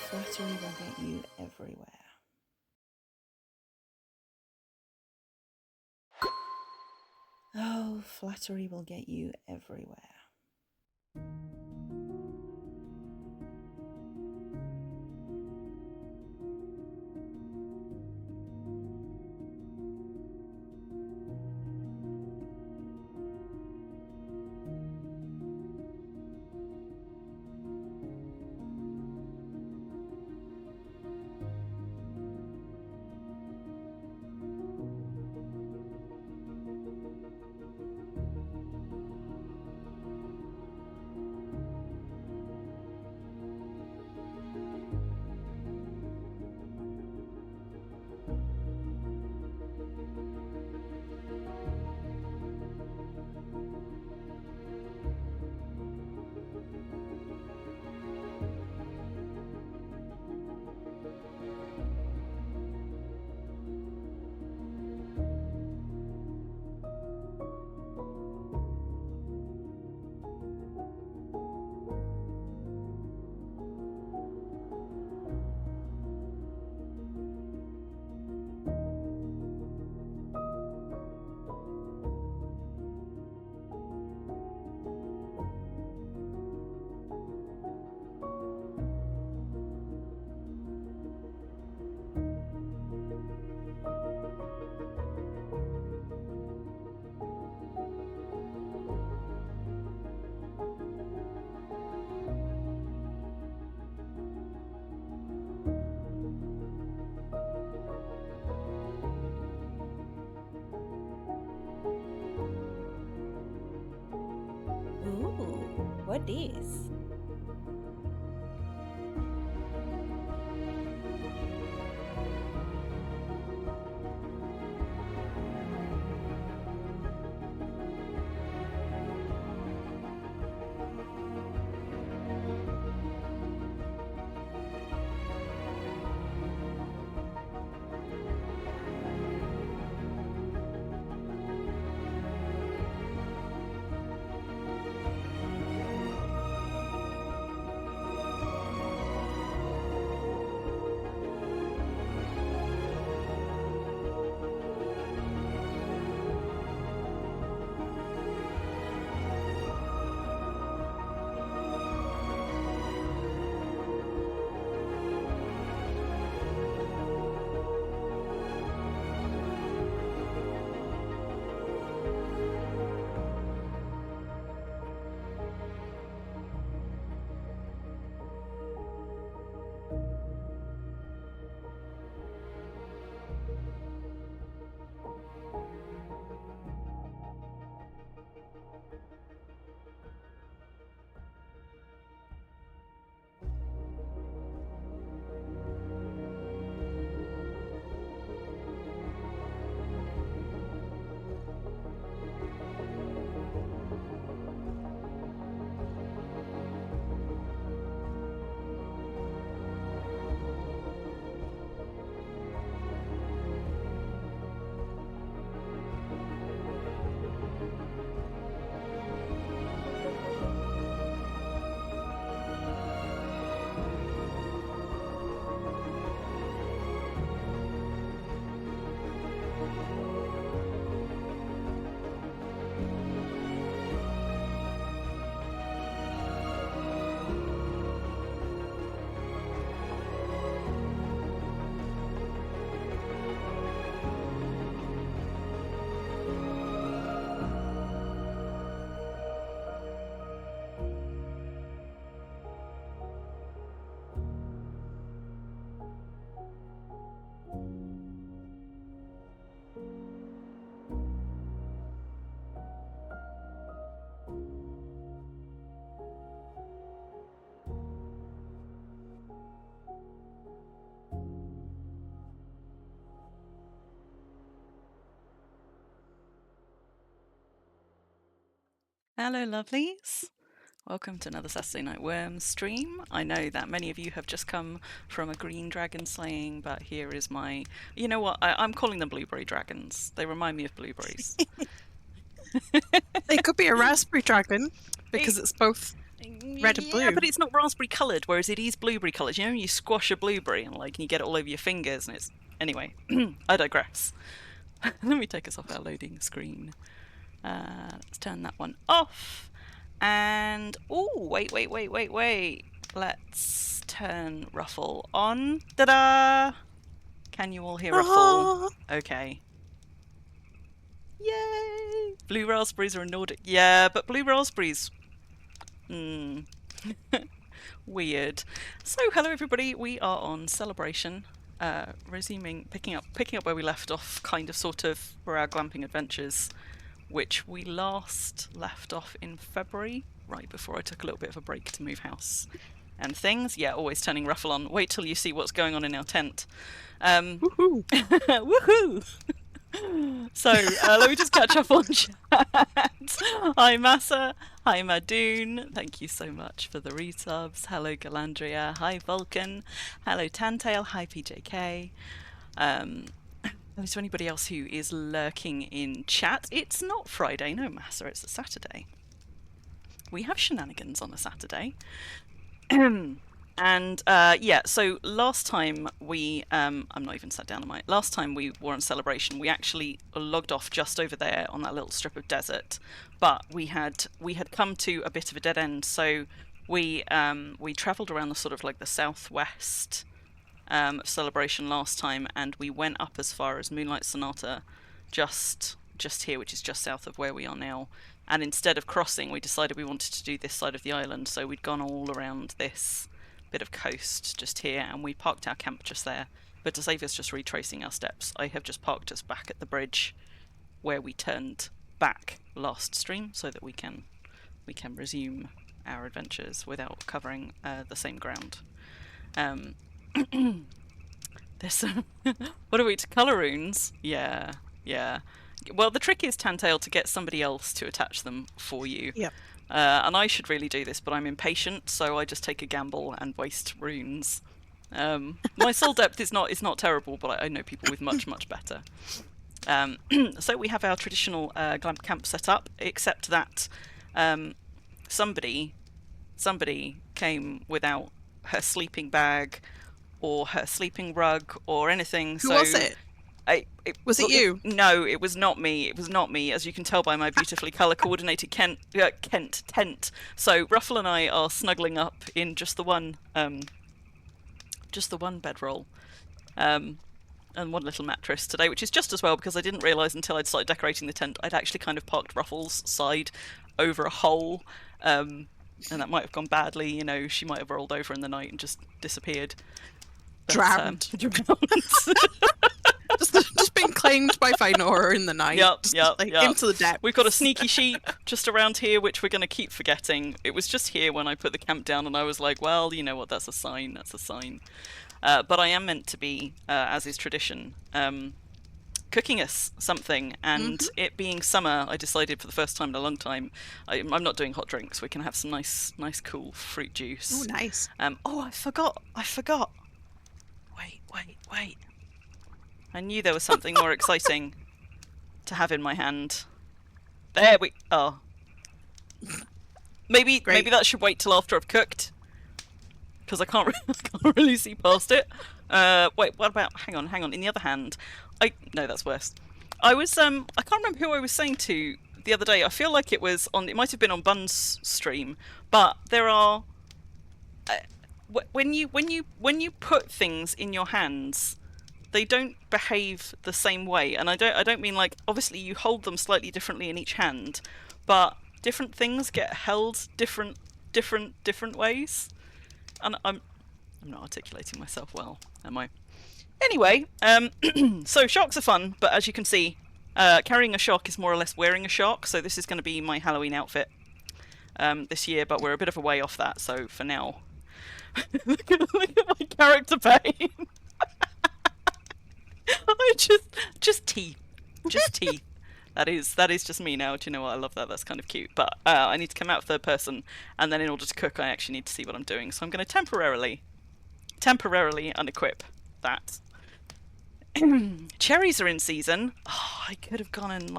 Flattery will get you everywhere. Oh, flattery will get you everywhere. Ooh, what is? Hello, lovelies. Welcome to another Saturday Night Worms stream. I know that many of you have just come from a green dragon slaying, but here is my... You know what? I'm calling them blueberry dragons. They remind me of blueberries. They could be a raspberry dragon because it's both red and blue. Yeah, but it's not raspberry coloured, whereas it is blueberry coloured. You know, you squash a blueberry and you get it all over your fingers, and it's anyway. I digress. Let me take us off our loading screen. Let's turn that one off. And oh, wait. Let's turn Ruffle on. Ta-da! Can you all hear Ruffle? Okay. Yay! Blue raspberries are a Nordic. Yeah, but blue raspberries. Weird. So, hello everybody. We are on Celebration. Picking up where we left off, kind of, sort of, for our glamping adventures, which we last left off in February, right before I took a little bit of a break to move house and things. Yeah, always turning Ruffle on. Wait till you see what's going on in our tent. Woohoo! Woohoo! So, let me just catch up on chat. Hi Massa, hi Madoon, thank you so much for the resubs. Hello Galandria, hi Vulcan, hello Tantail, hi PJK. Is there anybody else who is lurking in chat? It's not Friday, no Massa, it's a Saturday. We have shenanigans on a Saturday. And yeah, so last time we, I'm not even sat down on my, last time we were on Celebration, we actually logged off just over there on that little strip of desert, but we had come to a bit of a dead end, so we travelled around the sort of the southwest of Celebration last time, and we went up as far as Moonlight Sonata, just here, which is just south of where we are now. And instead of crossing, we decided we wanted to do this side of the island, so we'd gone all around this bit of coast just here, and we parked our camp just there. But to save us just retracing our steps, I have just parked us back at the bridge where we turned back last stream, so that we can resume our adventures without covering the same ground. There's some what are we to colour runes? Yeah. Well, the trick is, Tantail, to get somebody else to attach them for you. Yep. And I should really do this, but I'm impatient, so I just take a gamble and waste runes. My soul depth is not terrible, but I know people with much better. So we have our traditional glamp camp set up, except that somebody came without her sleeping bag or her sleeping rug or anything. Who was it? Was it you? No, it was not me. It was not me, as you can tell by my beautifully colour-coordinated tent. So Ruffle and I are snuggling up in just the one bedroll, and one little mattress today, which is just as well, because I didn't realise until I'd started decorating the tent I'd actually kind of parked Ruffle's side over a hole, and that might have gone badly. You know, she might have rolled over in the night and just disappeared. But, drowned. Just being claimed by Finora in the night. Yep. Into the depths. We've got a sneaky sheep just around here, which we're going to keep forgetting. It was just here when I put the camp down, and I was like, well, you know what, that's a sign. But I am meant to be, as is tradition, cooking us something, and it being summer, I decided for the first time in a long time, I'm not doing hot drinks. We can have some nice cool fruit juice. Oh, nice. Oh, I forgot. Wait. I knew there was something more exciting to have in my hand. There we are. Maybe that should wait till after I've cooked, because I can't really see past it. Wait, what about? Hang on. In the other hand, no, that's worse. I was I can't remember who I was saying to the other day. I feel like it might have been on Bun's stream, but there are when you put things in your hands, they don't behave the same way. And I don't mean obviously you hold them slightly differently in each hand, but different things get held different ways. And I'm not articulating myself well, am I? Anyway, so sharks are fun, but as you can see, carrying a shark is more or less wearing a shark, so this is going to be my Halloween outfit this year, but we're a bit of a way off that, so for now... look at my character pain! I just teeth. That is just me now. Do you know what? I love that. That's kind of cute. But I need to come out third person, and then in order to cook, I actually need to see what I'm doing. So I'm going to temporarily unequip that. Cherries are in season. Oh, I could have gone and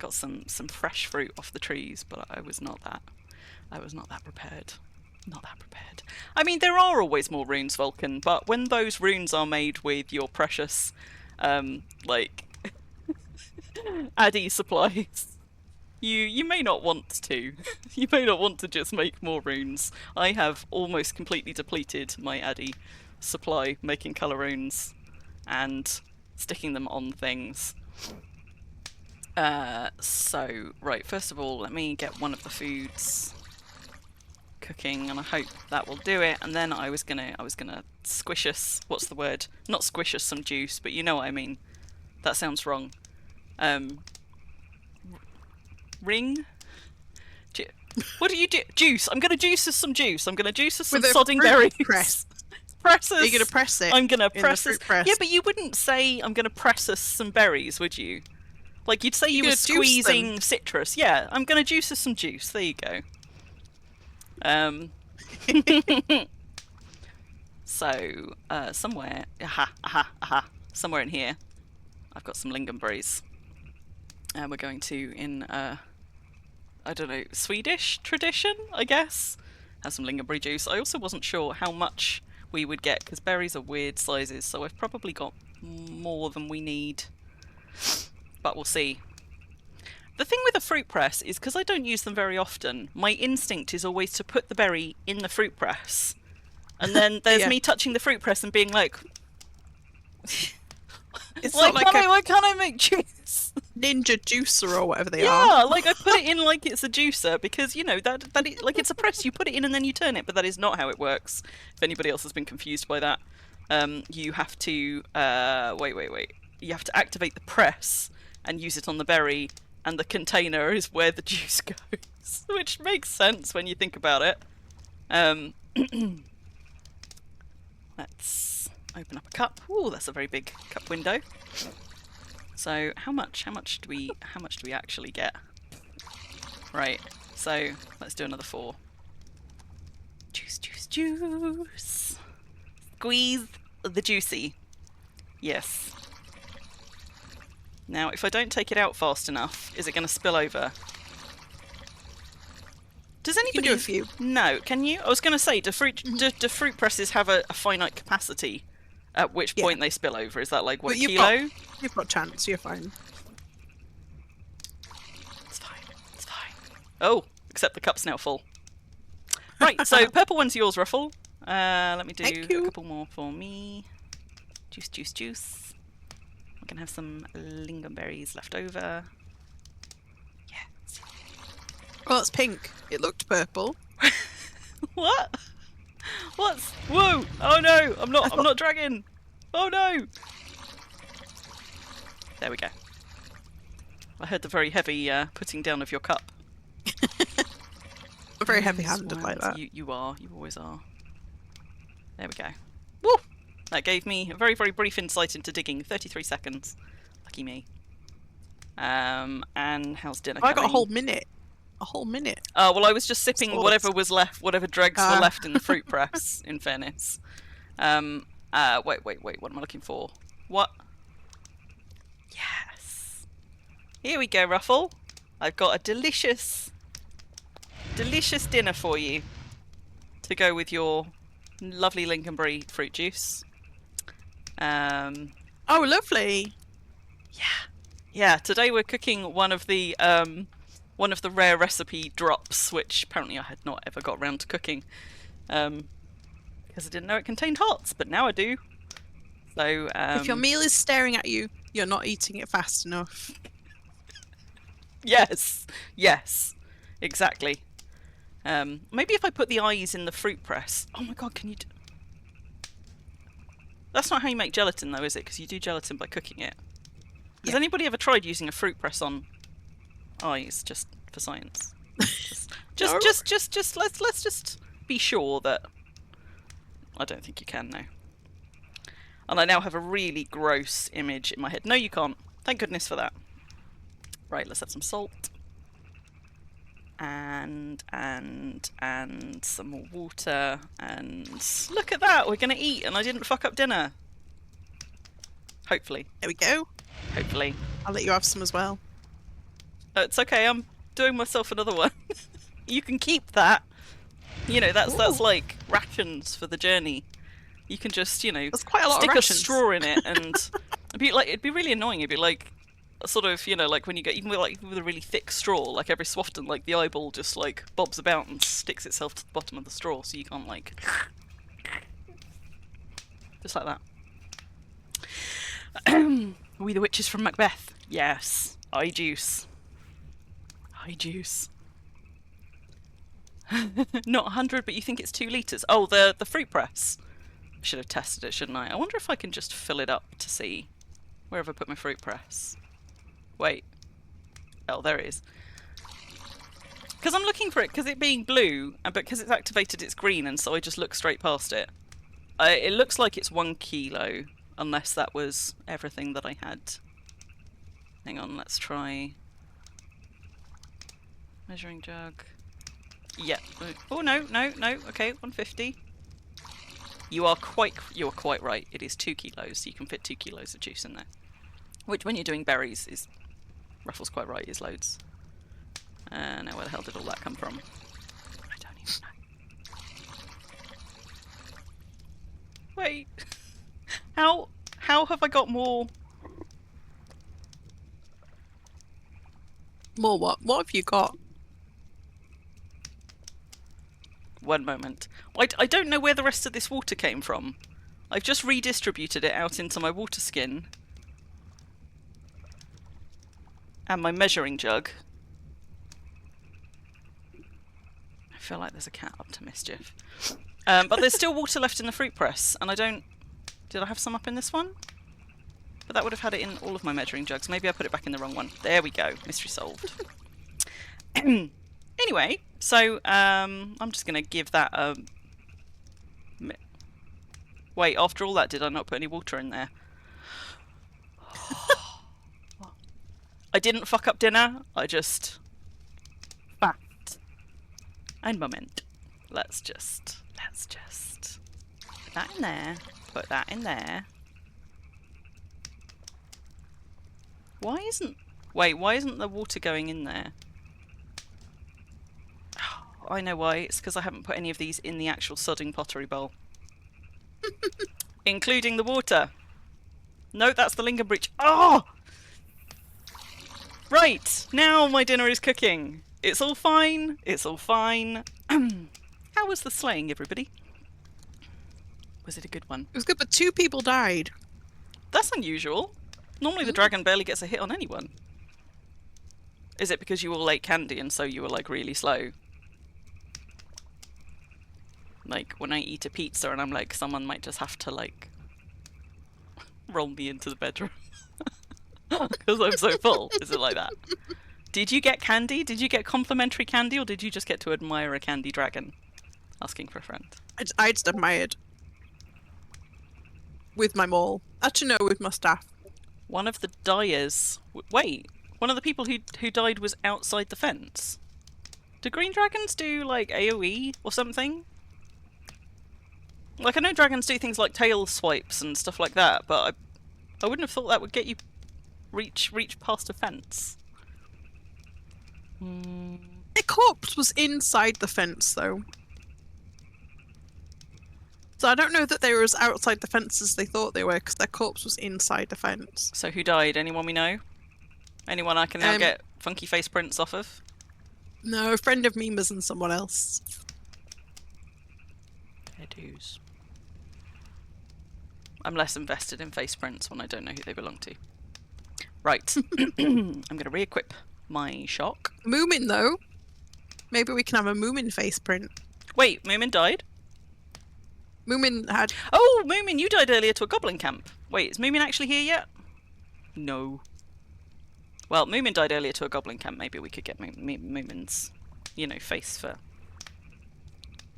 got some fresh fruit off the trees, but I was not that. I was not that prepared. Not that prepared. I mean, there are always more runes, Vulcan, but when those runes are made with your precious, like, Addy supplies, you may not want to. You may not want to just make more runes. I have almost completely depleted my Addy supply making colour runes and sticking them on things. So, right, first of all, let me get one of the foods cooking, and I hope that will do it. And then I was gonna squish us, what's the word? Not squish us some juice, but you know what I mean. That sounds wrong. Ring? What do you do? Juice. I'm gonna juice us some juice. I'm gonna juice us some sodding berries. Press. Press us. Are you gonna press it? I'm gonna press us. Press? Yeah, but you wouldn't say I'm gonna press us some berries, would you? Like you'd say you were squeezing citrus. Yeah, I'm gonna juice us some juice. There you go. So somewhere, somewhere in here, I've got some lingonberries. And we're going to, in, I don't know, Swedish tradition, I guess, have some lingonberry juice. I also wasn't sure how much we would get, because berries are weird sizes, so I've probably got more than we need. But we'll see. The thing with a fruit press is, because I don't use them very often, my instinct is always to put the berry in the fruit press. And then there's me touching the fruit press and being like... It's like, not like why can't I make juice? Ninja juicer or whatever they are. Yeah, like I put it in like it's a juicer because, you know, like it's a press, you put it in and then you turn it, but that is not how it works. If anybody else has been confused by that, you have to, wait. You have to activate the press and use it on the berry, and the container is where the juice goes, which makes sense when you think about it. Let's open up a cup. Ooh, that's a very big cup window. So how much do we actually get? Right. So let's do another 4. Juice. Squeeze the juicy. Yes. Now, if I don't take it out fast enough, is it going to spill over? Does anybody... You can do a few. No, can you? I was going to say, do fruit presses have a finite capacity? At which point they spill over? Is that like, what, a kilo? You've got chance, you're fine. It's fine. Oh, except the cup's now full. Right, so purple one's yours, Ruffle. Let me do a couple more for me. Juice. We can have some lingonberries left over. Yeah. Oh, it's pink. It looked purple. What? Whoa! Oh no! I'm not dragging! Oh no! There we go. I heard the very heavy putting down of your cup. I'm very heavy-handed like that. You are. You always are. There we go. Woo! That gave me a very, very brief insight into digging. 33 seconds. Lucky me. And how's dinner coming? I got a whole minute. A whole minute. Oh, well, I was just sipping whatever was left, whatever dregs were left in the fruit press, in fairness. Wait, what am I looking for? What? Yes. Here we go, Ruffle. I've got a delicious dinner for you to go with your lovely lingonberry fruit juice. Oh, lovely. Yeah, today we're cooking one of the rare recipe drops, which apparently I had not ever got around to cooking, because I didn't know it contained hots, but now I do. So if your meal is staring at you, you're not eating it fast enough. Yes, exactly. Maybe if I put the eyes in the fruit press. Oh my god, can you? That's not how you make gelatin, though, is it? Because you do gelatin by cooking it. Has anybody ever tried using a fruit press on eyes, just for science? Let's just be sure that I don't think you can now. And I now have a really gross image in my head. No, you can't. Thank goodness for that. Right, let's have some salt. And some more water. And look at that, we're gonna eat and I didn't fuck up dinner. Hopefully. There we go. Hopefully. I'll let you have some as well. It's okay, I'm doing myself another one. You can keep that. You know, that's Ooh. like rations for the journey. You can just, you know, That's quite a lot of stick a rations. straw in it, and it'd be really annoying. It'd be like sort of, you know, like when you get even with a really thick straw, like every so often, like the eyeball just like bobs about and sticks itself to the bottom of the straw, so you can't like just like that. We the witches from Macbeth. Yes, eye juice. Eye juice. Not 100, but you think it's 2 litres. Oh, the fruit press. I should have tested it, shouldn't I? I wonder if I can just fill it up to see. Where have I put my fruit press? Wait. Oh, there it is. Because I'm looking for it, because it being blue, and because it's activated it's green, and so I just look straight past it. It looks like it's 1 kilo, unless that was everything that I had. Hang on, let's try... Measuring jug... Yeah. Oh, no. Okay, 150. You are quite right. It is 2 kilos, so you can fit 2 kilos of juice in there. Which, when you're doing berries, is... Ruffle's quite right, is loads. Now where the hell did all that come from? I don't even know. Wait. How have I got more... More what? What have you got? One moment. I don't know where the rest of this water came from. I've just redistributed it out into my water skin. And my measuring jug. I feel like there's a cat up to mischief. But there's still water left in the fruit press, and I don't... Did I have some up in this one? But that would have had it in all of my measuring jugs. Maybe I put it back in the wrong one. There we go. Mystery solved. Anyway, so I'm just going to give that a... Wait, after all that, did I not put any water in there? I didn't fuck up dinner. I just... Fact. And moment. Let's just put that in there. Put that in there. Why isn't... Wait, why isn't the water going in there? I know why. It's because I haven't put any of these in the actual sodding pottery bowl. Including the water. No, that's the Lincoln Bridge. Oh! Right, now my dinner is cooking. It's all fine. It's all fine. How was the slaying, everybody? Was it a good one? It was good, but 2 people died. That's unusual. Normally the dragon barely gets a hit on anyone. Is it because you all ate candy and so you were like really slow? Like when I eat a pizza and I'm like, someone might just have to like roll me into the bedroom because I'm so full. Is it like that? Did you get candy? Did you get complimentary candy, or did you just get to admire a candy dragon? Asking for a friend. I just admired. With my maul. Actually, no, with my staff. One of the dyers... Wait, one of the people who died was outside the fence? Do green dragons do, like, AoE or something? Like, I know dragons do things like tail swipes and stuff like that, but I wouldn't have thought that would get you reach past a fence. The corpse was inside the fence, though. So I don't know that they were as outside the fence as they thought they were, because their corpse was inside the fence. So who died? Anyone we know? Anyone I can now get funky face prints off of? No, a friend of Mima's and someone else. Fair dues. I'm less invested in face prints when I don't know who they belong to. Right. I'm going to re-equip my shock. Moomin, though. Maybe we can have a Moomin face print. Wait, Moomin died? Moomin had... Oh, Moomin, you died earlier to a goblin camp. Wait, is Moomin actually here yet? No. Well, Moomin died earlier to a goblin camp. Maybe we could get Moomin's, you know, face for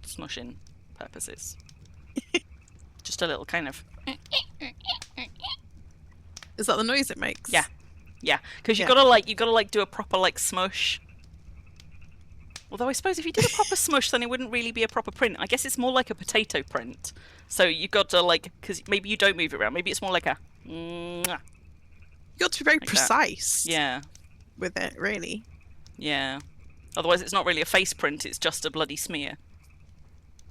smushing purposes. Just a little kind of... Is that the noise it makes? Yeah. Yeah, because you gotta like do a proper like smush. Although I suppose if you did a proper smush, then it wouldn't really be a proper print. I guess it's more like a potato print. So you got to like, because maybe you don't move it around. Maybe it's more like a. You got to be very like precise. Yeah. With it, really. Yeah. Otherwise, it's not really a face print, it's just a bloody smear.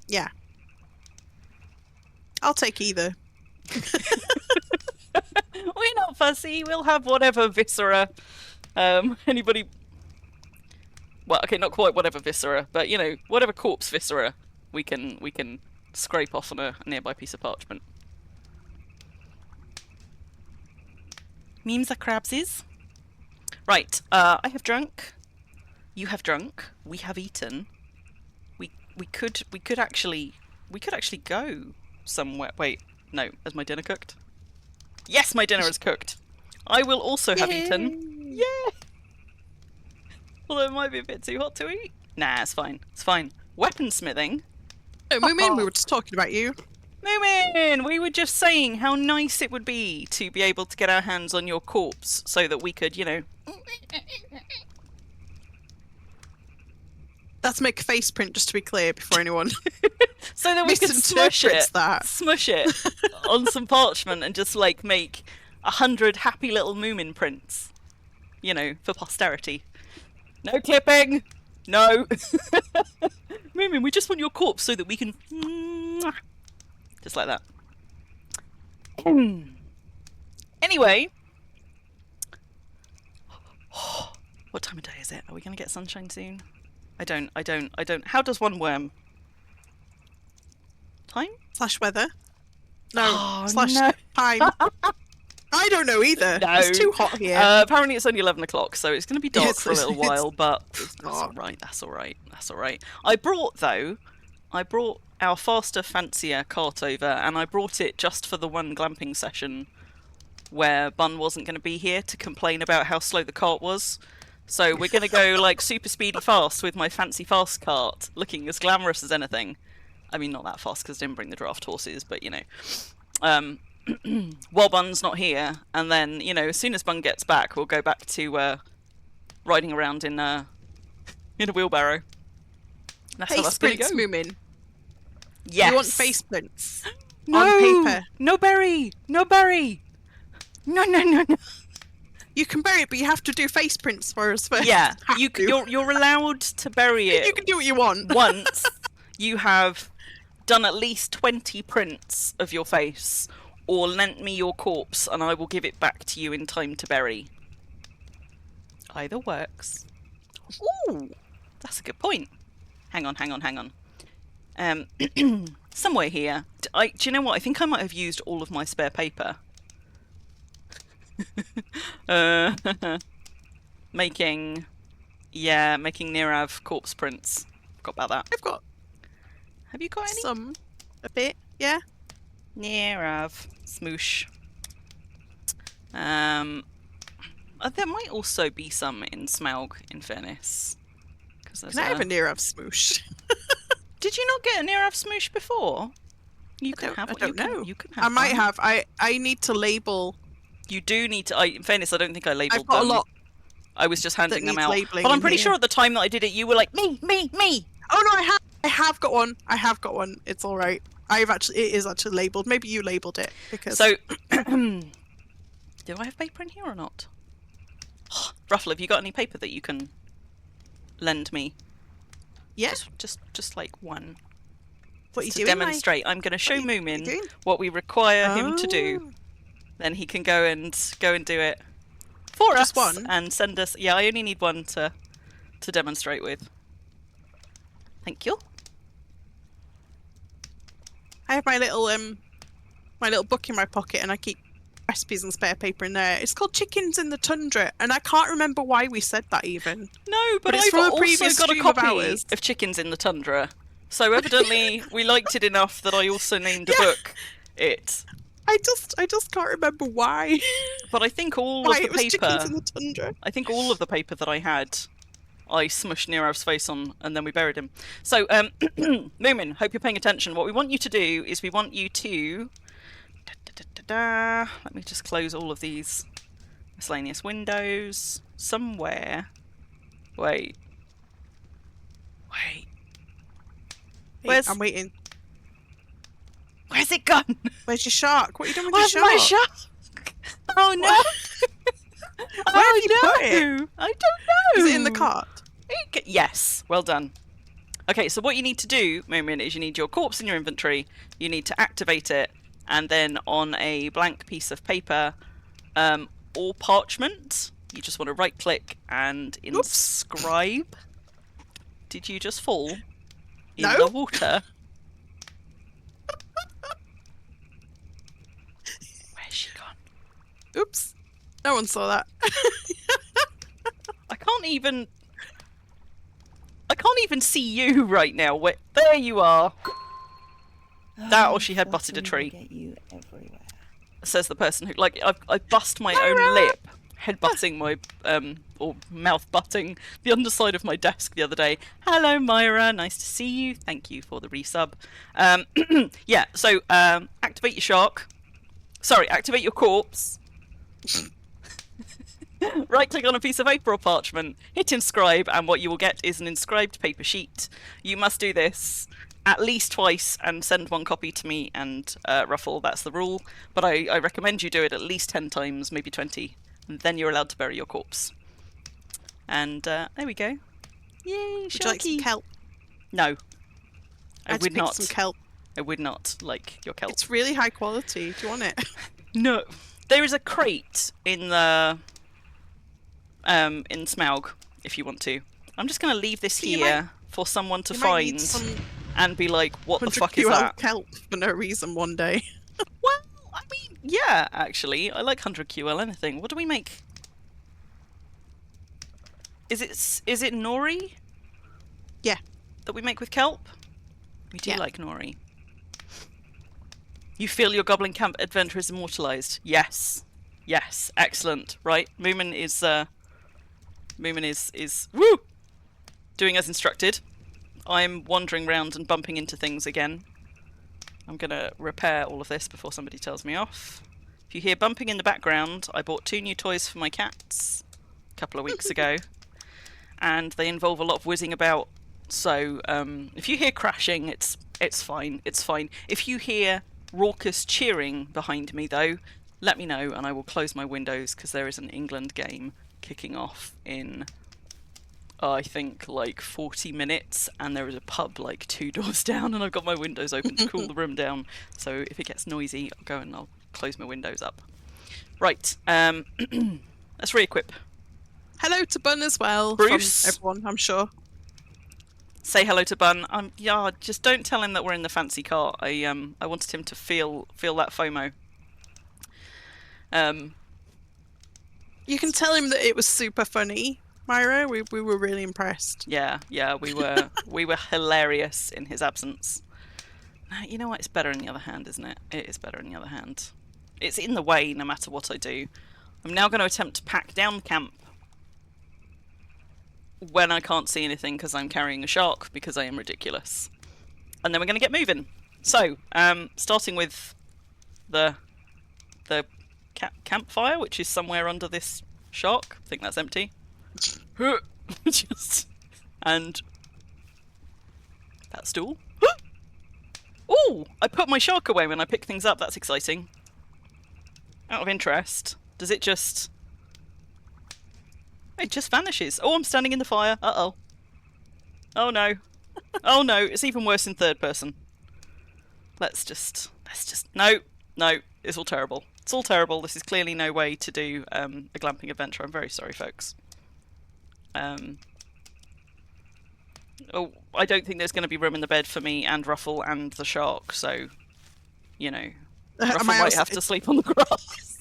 Yeah. I'll take either. We're not fussy, we'll have whatever viscera. Anybody... Well, okay, not quite whatever viscera, but, you know, whatever corpse viscera we can scrape off on a nearby piece of parchment. Memes are crabsies. Right, I have drunk. You have drunk. We have eaten. We could actually go somewhere. Wait, no. Has my dinner cooked? Yes, my dinner is cooked. I will also have eaten. Yeah. Although it might be a bit too hot to eat. Nah, it's fine. It's fine. Weaponsmithing. No, Moomin, we were just talking about you. Moomin, we were just saying how nice it would be to be able to get our hands on your corpse so that we could, you know. That's make a face print, just to be clear, before anyone So that we could smush it that. on some parchment and just like make 100 happy little Moomin prints, you know, for posterity. No clipping, no. Moomin, we just want your corpse so that we can, just like that. Anyway, what time of day is it? Are we gonna get sunshine soon? I don't. How does one worm? Time? / weather. No. Oh, / no. time. I don't know either. No. It's too hot here. Apparently it's only 11 o'clock, so it's going to be dark Yes, for a little it's- while, but that's dark. alright, that's alright, that's alright. I brought our faster, fancier cart over, and I brought it just for the one glamping session where Bun wasn't going to be here to complain about how slow the cart was. So we're going to go like super speedy fast with my fancy fast cart, looking as glamorous as anything. I mean, not that fast because I didn't bring the draft horses, but you know. While Bun's not here, and then, you know, as soon as Bun gets back, we'll go back to riding around in a wheelbarrow. That's how Face that's going to prints, go. Moomin. Yes. You want face prints No! on paper. No berry! No berry! No, no, no, no. You can bury it, but you have to do face prints for us first. Yeah, Have to. you're allowed to bury it. You can do what you want. Once you have done at least 20 prints of your face, or lent me your corpse and I will give it back to you in time to bury. Either works. Ooh, that's a good point. Hang on. Somewhere here. Do you know what? I think I might have used all of my spare paper. Making Nirav corpse prints. Forgot about that. I've got Have you got any? a bit, yeah. Nirav. Smoosh. There might also be some in Smaug, in fairness. Can I have a Nirav smoosh? Did you not get a Nirav smoosh before? You can have I one. don't know. You can have I might one. have. I need to label. You do need to. In fairness, I don't think I labelled I've got them. a lot. I was just handing them needs out. labelling But I'm in pretty here. sure at the time that I did it, you were like, me. Oh no, I have got one. I have got one. It's all right. It is actually labelled. Maybe you labelled it because. So, do I have paper in here or not? Ruffle, have you got any paper that you can lend me? yeah. Just like one. What are you to doing? demonstrate. I'm going to show you Moomin doing? what we require him to do. Then he can go and do it for Just us one? and send us. Yeah, I only need one to demonstrate with. Thank you. I have my little book in my pocket, and I keep recipes and spare paper in there. It's called Chickens in the Tundra, and I can't remember why we said that even. No, but it's I've from a also previous got a stream of copy ours. of Chickens in the Tundra. So evidently we liked it enough that I also named a Yeah. book it. I just can't remember why. But I think all Why of it the was Chickens paper. in the Tundra. I think all of the paper that I had, I smushed Nirav's face on, and then we buried him. So, Moomin, hope you're paying attention. What we want you to do is we want you to... Let me just close all of these miscellaneous windows. Somewhere... Wait. Where's... I'm waiting. Where's it gone? Where's your shark? What are you doing with Where's your my shark? shark? Oh no! Where have you put it? I don't know. Is it in the cart? Yes, well done. Okay, so what you need to do, Moomin, is you need your corpse in your inventory, you need to activate it, and then on a blank piece of paper or parchment, you just want to right-click and inscribe. Did you just fall in No. the water? Where's she gone? Oops. No one saw that. I can't even see you right now. There you are. That or she had butted a Flattery will tree. get you everywhere. Says the person who, like, I bust my own lip, head-butting my, or mouth-butting the underside of my desk the other day. Hello, Myra. Nice to see you. Thank you for the resub. Yeah, so, activate your shark. Sorry, activate your corpse. Right-click on a piece of paper or parchment, hit inscribe, and what you will get is an inscribed paper sheet. You must do this at least twice and send one copy to me and Ruffle. That's the rule. But I recommend you do it at least 10 times, maybe 20, and then you're allowed to bury your corpse. And there we go. Yay, Would you like some Sharky! kelp? No, I I'd would pick not. some kelp. I would not like your kelp. It's really high quality. Do you want it? No, there is a crate in the in Smaug if you want to. I'm just going to leave this here for someone to find and be like, what the fuck is that? Kelp for no reason one day. Well, I mean, yeah, actually, I like 100 QL anything. What do we make? Is it nori? Yeah. That we make with kelp? We do Yeah. like nori. You feel your Goblin Camp adventure is immortalised. Yes. Yes. Excellent. Right. Moomin is woo! Doing as instructed. I'm wandering around and bumping into things again. I'm going to repair all of this before somebody tells me off. If you hear bumping in the background, I bought 2 new toys for my cats a couple of weeks ago. And they involve a lot of whizzing about. So if you hear crashing, it's fine. It's fine. If you hear raucous cheering behind me, though, let me know and I will close my windows because there is an England game kicking off in, I think, like 40 minutes, and there is a pub like 2 doors down, and I've got my windows open to cool the room down. So if it gets noisy, I'll go and I'll close my windows up. Right, let's re-equip. Hello to Bun as well. Bruce. From everyone, I'm sure. Say hello to Bun. Yeah, just don't tell him that we're in the fancy car. I wanted him to feel that FOMO. You can tell him that it was super funny, Myra. We were really impressed. Yeah, we were hilarious in his absence. You know what? It's better in the other hand, isn't it? It is better in the other hand. It's in the way no matter what I do. I'm now going to attempt to pack down camp when I can't see anything because I'm carrying a shark because I am ridiculous. And then we're going to get moving. So, starting with the campfire, which is somewhere under this shark. I think that's empty. And that stool. Oh, I put my shark away when I pick things up. That's exciting. Out of interest, does it just... It just vanishes. Oh, I'm standing in the fire. Uh-oh. Oh no. Oh no, it's even worse in third person. Let's just... No, it's all terrible. It's all terrible. This is clearly no way to do a glamping adventure. I'm very sorry, folks. Oh, I don't think there's going to be room in the bed for me and Ruffle and the shark, so, you know, Ruffle might have to sleep on the grass.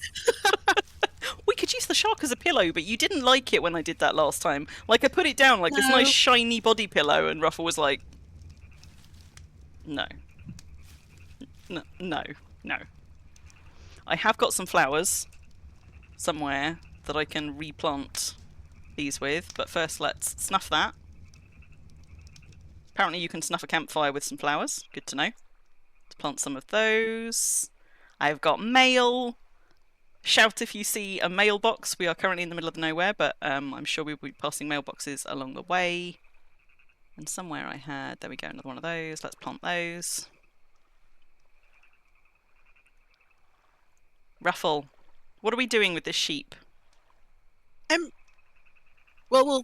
We could use the shark as a pillow, but you didn't like it when I did that last time. Like, I put it down like this nice shiny body pillow, and Ruffle was like, no. No. I have got some flowers somewhere that I can replant these with, but first let's snuff that. Apparently you can snuff a campfire with some flowers. Good to know. Let's plant some of those. I've got mail. Shout if you see a mailbox. We are currently in the middle of nowhere, but I'm sure we'll be passing mailboxes along the way. And somewhere I had... There we go, another one of those. Let's plant those. Ruffle, what are we doing with this sheep? Well,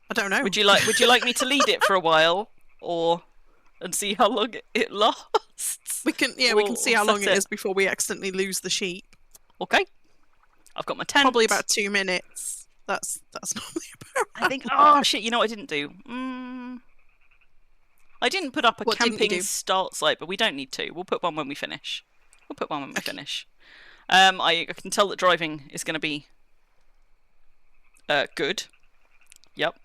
I don't know. Would you like me to lead it for a while, and see how long it lasts? We can see how long it is before we accidentally lose the sheep. Okay. I've got my tent. Probably about 2 minutes. That's normally about right. I think. Oh shit! You know what I didn't do? I didn't put up a camping start site, but we don't need to. We'll put one when we finish. I can tell that driving is going to be good. Yep.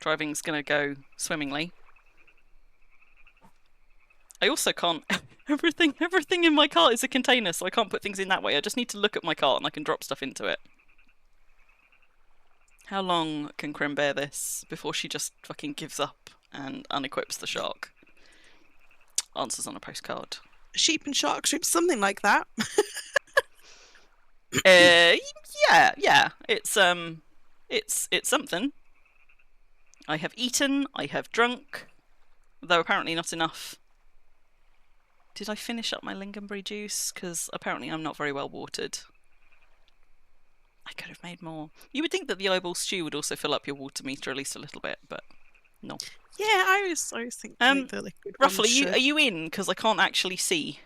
Driving's going to go swimmingly. I also can't... everything in my cart is a container, so I can't put things in that way. I just need to look at my cart and I can drop stuff into it. How long can Crim bear this before she just fucking gives up and unequips the shark? Answers on a postcard. Sheep and shark strips, something like that. Yeah. It's something. I have eaten, I have drunk, though apparently not enough. Did I finish up my lingonberry juice? Because apparently I'm not very well watered. I could have made more. You would think that the eyeball stew would also fill up your water meter at least a little bit, but no. Yeah, I was thinking the liquid Ruffle, are you in? Because I can't actually see.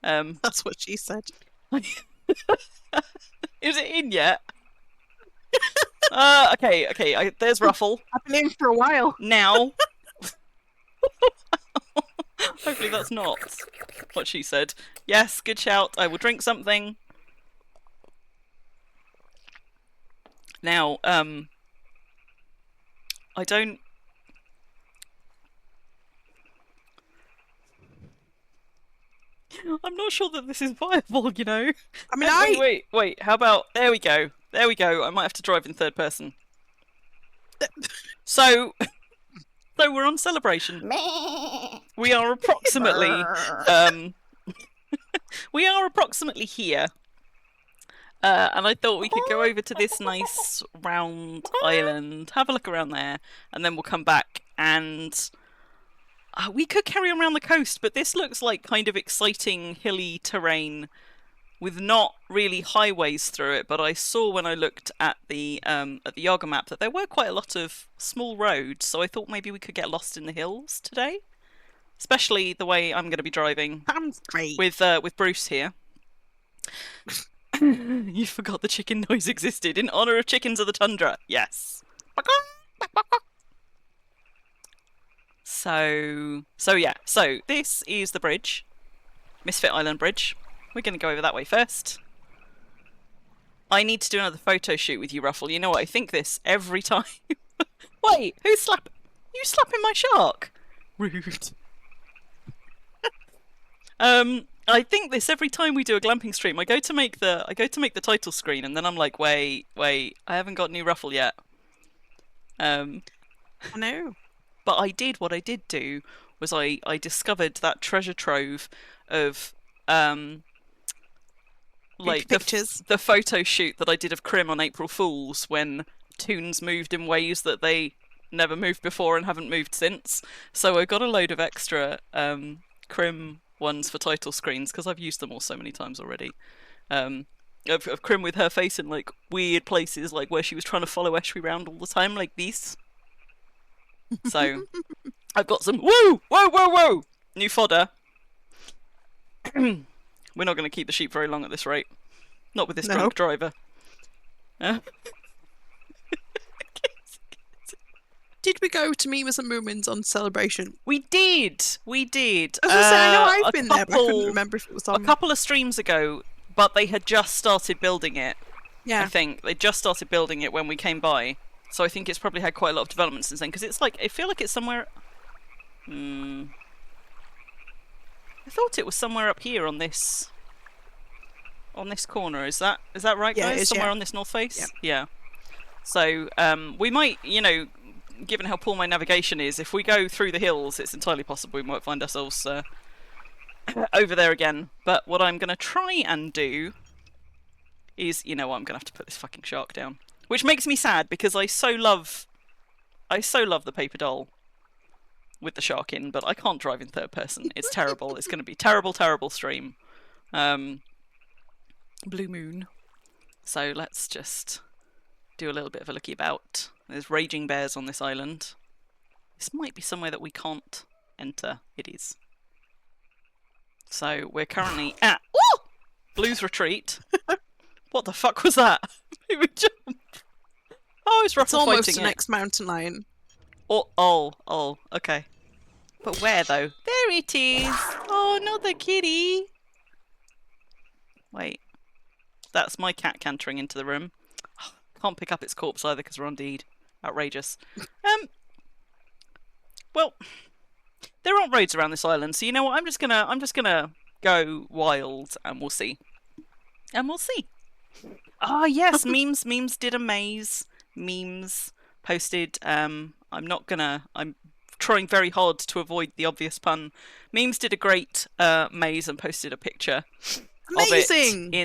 That's what she said. Is it in yet? Okay. There's Ruffle. I've been in for a while. Now. Hopefully that's not what she said. Yes, good shout. I will drink something. Now, I don't... I'm not sure that this is viable, you know? I mean, Wait, how about... There we go. I might have to drive in third person. So we're on Celebration. We are approximately... we are approximately here. And I thought we could go over to this nice round island, have a look around there, and then we'll come back and... we could carry on around the coast, but this looks like kind of exciting hilly terrain with not really highways through it. But I saw when I looked at the Yaga map that there were quite a lot of small roads, so I thought maybe we could get lost in the hills today. Especially the way I'm going to be driving. Sounds great. With Bruce here. You forgot the chicken noise existed in honour of chickens of the tundra. Yes. So this is the bridge. Misfit Island Bridge. We're going to go over that way first. I need to do another photo shoot with you, Ruffle. You know what? I think this every time. Wait, you slapping my shark? Rude. I think this every time we do a glamping stream. I go to make the title screen, and then I'm like, wait, I haven't got new Ruffle yet. I know. But what I did do was I discovered that treasure trove of like pictures. The photo shoot that I did of Crim on April Fools when toons moved in ways that they never moved before and haven't moved since. So I got a load of extra Crim ones for title screens because I've used them all so many times already. Of Crim with her face in like weird places, like where she was trying to follow Eshwi around all the time, like this. So I've got some whoa new fodder. We're not going to keep the sheep very long at this rate. Not with this drunk driver. Did we go to Mimas and Moomins on Celebration? We did. As I say, I know I've been there, but I couldn't remember if it was on. A couple of streams ago, but they had just started building it. Yeah. I think they just started building it when we came by. So I think it's probably had quite a lot of development since then. Because it's like, I feel like it's somewhere... I thought it was somewhere up here on this corner. Is that right, guys? It is, somewhere on this north face? Yeah. So we might, given how poor my navigation is, if we go through the hills, it's entirely possible we might find ourselves over there again. But what I'm going to try and do is, I'm going to have to put this fucking shark down. Which makes me sad because I so love the paper doll with the shark in, but I can't drive in third person. It's terrible. It's going to be terrible stream. Blue moon. So let's just do a little bit of a looky about. There's raging bears on this island. This might be somewhere that we can't enter. It is. So we're currently at Blue's Retreat. What the fuck was that? Made me jump. Oh, it's Ruffle almost fighting the it. next mountain lion. Oh, okay. But where though? There it is. Oh, not the kitty. Wait. That's my cat cantering into the room. Can't pick up its corpse either because we're on deed. Outrageous. Well, there aren't roads around this island, so you know what? I'm just gonna go wild, and we'll see. And we'll see. Ah, yes, memes did a maze. Memes posted. I'm trying very hard to avoid the obvious pun. Memes did a great maze and posted a picture Amazing! of it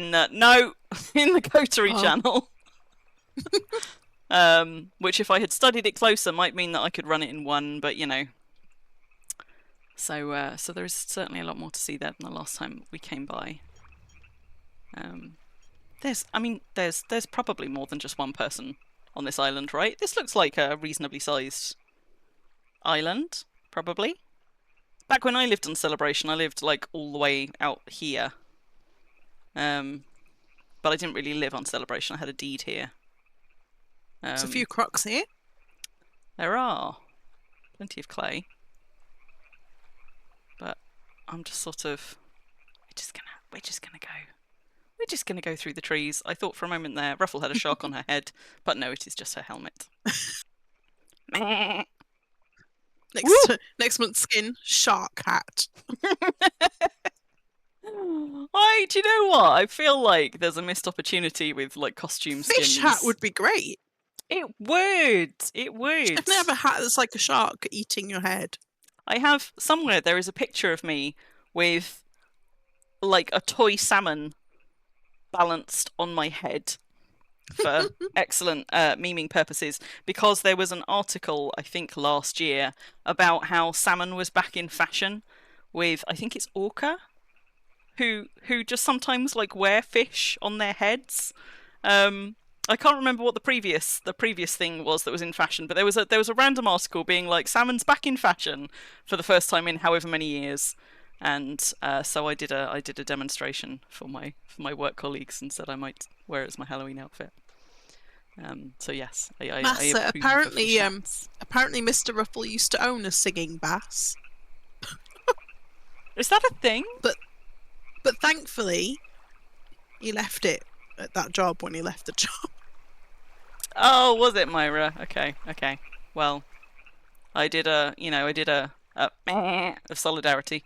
in the Coterie channel. Which if I had studied it closer might mean that I could run it in one, but you know. So there is certainly a lot more to see there than the last time we came by. There's probably more than just one person on this island, right? This looks like a reasonably sized island, probably. Back when I lived on Celebration, I lived like all the way out here. But I didn't really live on Celebration. I had a deed here. There's a few crocs here. There are plenty of clay, but I'm just sort of we're just gonna go through the trees. I thought for a moment there Ruffle had a shark on her head, but no, it is just her helmet. Next month's skin, shark hat. Do you know what? I feel like there's a missed opportunity with like costume skins. Fish hat would be great. It would. Definitely have a hat that's like a shark eating your head. I have somewhere there is a picture of me with like a toy salmon balanced on my head for excellent memeing purposes, because there was an article I think last year about how salmon was back in fashion with, I think it's orca, who just sometimes like wear fish on their heads. I can't remember what the previous thing was that was in fashion, but there was a random article being like salmon's back in fashion for the first time in however many years, and so I did a demonstration for my work colleagues and said I might wear it as my Halloween outfit. So yes, I Massa, approve apparently of the shats. apparently Mr. Ruffle used to own a singing bass. Is that a thing? But thankfully he left it at that job when he left the job. Oh, was it Myra? Okay. Well, I did a of solidarity.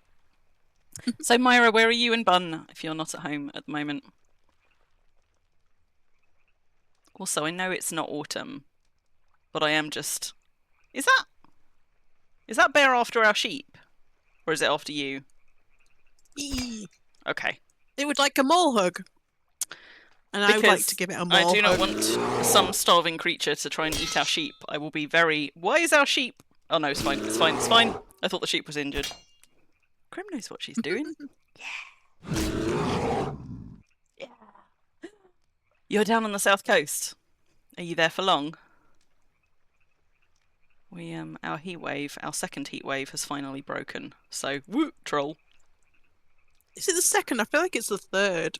So Myra, where are you and Bun if you're not at home at the moment? Also, I know it's not autumn, but I am just... Is that bear after our sheep? Or is it after you? Eee. Okay. It would like a mole hug. And I would like to give it a mole hug. I do not want some starving creature to try and eat our sheep. I will be very... Why is our sheep... Oh no, it's fine. I thought the sheep was injured. Crim knows what she's doing. Yeah. You're down on the south coast. Are you there for long? Our second heat wave has finally broken. So, woo, troll. Is it the second? I feel like it's the third.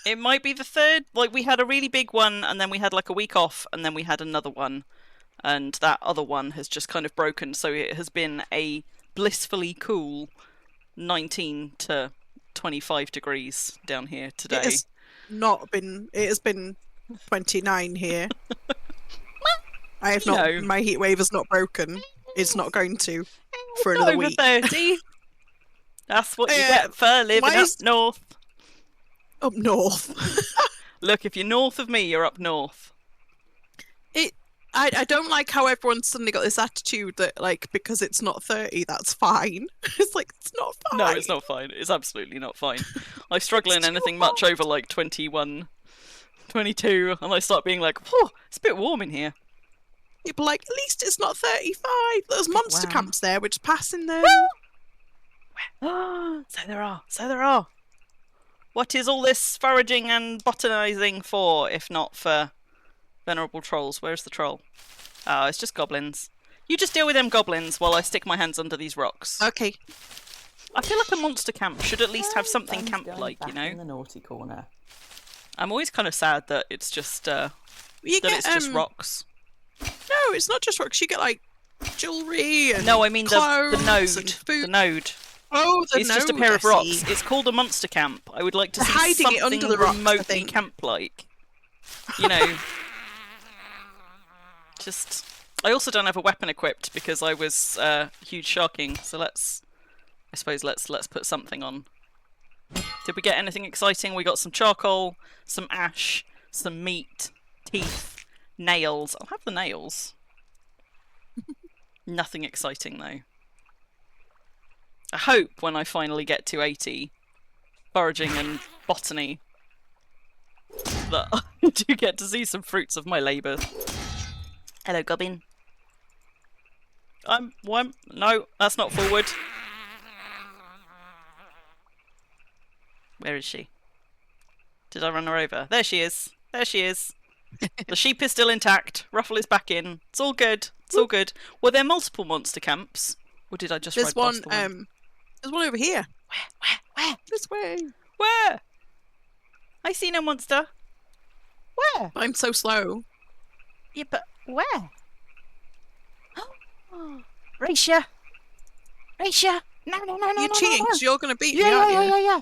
It might be the third. Like, we had a really big one, and then we had like a week off, and then we had another one. And that other one has just kind of broken, so it has been a blissfully cool 19 to 25 degrees down here today. It has been 29 here. I have not. My heat wave has not broken. It's not going to for another week. Over 30. That's what you get for living up north. Up north. Look, if you're north of me, you're up north. I don't like how everyone's suddenly got this attitude that, like, because it's not 30, that's fine. It's like, it's not fine. No, it's not fine. It's absolutely not fine. I struggle in anything much over, like, 21, 22, and I start being like, oh, it's a bit warm in here. People are like, at least it's not 35. There's monster camps there, which passing there. So there are. What is all this foraging and botanizing for, if not for Venerable trolls. Where's the troll? Oh, it's just goblins. You just deal with them goblins while I stick my hands under these rocks. Okay. I feel like a monster camp should at least have something Ben's going camp-like, you back know? in the naughty corner. I'm always kind of sad that it's just You get, it's just rocks. No, it's not just rocks. You get like jewelry and No, I mean the clothes node. and food. The node. Oh, the It's node, just a pair I of rocks. see. It's called a monster camp. I would like to They're see hiding it something under the rocks, I remotely think. camp-like. You know. Just. I also don't have a weapon equipped because I was huge sharking. So let's put something on. Did we get anything exciting? We got some charcoal, some ash, some meat, teeth, nails. I'll have the nails. Nothing exciting though. I hope when I finally get to 80, foraging and botany, that I do get to see some fruits of my labour. Hello, Goblin. No, that's not forward. Where is she? Did I run her over? There she is. There she is. The sheep is still intact. Ruffle is back in. It's all good. It's all good. Were there multiple monster camps? Or did I just There's ride one. past the one? There's one over here. Where? This way. Where? I see no monster. Where? I'm so slow. Yeah, but where? Raisha! Raisha! No, no, no, no, You're no, cheating no, because you're going to beat Yeah, me, aren't yeah, you? yeah, yeah, yeah.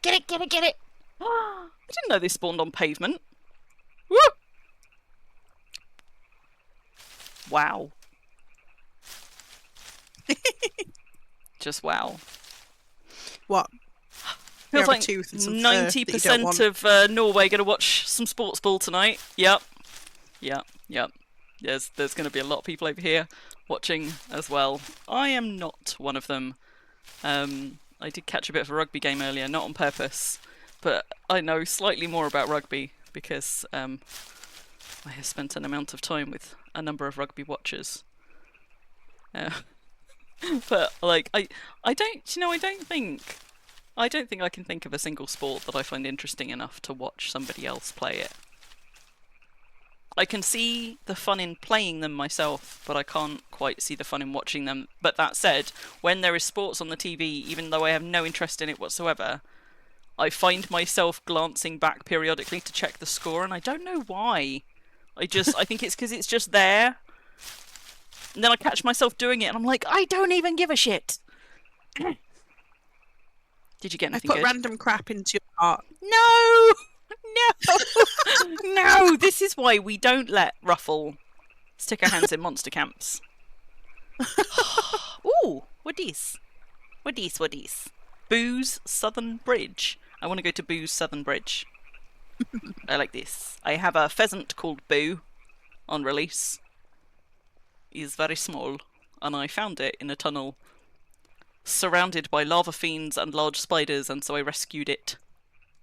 Get it, get it, get it. I didn't know they spawned on pavement. Woo! Wow. Just wow. What? You Feels have a like tooth and some fur that you don't 90% want. of Norway going to watch some sports ball tonight. Yep. Yep. Yep. There's going to be a lot of people over here watching as well. I am not one of them. I did catch a bit of a rugby game earlier, not on purpose, but I know slightly more about rugby because I have spent an amount of time with a number of rugby watchers. But like I don't, you know, I don't think I can think of a single sport that I find interesting enough to watch somebody else play it. I can see the fun in playing them myself, but I can't quite see the fun in watching them. But that said, when there is sports on the TV, even though I have no interest in it whatsoever, I find myself glancing back periodically to check the score, and I don't know why. I think it's because it's just there. And then I catch myself doing it, and I'm like, I don't even give a shit. Did you get I anything put good? random crap into your heart. No! No! No! This is why we don't let Ruffle stick her hands in monster camps. Ooh! What is? What is? What is? Boo's Southern Bridge. I want to go to Boo's Southern Bridge. I like this. I have a pheasant called Boo on release. He's very small, and I found it in a tunnel surrounded by lava fiends and large spiders, and so I rescued it.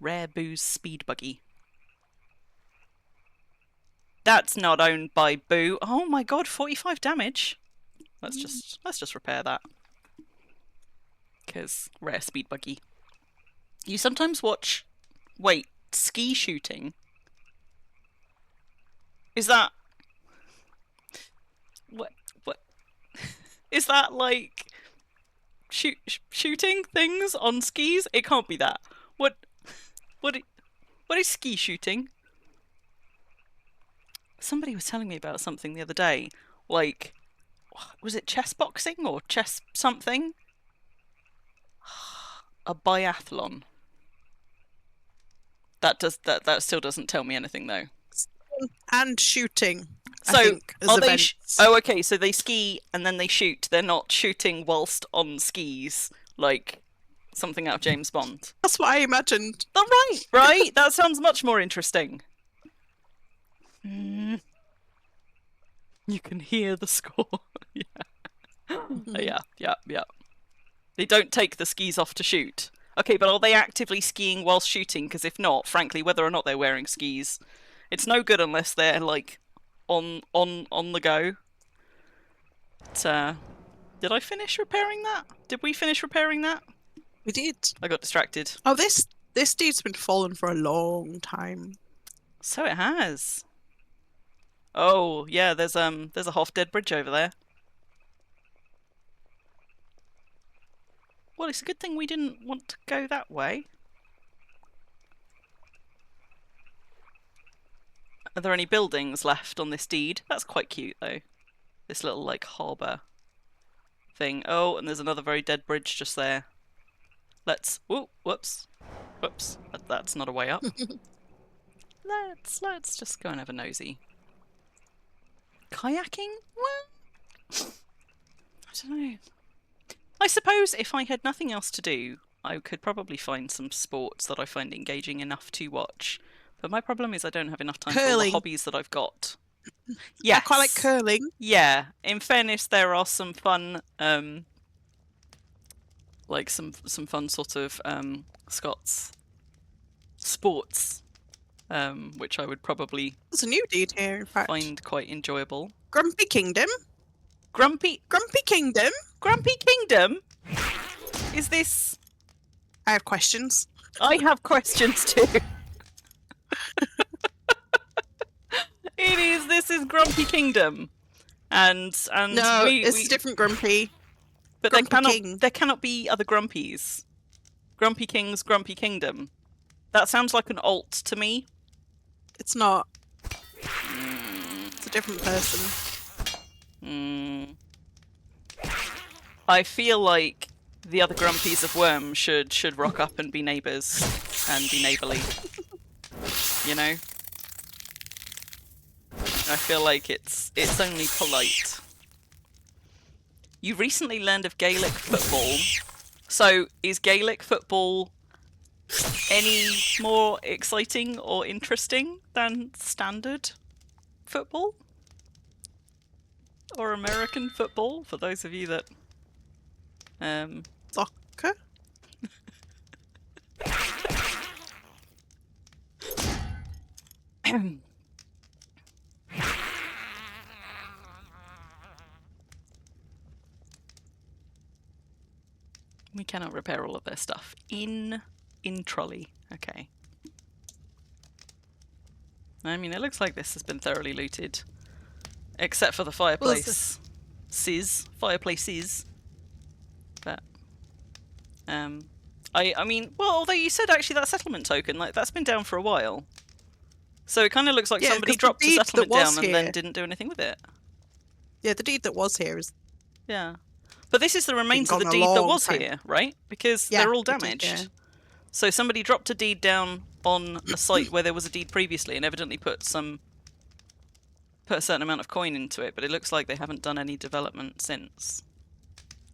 Rare Boo's speed buggy. That's not owned by Boo. Oh my god, 45 damage. Let's just repair that. Because rare speed buggy. You sometimes watch... Wait, ski shooting? Is that... What? Is that like... shooting things on skis? It can't be that. What is ski shooting? Somebody was telling me about something the other day. Like, was it chess boxing or chess something? A biathlon. That still doesn't tell me anything though. And shooting. So I think, as are they? events. Oh, okay. So they ski and then they shoot. They're not shooting whilst on skis, like something out of James Bond. That's what I imagined. Oh, right. That sounds much more interesting. You can hear the score. Yeah. They don't take the skis off to shoot. Okay, but are they actively skiing whilst shooting? Because if not, frankly, whether or not they're wearing skis, it's no good unless they're like on the go. But, did I finish repairing that? Did we finish repairing that? We did. I got distracted. Oh, this dude's been fallen for a long time. So it has. Oh, yeah, there's a half-dead bridge over there. Well, it's a good thing we didn't want to go that way. Are there any buildings left on this deed? That's quite cute, though. This little, like, harbour thing. Oh, and there's another very dead bridge just there. Let's... Ooh, whoops. Whoops. That's not a way up. Let's just go and have a nosy. Kayaking? Well, I don't know. I suppose if I had nothing else to do, I could probably find some sports that I find engaging enough to watch. But my problem is I don't have enough time for all the Curling. hobbies that I've got. Yes. I quite like curling. Yeah. In fairness, there are some fun, like some fun sort of Scots sports, which I would probably There's a new deed here, in fact. find quite enjoyable. Grumpy Kingdom. Grumpy Kingdom. Kingdom? Is this... I have questions. I have questions too. This is Grumpy Kingdom. And No, it's a different Grumpy. But Grumpy there cannot be other Grumpies. Grumpy King's Grumpy Kingdom. That sounds like an alt to me. It's not. It's a different person. I feel like the other Grumpies of Worm should rock up and be neighbours and be neighbourly. You know? I feel like it's only polite. You recently learned of Gaelic football. So, is Gaelic football any more exciting or interesting than standard football? Or American football, for those of you that... Soccer? We cannot repair all of their stuff. In trolley. Okay. I mean, it looks like this has been thoroughly looted. Except for the fireplace. Fireplaces. But... I mean, well, although you said actually that settlement token, like, that's been down for a while. So it kind of looks like Yeah, somebody 'cause the dropped the deed that settlement was down and then here- didn't do anything with it. Yeah, the deed that was here is. Yeah. But this is the remains of the gone a deed that long was time. here, right? Because Yeah, they're all it did, damaged. yeah. So somebody dropped a deed down on a site where there was a deed previously and evidently put a certain amount of coin into it, but it looks like they haven't done any development since.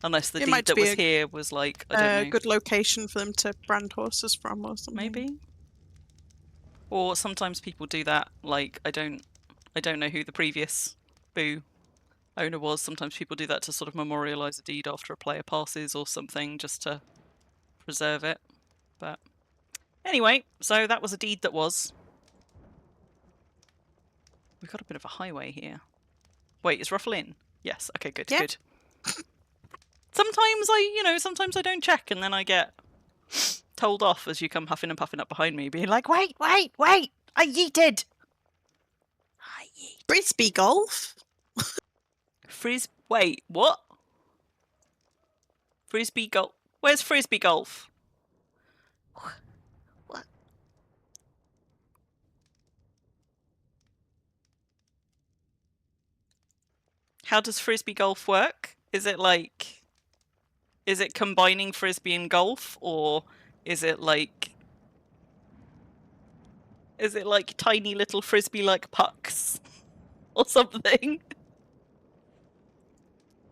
Unless the It deed might that be was a- here was like, I don't know, Good location for them to brand horses from or something. maybe? Or sometimes people do that, like, I don't know who the previous Boo owner was. Sometimes people do that to sort of memorialise a deed after a player passes or something, just to preserve it. But anyway, so that was a deed that was. We've got a bit of a highway here. Wait, is Ruffle in? Yes. Okay, good, Yeah. good. Sometimes I don't check and then I get told off as you come huffing and puffing up behind me, being like, wait, I yeeted! I yeeted. Frisbee golf? Wait, what? Frisbee golf? Where's Frisbee golf? What? How does Frisbee golf work? Is it combining Frisbee and golf, or is it like tiny little Frisbee-like pucks or something?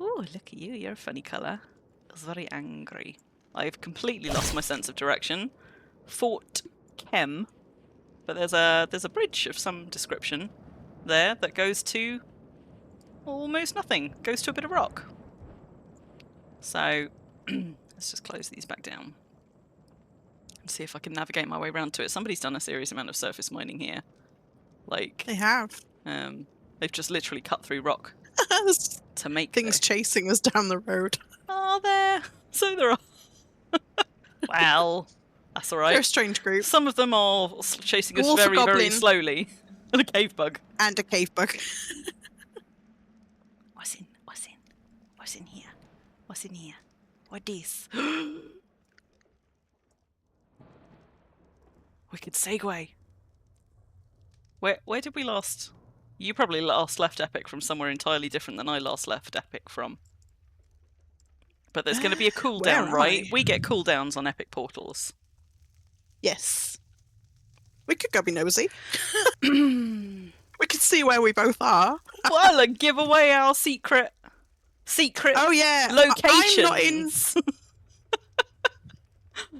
Oh, look at you, you're a funny colour. It's very angry. I've completely lost my sense of direction. Fort Kem. But there's a bridge of some description there that goes to almost nothing. Goes to a bit of rock. So let's just close these back down. And see if I can navigate my way around to it. Somebody's done a serious amount of surface mining here. Like, They have. they've just literally cut through rock There's to make things this. chasing us down the road. Are there? So there are. Well, that's all They're a right. strange group. Some of them are chasing us Wolf or very, very goblin? slowly. And a cave bug. And a cave bug. What's in here? What's in here? What this? Wicked segue. Where did we last? You probably last left Epic from somewhere entirely different than I last left Epic from. But there's going to be a cooldown, right? We get cooldowns on Epic portals. Yes. We could go be nosy. We could see where we both are. Well, and give away our secret Oh yeah, locations. I'm not in.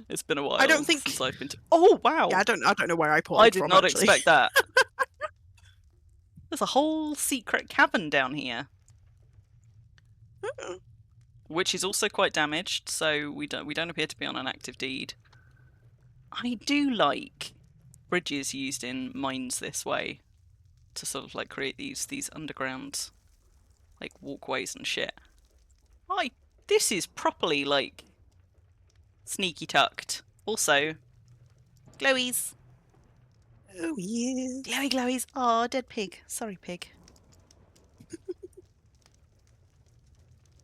It's been a while. I don't think since I've been to... Oh wow! Yeah, I don't know where I pulled. I did from, not actually. expect that. There's a whole secret cavern down here, which is also quite damaged. So we don't appear to be on an active deed. I do like bridges used in mines this way to sort of like create these underground like walkways and shit. This is properly like sneaky tucked. Also, glowies. Oh yeah. Glowy glowies. Oh, dead pig. Sorry, pig.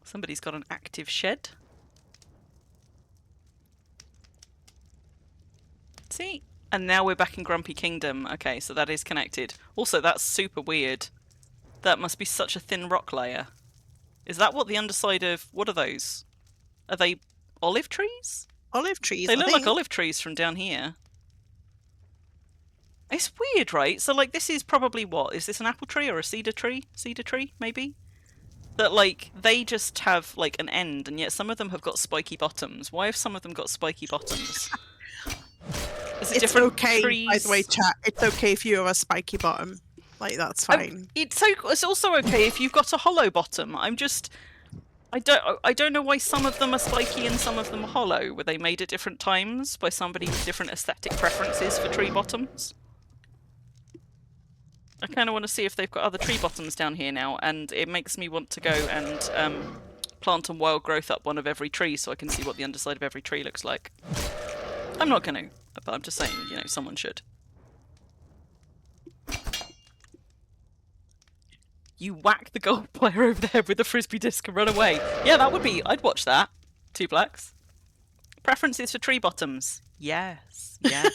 Somebody's got an active shed. See? And now we're back in Grumpy Kingdom. Okay, so that is connected. Also, that's super weird. That must be such a thin rock layer. Is that what the underside of... What are those? Are they olive trees? Olive trees. They look like olive trees from down here. It's weird, right? So, like, this is probably what? Is this an apple tree or a cedar tree? Cedar tree, maybe? That, like, they just have, like, an end, and yet some of them have got spiky bottoms. Why have some of them got spiky bottoms? Is it It's okay, trees? by the way, chat. It's okay if you have a spiky bottom. Like, that's fine. It's also okay if you've got a hollow bottom. I don't know why some of them are spiky and some of them are hollow. Were they made at different times by somebody with different aesthetic preferences for tree bottoms? I kind of want to see if they've got other tree bottoms down here now, and it makes me want to go and plant a wild growth up one of every tree so I can see what the underside of every tree looks like. I'm not going to, but I'm just saying, you know, someone should. You whack the golf player over the head with the frisbee disc and run away. Yeah, that would be... I'd watch that. 2 blacks. Preferences for tree bottoms. Yes. Yes.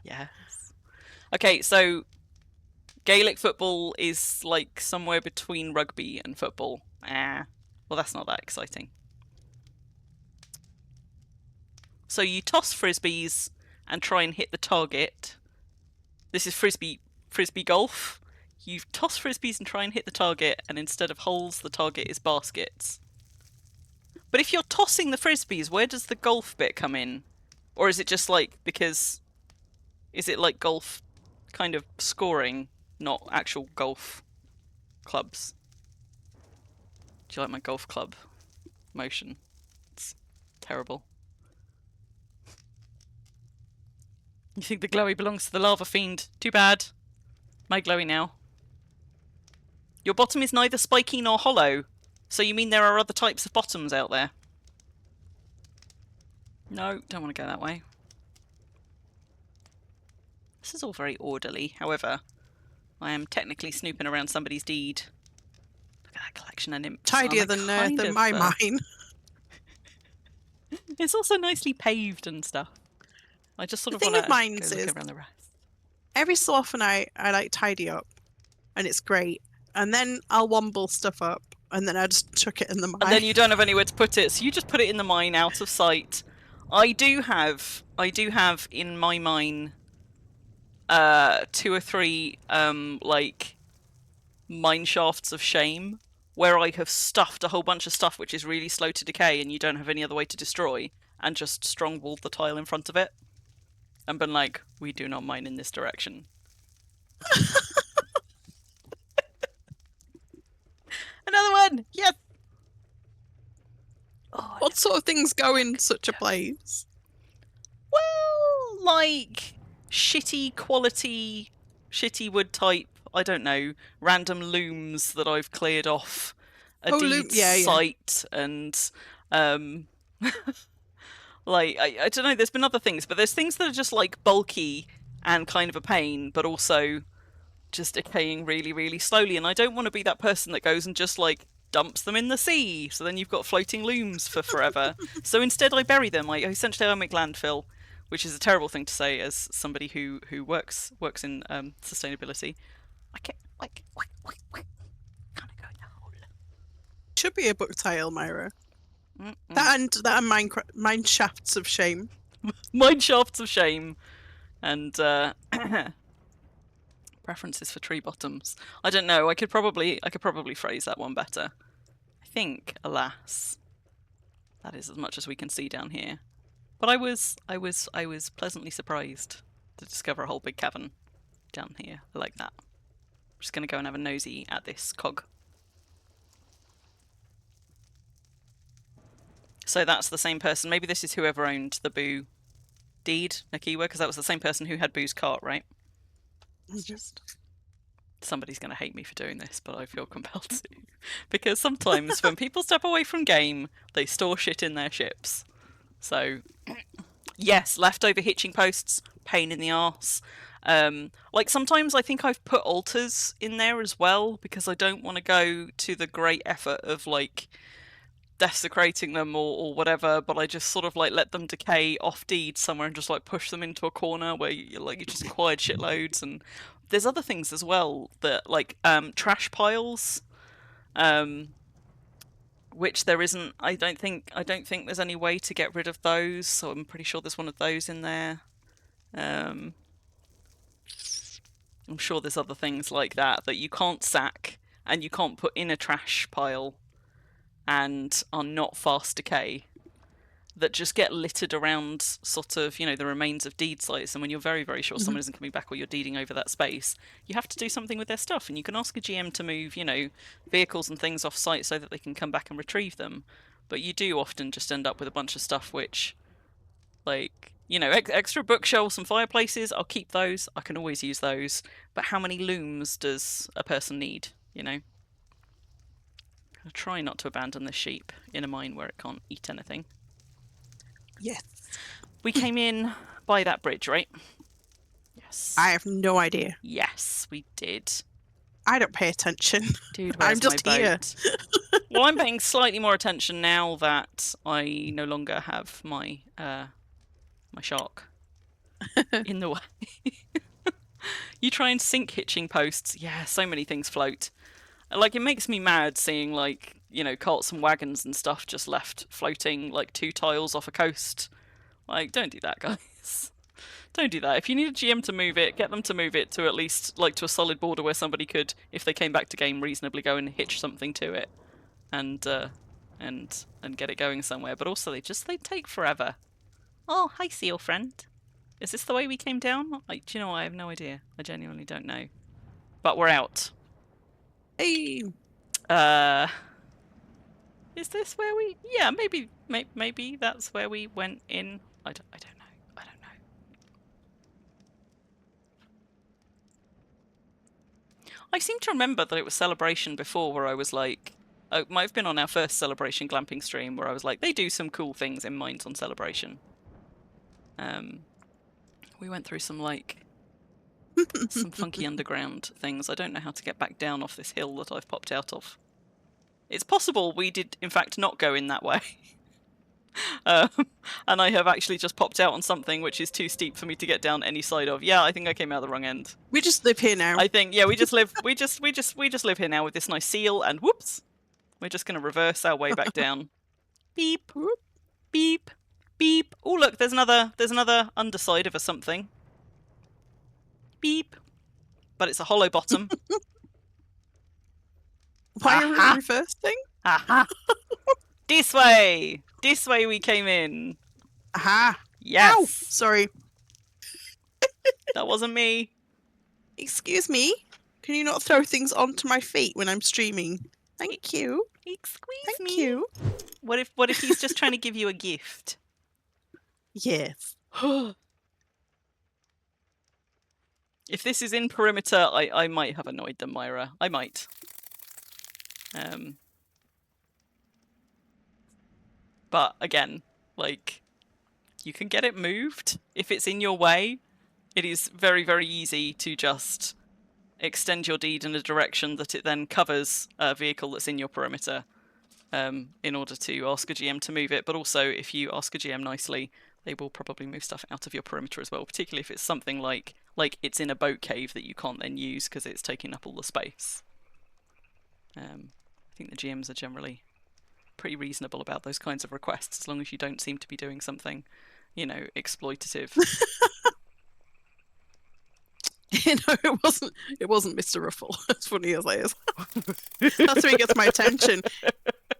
Yes. Okay, so... Gaelic football is like somewhere between rugby and football. Well, that's not that exciting. So you toss frisbees and try and hit the target. This is frisbee golf. You toss frisbees and try and hit the target, and instead of holes, the target is baskets. But if you're tossing the frisbees, where does the golf bit come in? Or is it just like, because... Is it like golf kind of scoring, not actual golf clubs? Do you like my golf club motion? It's terrible. You think the glowy belongs to the lava fiend? Too bad. My glowy now. Your bottom is neither spiky nor hollow. So you mean there are other types of bottoms out there? No, don't want to go that way. This is all very orderly. However, I am technically snooping around somebody's deed. Look at that collection of nymphs. Tidier than my mine. It's also nicely paved and stuff. I just sort of want to go look around the rest. Every so often I like tidy up, and it's great. And then I'll womble stuff up, and then I just chuck it in the mine. And then you don't have anywhere to put it, so you just put it in the mine out of sight. I do have in my mine 2 or 3 like mine shafts of shame where I have stuffed a whole bunch of stuff which is really slow to decay and you don't have any other way to destroy, and just strong-walled the tile in front of it and been like, we do not mine in this direction. Another one! Yes! Oh, what sort of things go in such a place? Well, like shitty quality, shitty wood type, I don't know, random looms that I've cleared off a deed site and like I don't know, there's been other things, but there's things that are just like bulky and kind of a pain, but also just decaying really, really slowly. And I don't want to be that person that goes and just like dumps them in the sea. So then you've got floating looms for forever. So instead I bury them. I make landfill, which is a terrible thing to say as somebody who works in sustainability. I get like, can I go in the hole? Should be a book title, Myra. Mm-mm. That and mine shafts of shame. Mine shafts of shame, and preferences for tree bottoms. I don't know. I could probably phrase that one better. I think, alas, that is as much as we can see down here. But I was pleasantly surprised to discover a whole big cavern down here. I like that. I'm just gonna go and have a nosy at this cog. So that's the same person. Maybe this is whoever owned the Boo deed, Nakiwa, because that was the same person who had Boo's cart, right? Somebody's going to hate me for doing this, but I feel compelled to. Because sometimes when people step away from game, they store shit in their ships. So, yes, leftover hitching posts, pain in the arse. Like sometimes I think I've put altars in there as well, because I don't want to go to the great effort of like desecrating them or whatever, but I just sort of like let them decay off deed somewhere and just like push them into a corner where you just acquired shitloads. And there's other things as well that like trash piles, which there isn't. I don't think there's any way to get rid of those, so I'm pretty sure there's one of those in there. I'm sure there's other things like that you can't sack and you can't put in a trash pile and are not fast decay, that just get littered around sort of, you know, the remains of deed sites. And when you're very, very sure someone isn't coming back or you're deeding over that space, you have to do something with their stuff. And you can ask a GM to move, you know, vehicles and things off site so that they can come back and retrieve them. But you do often just end up with a bunch of stuff which, like, you know, extra bookshelves and fireplaces, I'll keep those. I can always use those. But how many looms does a person need, you know? I'll try not to abandon the sheep in a mine where it can't eat anything. Yes. We came in by that bridge, right? Yes. I have no idea. Yes, we did. I don't pay attention. Dude, where's I'm just my here. boat? Well, I'm paying slightly more attention now that I no longer have my my shark in the way. You try and sink hitching posts. Yeah, so many things float. Like, it makes me mad seeing, like, you know, carts and wagons and stuff just left floating, like, 2 tiles off a coast. Like, don't do that, guys. Don't do that. If you need a GM to move it, get them to move it to at least, like, to a solid border where somebody could, if they came back to game, reasonably go and hitch something to it. And get it going somewhere. But also, they take forever. Oh, hi, seal friend. Is this the way we came down? Like, do you know what? I have no idea. I genuinely don't know. But we're out. Hey. Is this where we? Yeah, maybe that's where we went in. I don't know. I seem to remember that it was Celebration before, where I was like, oh, it might have been on our first Celebration glamping stream, where I was like, they do some cool things in mines on Celebration. We went through some like some funky underground things. I don't know how to get back down off this hill that I've popped out of. It's possible we did, in fact, not go in that way. And I have actually just popped out on something which is too steep for me to get down any side of. Yeah, I think I came out the wrong end. We just live here now. I think, yeah, we just live we just live here now with this nice seal, and whoops. We're just gonna reverse our way back down. Beep. Beep. Beep. Oh look, there's another underside of a something. Beep. But it's a hollow bottom. Why are we reversing? Aha! This way! This way we came in. Aha! Yes! Ow! Sorry. That wasn't me. Excuse me? Can you not throw things onto my feet when I'm streaming? Thank you. Excuse me. Thank you. What if he's just trying to give you a gift? Yes. If this is in perimeter, I might have annoyed them, Myra. I might. But again, like, you can get it moved. If it's in your way, it is very, very easy to just extend your deed in a direction that it then covers a vehicle that's in your perimeter, in order to ask a GM to move it. But also, if you ask a GM nicely, they will probably move stuff out of your perimeter as well, particularly if it's something like it's in a boat cave that you can't then use because it's taking up all the space. I think the GMs are generally pretty reasonable about those kinds of requests, as long as you don't seem to be doing something, exploitative. It wasn't Mr. Ruffle, as funny as it is. That's how he gets my attention.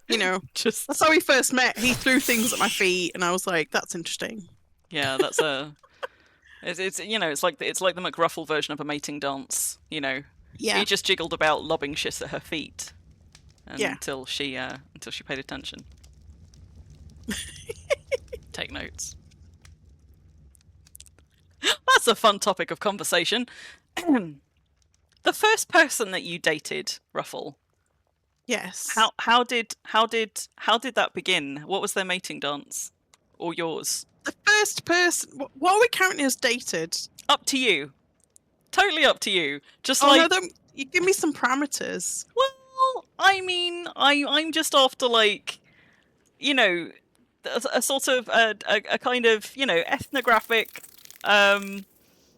That's how we first met. He threw things at my feet, and I was like, "That's interesting." Yeah, that's it's like the McRuffle version of a mating dance. Yeah. He just jiggled about lobbing shit at her feet, Yeah. until she paid attention. Take notes. That's a fun topic of conversation. The first person that you dated, Ruffle. Yes. How did that begin? What was their mating dance, or yours? The first person. What are we counting as dated? Up to you. Totally up to you. Just no, you give me some parameters. Well, I mean, I'm just after a sort of a kind of ethnographic,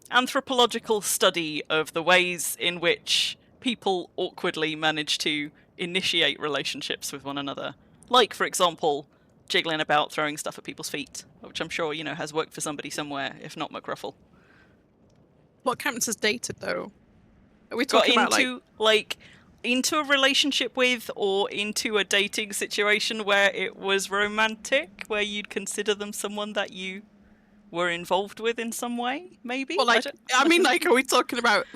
anthropological study of the ways in which people awkwardly manage to initiate relationships with one another. Like, for example, jiggling about throwing stuff at people's feet, which I'm sure, has worked for somebody somewhere, if not McRuffle. What counts as dated, though? Are we Got talking about, into a relationship with, or into a dating situation where it was romantic, where you'd consider them someone that you were involved with in some way, maybe? Well, are we talking about,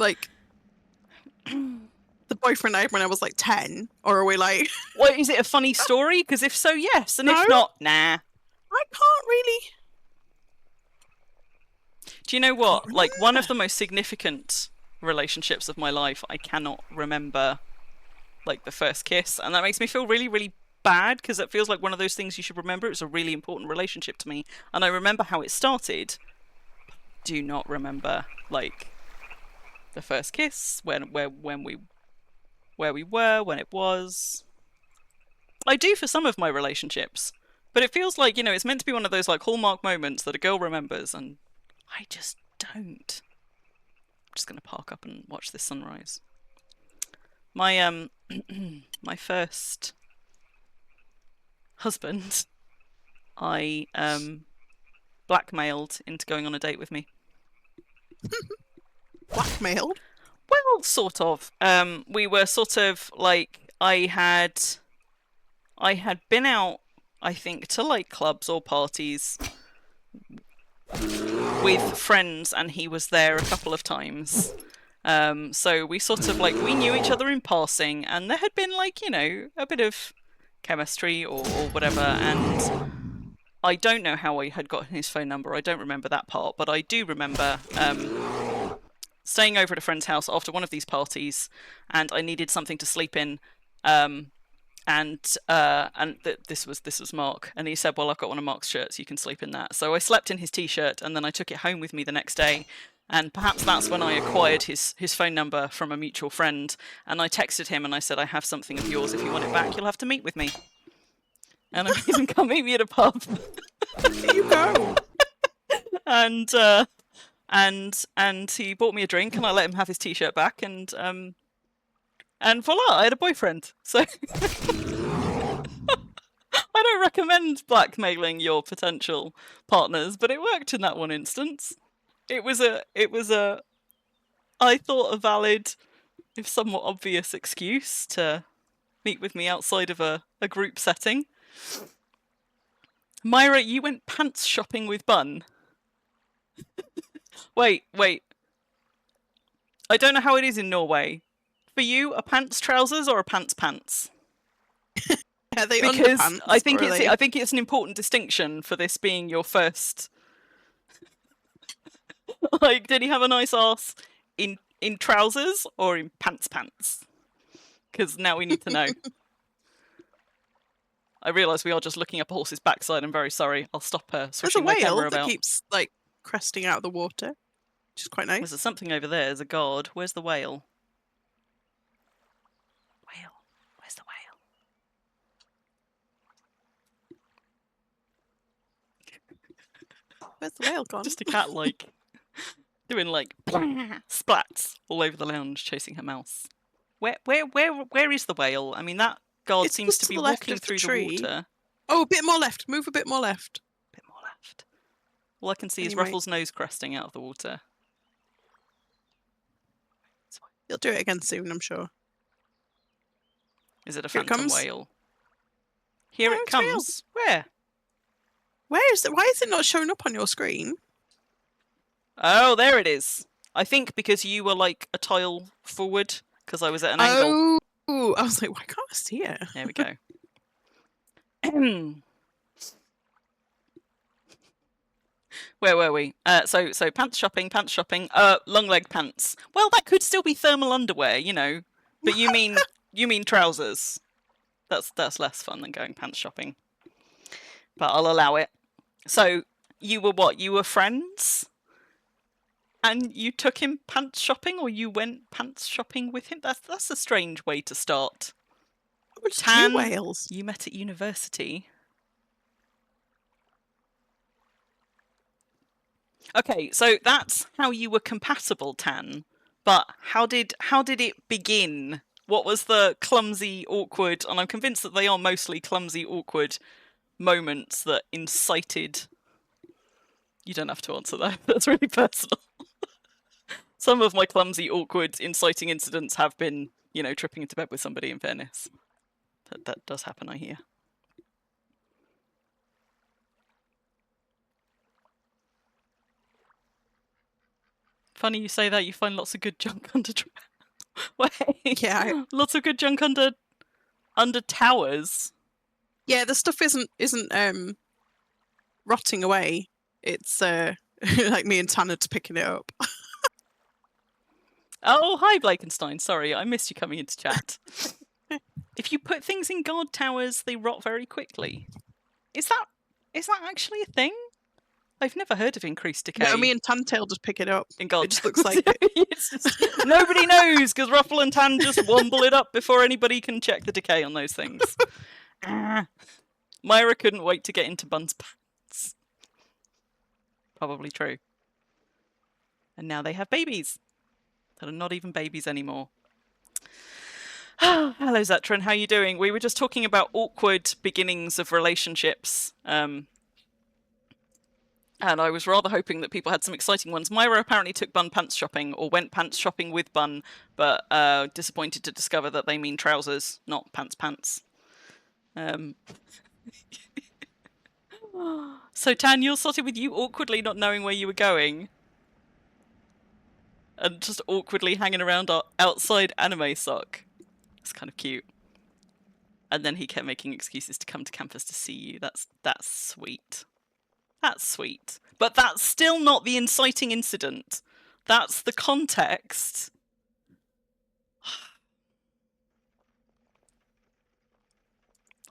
the boyfriend I had when I was, 10? Or are we, Well, is it a funny story? Because if so, yes, and if not, nah. I can't really... Do you know what? One of the most significant relationships of my life, I cannot remember, the first kiss, and that makes me feel really, really bad, because it feels like one of those things you should remember. It was a really important relationship to me, and I remember how it started. Do not remember, the first kiss, when we were, when it was. I do for some of my relationships, but it feels like, it's meant to be one of those, hallmark moments that a girl remembers, and I just don't. I'm just going to park up and watch this sunrise. My, my first husband, I, blackmailed into going on a date with me. Blackmailed? Well, sort of. We were sort of, I had been out, I think, to, clubs or parties with friends, and he was there a couple of times. So we sort of, we knew each other in passing, and there had been, a bit of chemistry or whatever, and I don't know how I had gotten his phone number. I don't remember that part, but I do remember staying over at a friend's house after one of these parties, and I needed something to sleep in, this was Mark, and he said, well, I've got one of Mark's shirts, you can sleep in that. So I slept in his t-shirt, and then I took it home with me the next day, and perhaps that's when I acquired his phone number from a mutual friend, and I texted him and I said, I have something of yours, if you want it back, you'll have to meet with me. And I made him come meet me at a pub. There you go. And he bought me a drink, and I let him have his t-shirt back, and voila, I had a boyfriend. So I don't recommend blackmailing your potential partners, but it worked in that one instance. It was I thought, a valid, if somewhat obvious, excuse to meet with me outside of a group setting. Myra, you went pants shopping with Bun. Wait. I don't know how it is in Norway. For you, are pants trousers or are pants pants? Are they Because underpants, I think it's an important distinction for this being your first. Did he have a nice ass in trousers or in pants? Because now we need to know. I realise we are just looking up a horse's backside. I'm very sorry. I'll stop switching my There's a camera whale about. that keeps cresting out of the water, which is quite nice. There's something over there. There's a guard. Where's the whale? Where's the whale gone? Just a cat, like, doing, like, splats all over the lounge, chasing her mouse. Where is the whale? I mean, that guard It's seems just to to be the left walking of the through the tree. water. Oh, a bit more left. Move a bit more left. A bit more left. All I can see is Anyway. Ruffle's nose cresting out of the water. You'll do it again soon, I'm sure. Is it a Here it phantom comes. whale? Here No, it it's real. comes. Where? Where is it? Why is it not showing up on your screen? Oh, there it is. I think because you were like a tile forward, because I was at an angle. Oh, I was like, why can't I see it? There we go. Where were we? So pants shopping. Long leg pants. Well, that could still be thermal underwear, you know. But you mean trousers. That's less fun than going pants shopping. But I'll allow it. So you were what? You were friends? And you took him pants shopping, or you went pants shopping with him? That's a strange way to start. Which Tan, two whales? you met at university. Okay, so that's how you were compatible, Tan. But how did it begin? What was the clumsy, awkward, and I'm convinced that they are mostly clumsy, awkward moments that incited... You don't have to answer that. That's really personal. Some of my clumsy, awkward, inciting incidents have been, you know, tripping into bed with somebody, in fairness. That does happen, I hear. Funny you say that, you find lots of good junk under... Wait, Yeah. lots of good junk under towers. Yeah, the stuff isn't rotting away. It's like me and Tanner picking it up. Oh, hi, Blakenstein. Sorry, I missed you coming into chat. If you put things in guard towers, they rot very quickly. Is that actually a thing? I've never heard of increased decay. No, me and Tantail just pick it up. in guard It just looks like it. It's just, nobody knows, because Ruffle and Tan just womble it up before anybody can check the decay on those things. Myra couldn't wait to get into Bun's pants. Probably true. And now they have babies that are not even babies anymore. Hello, Zetran. How you doing? We were just talking about awkward beginnings of relationships. And I was rather hoping that people had some exciting ones. Myra apparently took Bun pants shopping, or went pants shopping with Bun, but disappointed to discover that they mean trousers, not pants. So Tan, you're sorted with you awkwardly not knowing where you were going. And just awkwardly hanging around outside Anime Sock. It's kind of cute. And then he kept making excuses to come to campus to see you. That's sweet. That's sweet. But that's still not the inciting incident. That's the context.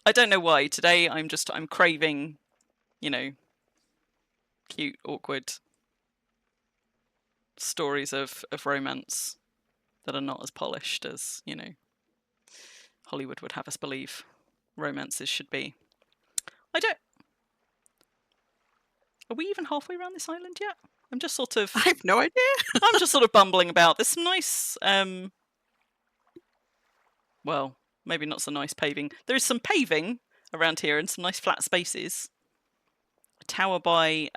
I don't know why. Today I'm craving, you know, cute, awkward stories of romance that are not as polished as, you know, Hollywood would have us believe romances should be. Are we even halfway around this island yet? I'm just sort of... I have no idea. I'm just sort of bumbling about. There's some nice... well, maybe not so nice paving. There is some paving around here and some nice flat spaces. A tower by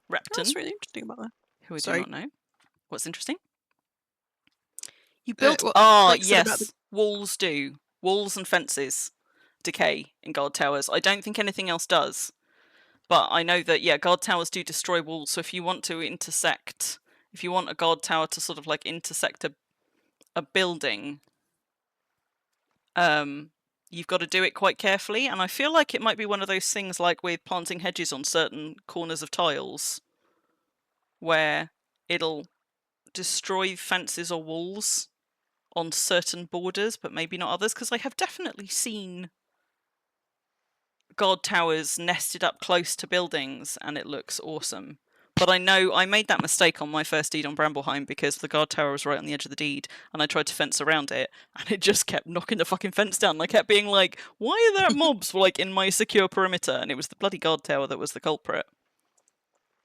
Repton. What's really interesting about that? Who I Sorry. do not know. What's interesting? You built... what yes. said about the- Walls do. Walls and fences decay in guard towers. I don't think anything else does. But I know that, yeah, guard towers do destroy walls. So if you want to intersect... If you want a guard tower to sort of like intersect a building, you've got to do it quite carefully. And I feel like it might be one of those things like with planting hedges on certain corners of tiles, where it'll destroy fences or walls on certain borders, but maybe not others. Because I have definitely seen guard towers nested up close to buildings, and it looks awesome. But I know I made that mistake on my first deed on Brambleheim because the guard tower was right on the edge of the deed, and I tried to fence around it, and it just kept knocking the fucking fence down. And I kept being like, "Why are there mobs like in my secure perimeter?" And it was the bloody guard tower that was the culprit.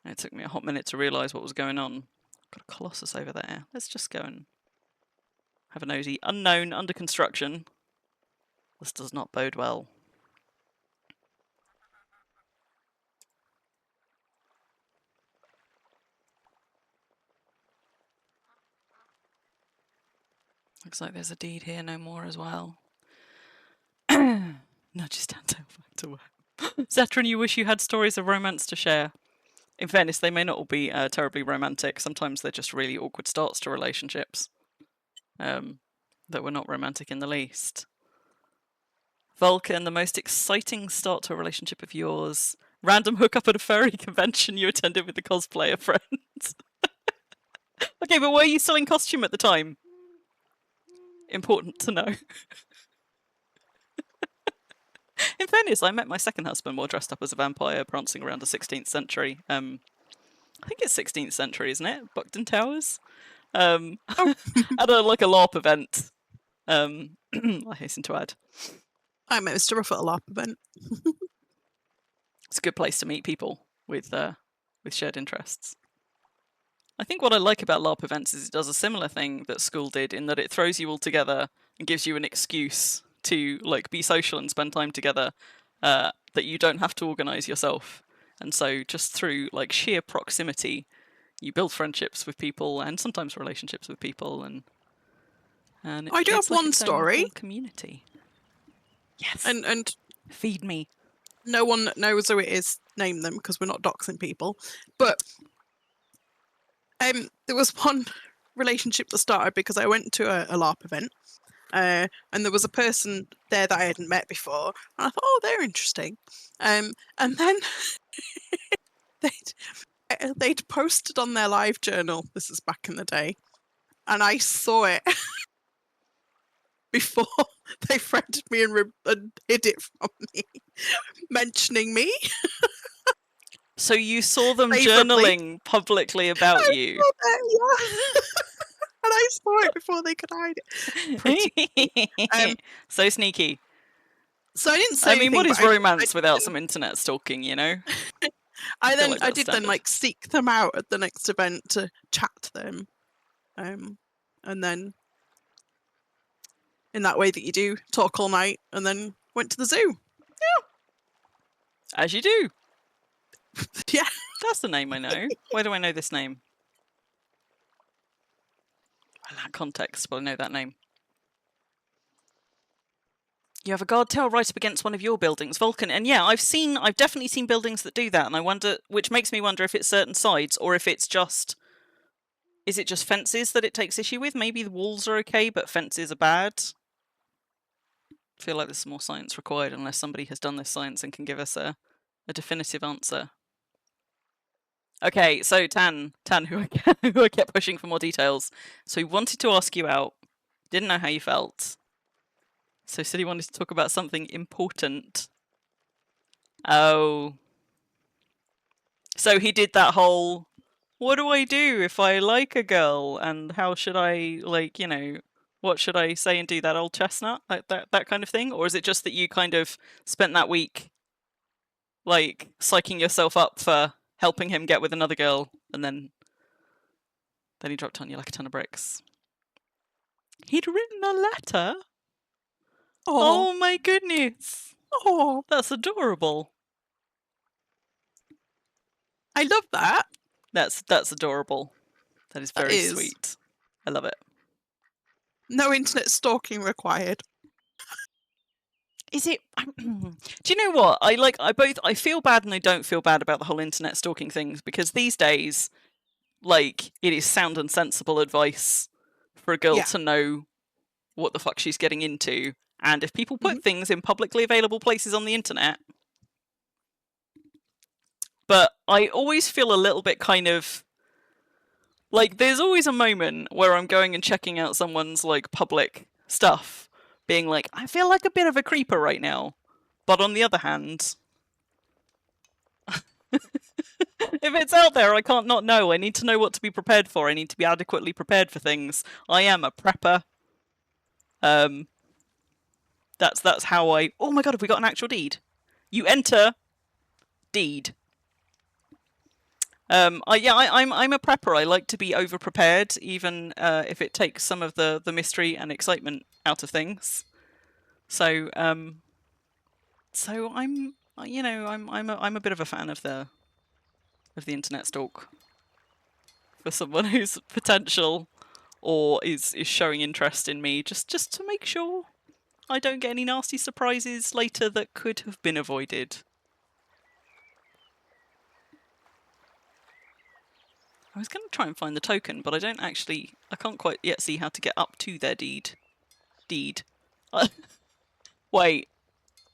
And it took me a hot minute to realise what was going on. Got a Colossus over there. Let's just go and have a nosy. Unknown, under construction. This does not bode well. Looks like there's a deed here, no more as well. Nudges Tanto back to work. Zetran, you wish you had stories of romance to share. In fairness, they may not all be terribly romantic. Sometimes they're just really awkward starts to relationships that were not romantic in the least. Vulcan, the most exciting start to a relationship of yours. Random hookup at a furry convention you attended with the cosplayer friends. Okay, but were you still in costume at the time? Important to know. In fairness, I met my second husband while dressed up as a vampire, prancing around the 16th century. I think it's 16th century, isn't it? Buckton Towers. At a LARP event. I hasten to add. I met Mr. Ruffle at a LARP event. It's a good place to meet people with shared interests. I think what I like about LARP events is it does a similar thing that school did in that it throws you all together and gives you an excuse to like be social and spend time together that you don't have to organise yourself. And so just through like sheer proximity, you build friendships with people and sometimes relationships with people, and I do have one story. Community. Yes. And feed me. No one that knows who it is, name them because we're not doxing people. But there was one relationship that started because I went to a LARP event, and there was a person there that I hadn't met before, and I thought, oh, they're interesting. And then they'd posted on their live journal. This is back in the day, and I saw it before they friended me and hid it from me, mentioning me. So you saw them Favourably. journaling publicly about you. Yeah. And I saw it before they could hide it. So sneaky. So I didn't say I mean, anything, what is but romance without some internet stalking, you know? I like that's did standard. then like seek them out at the next event to chat to them. And then in that way that you do, talk all night, and then went to the zoo. As you do. Yeah. That's the name I know. Where do I know this name? I lack context, but I know that name. You have a guard tower right up against one of your buildings, Vulcan. And yeah, I've definitely seen buildings that do that, and I wonder, which makes me wonder if it's certain sides or if it's just, is it just fences that it takes issue with? Maybe the walls are okay, but fences are bad. I feel like there's more science required unless somebody has done this science and can give us a definitive answer. Okay, so Tan, who I kept pushing for more details. So he wanted to ask you out, didn't know how you felt. So said he wanted to talk about something important. Oh. So he did that whole, what do I do if I like a girl? And how should I, like, you know, what should I say and do, that old chestnut? Like that kind of thing? Or is it just that you kind of spent that week, like, psyching yourself up for helping him get with another girl, and then he dropped on you like a ton of bricks? He'd written a letter? Oh my goodness. Oh, That's adorable. I love that. That's adorable. That is very is. sweet. I love it. No internet stalking required. Is it? Do you know what? I feel bad and I don't feel bad about the whole internet stalking things, because these days, like, it is sound and sensible advice for a girl to know what the fuck she's getting into. And if people put things in publicly available places on the internet, but I always feel a little bit kind of like, there's always a moment where I'm going and checking out someone's like public stuff, being like, I feel like a bit of a creeper right now. But on the other hand, If it's out there, I can't not know. I need to know what to be prepared for. I need to be adequately prepared for things. I am a prepper. That's how I... Oh my god, have we got an actual deed? You enter deed. I'm a prepper. I like to be over prepared, even if it takes some of the mystery and excitement out of things. So I'm a bit of a fan of the internet stalk for someone who's potential or is showing interest in me, just to make sure I don't get any nasty surprises later that could have been avoided. I was going to try and find the token, but I can't quite yet see how to get up to their deed. Wait,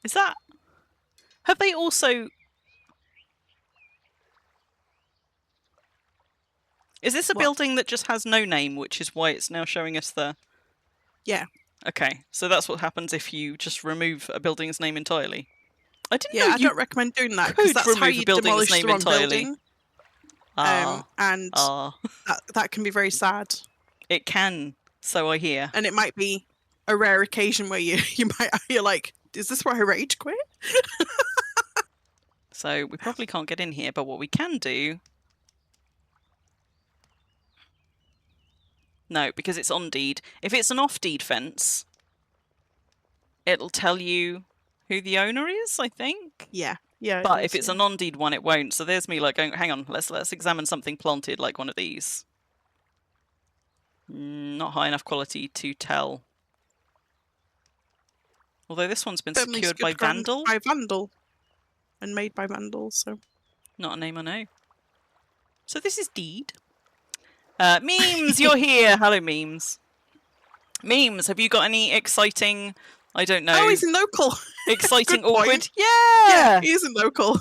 is that... Have they also... Is this a building that just has no name, which is why it's now showing us the... Yeah. Okay, so that's what happens if you just remove a building's name entirely. I didn't know I don't recommend doing that, because that's how you demolish the wrong building. And that can be very sad. It can, so I hear. And it might be a rare occasion where you're like, is this where I rage quit? So we probably can't get in here, but what we can do... No, because it's on deed. If it's an off-deed fence, it'll tell you who the owner is, I think. Yeah. But if it's a non-deed one, it won't. So there's me like going, hang on, let's examine something planted like one of these. Not high enough quality to tell. Although this one's been secured by Vandal. By Vandal. And made by Vandal, so... Not a name I know. So this is deed. Memes, you're here. Hello, Memes. Memes, have you got any exciting... I don't know. Oh, he's in local. Exciting, awkward. Yeah, he's in local.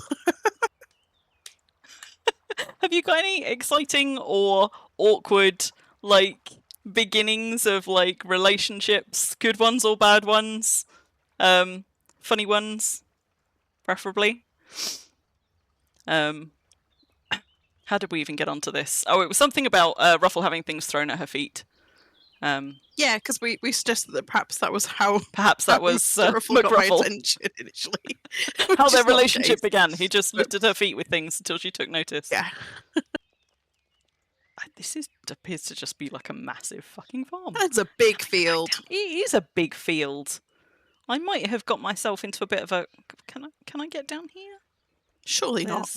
Have you got any exciting or awkward, like, beginnings of, like, relationships? Good ones or bad ones? Funny ones, preferably. How did we even get onto this? Oh, it was something about Ruffle having things thrown at her feet. Yeah, because we suggested that perhaps that was how... Perhaps that was Ruffle got my attention initially. How their relationship began. He just lifted her feet with things until she took notice. Yeah. This appears to just be like a massive fucking farm. It's a big field. It is a big field. I might have got myself into a bit of a... Can I get down here? Surely not.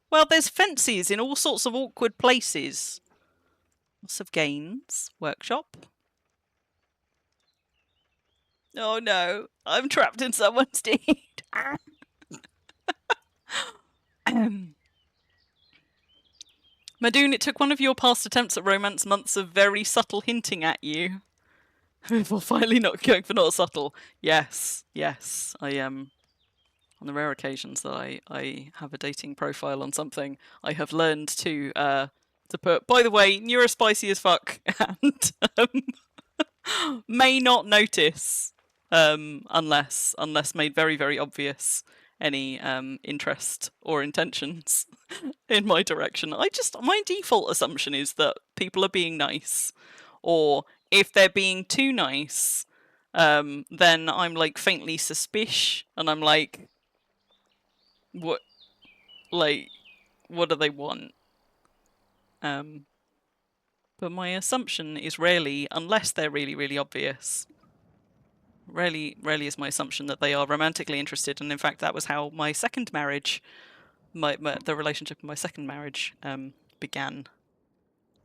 Well, there's fences in all sorts of awkward places. Lots of games. Workshop. Oh no, I'm trapped in someone's deed. Madoon, it took one of your past attempts at romance months of very subtle hinting at you before finally not going for not subtle. Yes, I am. On the rare occasions that I have a dating profile on something, I have learned to put, by the way, neurospicy as fuck, and may not notice unless made very, very obvious any interest or intentions in my direction. My default assumption is that people are being nice, or if they're being too nice, then I'm like faintly suspicious, and I'm like, what do they want? But my assumption is rarely, unless they're really, really obvious, rarely is my assumption that they are romantically interested. And in fact, that was how my second marriage, the relationship in my second marriage, began.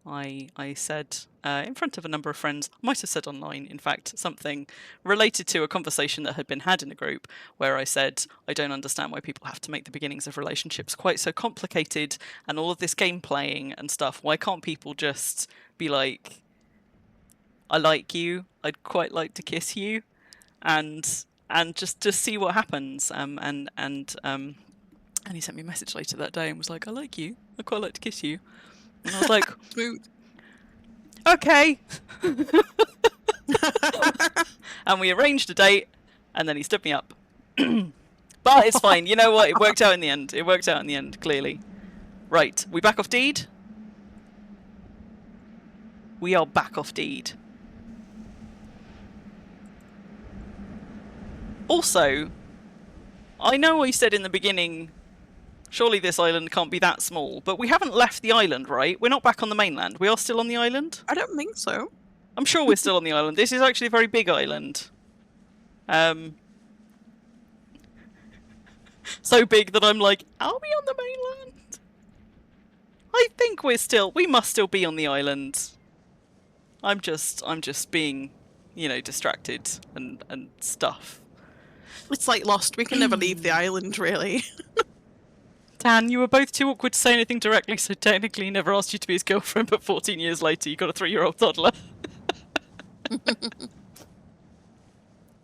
I said in front of a number of friends, I might have said online, in fact, something related to a conversation that had been had in a group, where I said, I don't understand why people have to make the beginnings of relationships quite so complicated, and all of this game playing and stuff. Why can't people just be like, I like you, I'd quite like to kiss you, and just see what happens. And he sent me a message later that day and was like, I like you, I'd quite like to kiss you. And I was like, okay. And we arranged a date, and then he stood me up. But it's fine. You know what? It worked out in the end. Clearly. Right, we back off deed? We are back off deed. Also, I know I said in the beginning, surely this island can't be that small, but we haven't left the island, right? We're not back on the mainland. We are still on the island? I don't think so. I'm sure we're still on the island. This is actually a very big island. So big that I'm like, are we on the mainland? I think we must still be on the island. I'm just being, distracted and stuff. It's like Lost. We can never leave the island, really. Dan, you were both too awkward to say anything directly, so technically he never asked you to be his girlfriend, but 14 years later you got a 3-year-old toddler.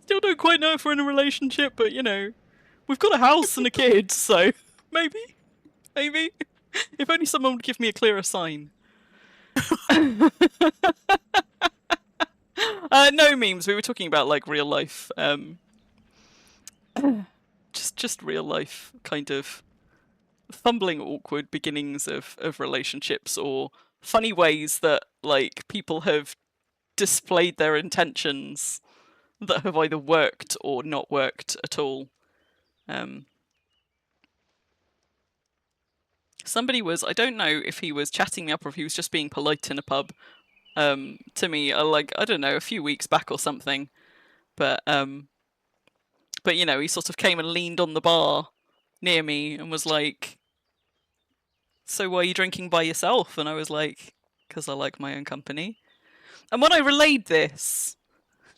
Still don't quite know if we're in a relationship, but we've got a house and a kid, so maybe. If only someone would give me a clearer sign. No memes. We were talking about like real life, just real life kind of fumbling, awkward beginnings of relationships, or funny ways that like people have displayed their intentions that have either worked or not worked at all. Somebody was, I don't know if he was chatting me up or if he was just being polite in a pub, to me, like, I don't know, a few weeks back or something. But he sort of came and leaned on the bar near me and was like, so why are you drinking by yourself? And I was like, because I like my own company. And when I relayed this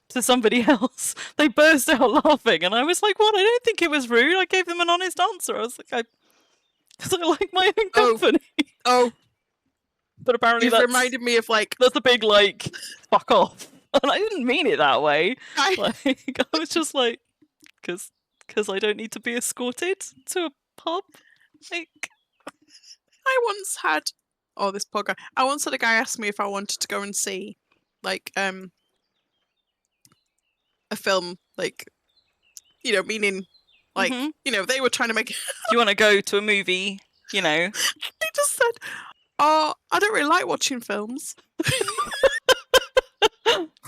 to somebody else, they burst out laughing. And I was like, what? I don't think it was rude. I gave them an honest answer. I was like, because I like my own company. Oh. But apparently You've reminded me of like... That's a big like, fuck off. And I didn't mean it that way. I was just like, because I don't need to be escorted to a pub. Like, I once had... Oh, this poor guy. I once had a guy ask me if I wanted to go and see, like, a film, like, meaning, like, they were trying to make... Do you want to go to a movie, He just said, oh, I don't really like watching films.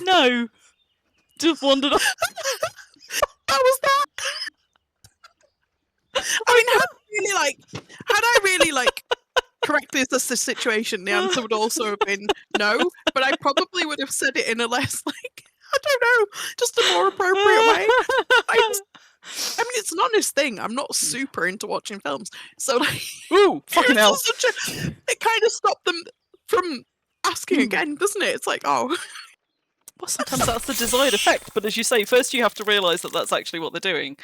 No. Just wandered off. That was that. I mean, had I really correctly assessed the situation, the answer would also have been no, but I probably would have said it in a less, I don't know, just a more appropriate way. I mean, it's an honest thing. I'm not super into watching films. So, ooh, fucking hell. It kind of stopped them from asking again, doesn't it? It's like, oh. Well, sometimes that's the desired effect, but as you say, first you have to realise that that's actually what they're doing.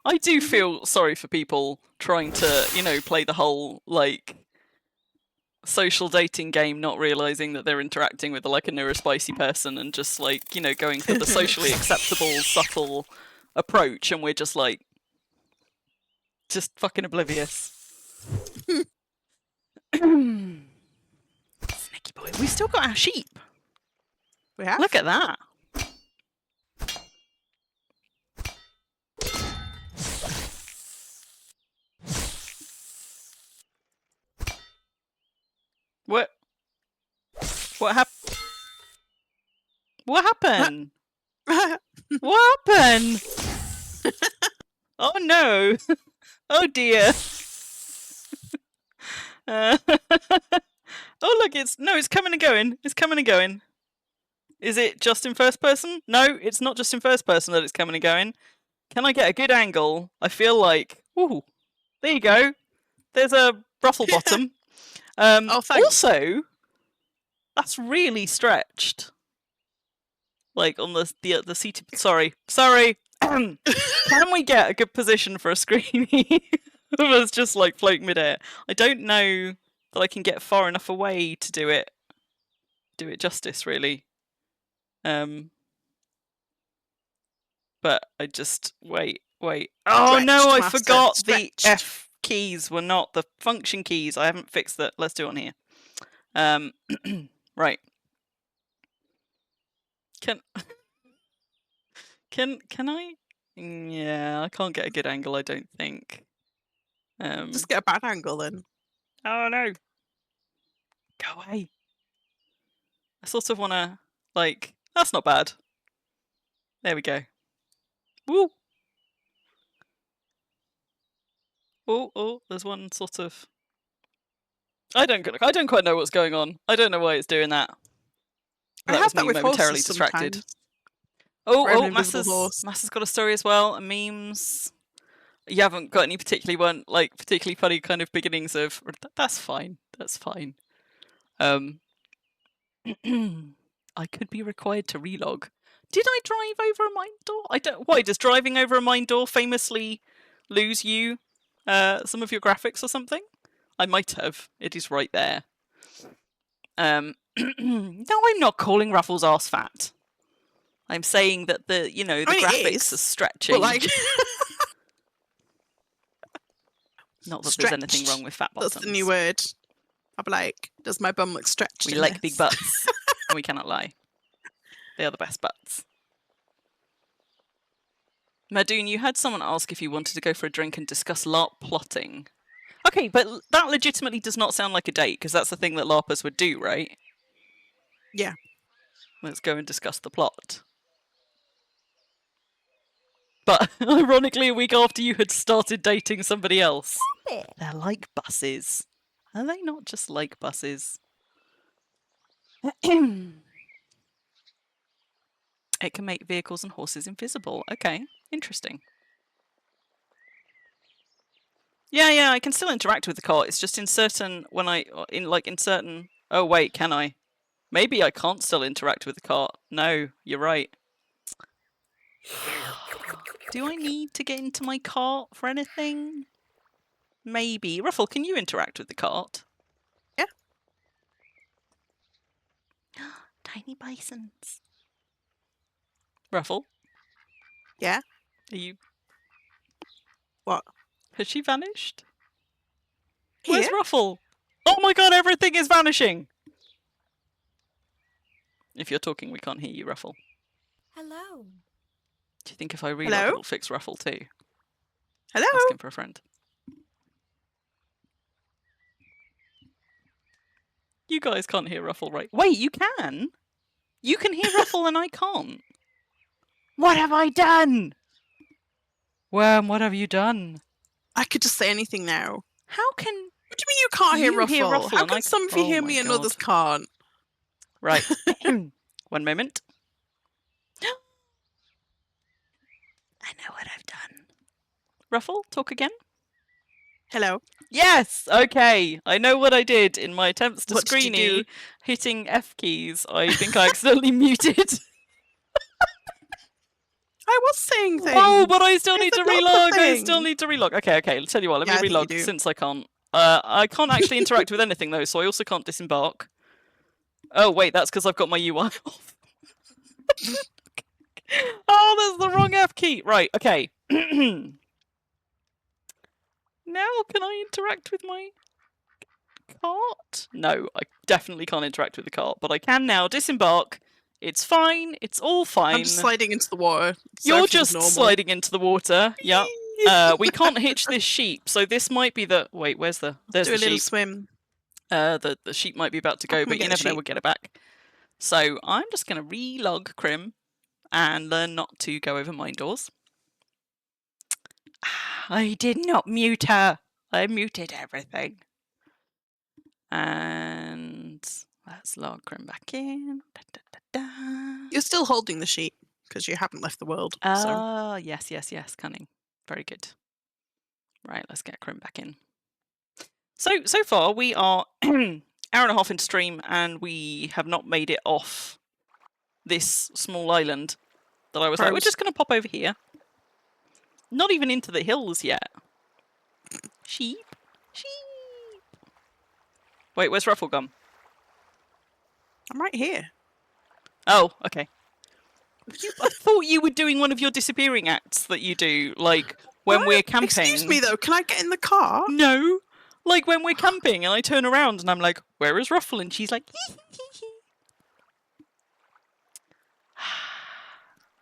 I do feel sorry for people trying to, play the whole, social dating game, not realising that they're interacting with, a neurospicy person and just, going for the socially acceptable, subtle approach, and we're just, just fucking oblivious. Sneaky boy. We've still got our sheep. We have? Look at that. What happened? What happened? What happened? Oh no! Oh dear! Oh look, it's coming and going. It's coming and going. Is it just in first person? No, it's not just in first person that it's coming and going. Can I get a good angle? I feel like, ooh, there you go. There's a ruffle bottom. Oh, thanks. Also, that's really stretched. Like on the seat. Sorry. Can we get a good position for a screenie? It was just floating midair. I don't know that I can get far enough away to do it justice, really. But I just wait. Oh no, I forgot the F keys were not the function keys. I haven't fixed that. Let's do it on here. Right. Can I? Yeah, I can't get a good angle, I don't think. Just get a bad angle then. Oh no. Go away. I sort of want to, like, that's not bad. There we go. Woo! Oh, there's one sort of... I don't quite know what's going on. I don't know why it's doing that. I That have was that me with momentarily horses distracted. sometimes. Oh, invisible horse. Massa's got a story as well. Memes. You haven't got any particularly funny kind of beginnings of... That's fine. That's fine. I could be required to relog. Did I drive over a mine door? I don't... Why, does driving over a mine door famously lose you some of your graphics or something? I might have. It is right there. No, I'm not calling Ruffles arse fat. I'm saying that the graphics are stretching. But like, not that there's anything stretched. wrong with fat bottoms. That's the new word. I'll be like, does my bum look stretched? We in like this? big butts, and we cannot lie. They are the best butts. Madoon, you had someone ask if you wanted to go for a drink and discuss LARP plotting. Okay, but that legitimately does not sound like a date, because that's the thing that LARPers would do, right? Yeah. Let's go and discuss the plot. But ironically, a week after you had started dating somebody else. They're like buses. Are they not just like buses? It can make vehicles and horses invisible. Okay, interesting. Yeah, I can still interact with the cart. It's just in certain Oh wait, can I? Maybe I can't still interact with the cart. No, you're right. Do I need to get into my cart for anything? Maybe. Ruffle, can you interact with the cart? Yeah. Tiny bisons. Ruffle? Yeah. Are you... What? Has she vanished? Here? Where's Ruffle? Oh my god, everything is vanishing! If you're talking, we can't hear you, Ruffle. Hello. Do you think if I reload Hello? it'll fix Ruffle too? Hello? Asking for a friend. You guys can't hear Ruffle, right? Wait, you can? You can hear Ruffle and I can't. What have I done? Worm, what have you done? I could just say anything now. How can... What do you mean you can't hear You Ruffle? hear Ruffle How and can I- some of you Oh hear my me and God. others can't? Right. 1 moment. I know what I've done. Ruffle, talk again? Hello? Yes! Okay. I know what I did in my attempts to What did you screeny do? hitting F keys. I think I accidentally muted. I was saying things. Oh, but I still Is need to that not the relog. I thing? still need to relog. Okay. Let's tell you what. Let Yeah, I me think you relog do. since I can't. I can't actually interact with anything though, so I also can't disembark. Oh wait, that's because I've got my UI off. Oh, that's the wrong F key. Right. Okay. Now can I interact with my cart? No, I definitely can't interact with the cart, but I can now disembark. It's fine. It's all fine. I'm just sliding into the water. So You're everything's just normal. sliding into the water. Yep. We can't hitch this sheep, so this might be the... Wait, where's the... There's Do the a little sheep. swim. The sheep might be about to go, Come but and you get the never know, sheep. we'll get it back. So I'm just going to relog Crim and learn not to go over mine doors. I did not mute her. I muted everything. And let's log Crim back in. Da, da, da, da. You're still holding the sheep because you haven't left the world. So Ah, yes, cunning. Very good. Right, let's get Crim back in. So far we are hour and a half into stream and we have not made it off this small island that I was like, we're just going to pop over here. Not even into the hills yet. Sheep. Wait, where's Ruffle gone? I'm right here. Oh, okay. I thought you were doing one of your disappearing acts that you do, like when we're camping. Excuse me though, can I get in the car? No. Like when we're camping and I turn around and I'm like, where is Ruffle? And she's like,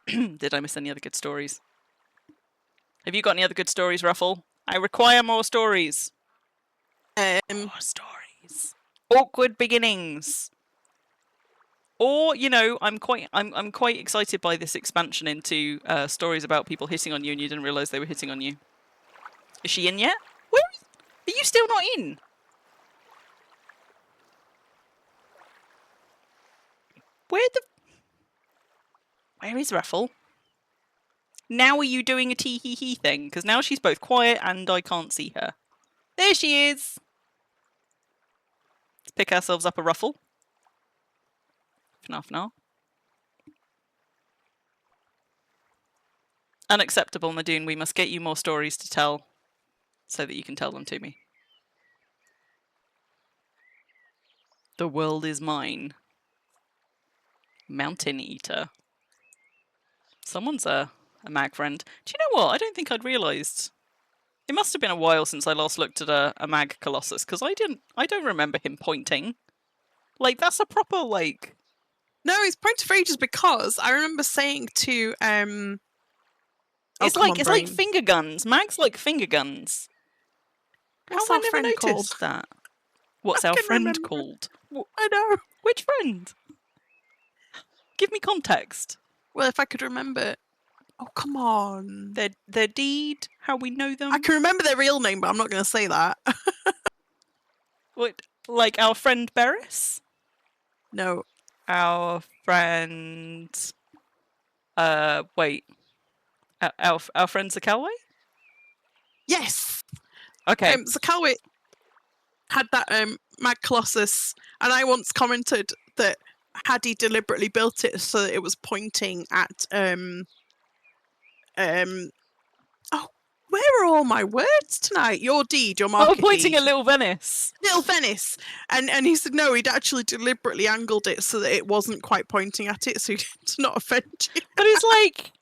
Did I miss any other good stories? Have you got any other good stories, Ruffle? I require more stories. More stories. Awkward beginnings. Or, you know, I'm quite excited by this expansion into stories about people hitting on you and you didn't realise they were hitting on you. Is she in yet? Where are you still not in? Where is Ruffle? Now are you doing a tee-hee-hee thing? Because now she's both quiet and I can't see her. There she is! Let's pick ourselves up a Ruffle. Fnaf. Unacceptable, Madoon. We must get you more stories to tell so that you can tell them to me. The world is mine. Mountain Eater. Someone's a mag friend. Do you know what? I don't think I'd realised. It must have been a while since I last looked at a mag colossus, because I don't remember him pointing. Like, that's a proper, like... No, he's pointed for ages because I remember saying to It's like finger guns. Mags like finger guns. What's How our have I never friend noticed called? that? What's I our can friend remember. called? I know. Which friend? Give me context. Well, if I could remember. Oh, come on. Their deed, how we know them. I can remember their real name, but I'm not going to say that. What, like our friend Beres? No. Our friend... wait. Our friend Zakalwe? Yes. Okay. Zakalwe had that Mag Colossus, and I once commented that had he deliberately built it so that it was pointing at oh, where are all my words tonight? Your deed, your market pointing deed. at Little Venice. Little Venice. And he said no, he'd actually deliberately angled it so that it wasn't quite pointing at it, so to not offend you. But it's like...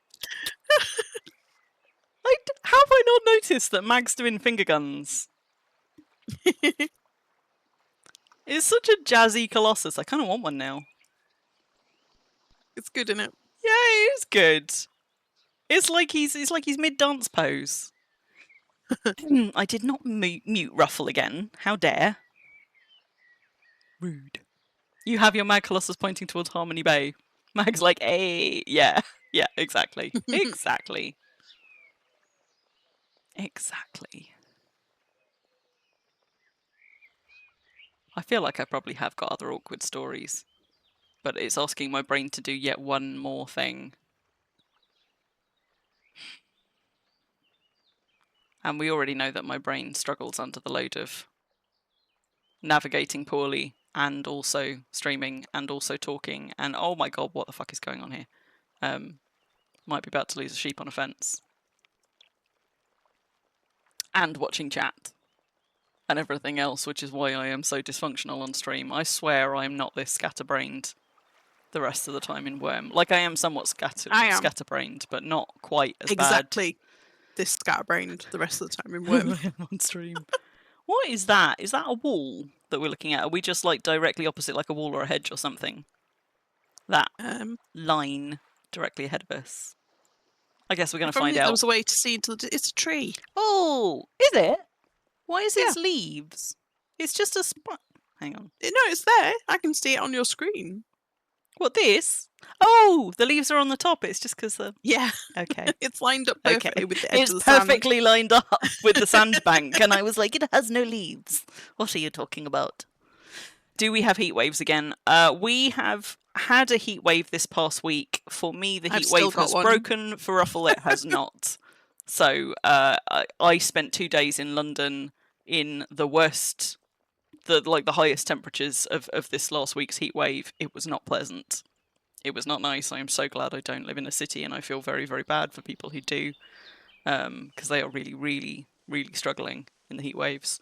like, how have I not noticed that Mag's doing finger guns? It's such a jazzy Colossus. I kind of want one now. It's good, isn't it? Yeah, it is good. It's like he's mid-dance pose. I did not mute Ruffle again. How dare. Rude. You have your Mag Colossus pointing towards Harmony Bay. Mag's like, hey, yeah, exactly. Exactly. I feel like I probably have got other awkward stories, but it's asking my brain to do yet one more thing. And we already know that my brain struggles under the load of navigating poorly and also streaming and also talking and oh my god, what the fuck is going on here? Might be about to lose a sheep on a fence. And watching chat. And everything else, which is why I am so dysfunctional on stream. I swear I am not this scatterbrained the rest of the time in Worm. Like, I am somewhat scatterbrained, but not quite as exactly this scatterbrained the rest of the time in Worm. on stream. What is that? Is that a wall that we're looking at? Are we just, like, directly opposite, like a wall or a hedge or something? That line directly ahead of us. I guess we're going to find out. There was a way to see into the... It's a tree. Oh, is it? Why is its leaves? It's just a hang on. No, it's there. I can see it on your screen. What, this? Oh, the leaves are on the top. It's just because the... Yeah. Okay. It's lined up perfectly with the edge of the sand. It's perfectly lined up with the sandbank. And I was like, it has no leaves. What are you talking about? Do we have heat waves again? We have had a heat wave this past week. For me, the heat wave has broken. For Ruffle, it has not. So I spent 2 days in London in the worst, the highest temperatures of this last week's heat wave. It was not pleasant. It was not nice. I am so glad I don't live in a city, and I feel very, very bad for people who do, because they are really, really, really struggling in the heat waves.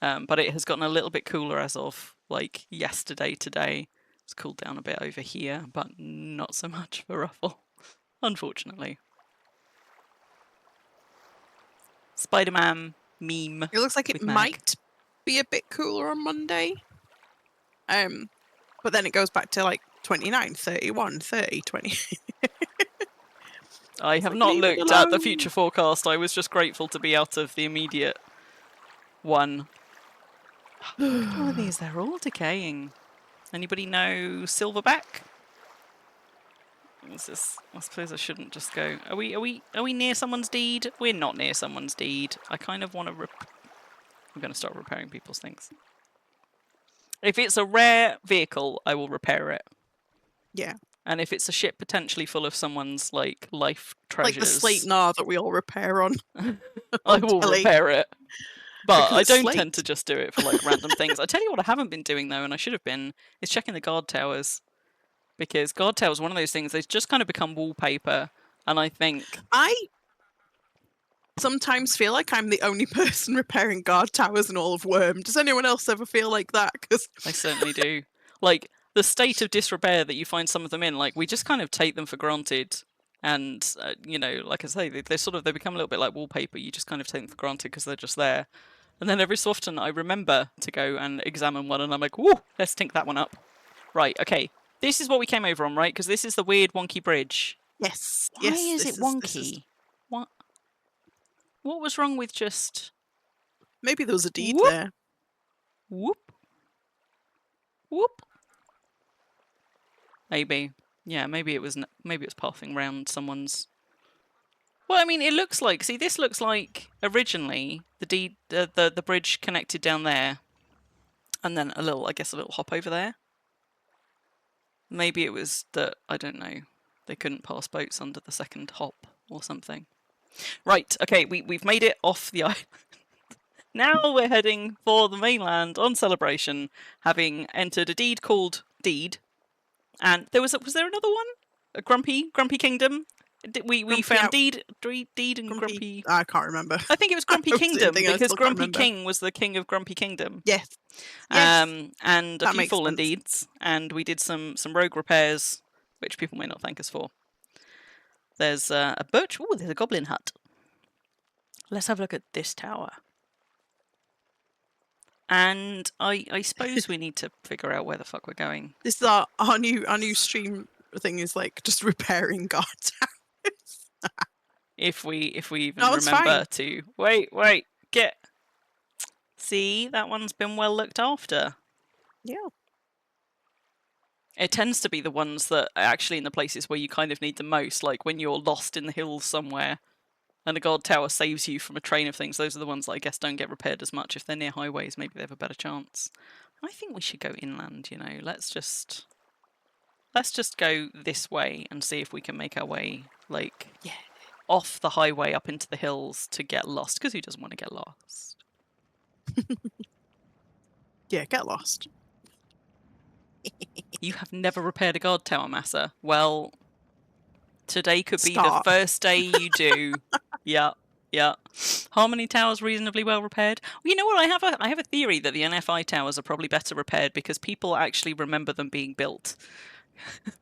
But it has gotten a little bit cooler as of like yesterday, today. It's cooled down a bit over here, but not so much for Ruffle, unfortunately. Spider-Man meme. It looks like it might be a bit cooler on Monday. But then it goes back to like 29, 31, 30, 20. I have not looked at the future forecast. I was just grateful to be out of the immediate one. All of these, they're all decaying. Anybody know Silverback? What's this? I suppose I shouldn't just go. Are we near someone's deed? We're not near someone's deed. I kind of want to. I'm going to start repairing people's things. If it's a rare vehicle, I will repair it. Yeah. And if it's a ship potentially full of someone's like life treasures, Like the slate Nar that we all repair on. I will repair it. But Because I it's don't slate. tend to just do it for like random things. I tell you what I haven't been doing though, and I should have been, is checking the guard towers. Because guard towers, one of those things, they've just kind of become wallpaper. And I think I sometimes feel like I'm the only person repairing guard towers in all of Worm. Does anyone else ever feel like that? Because I certainly do. Like, the state of disrepair that you find some of them in, like, we just kind of take them for granted. And, you know, like I say, they become a little bit like wallpaper. You just kind of take them for granted because they're just there. And then every so often I remember to go and examine one and I'm like, whoa, let's tink that one up. Right, okay. This is what we came over on, right? Because this is the weird wonky bridge. yes. Why yes, is this it wonky? What? What was wrong with just... Maybe there was a deed Whoop. there. Whoop. Whoop. Maybe. Yeah, maybe it was pathing round someone's... Well, I mean, it looks like... See, this looks like originally the bridge connected down there. And then a little hop over there. Maybe it was that, I don't know, they couldn't pass boats under the second hop or something. Right, okay, we've made it off the island. Now we're heading for the mainland on Celebration, having entered a deed called Deed. And was there another one? A Grumpy Kingdom? We found Deed and Grumpy... I can't remember. I think it was Grumpy Kingdom, because Grumpy remember. King was the king of Grumpy Kingdom. Yes. And a That few makes fallen sense. deeds, and we did some rogue repairs, which people may not thank us for. There's a birch... Ooh, there's a goblin hut. Let's have a look at this tower. And I suppose we need to figure out where the fuck we're going. This is our new stream thing is like just repairing guard towers. If we even No, it's remember fine. to... Wait, get... See, that one's been well looked after. Yeah. It tends to be the ones that are actually in the places where you kind of need the most, like when you're lost in the hills somewhere and a guard tower saves you from a train of things. Those are the ones that I guess don't get repaired as much. If they're near highways, maybe they have a better chance. I think we should go inland, you know. Let's just go this way and see if we can make our way, like, off the highway up into the hills to get lost, because who doesn't want to get lost? Yeah, get lost. You have never repaired a guard tower, Massa. Well, today could be Start. the first day you do. Yeah. Harmony Tower's reasonably well repaired. Well, you know what? I have a theory that the NFI towers are probably better repaired because people actually remember them being built.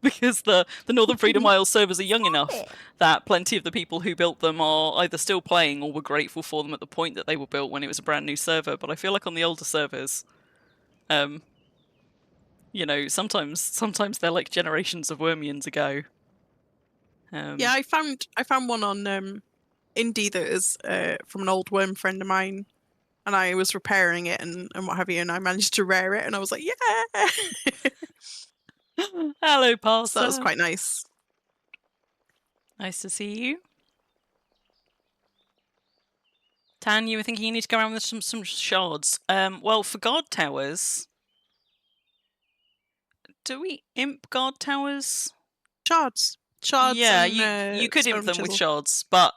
Because the Northern Freedom Isles servers are young enough that plenty of the people who built them are either still playing or were grateful for them at the point that they were built when it was a brand new server. But I feel like on the older servers, you know, sometimes they're like generations of Wormians ago. Yeah, I found one on Indie that is from an old Worm friend of mine, and I was repairing it and what have you, and I managed to rare it, and I was like, yeah. Hello, Parser. So that was quite nice. Nice to see you. Tan, you were thinking you need to go around with some shards. Well, for guard towers, do we imp guard towers? Shards. Yeah, and, you could imp stone them with chisel. shards, but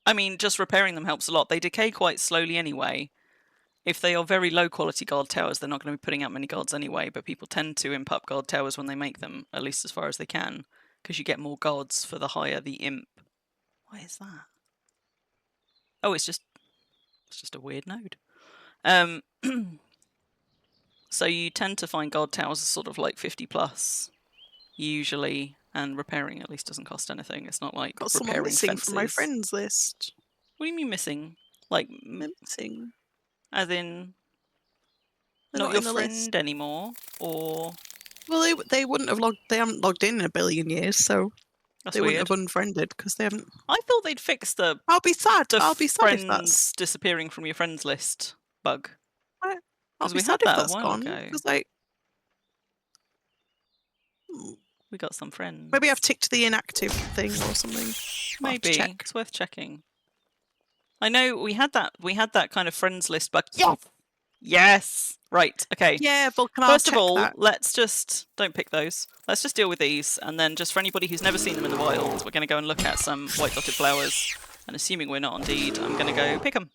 I mean, just repairing them helps a lot. They decay quite slowly anyway. If they are very low quality guard towers, they're not going to be putting out many guards anyway, but people tend to imp up guard towers when they make them, at least as far as they can, because you get more guards for the higher the imp. What is that? Oh, it's just a weird node. So you tend to find guard towers are sort of like 50 plus, usually, and repairing at least doesn't cost anything. It's not like Got someone repairing missing fences. from my friends list. What do you mean missing? Like Missing. as in They're not not your in the friend list. anymore, or Well, they wouldn't have logged. They haven't logged in a billion years, so that's they weird. wouldn't have unfriended because they haven't. I thought they'd fixed the I'll be sad. the I'll be sad if that's. friends disappearing from your friends list bug. Can't we be sad had if that a that's while gone. ago. It's like, We got some friends. maybe I've ticked the inactive thing or something. I'll have to Maybe check. it's worth checking. I know we had that kind of friends list, but yes, right, okay. Yeah, Vulcan, I'll First of check all, that. let's just don't pick those. Let's just deal with these, and then just for anybody who's never seen them in the wild, we're going to go and look at some white dotted flowers. And assuming we're not on deed, I'm going to go pick them.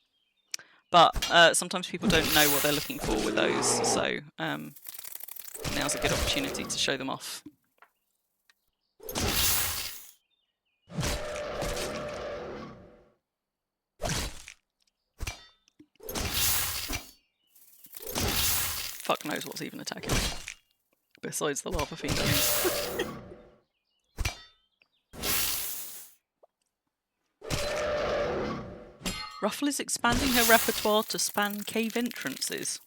But sometimes people don't know what they're looking for with those, so now's a good opportunity to show them off. Fuck knows what's even attacking me, besides the lava fiend. Ruffle is expanding her repertoire to span cave entrances.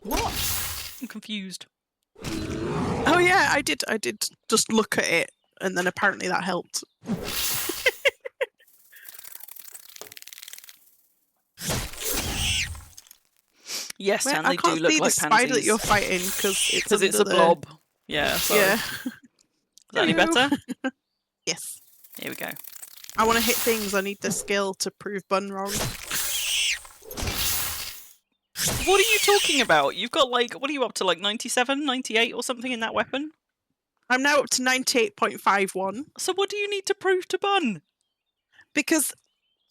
What? I'm confused. Oh yeah, I did just look at it, and then apparently that helped. Yes, Well, and I they can't do look see like the spider that pansies. you're fighting because It's a blob. Yeah. Sorry. Yeah. Is that any better? Yes. Here we go. I want to hit things. I need the skill to prove Bun wrong. What are you talking about? You've got like, what are you up to, like 97, 98 or something in that weapon? I'm now up to 98.51 So what do you need to prove to Bun? because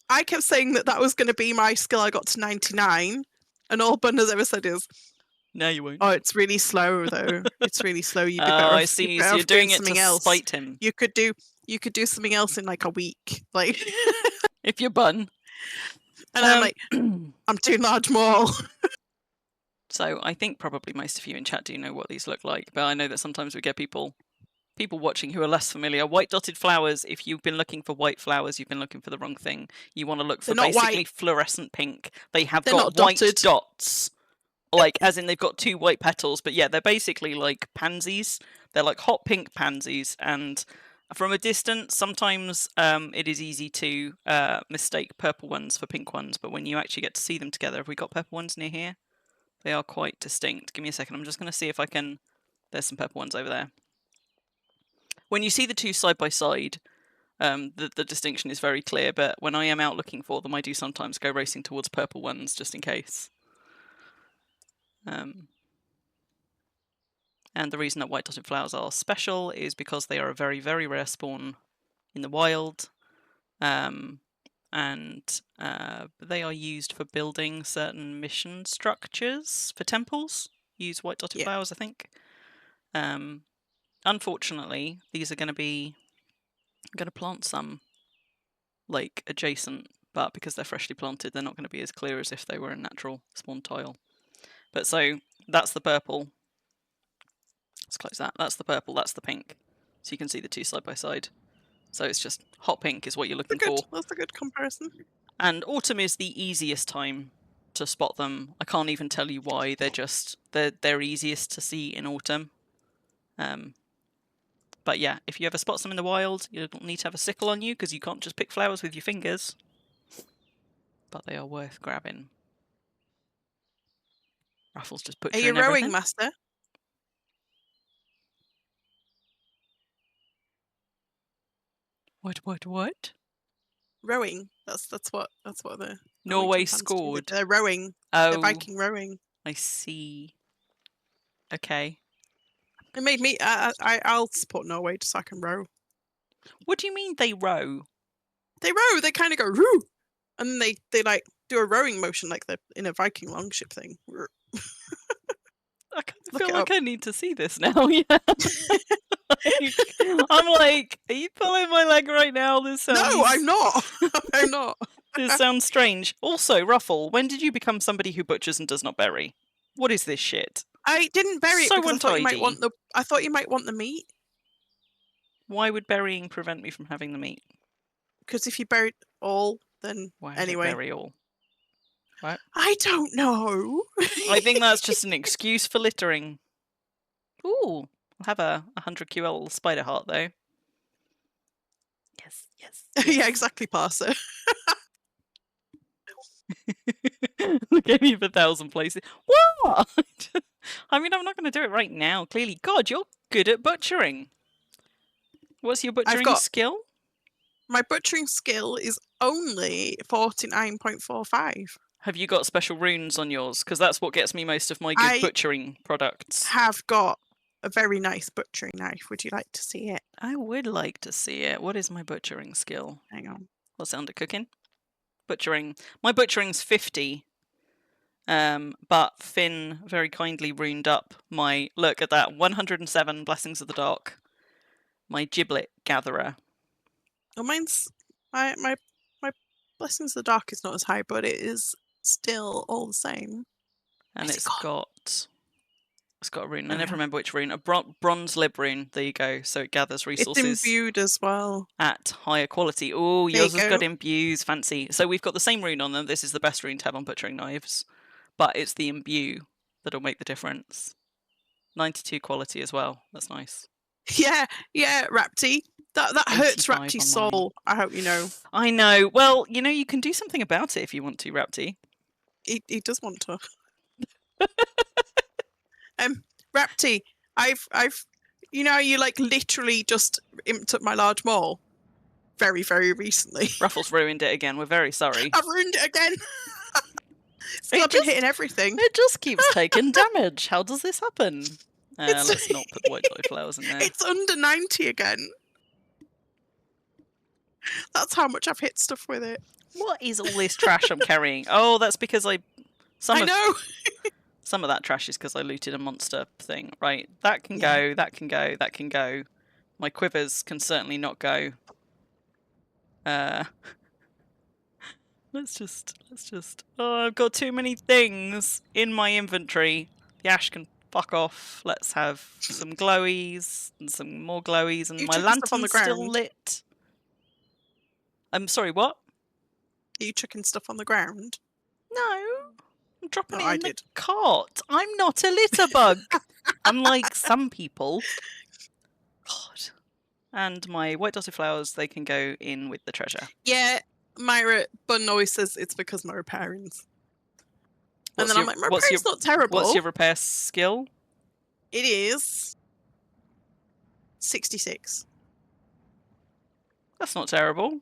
I kept saying that was going to be my skill. I got to 99, and all Bun has ever said is, No, you won't. "Oh, it's really slow though. It's really slow. You'd be Oh, better I off, see. you're better So you're off doing it something to else. spite him. You could do something else in like a week, like." If you're Bun. And I'm like, I'm too large maul. So I think probably most of you in chat do know what these look like, but I know that sometimes we get people watching who are less familiar. White dotted flowers, if you've been looking for white flowers, you've been looking for the wrong thing. You want to look for They're not basically white. fluorescent pink. They have They're got not white dotted. dots. Like, as in they've got two white petals, but yeah, they're basically like pansies. They're like hot pink pansies, and from a distance, sometimes it is easy to mistake purple ones for pink ones, but when you actually get to see them together, have we got purple ones near here? They are quite distinct. Give me a second. I'm just going to see if I can... There's some purple ones over there. When you see the two side by side, the distinction is very clear, but when I am out looking for them, I do sometimes go racing towards purple ones, just in case. And the reason that white dotted flowers are special is because they are a very, very rare spawn in the wild. And they are used for building certain mission structures for temples. Use white dotted flowers, I think. Unfortunately, these are going to be... I'm going to plant some like adjacent, but because they're freshly planted, they're not going to be as clear as if they were a natural spawn tile. But so that's the purple. Let's close that. That's the purple. That's the pink. So you can see the two side by side. So it's just hot pink is what you're looking for. That's a good comparison. And autumn is the easiest time to spot them. I can't even tell you why. They're easiest to see in autumn. But yeah, if you ever spot some in the wild, you don't need to have a sickle on you because you can't just pick flowers with your fingers. But they are worth grabbing. Ruffle's just put you in everything. Are you rowing, Master? What? Rowing. That's what the Norway Norwegian fans do. scored. They're rowing. Oh, They're Viking rowing. I see. Okay. It made me. I'll support Norway just so I can row. What do you mean they row? They row. They kind of go roo, and then they like do a rowing motion like they're in a Viking longship thing. I kind of feel like I need to see this now. Yeah. I'm like, are you pulling my leg right now? This sounds... No, I'm not. I'm not. This sounds strange. Also, Ruffle, when did you become somebody who butchers and does not bury? What is this shit? I didn't bury it So because I thought you might untidy. want I thought you might want the meat. Why would burying prevent me from having the meat? Because if you buried all, then Why would anyway. it bury all? What? I don't know. I think that's just an excuse for littering. Ooh, I'll have a 100 QL spider heart though. Yes. Yeah, exactly, Parser. The game of 1,000 places. What? I mean, I'm not going to do it right now. Clearly, God, you're good at butchering. What's your butchering skill? My butchering skill is only 49.45. Have you got special runes on yours? Because that's what gets me most of my good butchering products. Have got a very nice butchering knife. Would you like to see it? I would like to see it. What is my butchering skill? Hang on. What's it under cooking? Butchering. My butchering's 50. But Finn very kindly runed up my, look at that, 107 Blessings of the Dark. My giblet gatherer. Oh, mine's my Blessings of the Dark is not as high, but it is still all the same. And it's got a rune. I never remember which rune. A bronze lib rune. There you go. So it gathers resources. It's imbued as well. At higher quality. Oh, yours has got imbues. Fancy. So we've got the same rune on them. This is the best rune to have on butchering knives. But it's the imbue that'll make the difference. 92 quality as well. That's nice. Yeah, Rapti. That hurts Rapti's soul. I hope you know. I know. Well, you know, you can do something about it if you want to, Rapti. He does want to. Rapti, I've you know, you like literally just imped up my large maul very, very recently. Ruffle's ruined it again. We're very sorry. I've ruined it again. I've been hitting everything. It just keeps taking damage. How does this happen? Let's not put the white dye flowers in there. It's under 90 again. That's how much I've hit stuff with it. What is all this trash I'm carrying? Oh, that's because I know. Some of that trash is because I looted a monster thing. Right, that can go, that can go, that can go. My quivers can certainly not go. Let's just. Oh, I've got too many things in my inventory. The ash can fuck off. Let's have some glowies and some more glowies, and my lantern's still lit. I'm sorry, what? Are you chucking stuff on the ground? No. I'm dropping it in the cart. I'm not a litter bug. Unlike some people. God. And my white dotted flowers, they can go in with the treasure. Yeah, Myra Bun always says it's because my repairings. And then I'm like, my repairing's not terrible. What's your repair skill? It is 66. That's not terrible.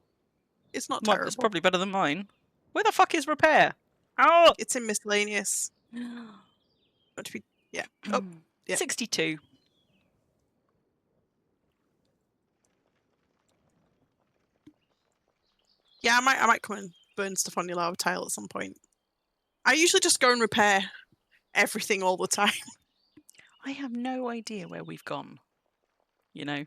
It's not terrible. It's probably better than mine. Where the fuck is repair? Oh! It's in miscellaneous. Yeah. Oh, yeah. 62. Yeah, I might come and burn stuff on your lava tile at some point. I usually just go and repair everything all the time. I have no idea where we've gone. You know?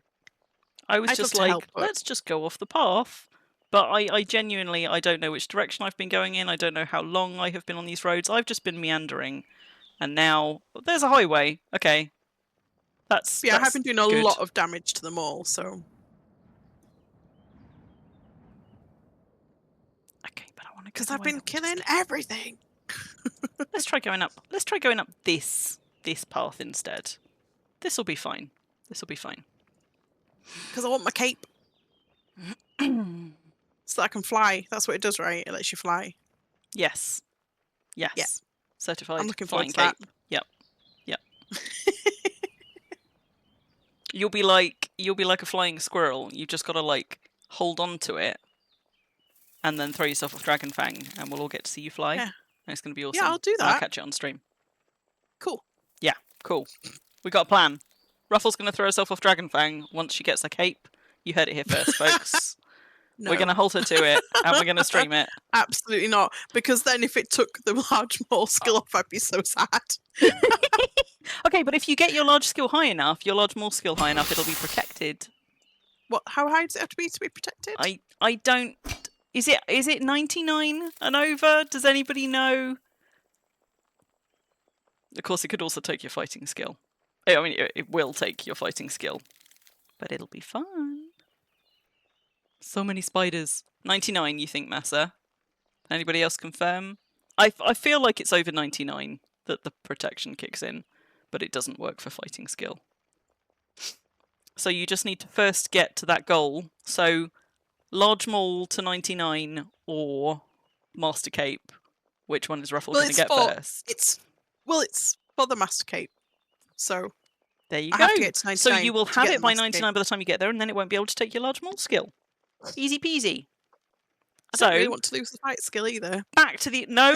I was just like, let's just go off the path. But I genuinely, I don't know which direction I've been going in. I don't know how long I have been on these roads. I've just been meandering. And now, there's a highway. Okay. I have been doing a lot of damage to them all, so... Okay, but I want to... Because I've been killing everything! Let's try going up. Let's try going up this path instead. This'll be fine. This'll be fine. Because I want my cape. So that I can fly. That's what it does, right? It lets you fly. Yes. Yes. Yeah. Certified I'm looking flying forward to cape. Yep. Yep. You'll be like a flying squirrel. You've just got to like hold on to it and then throw yourself off Dragon Fang and we'll all get to see you fly. Yeah. And it's going to be awesome. Yeah, I'll do that. I'll catch it on stream. Cool. Yeah, cool. We got a plan. Ruffle's going to throw herself off Dragon Fang once she gets a cape. You heard it here first, folks. No. We're going to hold her to it, and we're going to stream it. Absolutely not, because then if it took the large maul skill off, I'd be so sad. Okay, but if you get your large skill high enough, your large maul skill high enough, it'll be protected. What? How high does it have to be protected? I don't... Is it 99 and over? Does anybody know? Of course, it could also take your fighting skill. I mean, it will take your fighting skill, but it'll be fun. So many spiders. 99, you think, Massa? Anybody else confirm? I feel like it's over 99 that the protection kicks in, but it doesn't work for fighting skill. So you just need to first get to that goal. So large maul to 99 or master cape Which one is Ruffle Well, going to it's get for first? it's for the Master Cape. So There you I go. have to get to 99 So you will to have get it the by Master 99 Cape. by the time you get there, and then it won't be able to take your large mole skill. Easy peasy. I don't really want to lose the fight skill either. Back to the no.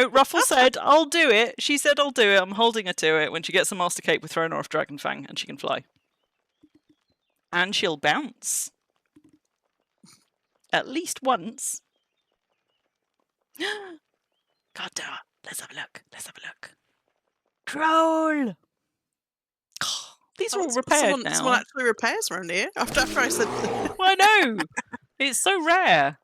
Ruffle said, "I'll do it." She said, "I'll do it." I'm holding her to it. When she gets the Master Cape, we're throwing her off Dragon Fang, and she can fly, and she'll bounce at least once. God, let's have a look. Let's have a look. Troll. These are all repaired now. Someone actually repairs around here. After I said, Well, I know. It's so rare.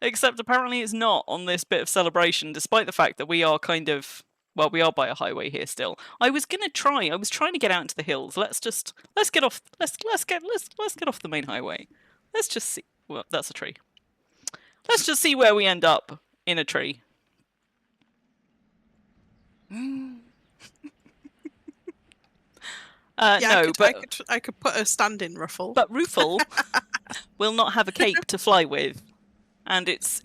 Except apparently it's not on this bit of celebration, despite the fact that we are kind of, well, we are by a highway here still. I was trying to get out into the hills. Let's get off the main highway. Let's just see. Well, that's a tree. Let's just see where we end up in a tree. No, I could put a stand-in Ruffle. But Ruffle will not have a cape to fly with, and it's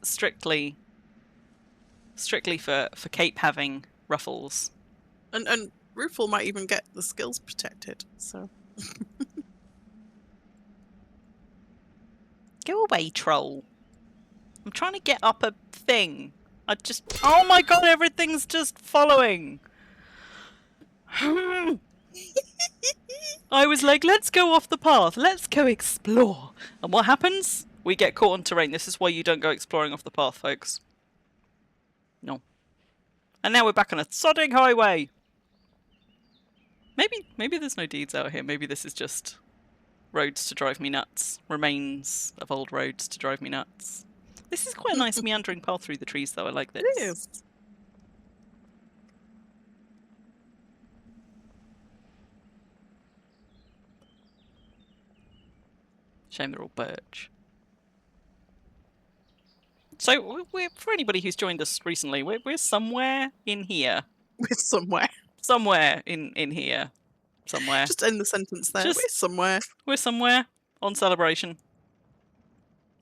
strictly for cape having Ruffles. And Ruffle might even get the skills protected. So Go away, troll. I'm trying to get up a thing. Oh my god, everything's just following. I was like, let's go off the path. Let's go explore. And what happens? We get caught on terrain. This is why you don't go exploring off the path, folks. No. And now we're back on a sodding highway. Maybe there's no deeds out here. Maybe this is just roads to drive me nuts. Remains of old roads to drive me nuts. This is quite a nice meandering path through the trees, though. I like this. it is. Shame they're all birch. So, for anybody who's joined us recently, we're somewhere in here. We're somewhere. Somewhere in here. Somewhere. Just end the sentence there. We're somewhere. We're somewhere on Celebration.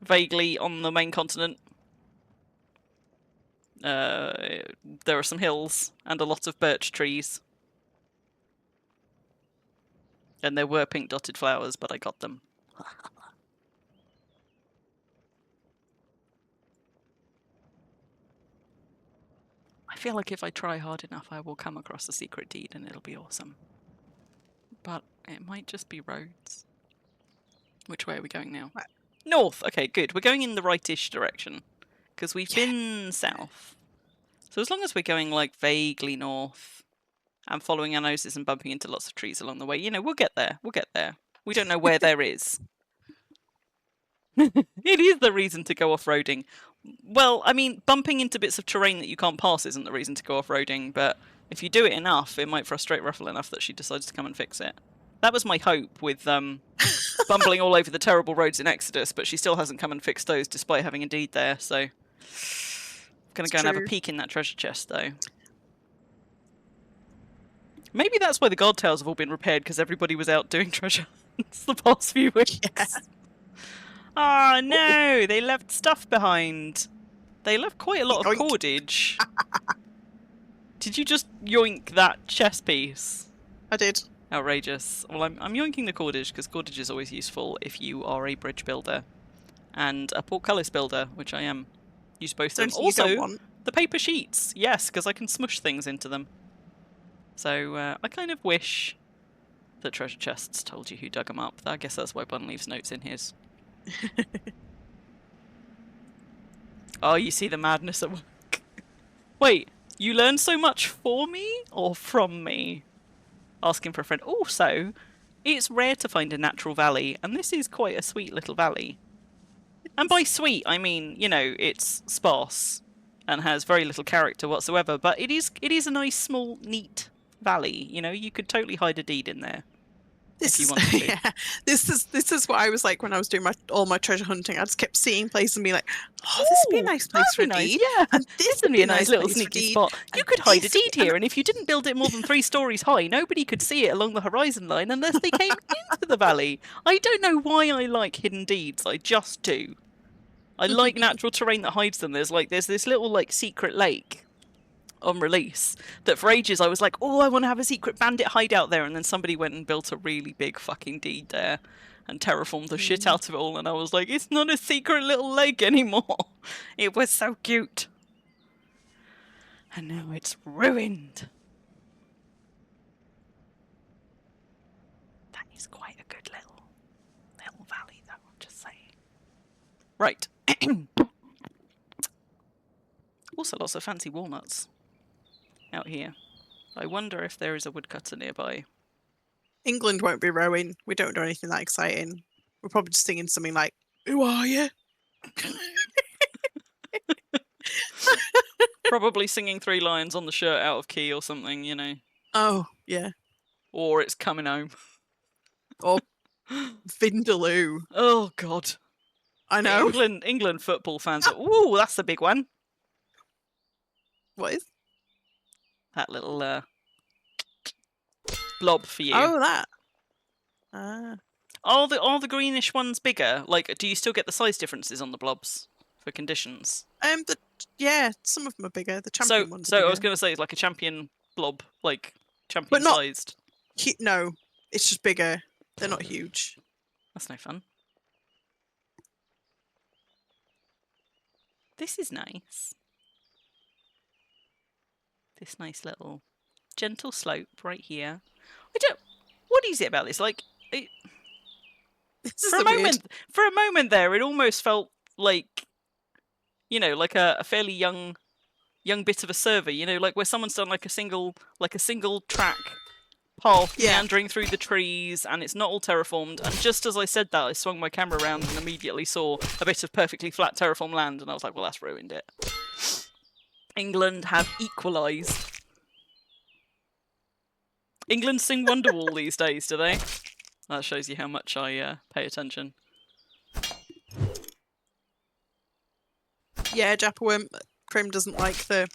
Vaguely on the main continent. There are some hills and a lot of birch trees. And there were pink dotted flowers, but I got them. I feel like if I try hard enough, I will come across a secret deed and it'll be awesome. But it might just be roads. Which way are we going now? Right. North! Okay, good. We're going in the rightish direction. Because we've been south. So as long as we're going, like, vaguely north and following our noses and bumping into lots of trees along the way, you know, we'll get there. We'll get there. We don't know where there is. It is the reason to go off-roading. Well, I mean, bumping into bits of terrain that you can't pass isn't the reason to go off-roading, but if you do it enough, it might frustrate Ruffle enough that she decides to come and fix it. That was my hope with bumbling all over the terrible roads in Exodus, but she still hasn't come and fixed those despite having a deed there, so... I'm going to go and have a peek in that treasure chest, though. Maybe that's why the God Tales have all been repaired, because everybody was out doing treasure hunts the past few weeks. Yeah. Oh no, they left stuff behind. They left quite a lot of Yoink. cordage. Did you just yoink that chess piece? I did. Outrageous. Well, I'm yoinking the cordage because cordage is always useful if you are a bridge builder and a portcullis builder, which I am. Use both of them. Don't you don't Also, want? the paper sheets. Yes, because I can smush things into them. So I kind of wish that treasure chests told you who dug them up. I guess that's why Bun leaves notes in his. Oh, you see the madness at work. Wait, you learned so much for me or from me? Asking for a friend. Also, it's rare to find a natural valley, and this is quite a sweet little valley. And by sweet, I mean, you know, it's sparse and has very little character whatsoever, but it is a nice, small, neat valley. You know, you could totally hide a deed in there. If you wanted to. Yeah, this is what I was like when I was doing all my treasure hunting. I just kept seeing places and being like, "Oh, this would be a nice place for a deed. Yeah, And this would be a nice little place for a sneaky deed, spot. You and could hide a this- deed here, and if you didn't build it more than 3 stories high, nobody could see it along the horizon line unless they came into the valley. I don't know why I like hidden deeds. I just do. I like natural terrain that hides them. There's this little like secret lake on release that for ages I was like, oh, I want to have a secret bandit hideout there, and then somebody went and built a really big fucking deed there and terraformed the shit out of it all, and I was like, it's not a secret little lake anymore. It was so cute. And now it's ruined. That is quite a good little valley though, I'm just saying. Right. Also lots of fancy walnuts out here. I wonder if there is a woodcutter nearby. England won't be rowing. We don't do anything that exciting. We're probably just singing something like, "Who are you?" Probably singing Three Lions on the shirt out of key or something, you know. Oh, yeah. Or It's Coming Home. Or Vindaloo. Oh, God. I know. England football fans. Ooh, that's the big one. What is? That little blob for you. Oh, that. Ah. Are the greenish ones bigger? Like, do you still get the size differences on the blobs for conditions? Yeah, some of them are bigger. The champion ones are So bigger. I was going to say, like a champion blob, like champion sized. No, it's just bigger. They're not huge. That's no fun. This is nice. This nice little gentle slope right here. What is it about this? Like, for a moment there, it almost felt like, you know, like a fairly young bit of a server. You know, like where someone's done like a single track path meandering through the trees, and it's not all terraformed. And just as I said that, I swung my camera around and immediately saw a bit of perfectly flat terraformed land, and I was like, well, that's ruined it. England have equalised. England sing Wonderwall these days, do they? That shows you how much I pay attention. Yeah, Japperworm. Crim doesn't like the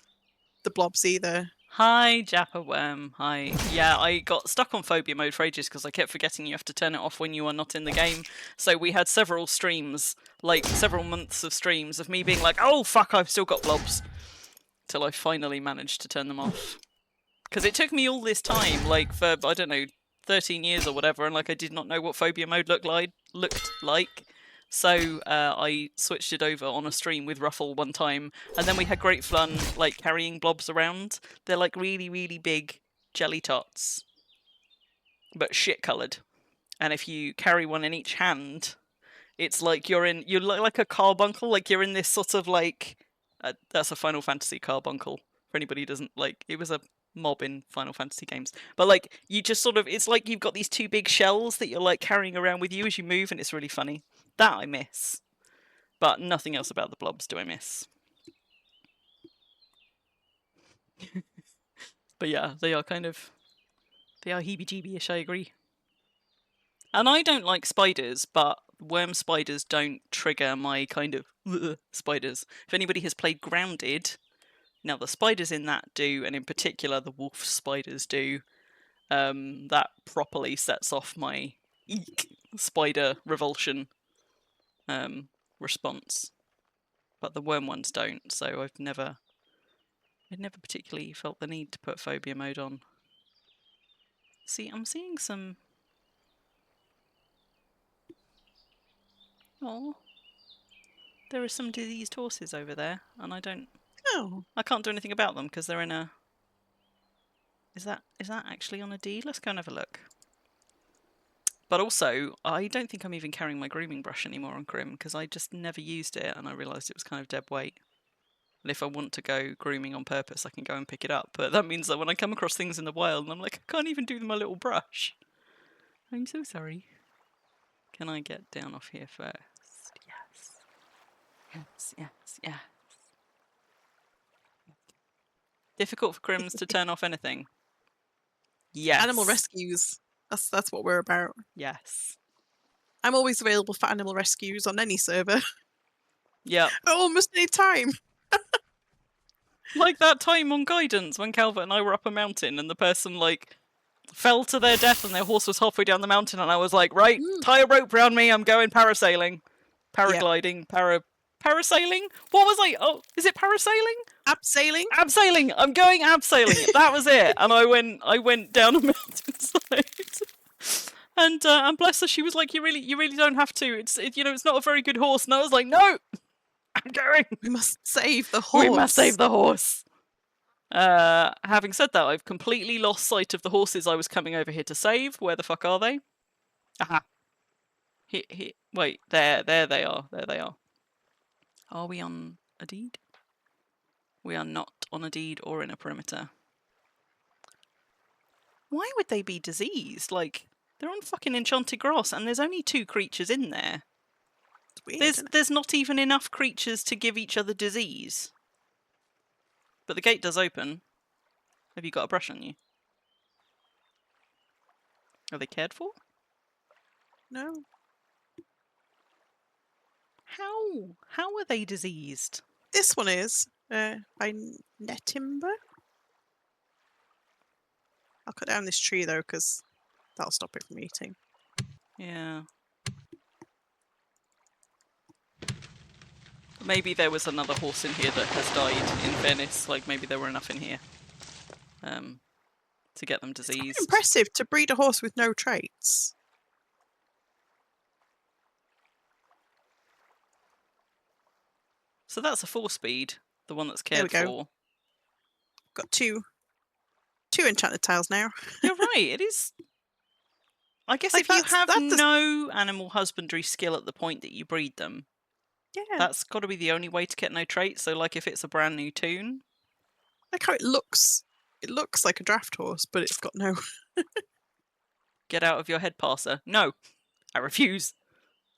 blobs either. Hi, Japperworm. Hi. Yeah, I got stuck on phobia mode for ages because I kept forgetting you have to turn it off when you are not in the game. So we had several streams, like several months of streams of me being like, oh fuck, I've still got blobs. Till I finally managed to turn them off. Because it took me all this time, like for, I don't know, 13 years or whatever, and like I did not know what phobia mode looked like. So I switched it over on a stream with Ruffle one time, and then we had great fun like carrying blobs around. They're like really, really big jelly tots, but shit coloured. And if you carry one in each hand, it's like you're like a carbuncle, like you're in this sort of like that's a Final Fantasy carbuncle. For anybody who doesn't like, it was a mob in Final Fantasy games, but like you just sort of, it's like you've got these two big shells that you're like carrying around with you as you move, and it's really funny. That I miss, but nothing else about the blobs do I miss. But yeah, they are heebie-jeebie-ish, I agree. And I don't like spiders, but worm spiders don't trigger my kind of spiders. If anybody has played Grounded, now the spiders in that do, and in particular the wolf spiders do, that properly sets off my eek spider revulsion response. But the worm ones don't, so I've never particularly felt the need to put phobia mode on. See, I'm seeing some... Oh, there are some diseased horses over there, and I can't do anything about them because they're in a... Is that actually on a D? Let's go and have a look. But also, I don't think I'm even carrying my grooming brush anymore on Crim because I just never used it, and I realised it was kind of dead weight. And if I want to go grooming on purpose, I can go and pick it up. But that means that when I come across things in the wild, and I'm like, I can't even do them with my little brush. I'm so sorry. Can I get down off here first? Yes. Yes, yes, yes. Difficult for Crims to turn off anything. Yes. Animal rescues. That's what we're about. Yes. I'm always available for animal rescues on any server. Yeah. At almost any time. Like that time on Guidance when Calvert and I were up a mountain and the person like fell to their death and their horse was halfway down the mountain and I was like, right, tie a rope around me, I'm going parasailing. Paragliding, Parasailing? What was I? Oh, is it parasailing? Abseiling. Abseiling. I'm going abseiling. That was it. And I went down a mountainside. And bless her, she was like, "You really don't have to. It's not a very good horse." And I was like, "No, I'm going. We must save the horse. We must save the horse." Having said that, I've completely lost sight of the horses I was coming over here to save. Where the fuck are they? Aha. Wait, there they are. There they are. Are we on a deed? We are not on a deed or in a perimeter. Why would they be diseased? Like, they're on fucking enchanted grass and there's only 2 creatures in there. It's weird, isn't it? There's not even enough creatures to give each other disease. But the gate does open. Have you got a brush on you? Are they cared for? No. How are they diseased? This one is by Netimber. I'll cut down this tree though, because that'll stop it from eating. Yeah. Maybe there was another horse in here that has died, in fairness. Like, maybe there were enough in here to get them diseased. It's quite impressive to breed a horse with no traits. So that's a 4-speed, the one that's There we cared go. for. Got two enchanted tails now. You're right, it is. I guess Like, if you have that's the- no animal husbandry skill at the point that you breed them, Yeah. that's got to be the only way to get no traits. So, like, if it's a brand new tune, Like how it looks. It looks like a draft horse, but it's got no. get out of your head, parser. No, I refuse.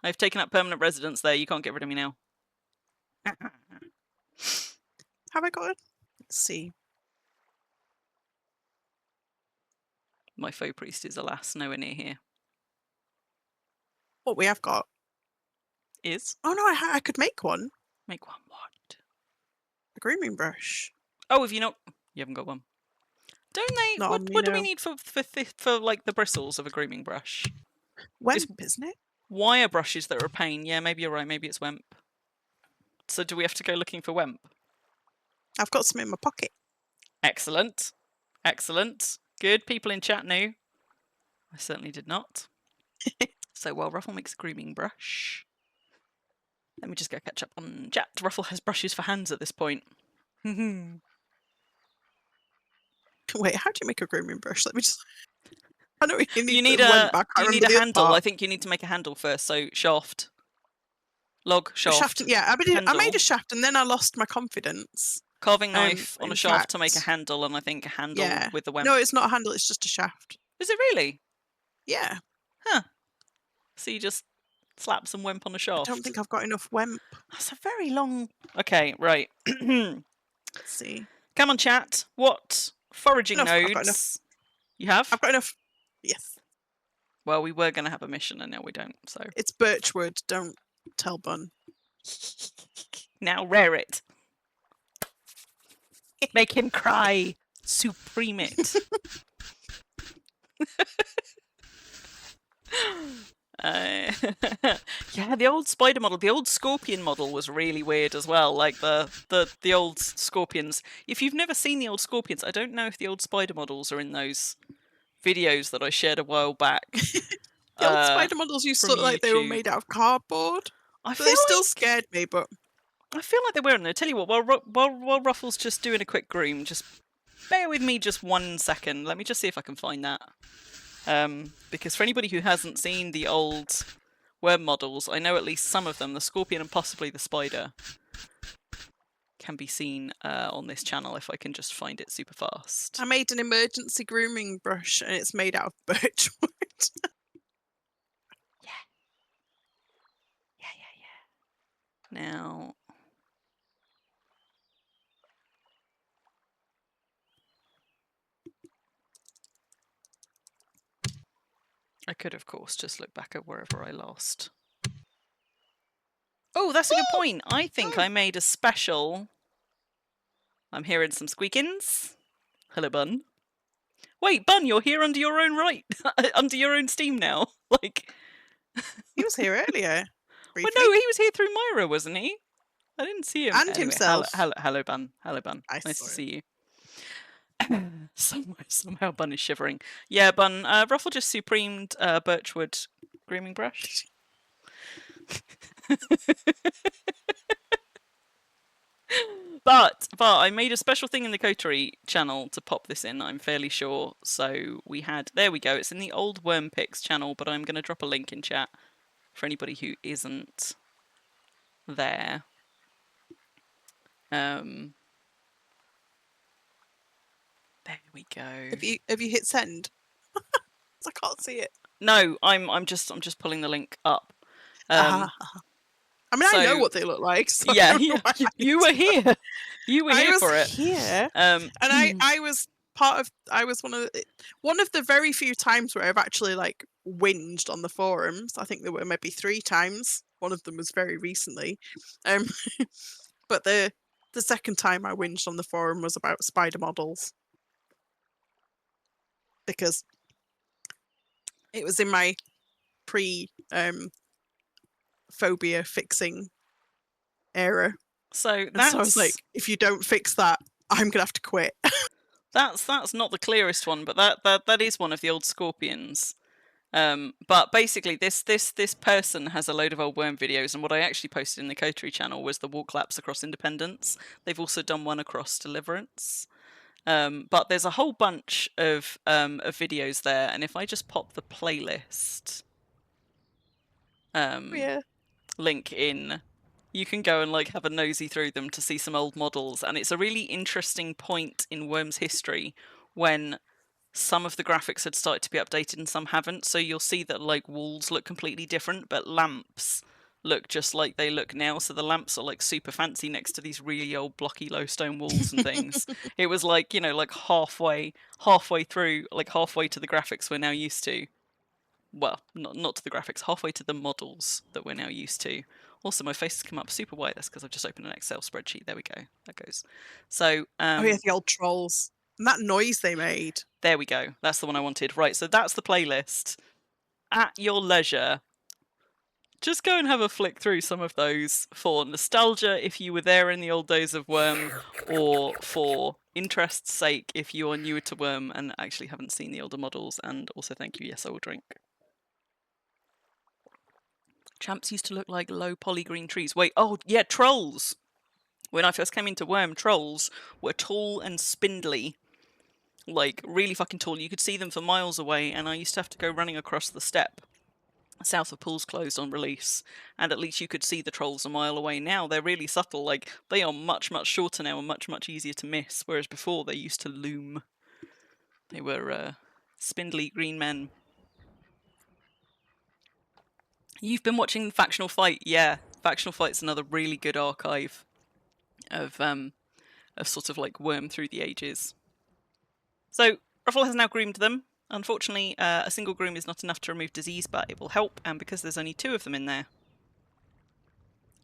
I've taken up permanent residence there. You can't get rid of me now. Have I got it? Let's see. My faux priest is, alas, nowhere near here. What we have got? Is Oh no, I could make one. make one what? A grooming brush. Oh, have you not? You haven't got one. Don't they? Not on me, What do we no. need for like the bristles of a grooming brush? Wemp, isn't it? Wire brushes that are a pain. Yeah, maybe you're right. Maybe it's Wemp. So do we have to go looking for Wemp? I've got some in my pocket. Excellent. Excellent. Good. People in chat knew. I certainly did not. So while Ruffle makes a grooming brush, let me just go catch up on chat. Ruffle has brushes for hands at this point. Wait, how do you make a grooming brush? Let me just. I don't really You need need the a Wemp, I can't you need remember a the other handle. part. I think you need to make a handle first. So shaft, log, shaft, Shaft, yeah, I made handle. a shaft and then I lost my confidence. Carving knife on in a shaft to make a fact, handle, and I think a handle Yeah. with the Wemp. No, it's not a handle, it's just a shaft. Is it really? Yeah. So you just slap some Wemp on a I shaft? don't think I've got enough Wemp. That's a very long... Okay, right. Let's see. Come on, chat. What foraging Enough, I've nodes... got enough. You have? I've got enough. Yes. Well, we were going to have a mission, and now we don't, so... It's birchwood, don't tell Bun. Now rare it. Make him cry. Supreme it. Yeah, the old spider model, the old scorpion model was really weird as well. Like the old scorpions. If you've never seen the old scorpions, I don't know if the old spider models are in those videos that I shared a while back. The old spider models used to from look like they were YouTube. made out of cardboard. I But feel they still like, scared me, but I feel like they were. And I tell you what, while Ruffle's just doing a quick groom, just bear with me just 1 second. Let me just see if I can find that. Because for anybody who hasn't seen the old worm models, I know at least some of them, the scorpion and possibly the spider, can be seen on this channel if I can just find it super fast. I made an emergency grooming brush and it's made out of birchwood. Yeah. Now... I could, of course, just look back at wherever I lost. Oh, that's a good point. I think I made a special... I'm hearing some squeakins. Hello, Bun. Wait, Bun, you're here under your own right. Under your own steam now. Like... He was here earlier. Well, briefly. no, he was here through Myra, wasn't he? I didn't see him. And Anyway, himself. hello, Bun. Hello, Bun. I Nice saw to him. see you. Somehow Bun is shivering. Yeah, Bun. Ruffle just supremed Birchwood grooming brush. But I made a special thing in the Coterie channel to pop this in, I'm fairly sure. So there we go. It's in the old Worm Picks channel, but I'm going to drop a link in chat for anybody who isn't there. There we go. Have you hit send? I can't see it. No, I'm just pulling the link up. I mean, I know what they look like. So yeah, you were here. You were here for it. Here, and I was part of. I was one of the very few times where I've actually like whinged on the forums. I think there were maybe 3 times. One of them was very recently, but the second time I whinged on the forum was about spider models because it was in my phobia fixing era. So I was like, if you don't fix that, I'm gonna have to quit. That's not the clearest one, but that is one of the old scorpions. But basically, this person has a load of old worm videos, and what I actually posted in the Coterie channel was the walk laps across Independence. They've also done one across Deliverance. But there's a whole bunch of videos there, and if I just pop the playlist link in, you can go and like have a nosy through them to see some old models, and it's a really interesting point in Worm's history when some of the graphics had started to be updated and some haven't. So you'll see that like walls look completely different, but lamps look just like they look now. So the lamps are like super fancy next to these really old blocky low stone walls and things. It was like, you know, like halfway through, like halfway to the graphics we're now used to. Well, not to the graphics, halfway to the models that we're now used to. Also, my face has come up super white. That's because I've just opened an Excel spreadsheet. There we go. That goes. So, oh yeah, the old trolls. And that noise they made. There we go. That's the one I wanted. Right, so that's the playlist. At your leisure, just go and have a flick through some of those for nostalgia if you were there in the old days of Worm, or for interest's sake if you are newer to Worm and actually haven't seen the older models. And also thank you, yes, I will drink. Champs used to look like low polygreen trees. Wait, oh yeah, trolls! When I first came into Worm, trolls were tall and spindly. Like, really fucking tall. You could see them for miles away, and I used to have to go running across the steppe south of Pools closed on release, and at least you could see the trolls a mile away. Now they're really subtle. Like, they are much, much shorter now and much, much easier to miss, whereas before they used to loom. They were spindly green men. You've been watching Factional Fight. Yeah, Factional Fight's another really good archive of sort of like Worm through the ages. So Ruffle has now groomed them. Unfortunately, a single groom is not enough to remove disease, but it will help, and because there's only 2 of them in there.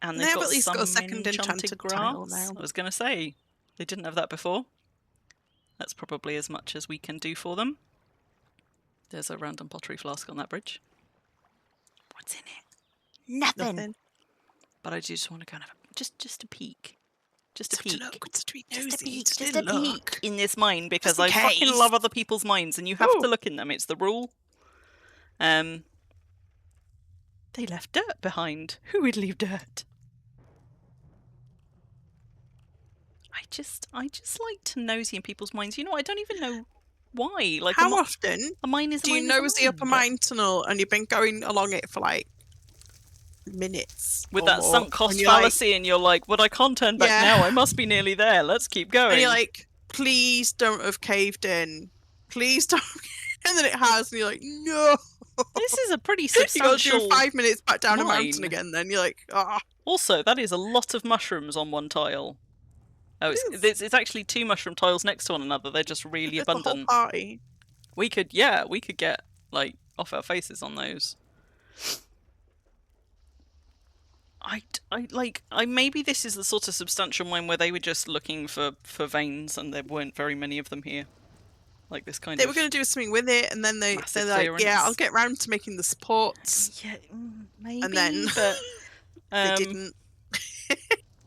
And they've got at least some got a second enchanted tile now. I was going to say, they didn't have that before. That's probably as much as we can do for them. There's a random pottery flask on that bridge. What's in it? Nothing. But I do just want to go and have just a peek. Just a peek. Just a peek in this mine, because I fucking love other people's mines, and you have to look in them. It's the rule. They left dirt behind. Who would leave dirt? I just like to nosy in people's mines. You know, I don't even know why. Like, how often a mine is a do you nosy up a mine tunnel and you've been going along it for like minutes with that more, sunk cost fallacy, and you're like, well, I can't turn back now, I must be nearly there, let's keep going. And you're like, please don't have caved in, please don't. And then it has, and you're like, no, this is a pretty substantial. You go 5 minutes back down mine. A mountain again, then you're like, ah. Also, that is a lot of mushrooms on one tile. Oh, it's actually 2 mushroom tiles next to one another. They're just really abundant. The whole party. We could get like off our faces on those. I maybe this is the sort of substantial mine where they were just looking for veins, and there weren't very many of them here. Like this kind of. They were going to do something with it, and then they're like, clearance. Yeah, I'll get round to making the supports. Yeah, maybe. And then but they didn't.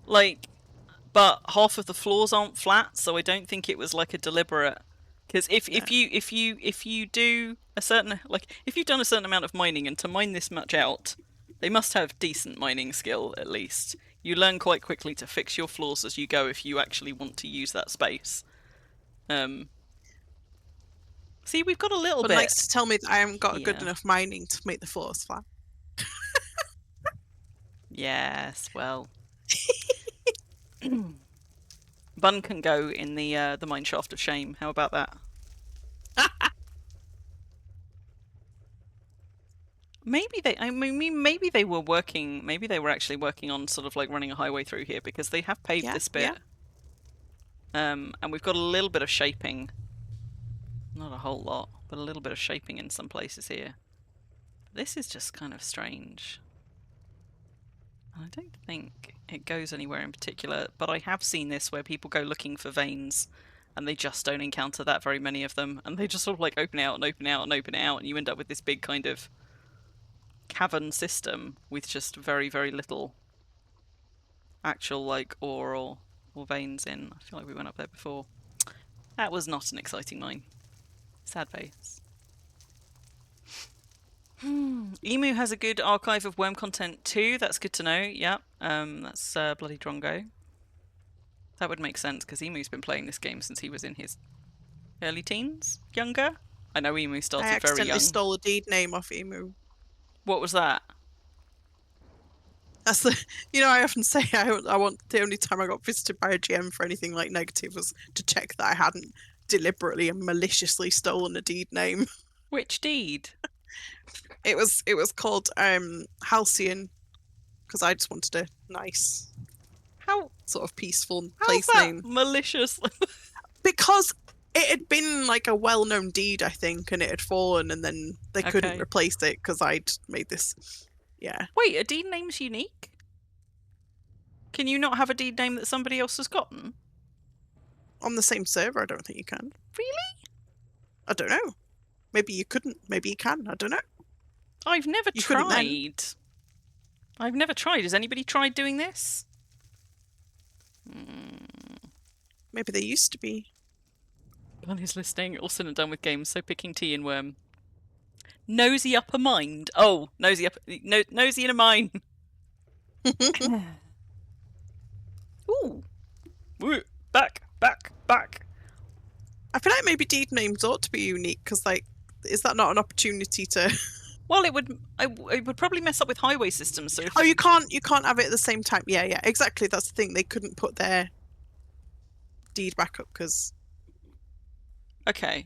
Like, but half of the floors aren't flat, so I don't think it was like a deliberate. Because if you do a certain, like, if you've done a certain amount of mining, and to mine this much out, they must have decent mining skill at least. You learn quite quickly to fix your floors as you go if you actually want to use that space. See, we've got a little But bit. nice to tell me that I haven't got good Yeah. enough mining to make the floors flat. Yes, well. Bun can go in the mine shaft of shame. How about that? Maybe they. I mean, maybe they were working. Maybe they were actually working on sort of like running a highway through here because they have paved Yeah, this bit. And we've got a little bit of shaping. Not a whole lot, but a little bit of shaping in some places here. This is just kind of strange. I don't think it goes anywhere in particular, but I have seen this where people go looking for veins and they just don't encounter that very many of them, and they just sort of like open out and open out and open out, and you end up with this big kind of cavern system with just very, very little actual like ore or veins in. I feel like we went up there before. That was not an exciting mine. Sad face. Emu has a good archive of worm content too. That's good to know. Yep. That's bloody Drongo. That would make sense because Emu's been playing this game since he was in his early teens, younger. I know Emu I started very accidentally young. stole a deed name off Emu. What was that? That's the, I often say I want the only time I got visited by a GM for anything like negative was to check that I hadn't deliberately and maliciously stolen a deed name. Which deed? It was called Halcyon because I just wanted a nice, How? sort of peaceful How's place that name. malicious? Because it had been like a well-known deed, I think, and it had fallen, and then they couldn't Okay. replace it because I'd made this. Yeah. Wait, a deed name's unique? Can you not have a deed name that somebody else has gotten? On the same server, I don't think you can. Really? I don't know. Maybe you couldn't. Maybe you can. I don't know. I've never You couldn't then. tried. I've never tried. Has anybody tried doing this? Maybe they used to be. Bun is listening, also not done with games, so picking tea and worm. Nosy upper mind. Oh, nosy in a mine. Ooh. Woo. Back. I feel like maybe deed names ought to be unique because, like, is that not an opportunity to? Well, it would probably mess up with highway systems. So if... Oh, you can't have it at the same time. Yeah, exactly. That's the thing. They couldn't put their deed back up because. Okay.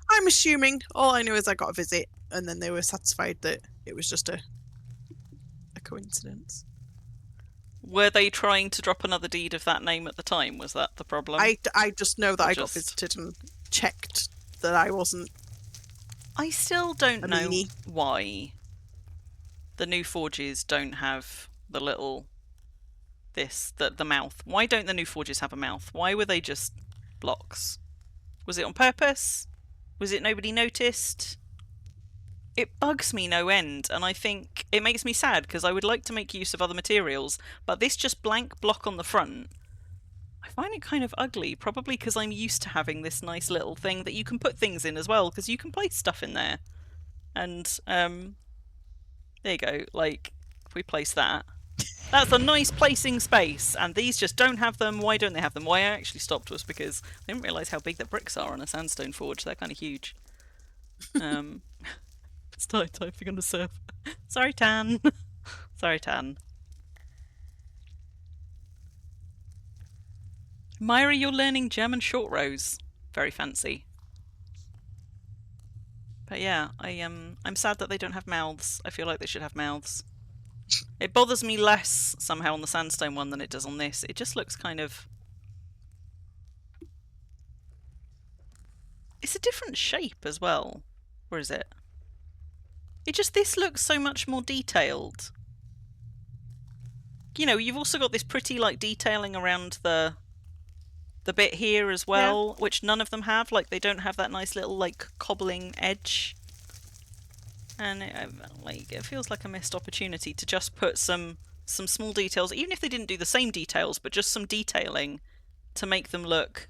I'm assuming. All I know is I got a visit, and then they were satisfied that it was just a coincidence. Were they trying to drop another deed of that name at the time? Was that the problem? I just know that Or I got just- visited and checked that I wasn't. I still don't A know meanie. why the new forges don't have the little the mouth. Why don't the new forges have a mouth? Why were they just blocks? Was it on purpose? Was it nobody noticed? It bugs me no end, and I think it makes me sad because I would like to make use of other materials, but this just blank block on the front, I find it kind of ugly, probably because I'm used to having this nice little thing that you can put things in as well, because you can place stuff in there. And, there you go, like, if we place that, that's a nice placing space, and these just don't have them. Why don't they have them? Why I actually stopped was because I didn't realise how big the bricks are on a sandstone forge. They're kind of huge. Started typing on the server. Sorry, Tan. Sorry, Tan. Myra, you're learning German short rows. Very fancy. But yeah, I'm sad that they don't have mouths. I feel like they should have mouths. It bothers me less somehow on the sandstone one than it does on this. It just looks kind of... It's a different shape as well. Where is it? This looks so much more detailed. You know, you've also got this pretty, like, detailing around the bit here as well, which none of them have. Like, they don't have that nice little, like, cobbling edge. And, it feels like a missed opportunity to just put some some small details, even if they didn't do the same details, but just some detailing to make them look...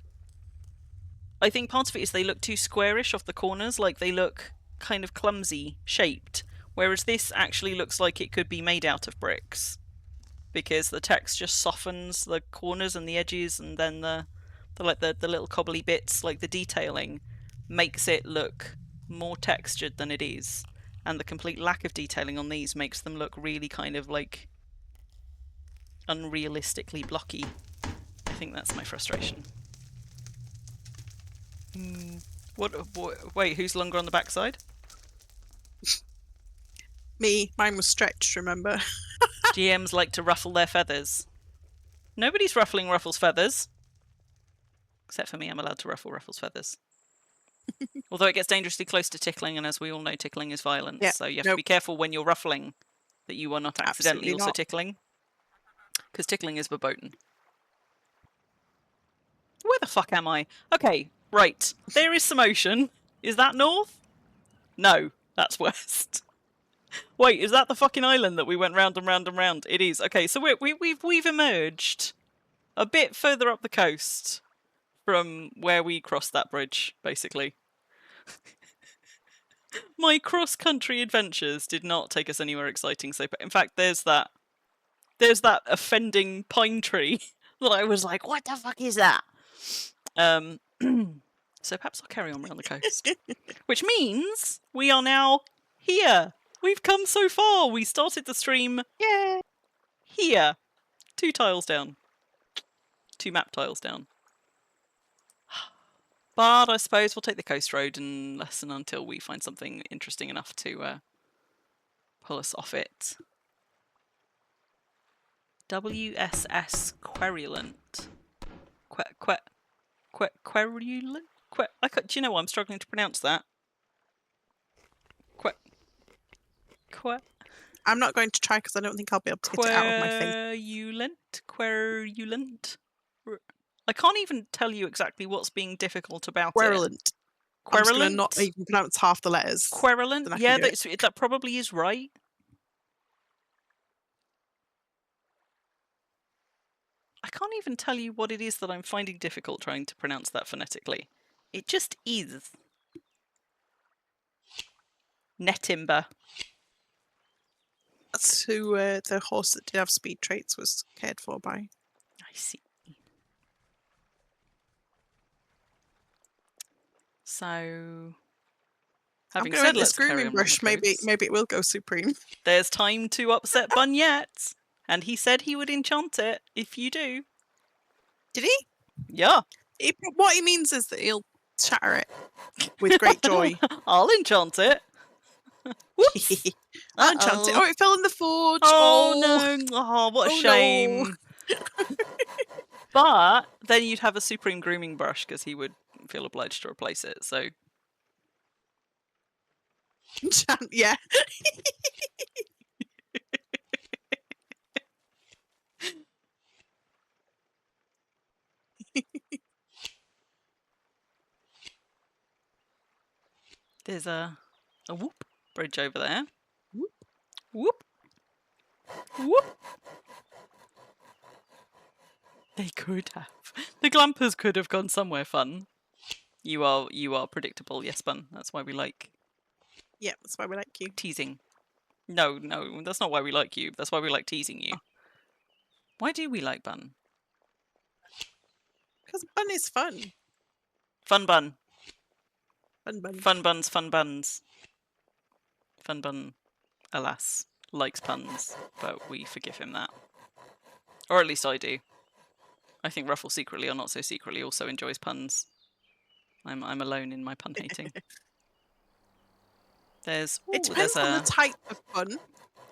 I think part of it is they look too squarish off the corners, like they look kind of clumsy shaped, whereas this actually looks like it could be made out of bricks, because the text just softens the corners and the edges, and then the little cobbly bits, like the detailing, makes it look more textured than it is, and the complete lack of detailing on these makes them look really kind of like unrealistically blocky. I think that's my frustration. What? Wait, who's longer on the backside? Me. Mine was stretched, remember? GMs like to ruffle their feathers. Nobody's ruffling Ruffle's feathers. Except for me, I'm allowed to ruffle Ruffle's feathers. Although it gets dangerously close to tickling, and as we all know, tickling is violence. Yeah, So you have to be careful when you're ruffling that you are not accidentally Absolutely also not. tickling. Because tickling is verboten. Where the fuck am I? Okay, right. There is some ocean. Is that north? No, that's west. Wait, is that the fucking island that we went round and round and round? It is. Okay, so we've emerged a bit further up the coast from where we crossed that bridge, basically. My cross-country adventures did not take us anywhere exciting. So, in fact, there's that offending pine tree that I was like, what the fuck is that? So perhaps I'll carry on around the coast. Which means we are now here. We've come so far. We started the stream here. 2 tiles down. 2 map tiles down. But I suppose we'll take the coast road and listen until we find something interesting enough to pull us off it. WSS Querulent. Querulent? Do you know what? I'm struggling to pronounce that. I'm not going to try because I don't think I'll be able to get it out of my face. Querulent. I can't even tell you exactly what's being difficult about Querulent. it. I'm just going to Querulent? not even pronounce half the letters. Querulent? Yeah, that probably is right. I can't even tell you what it is that I'm finding difficult trying to pronounce that phonetically. It just is. Netimber. That's who the horse that did have speed traits was cared for by. I see. So, having said this let's carry grooming on brush, around the maybe coast, it will go supreme. there's time to upset Bun yet. And he said he would enchant it if you do. Did he? Yeah. What he means is that he'll shatter it with great joy. I'll enchant it. Whoops. I'll enchant it. Oh, it fell in the forge. Oh no. Oh, what a shame. No. But then you'd have a supreme grooming brush because he would feel obliged to replace it. So Yeah. there's a whoop bridge over there. Whoop. Whoop. Whoop. They could have. The glampers could have gone somewhere fun. You are predictable, yes, Bun. That's why we like Yeah, that's why we like you. teasing. No, that's not why we like you. That's why we like teasing you. Why do we like Bun? Because bun is fun. Fun Bun. Fun bun. Fun buns, fun buns. Fun Bun, alas, likes puns, but we forgive him that. Or at least I do. I think Ruffle secretly or not so secretly also enjoys puns. I'm alone in my pun hating. It depends on the type of pun.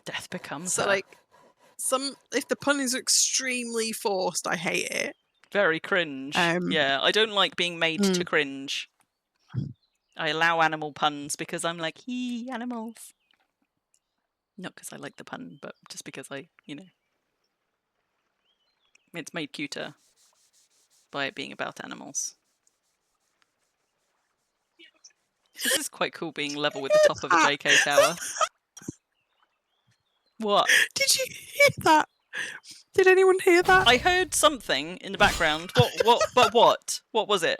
Death becomes So, like, if the pun is extremely forced, I hate it. very cringe. Yeah, I don't like being made to cringe. I allow animal puns because I'm like, hee, animals. Not because I like the pun, but just because it's made cuter by it being about animals. This is quite cool being level with the top of a JK tower. What? Did you hear that? Did anyone hear that? I heard something in the background. What? But what? What was it?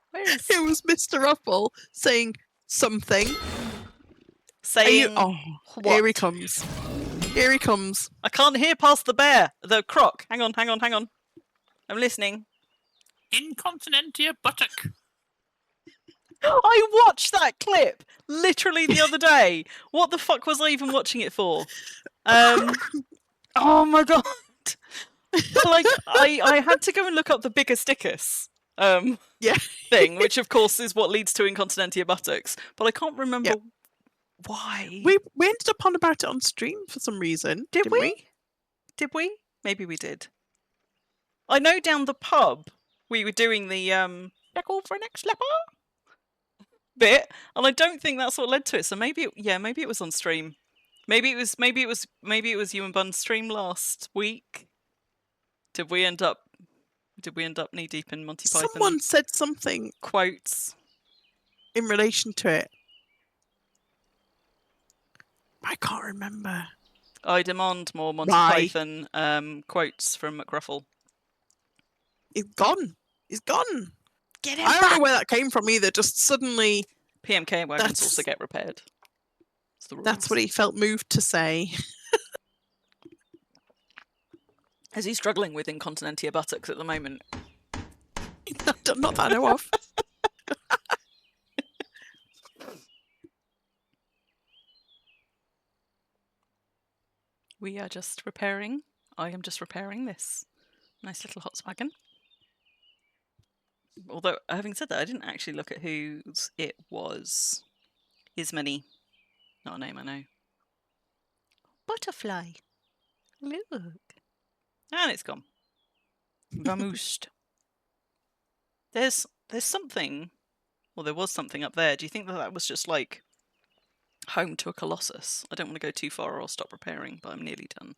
Where is It was Mr. Ruffle saying something. saying? Oh, what? here he comes. Here he comes. I can't hear past the bear. The croc. Hang on. I'm listening. Incontinentia buttock. I watched that clip literally the other day. What the fuck was I even watching it for? Oh my god. Like I had to go and look up the biggest dickus Yeah. thing, which of course is what leads to incontinentia buttocks, but I can't remember why. We ended up on about it on stream for some reason. Did we? Did we? Maybe we did. I know down the pub we were doing the call for an ex-leper bit, and I don't think that's what led to it. So maybe it was on stream. Maybe it was you and Bun's stream last week. Did we end up knee deep in Monty Python? Someone said something Quotes in relation to it. I can't remember. I demand more Monty Right. Python quotes from McRuffle. He's gone. He's gone. Get him I don't know back! where that came from either. Just suddenly, PMK wagons That's- also get repaired. It's the that's what rules. he felt moved to say. Is he struggling with incontinentia buttocks at the moment? Not that I know of. We are just repairing. I am just repairing this nice little Volkswagen. Although, having said that, I didn't actually look at whose it was. Ismany. Not a name I know. Butterfly. Look. And it's gone. Vamoosed. There's something, or there was something up there. Do you think that was just like home to a colossus? I don't want to go too far or I'll stop repairing, but I'm nearly done.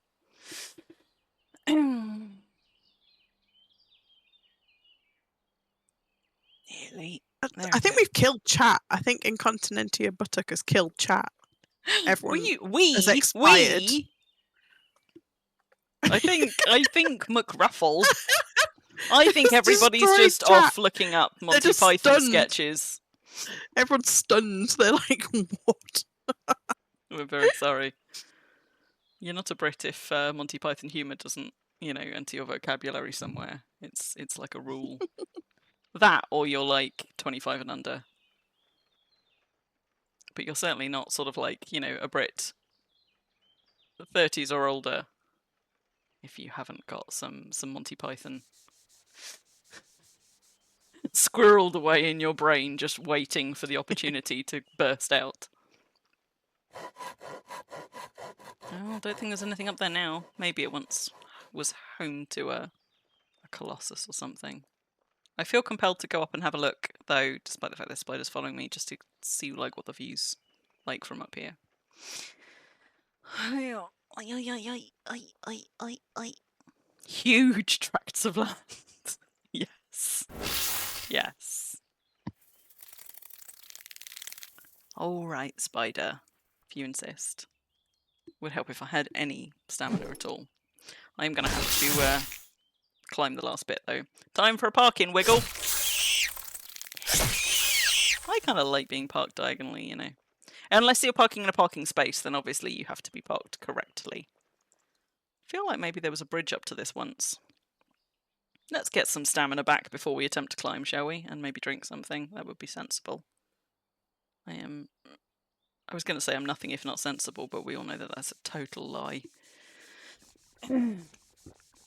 Nearly. I think we've killed chat. I think Incontinentia Buttock has killed chat. Everyone has expired. I think McRuffle. I think Just everybody's destroyed just chat. off looking up Monty just Python stunned. sketches. Everyone's stunned. They're like, what? We're very sorry. You're not a Brit if Monty Python humour doesn't, enter your vocabulary somewhere. It's like a rule. That, or you're like 25 and under. But you're certainly not sort of like, a Brit 30s or older if you haven't got some Monty Python squirreled away in your brain, just waiting for the opportunity to burst out. Oh, I don't think there's anything up there now. Maybe it once was home to a colossus or something. I feel compelled to go up and have a look, though, despite the fact there's spiders following me, just to see what the view's like from up here. Huge tracts of land. Yes. Yes. All right, spider, if you insist. Would help if I had any stamina at all. I'm going to have to climb the last bit, though. Time for a parking wiggle. I kind of like being parked diagonally, Unless you're parking in a parking space, then obviously you have to be parked correctly. I feel like maybe there was a bridge up to this once. Let's get some stamina back before we attempt to climb, shall we? And maybe drink something. That would be sensible. I was going to say I'm nothing if not sensible, but we all know that that's a total lie.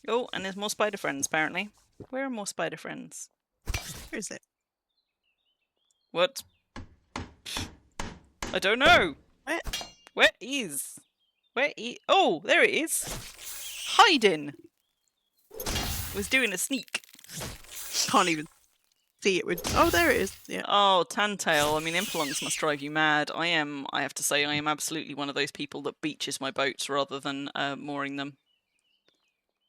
Oh, and there's more spider friends, apparently. Where are more spider friends? Where is it? What? I don't know. Where? Where is? Oh, there it is. Hiding. Was doing a sneak. Can't even see it with. Oh, there it is. Yeah. Oh, Tantail. I mean, impelungs must drive you mad. I have to say, I am absolutely one of those people that beaches my boats rather than mooring them.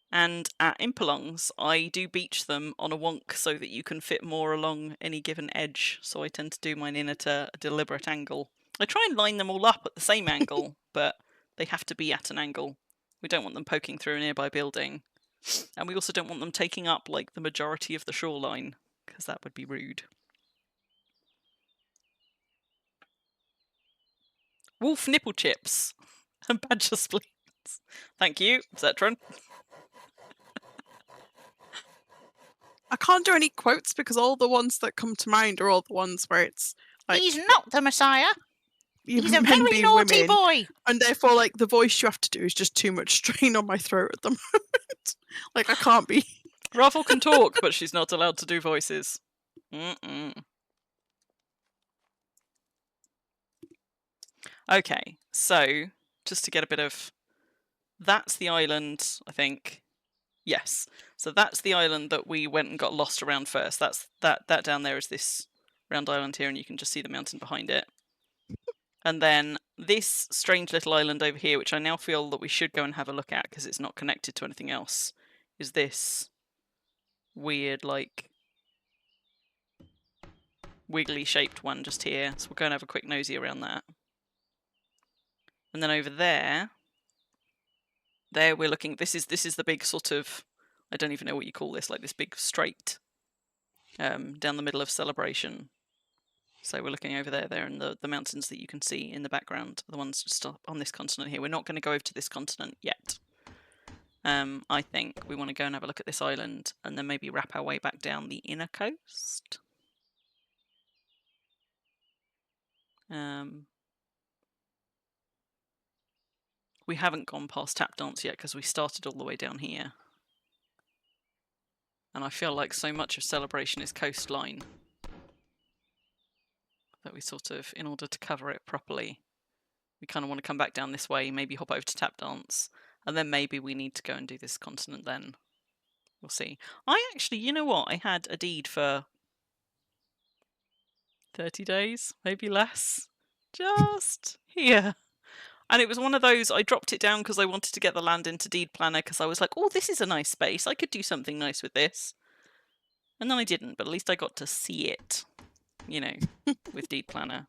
And at impelungs, I do beach them on a wonk so that you can fit more along any given edge. So I tend to do mine in at a deliberate angle. I try and line them all up at the same angle, but they have to be at an angle We don't want them poking through a nearby building. And we also don't want them taking up, like, the majority of the shoreline, because that would be rude. Wolf nipple chips and badger spleens. Thank you, Zetron. I can't do any quotes because all the ones that come to mind are all the ones where it's like He's not the Messiah. you He's a men very being naughty women, boy. and therefore like the voice you have to do is just too much strain on my throat at the moment. Like I can't be. Ruffle can talk, but she's not allowed to do voices. Okay, so just to get a bit of... That's the island, I think. Yes. So that's the island that we went and got lost around first. That down there is this round island here, and you can just see the mountain behind it. And then this strange little island over here, which I now feel that we should go and have a look at because it's not connected to anything else, is this weird, like, wiggly shaped one just here. So we'll go and have a quick nosy around that. And then over there we're looking, this is the big sort of, I don't even know what you call this, like this big straight down the middle of Celebration. So we're looking over there and the mountains that you can see in the background are the ones just on this continent here. We're not going to go over to this continent yet. I think we want to go and have a look at this island and then maybe wrap our way back down the inner coast. We haven't gone past Tap Dance yet because we started all the way down here. And I feel like so much of Celebration is coastline that we sort of, in order to cover it properly, we kind of want to come back down this way, maybe hop over to Tap Dance, and then maybe we need to go and do this continent then. We'll see. I actually, you know what? I had a deed for 30 days, maybe less. Just here. And it was one of those, I dropped it down because I wanted to get the land into Deed Planner because I was like, oh, this is a nice space. I could do something nice with this. And then I didn't, but at least I got to see it, you know, with Deed Planner,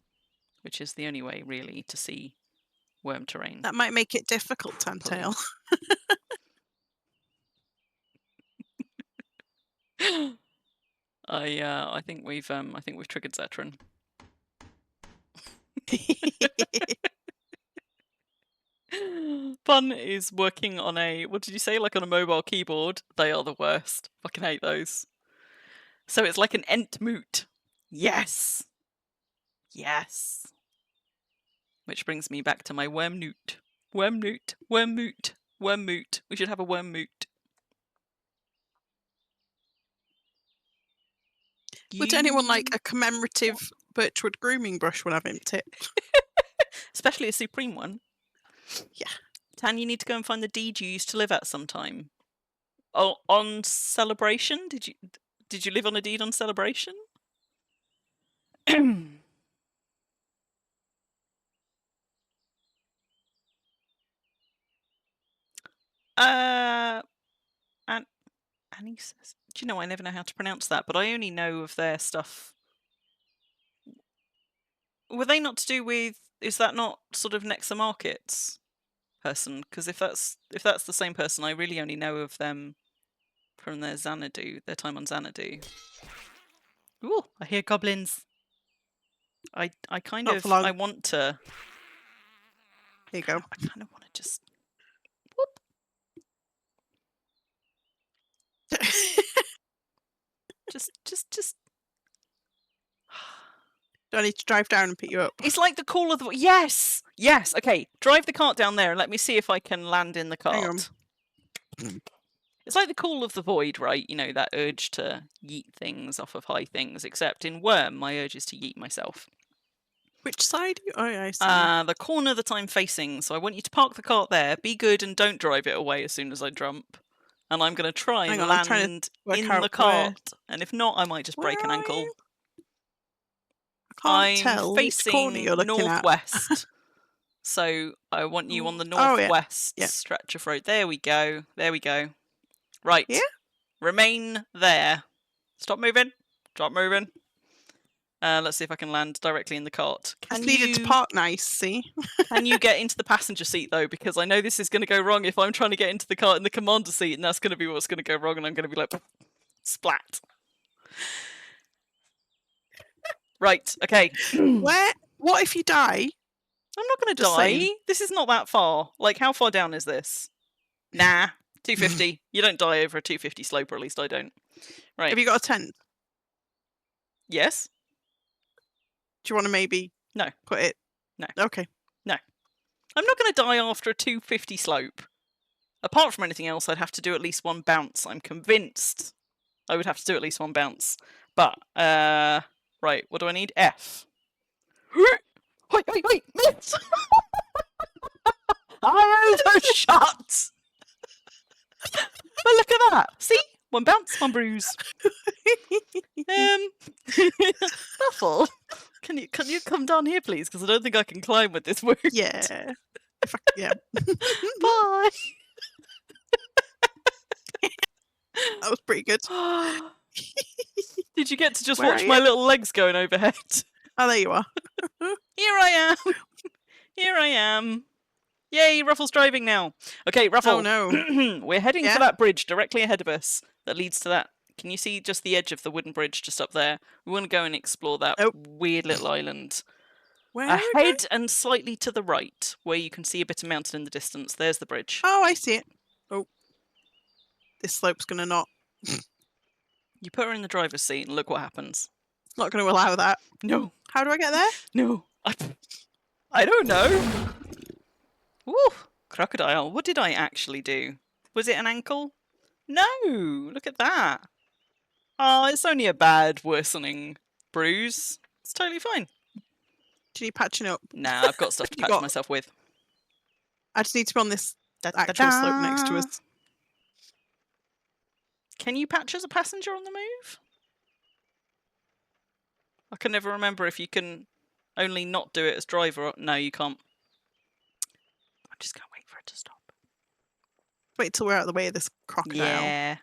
which is the only way, really, to see worm terrain. That might make it difficult, Tantail. I think we've triggered Zetron. Fun is working on a, what did you say, like on a mobile keyboard? They are the worst. Fucking hate those. So it's like an Entmoot. Yes! Yes! Which brings me back to my Wormnoot. Wormnoot. Wormmoot. Wormmoot. We should have a Wormmoot. Would anyone like a commemorative Birchwood grooming brush when I've inked it? Especially a Supreme one. Yeah. Tan, you need to go and find the deed you used to live at sometime. Oh, on Celebration? Did you live on a deed on Celebration? And Annie says, do you know, I never know how to pronounce that, but I only know of their stuff. Were they not to do with, is that not sort of Nexa Markets person? Because if that's the same person, I really only know of them from their Xanadu, their time on Xanadu. Ooh, I hear goblins. I kind Not of, for long. I want to... There you go. I kind of want to just... Whoop. Just... Do I need to drive down and pick you up? It's like the call of the... Yes! Yes, okay. Drive the cart down there and let me see if I can land in the Hang on. cart. It's like the call of the void, right? You know, that urge to yeet things off of high things, except in Worm, my urge is to yeet myself. Which side? Oh, yeah, I see. The corner that I'm facing, so I want you to park the cart there, be good and don't drive it away as soon as I jump. And I'm going to try and Hang on, I'm trying to land work in out the cart. And if not, I might just break an Where are ankle. you? I can't I'm tell which corner facing you're looking northwest. So I want you on the Oh, yeah. northwest Yeah. stretch of road. There we go. There we go. Right. Yeah? Remain there. Stop moving. Stop moving. Let's see if I can land directly in the cart. Just needed to park nice, see? Can you get into the passenger seat though? Because I know this is going to go wrong if I'm trying to get into the cart in the commander seat, and that's going to be what's going to go wrong, and I'm going to be like, splat. Right, okay. What if you die? I'm not going to Just die. saying. This is not that far. Like, how far down is this? Nah, 250. You don't die over a 250 slope, or at least I don't. Right. Have you got a tent? Yes? Do you want to maybe No. put it? No. Okay. I'm not going to die after a 250 slope. Apart from anything else, I'd have to do at least one bounce. I'm convinced I would have to do at least one bounce. But, right, what do I need? F. Wait, miss! I overshot! But look at that. See? One bounce, one bruise. Ruffle, can you come down here, please? Because I don't think I can climb with this wound. Yeah. Yeah. Bye. That was pretty good. Did you get to just Where watch are my you? little legs going overhead? Oh, there you are. Here I am. Here I am. Yay, Ruffle's driving now. Okay, Ruffle. Oh, no. We're heading Yeah? for that bridge directly ahead of us that leads to that. Can you see just the edge of the wooden bridge just up there? We want to go and explore that Oh. weird little island. Where? Ahead and slightly to the right, where you can see a bit of mountain in the distance. There's the bridge. Oh, I see it. Oh. This slope's going to not... You put her in the driver's seat and look what happens. Not going to allow that. No. How do I get there? No. I don't know. Ooh, crocodile. What did I actually do? Was it an ankle? No. Look at that. Oh, it's only a bad worsening bruise. It's totally fine. Do you need patching up? Nah, I've got stuff to You patch got- myself with. I just need to be on this Da-da-da. actual slope next to us. Can you patch as a passenger on the move? I can never remember if you can only not do it as driver. Or... No, you can't. I'm just going to wait for it to stop. Wait till we're out of the way of this crocodile. Yeah.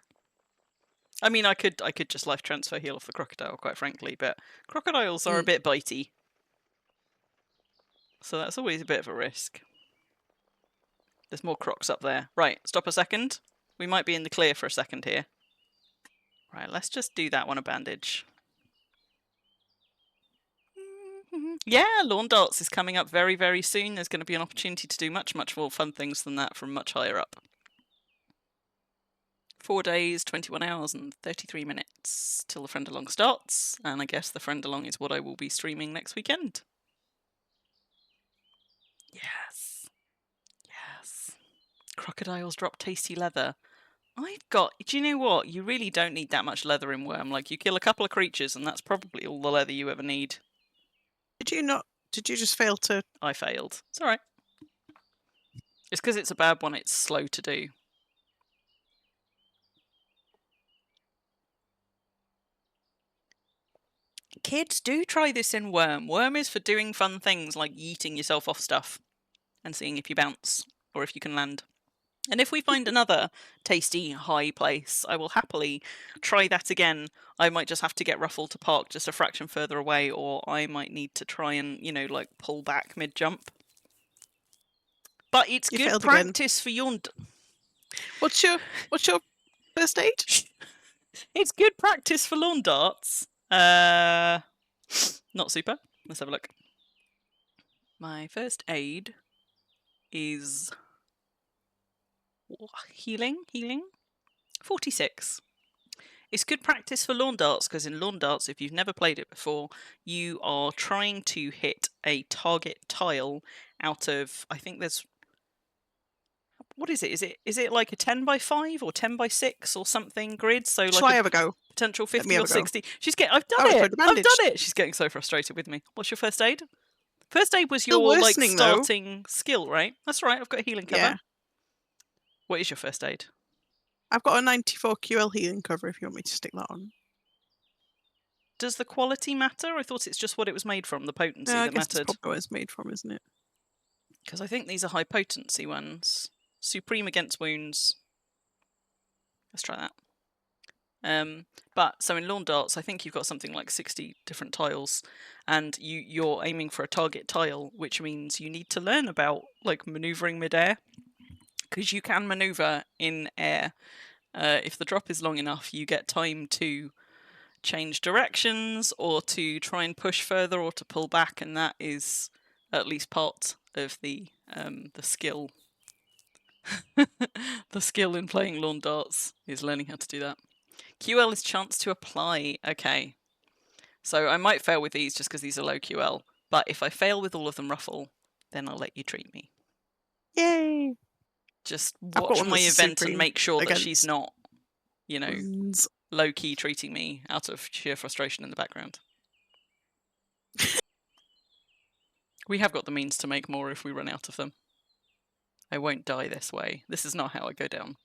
I mean, I could just life transfer heal off the crocodile, quite frankly, but crocodiles are a bit bitey. So that's always a bit of a risk. There's more crocs up there. Right, stop a second. We might be in the clear for a second here. Right, let's just do that one a bandage. Yeah, lawn darts is coming up very, very soon. There's going to be an opportunity to do much, much more fun things than that from much higher up. 4 days, 21 hours and 33 minutes till the friend along starts. And I guess the friend along is what I will be streaming next weekend. Yes. Yes. Crocodiles drop tasty leather. I've got... Do you know what? You really don't need that much leather in Worm. Like, you kill a couple of creatures and that's probably all the leather you ever need. Did you not? Did you just fail to? I failed. It's alright. It's because it's a bad one. It's slow to do. Kids, do try this in Worm. Worm is for doing fun things like yeeting yourself off stuff and seeing if you bounce or if you can land. And if we find another tasty high place, I will happily try that again. I might just have to get Ruffle to park just a fraction further away, or I might need to try and, you know, like pull back mid-jump. But it's You good failed again. practice for your... What's your first aid? It's good practice for lawn darts. Not super. Let's have a look. My first aid is... Healing? 46. It's good practice for lawn darts, because in lawn darts, if you've never played it before, you are trying to hit a target tile out of, I think there's... What is it? Is it like a 10 by 5 or 10 by 6 or something grid? So Shall like I a have a go? potential Let me 50 or have a go. 60. She's getting... I've done Oh, it's it! with the I've bandage. done it! She's getting so frustrated with me. What's your first aid? First aid was Still your like worsening, though. starting skill, right? That's right, I've got a healing cover. Yeah. What is your first aid? I've got a 94 QL healing cover if you want me to stick that on. Does the quality matter? I thought it's just what it was made from, the potency No, I that guess it's mattered. probably what it's made from, isn't it? Because I think these are high potency ones. Supreme against wounds. Let's try that. But so in lawn darts, I think you've got something like 60 different tiles, and you're aiming for a target tile, which means you need to learn about like maneuvering midair, because you can maneuver in air. If the drop is long enough, you get time to change directions or to try and push further or to pull back, and that is at least part of the skill. The skill in playing lawn darts is learning how to do that. QL is chance to apply. Okay. So I might fail with these just because these are low QL, but if I fail with all of them ruffle, then I'll let you treat me. Yay! Just got watch one my that's event super and make sure that she's against not, you know, ones. low-key treating me out of sheer frustration in the background. We have got the means to make more if we run out of them. I won't die this way. This is not how I go down.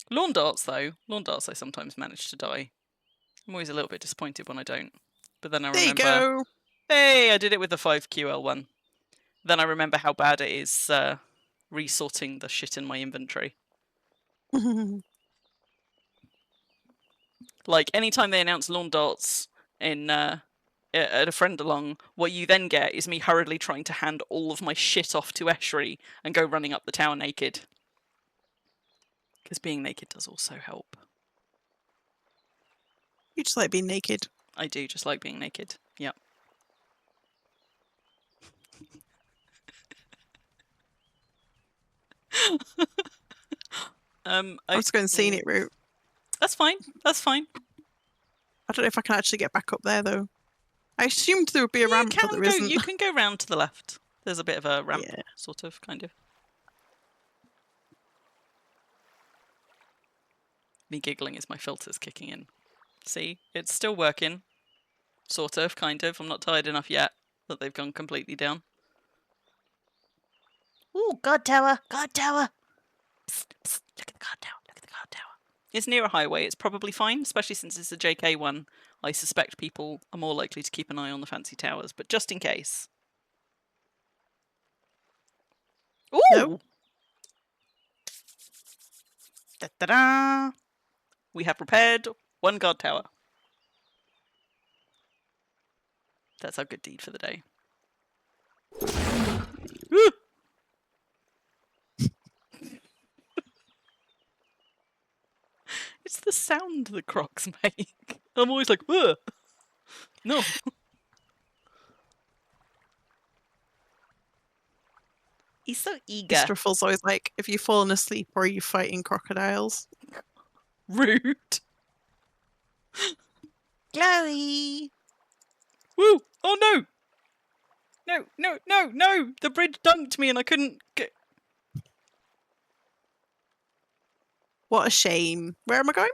Lawn darts, though. Lawn darts I sometimes manage to die. I'm always a little bit disappointed when I don't. But then I There you remember... go. Hey, I did it with the 5QL one. Then I remember how bad it is resorting the shit in my inventory. Like, anytime they announce lawn darts in at a friend along, what you then get is me hurriedly trying to hand all of my shit off to Eshri and go running up the tower naked. Because being naked does also help. You just like being naked. I do just like being naked. Yep. I'm just going scenic route. That's fine. That's fine. I don't know if I can actually get back up there though. I assumed there would be a ramp, but there isn't. You can go round to the left. There's a bit of a ramp, Yeah. sort of, kind of. Me giggling is my filters kicking in. See, it's still working. Sort of, kind of. I'm not tired enough yet that they've gone completely down. Ooh, guard tower! Guard tower! Psst, psst, look at the guard tower, look at the guard tower. It's near a highway, it's probably fine, especially since it's a JK one. I suspect people are more likely to keep an eye on the fancy towers, but just in case. Ooh! No. Da-da-da! We have prepared one guard tower. That's our good deed for the day. Woo! It's the sound the crocs make. I'm always like, ugh. No. He's so eager. Mr. Ruffle's always like, if you've fallen asleep or are you fighting crocodiles? Rude. Chloe. Woo! Oh no! No, no, no, no! The bridge dunked me and I couldn't get... What a shame. Where am I going?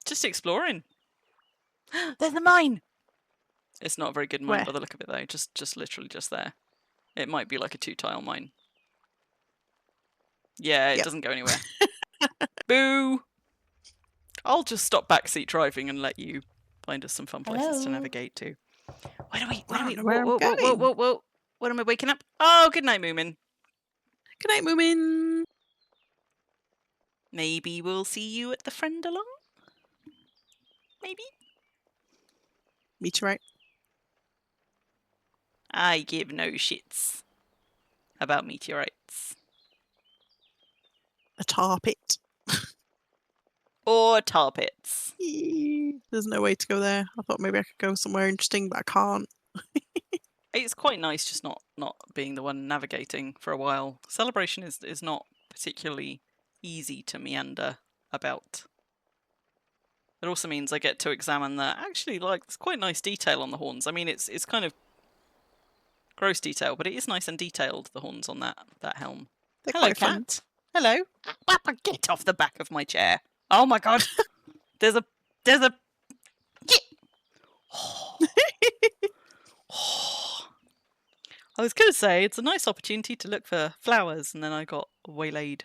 Just exploring. There's the mine! It's not a very good mine Where? by the look of it though. Just literally just there. It might be like a 2-tile mine. Yeah, it Yep. doesn't go anywhere. Boo! I'll just stop backseat driving and let you find us some fun places to navigate to. Where are we? I don't know Whoa, where I'm whoa, whoa, whoa, going. whoa, whoa. When am I waking up? Oh, good night, Moomin. Good night, Moomin. Maybe we'll see you at the friend along? Maybe? Meteorite. I give no shits about meteorites. A tar pit. Or tar pits. There's no way to go there. I thought maybe I could go somewhere interesting, but I can't. It's quite nice just not being the one navigating for a while. Celebration is not particularly easy to meander about. It also means I get to examine that. Actually, like, there's quite nice detail on the horns. I mean, it's kind of gross detail, but it is nice and detailed, the horns on that helm. They're Hello, quite fun. cat. Hello. Papa, get off the back of my chair. Oh my god. There's a... Get. I was going to say, it's a nice opportunity to look for flowers, and then I got waylaid.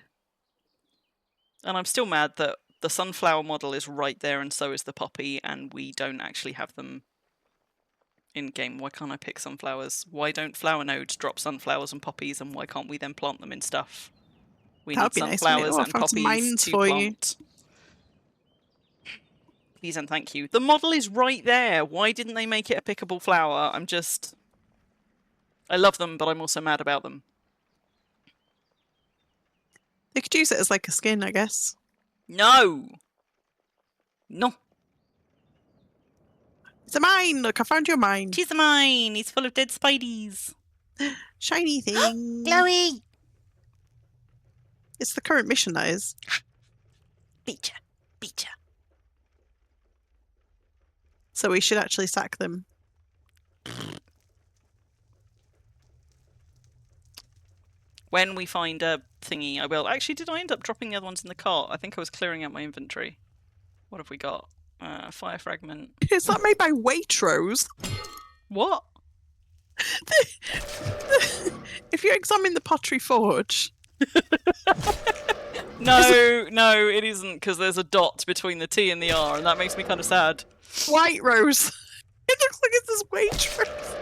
And I'm still mad that the sunflower model is right there, and so is the poppy, and we don't actually have them in-game. Why can't I pick sunflowers? Why don't flower nodes drop sunflowers and poppies, and why can't we then plant them in stuff? We That'd need be nice, wouldn't it? sunflowers Oh, I and found some poppies mines to for you. plant. Please and thank you. The model is right there. Why didn't they make it a pickable flower? I love them, but I'm also mad about them. They could use it as like a skin, I guess. No! No. It's a mine! Look, I found your mine. Tis mine! It's full of dead spideys. Shiny thing. Glowy! It's the current mission, that is. Beacher. Beacher. So we should actually sack them. When we find a thingy, I will. Actually, did I end up dropping the other ones in the cart? I think I was clearing out my inventory. What have we got? Fire fragment. Is that made by Waitrose? What? If you examine the pottery forge... No, no, it isn't, because there's a dot between the T and the R, and that makes me kind of sad. White Rose. It looks like it's this Waitrose.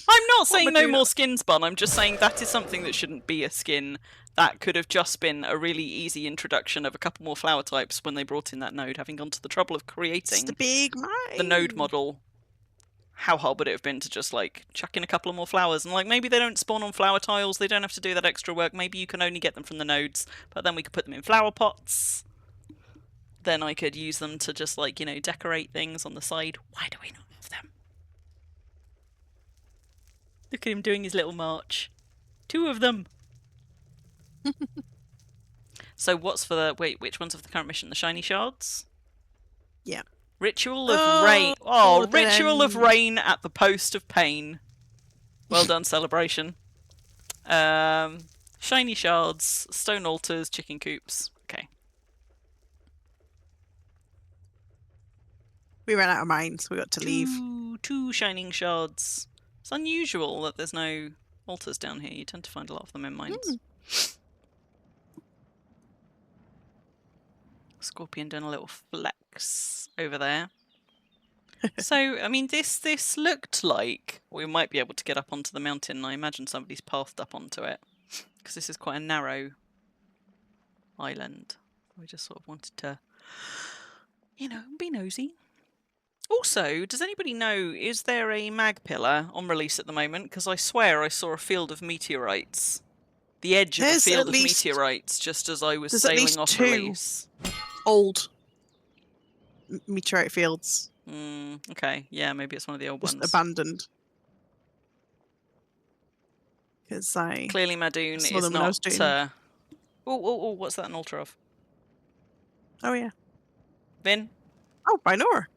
I'm not saying no Matilda? more skins, Bun. I'm just saying that is something that shouldn't be a skin. That could have just been a really easy introduction of a couple more flower types when they brought in that node, having gone to the trouble of It's creating the big mine. the node model. How hard would it have been to just, like, chuck in a couple of more flowers? And, like, maybe they don't spawn on flower tiles, they don't have to do that extra work. Maybe you can only get them from the nodes, but then we could put them in flower pots. Then I could use them to just, like, you know, decorate things on the side. Why do we not have them? Look at him doing his little march. 2 of them! So what's for the... Wait, which one's of the current mission? The shiny shards? Yeah. Ritual of Rain. Oh, then- Ritual of Rain at the Post of Pain. Well done, celebration. Shiny shards, stone altars, chicken coops. Okay. We ran out of mine, so we got to leave. Two shining shards. It's unusual that there's no altars down here. You tend to find a lot of them in mines. Scorpion doing a little flex over there. So, I mean, this looked like we might be able to get up onto the mountain. I imagine somebody's pathed up onto it. Because this is quite a narrow island. We just sort of wanted to, you know, be nosy. Also, does anybody know, is there a mag pillar on release at the moment? Because I swear I saw a field of meteorites. The edge of a There's field at of least- meteorites just as I was there's at sailing least off 2. release. Old meteorite fields. Okay, yeah, maybe it's one of the old Just ones. abandoned. Because I... Clearly Madoon saw is them when I was not... doing- Oh, what's that an altar of? Oh, yeah. Vin? Oh, Binor.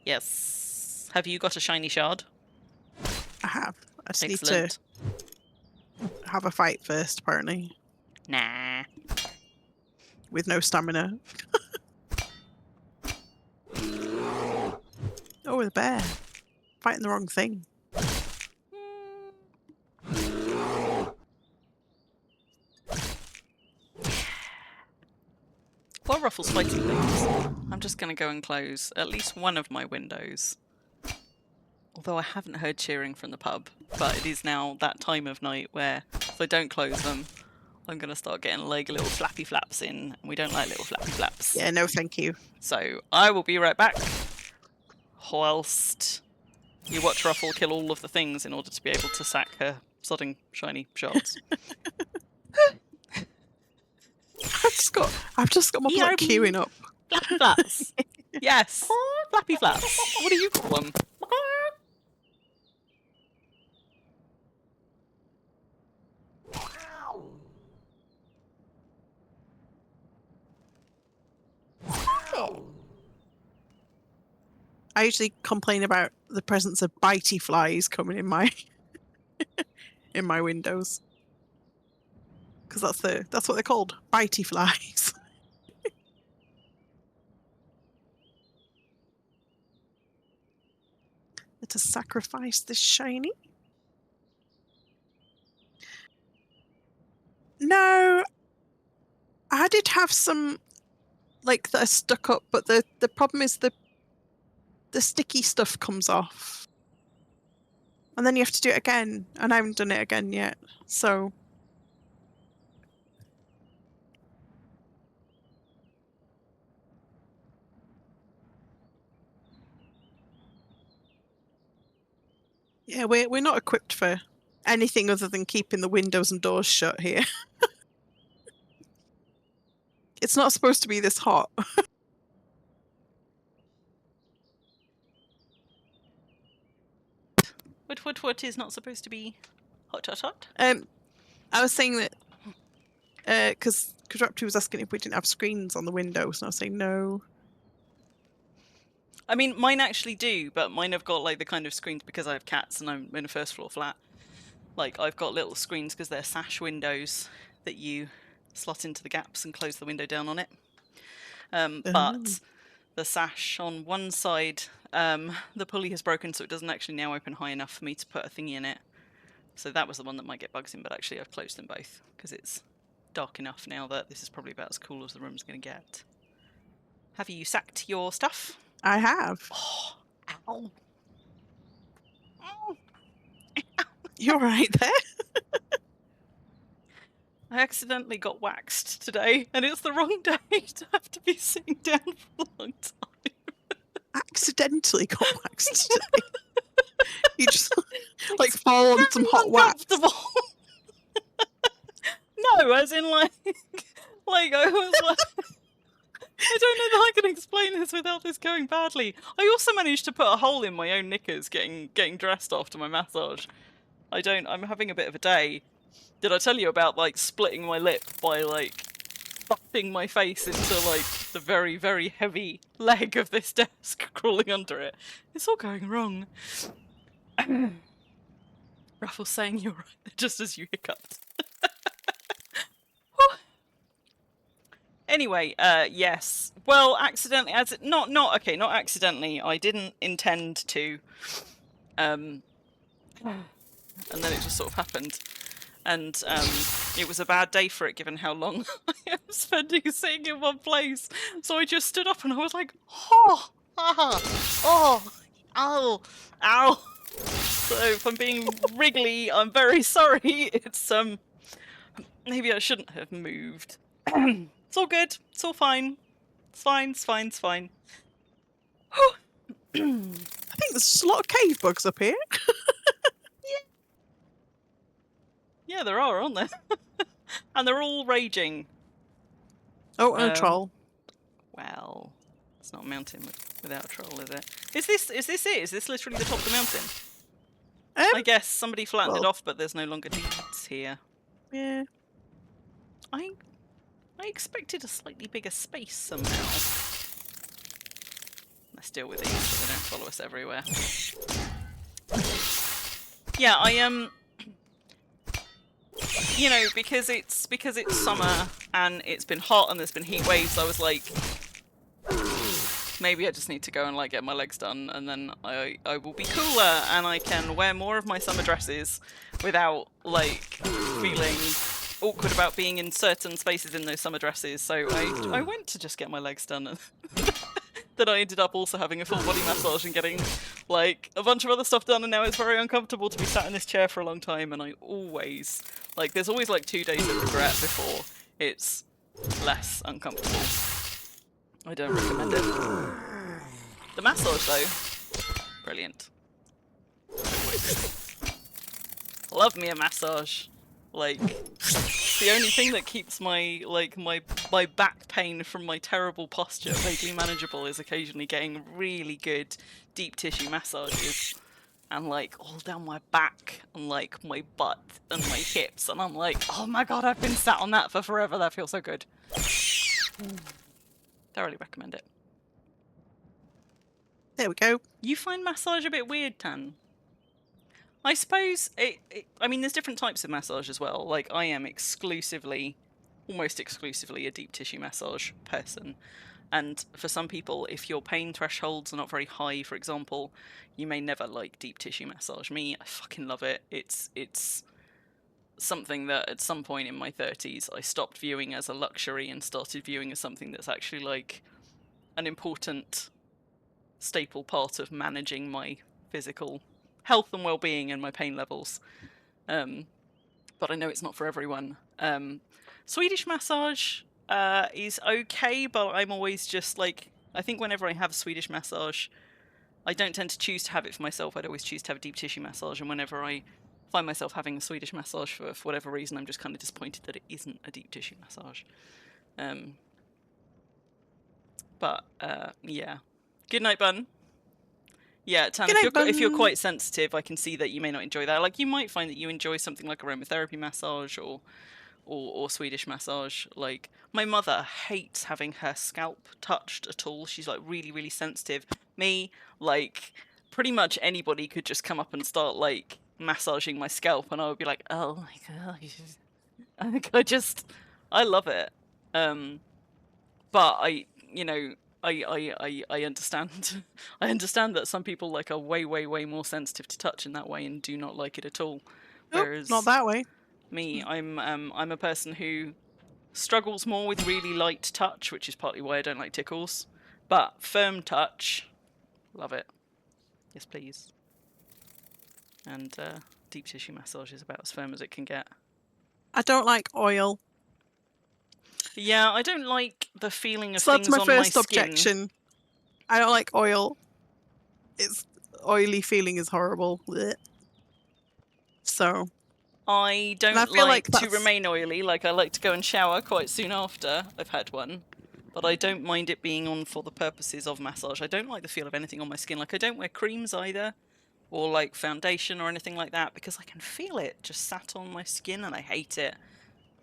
Yes. Have you got a shiny shard? I have. I just Excellent. need to have a fight first, apparently. Nah. With no stamina. Oh, the bear. Fighting the wrong thing. While Ruffle's fighting things, I'm just going to go and close at least one of my windows. Although I haven't heard cheering from the pub, but it is now that time of night where if I don't close them, I'm going to start getting like little flappy flaps in, and we don't like little flappy flaps. Yeah, no thank you. So I will be right back, whilst you watch Ruffle kill all of the things in order to be able to sack her sodding shiny shards. I've just got my blood ERB. queuing up. Flappy flaps. Yes, flappy flaps. What do you call them? I usually complain about the presence of bitey flies coming in my in my windows. Because that's what they're called, bitey flies. Let us sacrifice this shiny. No, I did have some like that are stuck up, but the problem is the sticky stuff comes off. And then you have to do it again, and I haven't done it again yet. So Yeah, we're not equipped for anything other than keeping the windows and doors shut here. It's not supposed to be this hot. What is not supposed to be hot, hot, hot? I was saying that because Raptor was asking if we didn't have screens on the windows, and I was saying no. I mean, mine actually do, but mine have got like the kind of screens because I have cats and I'm in a first floor flat. Like I've got little screens because they're sash windows that you slot into the gaps and close the window down on it. But the sash on one side, the pulley has broken, so it doesn't actually now open high enough for me to put a thingy in it. So that was the one that might get bugs in, but actually I've closed them both because it's dark enough now that this is probably about as cool as the room's going to get. Have you sacked your stuff? I have. Oh, ow. Ow. You're right there. I accidentally got waxed today, and it's the wrong day to have to be sitting down for a long time. Accidentally got waxed today. You just like fall on some hot wax. No, as in like I was like, I don't know that I can explain this without this going badly. I also managed to put a hole in my own knickers getting dressed after my massage. I'm having a bit of a day. Did I tell you about like splitting my lip by like stuffing my face into like the very, very heavy leg of this desk, crawling under it? It's all going wrong. Ruffle's saying you're right just as you hiccuped. Anyway, yes. Well, accidentally, not accidentally. I didn't intend to. And then it just sort of happened. And it was a bad day for it, given how long I am spending sitting in one place. So I just stood up and I was like, oh, ah, oh, ow, ow. So if I'm being wriggly, I'm very sorry. It's maybe I shouldn't have moved. It's all good. It's all fine. It's fine. It's fine. It's fine. I think there's a lot of cave bugs up here. Yeah, there are, aren't there? And they're all raging. Oh, and a troll. Well, it's not a mountain without a troll, is it? Is this it? Is this literally the top of the mountain? I guess somebody flattened it off, but there's no longer deeds here. Yeah. I expected a slightly bigger space somehow. Let's deal with these so they don't follow us everywhere. Yeah, you know, because it's summer and it's been hot and there's been heat waves, I was like, maybe I just need to go and like get my legs done, and then I will be cooler and I can wear more of my summer dresses without like feeling awkward about being in certain spaces in those summer dresses. So I went to just get my legs done. And then I ended up also having a full body massage and getting like a bunch of other stuff done, and now it's very uncomfortable to be sat in this chair for a long time, and I always like there's always like 2 days of regret before it's less uncomfortable. I don't recommend it. The massage though, brilliant. Love me a massage. Like, the only thing that keeps my back pain from my terrible posture vaguely manageable is occasionally getting really good deep tissue massages, and like all down my back and like my butt and my hips, and I'm like, oh my god, I've been sat on that for forever. That feels so good. Thoroughly recommend it. There we go. You find massage a bit weird, Tan? I suppose I mean, there's different types of massage as well. Like, I am almost exclusively a deep tissue massage person. And for some people, if your pain thresholds are not very high, for example, you may never like deep tissue massage. Me, I fucking love it. It's something that at some point in my 30s I stopped viewing as a luxury and started viewing as something that's actually like an important staple part of managing my physical health and well-being and my pain levels. But I know it's not for everyone. Swedish massage is okay, but I'm always just like, I think whenever I have Swedish massage, I don't tend to choose to have it for myself. I'd always choose to have a deep tissue massage, and whenever I find myself having a Swedish massage for whatever reason, I'm just kind of disappointed that it isn't a deep tissue massage. But yeah. Good night, Bun. Yeah, Tan, Good night, if you're Bun. quite sensitive, I can see that you may not enjoy that. Like, you might find that you enjoy something like aromatherapy massage or Swedish massage. Like, my mother hates having her scalp touched at all. She's like really, really sensitive. Me, like, pretty much anybody could just come up and start like massaging my scalp, and I would be like, oh my god, I love it. But I understand. I understand that some people like are way, way, way more sensitive to touch in that way and do not like it at all. Nope, Whereas not that way. me, I'm a person who struggles more with really light touch, which is partly why I don't like tickles. But firm touch, love it. Yes, please. And deep tissue massage is about as firm as it can get. I don't like oil. Yeah, I don't like the feeling of So things that's my on first my skin. objection. I don't like oil. It's oily feeling is horrible. Blech. So I don't I feel like like to that's- remain oily. Like, I like to go and shower quite soon after I've had one. But I don't mind it being on for the purposes of massage. I don't like the feel of anything on my skin. Like, I don't wear creams either, or like foundation or anything like that, because I can feel it just sat on my skin and I hate it.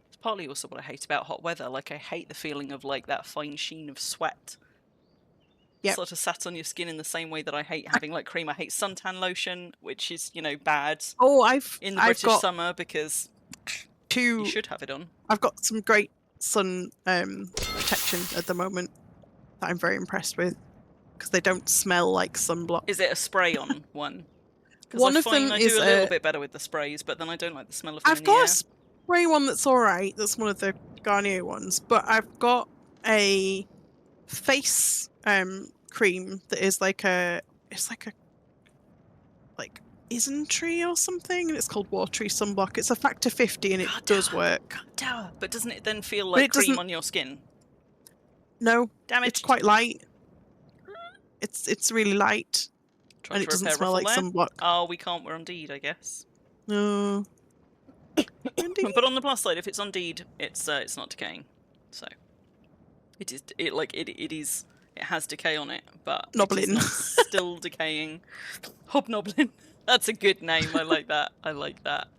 It's partly also what I hate about hot weather. Like, I hate the feeling of like that fine sheen of sweat. Yep. Sort of sat on your skin in the same way that I hate having like cream. I hate suntan lotion, which is, you know, bad Oh, I've in the British got summer because two. you should have it on. I've got some great sun protection at the moment that I'm very impressed with because they don't smell like sunblock. Is it a spray-on one? Because One I of find them I is do a little bit better with the sprays, but then I don't like the smell of them I've in the got air. a spray one that's alright. That's one of the Garnier ones, but I've got a face cream that is like Isntree or something, and it's called Watery Sunblock. It's a factor 50 and it God does damn. work. God damn it. But doesn't it then feel But like it cream doesn't- on your skin? No, Damn it. it's quite light. It's really light Trying and to it doesn't repair smell ruffle like there? sunblock. Oh, we can't. We're on deed, I guess. No. But on the plus side, if it's on deed, it's not decaying. So it is. It has decay on it, but it is Noblin. not still decaying. Hobnoblin. That's a good name. I like that. I like that.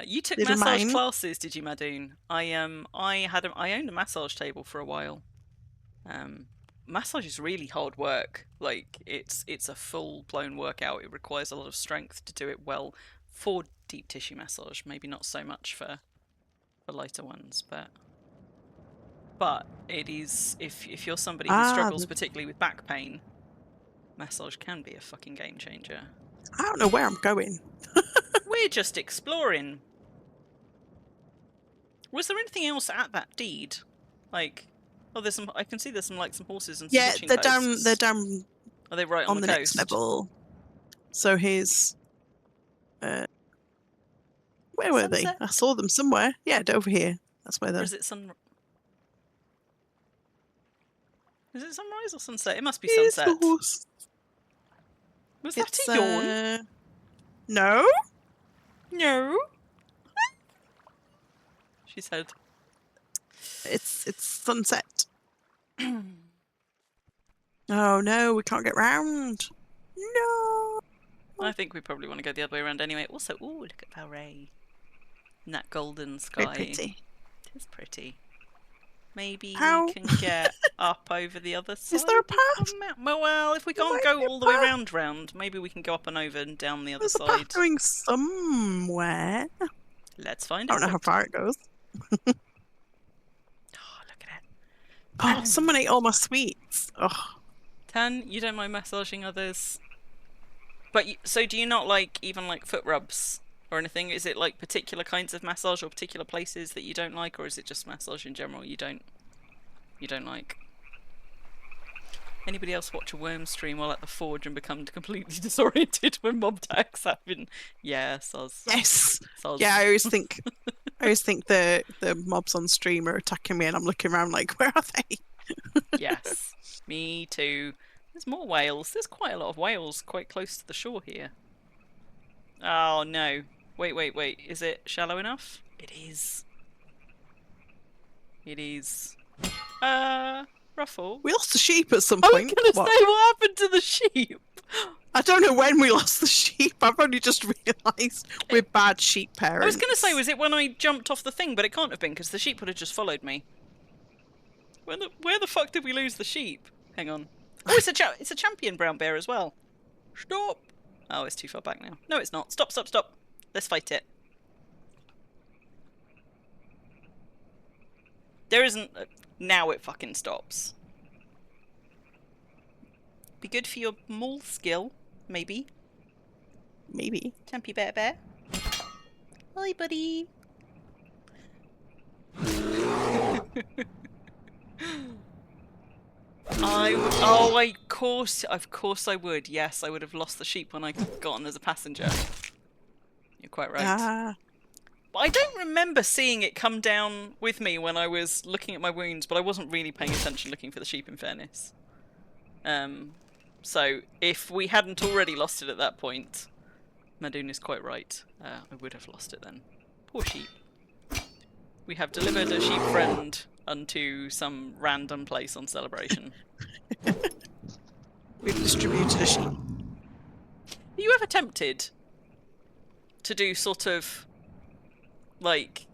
You took Little massage mine. classes, did you, Madoon? I owned a massage table for a while. Massage is really hard work. Like, it's a full blown workout. It requires a lot of strength to do it well for deep tissue massage. Maybe not so much for lighter ones, but it is, if you're somebody who struggles particularly with back pain, massage can be a fucking game changer. I don't know where I'm going. We're just exploring. Was there anything else at that deed? Like, oh, there's some. I can see there's some horses and some Yeah, hitching they're posts. down Are they right on on the coast? next level. So here's where were they? Sunset? I saw them somewhere. Yeah, over here. That's where Or they're. is it Is it sunrise or sunset? It must be Here's the sunset. horse. Was that It's a yawn? No. No. She said. It's sunset. Oh no, we can't get round. No. I think we probably want to go the other way around anyway. Also, ooh, look at Valray. And that golden sky. Very pretty. It is pretty. Maybe How? we can get up over the other side. Is there a of the path? mountain? Well, if we There can't might go be a all the way path. round, maybe we can go up and over and down the other There's a side. path going somewhere. Let's find I out. don't know how far it goes. Oh, look at it. Oh, someone ate all my sweets. Oh, Tan, you don't mind massaging others? But so do you not like even like foot rubs or anything? Is it like particular kinds of massage or particular places that you don't like, or is it just massage in general you don't like? Anybody else watch a worm stream while at the forge and become completely disoriented when mob attacks happen? Yeah, soz. yes. Soz. Yeah, I always think the mobs on stream are attacking me, and I'm looking around like, where are they? Yes, me too. There's more whales. There's quite a lot of whales quite close to the shore here. Oh no. Wait. Is it shallow enough? It is. It is. Ruffle? We lost the sheep at some I was point. gonna What? say, what happened to the sheep? I don't know when we lost the sheep. I've only just realised we're bad sheep parents. I was gonna say, was it when I jumped off the thing? But it can't have been, because the sheep would have just followed me. Where the fuck did we lose the sheep? Hang on. Oh, it's a champion brown bear as well. Stop! Oh, it's too far back now. No, it's not. Stop. Let's fight it. There isn't... now it fucking stops. Be good for your maul skill, maybe. Maybe. Champy bear. Hi, buddy. Of course I would. Yes, I would have lost the sheep when I got on as a passenger. You're quite right. Ah. But I don't remember seeing it come down with me when I was looking at my wounds, but I wasn't really paying attention looking for the sheep, in fairness. So if we hadn't already lost it at that point, Madoon is quite right. I would have lost it then. Poor sheep. We have delivered a sheep friend unto some random place on Celebration. We've distributed a sheep. Are you ever tempted to do sort of, like,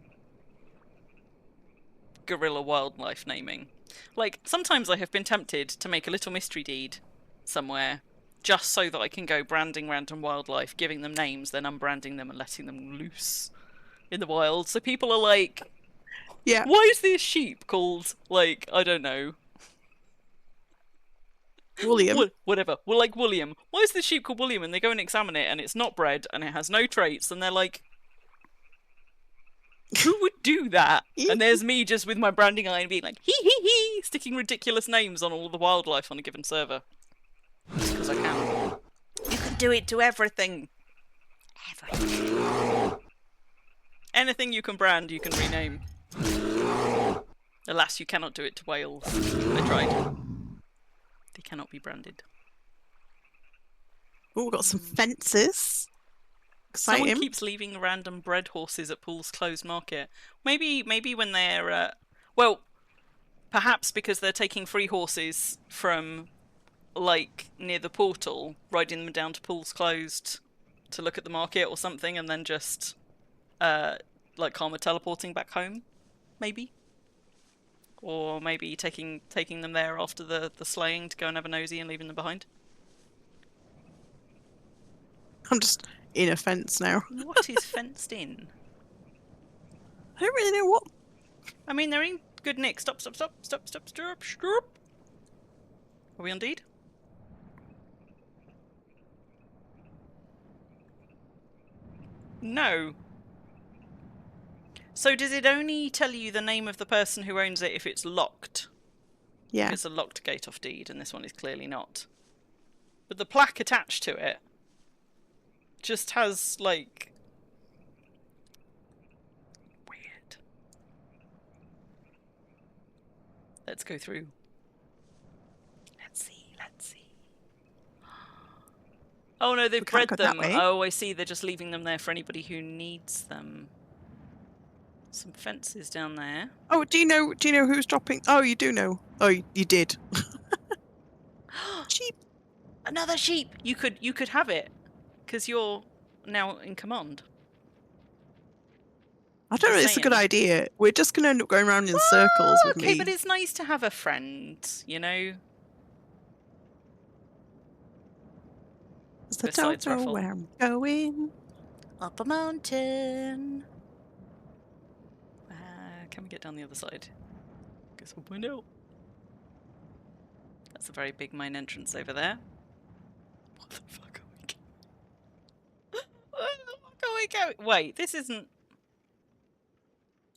guerrilla wildlife naming? Like, sometimes I have been tempted to make a little mystery deed somewhere, just so that I can go branding random wildlife, giving them names, then unbranding them and letting them loose in the wild. So people are like, Yeah. why is this sheep called, like, I don't know, William. whatever. Well, like William. Why is this sheep called William? And they go and examine it, and it's not bred, and it has no traits, and they're like, who would do that? And there's me just with my branding eye and being like, hee, sticking ridiculous names on all the wildlife on a given server. Just because I can. You can do it to everything. Everything. Anything you can brand, you can rename. Alas, you cannot do it to whales. I tried. They cannot be branded. Oh, we've got some fences. Exciting. Someone keeps leaving random bread horses at Pool's closed market. Maybe when they're well, perhaps because they're taking free horses from, like, near the portal, riding them down to Pool's closed to look at the market or something, and then just like karma teleporting back home, maybe. Or maybe taking them there after the slaying to go and have a nosy and leaving them behind. I'm just in a fence now. What is fenced in? I don't really know what. I mean, they're in good nick. Stop. Are we on deed? No. So does it only tell you the name of the person who owns it if it's locked? Yeah. It's a locked gate off deed, and this one is clearly not. But the plaque attached to it just has, like... weird. Let's go through. Let's see. Oh no, they've We can't bred go that them. way. Oh, I see. They're just leaving them there for anybody who needs them. Some fences down there. Oh, do you know who's dropping? Oh, you do know. Oh, you did. Sheep. Another sheep. You could have it, because you're now in command. I don't know. It's a good idea. We're just going to end up going around in circles with me. Okay, but it's nice to have a friend, you know. I don't Besides know Ruffle. where I'm going. Up a mountain. Can we get down the other side? Guess we'll find out. That's a very big main entrance over there. What the fuck are we going? Where the fuck are we going? Wait, this isn't...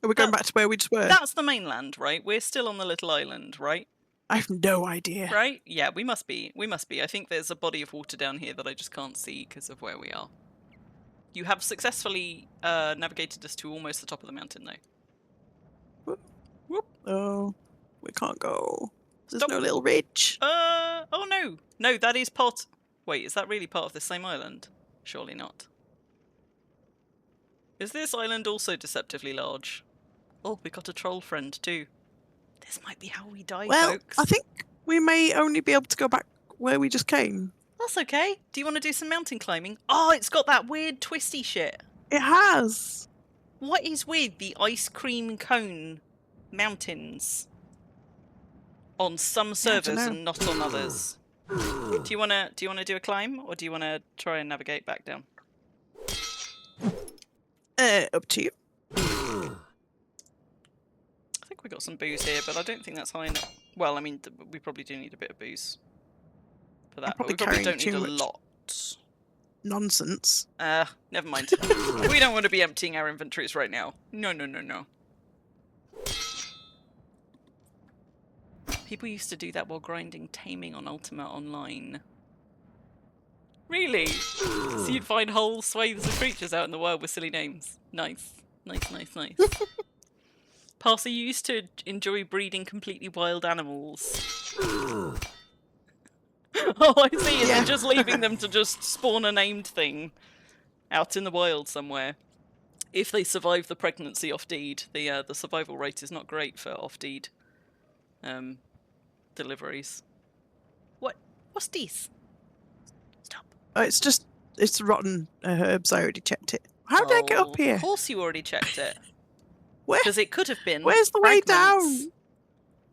Are we going back to where we just were? That's the mainland, right? We're still on the little island, right? I have no idea. Right? Yeah, we must be. I think there's a body of water down here that I just can't see because of where we are. You have successfully navigated us to almost the top of the mountain, though. Oh, we can't go. There's Stop. no little ridge. Oh no. No, that is part... Wait, is that really part of the same island? Surely not. Is this island also deceptively large? Oh, we got a troll friend too. This might be how we die, Well, folks. I think we may only be able to go back where we just came. That's okay. Do you want to do some mountain climbing? Oh, it's got that weird twisty shit. It has. What is with the ice cream cone mountains on some servers know. and not on others? Do you wanna do a climb, or do you wanna try and navigate back down? Up to you. I think we got some booze here, but I don't think that's high enough. Well, I mean, we probably do need a bit of booze for that, but we probably don't need a lot. Nonsense. Never mind. We don't want to be emptying our inventories right now. No, no, no, no. People used to do that while grinding Taming on Ultima Online. Really? So you'd find whole swathes of creatures out in the wild with silly names. Nice. Nice, nice, nice. Parser, you used to enjoy breeding completely wild animals. Oh, I see. And then just leaving them to just spawn a named thing out in the wild somewhere. If they survive the pregnancy off-deed, the survival rate is not great for off-deed deliveries. What's this? Stop. It's rotten herbs. I already checked it. How did I get up here? Of course you already checked it. Where? Because it could have been. Where's the way fragments.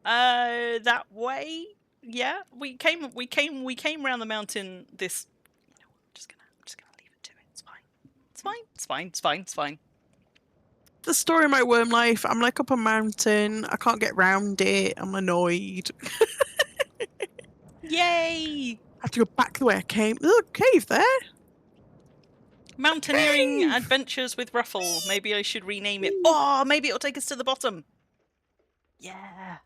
down? That way. Yeah, we came round the mountain. This. You know, I'm just gonna leave it to it. It's fine. It's fine. It's fine. It's fine. It's fine. The story of my worm life. I'm like up a mountain. I can't get round it. I'm annoyed. Yay! I have to go back the way I came. There's a cave there. Mountaineering adventures with Ruffle. Maybe I should rename it. Oh, maybe it'll take us to the bottom. Yeah.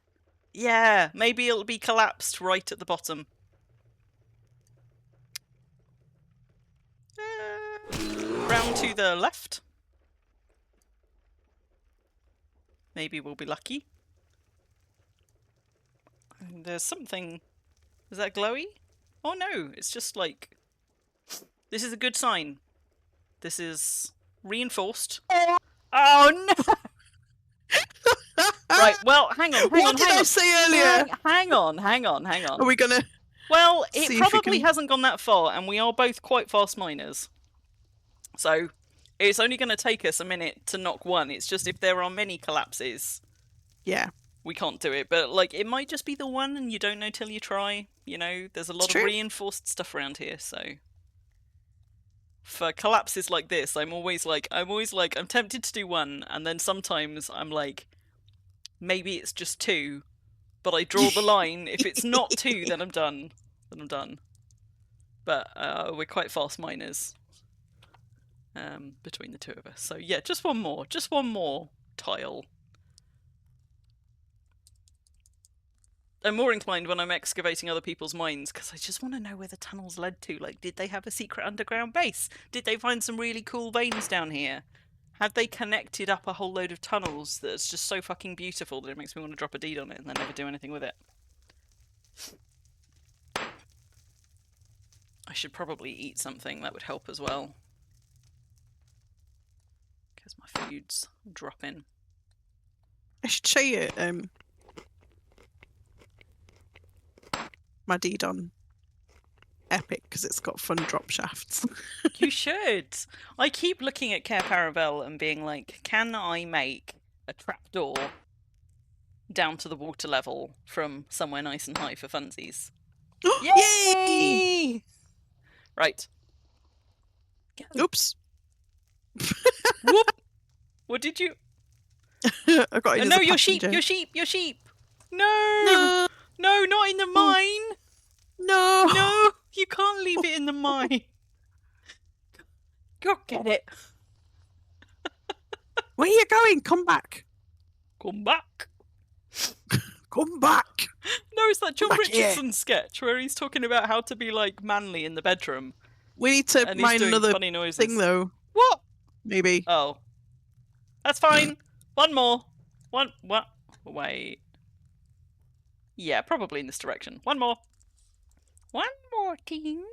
Yeah, maybe it'll be collapsed right at the bottom. Round to the left. Maybe we'll be lucky. There's something... Is that glowy? Oh no, it's just like... This is a good sign. This is reinforced. Oh no! Right, well, hang on. What did I say earlier? Hang on. Are we gonna... Well, see it if we probably can- hasn't gone that far, and we are both quite fast miners. So, it's only going to take us a minute to knock one. It's just if there are many collapses, Yeah. we can't do it. But, like, it might just be the one, and you don't know till you try. You know, there's a lot of true. reinforced stuff around here, so... For collapses like this, I'm tempted to do one, and then sometimes I'm like, maybe it's just two, but I draw the line. If it's not two, then I'm done. But we're quite fast miners between the two of us. So yeah, just one more tile. I'm more inclined when I'm excavating other people's mines, because I just want to know where the tunnels led to. Like, did they have a secret underground base? Did they find some really cool veins down here? Have they connected up a whole load of tunnels that's just so fucking beautiful that it makes me want to drop a deed on it and then never do anything with it? I should probably eat something, that would help as well. Because my food's dropping. I should show you my deed on Epic, because it's got fun drop shafts. You should! I keep looking at Care Paravel and being like, can I make a trapdoor down to the water level from somewhere nice and high for funsies? Yay! Right. Oops. Whoop! What did you... I got in no, as a your sheep! passenger. Your sheep! No! No, not in the mine! No! No! You can't leave it in the mine! Go get it! Where are you going? Come back. Come back! Come back. No, it's that John Back here. Richardson sketch where he's talking about how to be, like, manly in the bedroom. We need to And he's mine doing another funny noises. thing, though. What? Maybe. Oh. That's fine. One more. What? Wait. Yeah, probably in this direction. One more. One more team.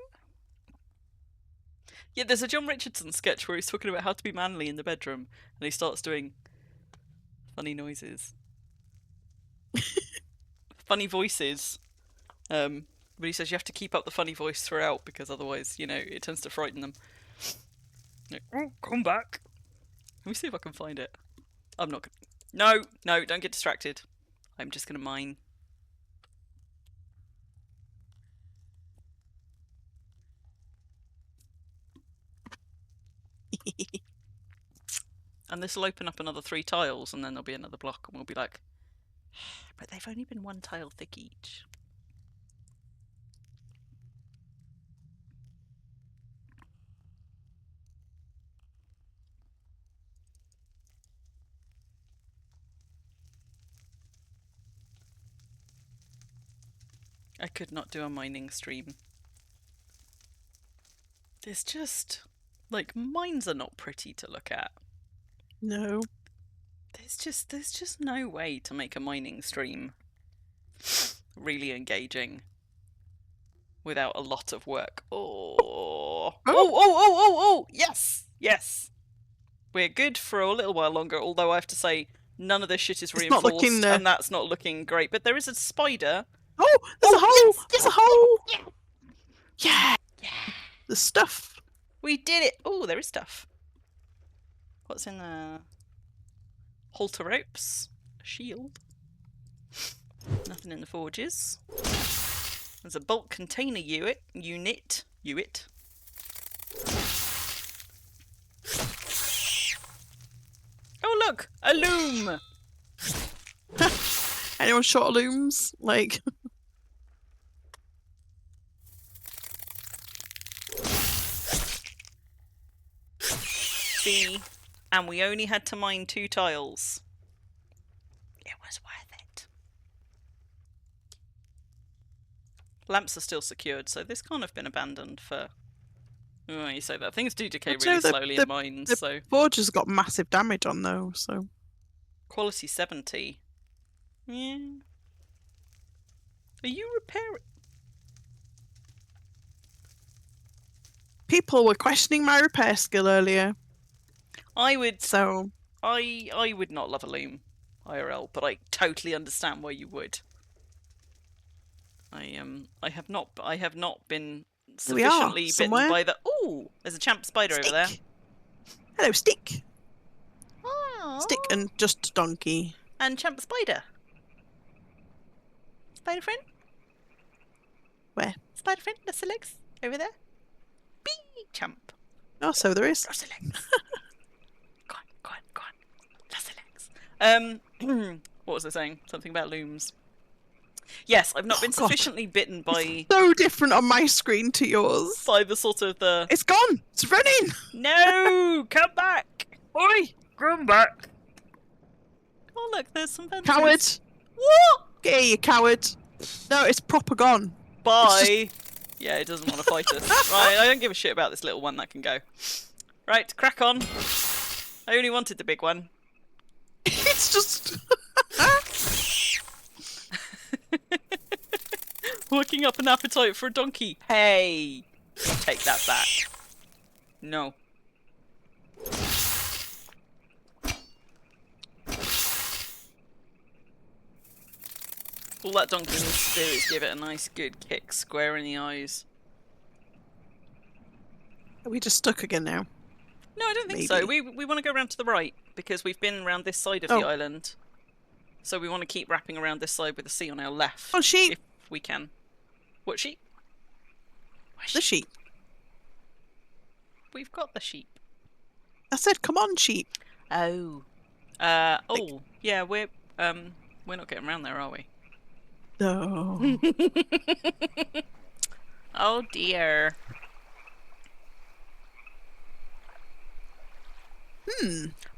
Yeah, there's a John Richardson sketch where he's talking about how to be manly in the bedroom, and he starts doing funny noises. Funny voices. But he says you have to keep up the funny voice throughout because otherwise, you know, it tends to frighten them. Like, oh, come back. Let me see if I can find it. I'm not gonna... No, don't get distracted. I'm just gonna mine. And this will open up another 3 tiles, and then there'll be another block, and we'll be like, but they've only been 1 tile thick each. I could not do a mining stream. There's just... like, mines are not pretty to look at. No. There's just no way to make a mining stream really engaging without a lot of work. Oh! Yes! We're good for a little while longer, although I have to say none of this shit is It's not reinforced, looking, and that's not looking great. But there is a spider. Oh, there's a hole! Yes, There's a hole! Yeah! The stuff. We did it! Oh, there is stuff. What's in there? Halter ropes. A shield. Nothing in the forges. There's a bulk container unit. Oh look! A loom! Anyone short of looms? Like... See? And we only had to mine 2 tiles. It was worth it. Lamps are still secured, so this can't have been abandoned for... Oh, you say that. Things do decay I'd really say slowly in mines, the so... forge has got massive damage on though, so... Quality 70. Yeah. Are you repairing... People were questioning my repair skill earlier, I would so... I would not love a loom IRL, but I totally understand why you would. I have not been Here we are, sufficiently bitten somewhere. by the... Ooh! There's a champ spider over there. Stick. Hello, Stick. Aww. Stick and just donkey. And champ spider. Spider friend? Where? Spider friend, that's the legs. Over there. Bee! Champ. Oh, so there is. That's the legs. Go on. That's the legs. What was I saying? Something about looms. Yes, I've not been God. sufficiently bitten by So different on my screen to yours. the sort of the... It's gone. It's running. No! Come back! Oi! Come back. Oh look, there's some fences. Coward. What? Get here, you coward. No, it's proper gone. Bye! Yeah, it doesn't want to fight us. Right, I don't give a shit about this little one that can go. Right, crack on. I only wanted the big one. It's just... Working up an appetite for a donkey. Hey! Take that back. No. All that donkey needs to do is give it a nice good kick square in the eyes. Are we just stuck again now? No, I don't think so. Maybe. We want to go around to the right because we've been around this side of Oh. the island. So we want to keep wrapping around this side with the sea on our left. Oh, sheep. If we can. What sheep? Where's The sheep. We've got the sheep. I said, come on, sheep. Oh. Yeah, we're not getting around there, are we? No. Oh dear.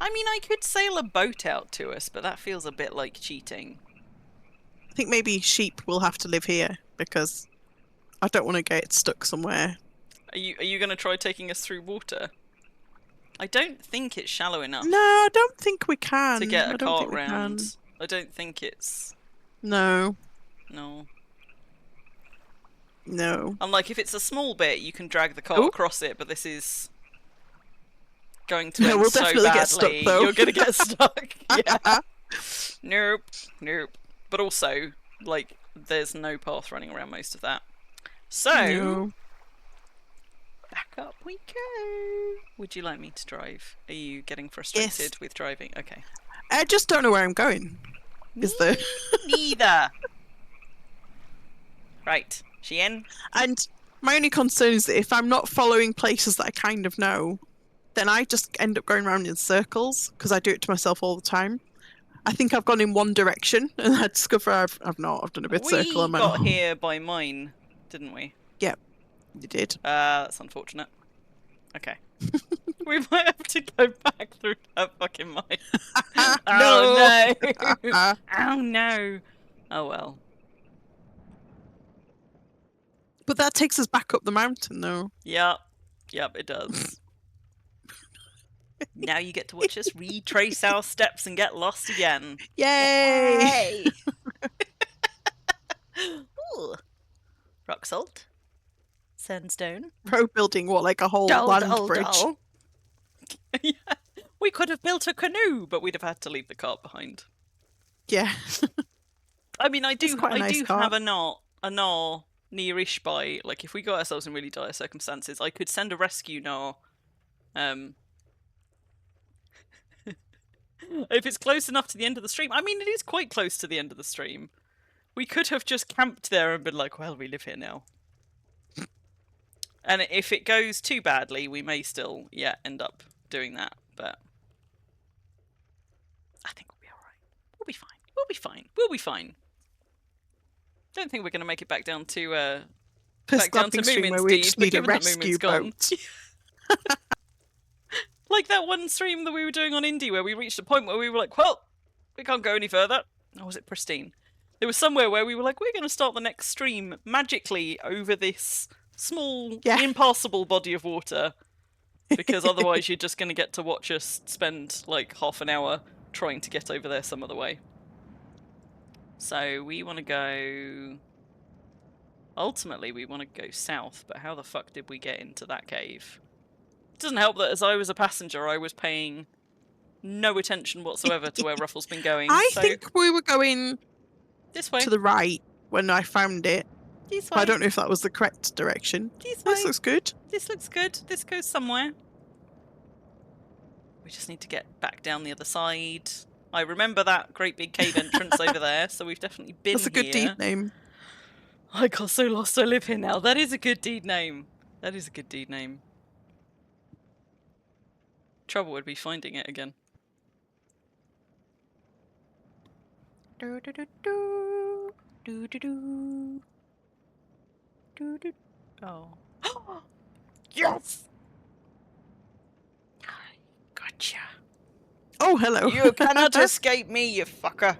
I mean, I could sail a boat out to us, but that feels a bit like cheating. I think maybe sheep will have to live here because I don't want to get stuck somewhere. Are you going to try taking us through water? I don't think it's shallow enough No, I don't think we can. to get I a don't cart think we can. round. I don't think it's... No. No. No. Unlike if it's a small bit, you can drag the cart Ooh. across it, but this is going to No, end we'll so definitely badly. get stuck, though. You're gonna get stuck. Yeah. Nope. Nope. But also, like, there's no path running around most of that. So, No. back up we go. Would you like me to drive? Are you getting frustrated Yes. with driving? Okay. I just don't know where I'm going. Is the Neither. Right. She in? and my only concern is that if I'm not following places that I kind of know, then I just end up going around in circles because I do it to myself all the time. I think I've gone in one direction and I discover I've not. I've done a bit We circle on my got here by mine, didn't we? Yep, you did. That's unfortunate. Okay. We might have to go back through that fucking mine. Oh no! Oh no! Oh well. But that takes us back up the mountain, though. Yep. Yep, it does. Now you get to watch us retrace our steps and get lost again. Yay! Ooh. Rock salt. Sandstone. Pro building what, like a whole land bridge? Dull. Yeah. We could have built a canoe, but we'd have had to leave the cart behind. Yeah. I mean, I It's do quite a nice have cart. a gnar nearish by, like, if we got ourselves in really dire circumstances, I could send a rescue gnar. If it's close enough to the end of the stream. I mean, it is quite close to the end of the stream. We could have just camped there and been like, well, we live here now. And if it goes too badly, we may still, end up doing that. But I think we'll be alright. We'll be fine. We'll be fine. We'll be fine. Don't think we're going to make it back down to This back down to glamping stream where Moomin's we deed, just but need a given that rescue Moomin's gone. boat. Like that one stream that we were doing on Indie where we reached a point where we were like, well, we can't go any further. Or was it Pristine? There was somewhere where we were like, we're going to start the next stream magically over this small, impassable body of water. Because otherwise you're just going to get to watch us spend like half an hour trying to get over there some other way. So we want to go... Ultimately, we want to go south, but how the fuck did we get into that cave? It doesn't help that as I was a passenger, I was paying no attention whatsoever to where Ruffle's been going. I so think we were going this way. to the right when I found it. This But way. I don't know if that was the correct direction. This way. This looks good. This looks good. This goes somewhere. We just need to get back down the other side. I remember that great big cave entrance over there, so we've definitely been That's a good here. deed name. I got so lost I live here now. That is a good deed name. That is a good deed name. Trouble would be finding it again. Do do do do do do do do do. Oh. Yes! I gotcha. Oh, hello. You cannot escape me, you fucker.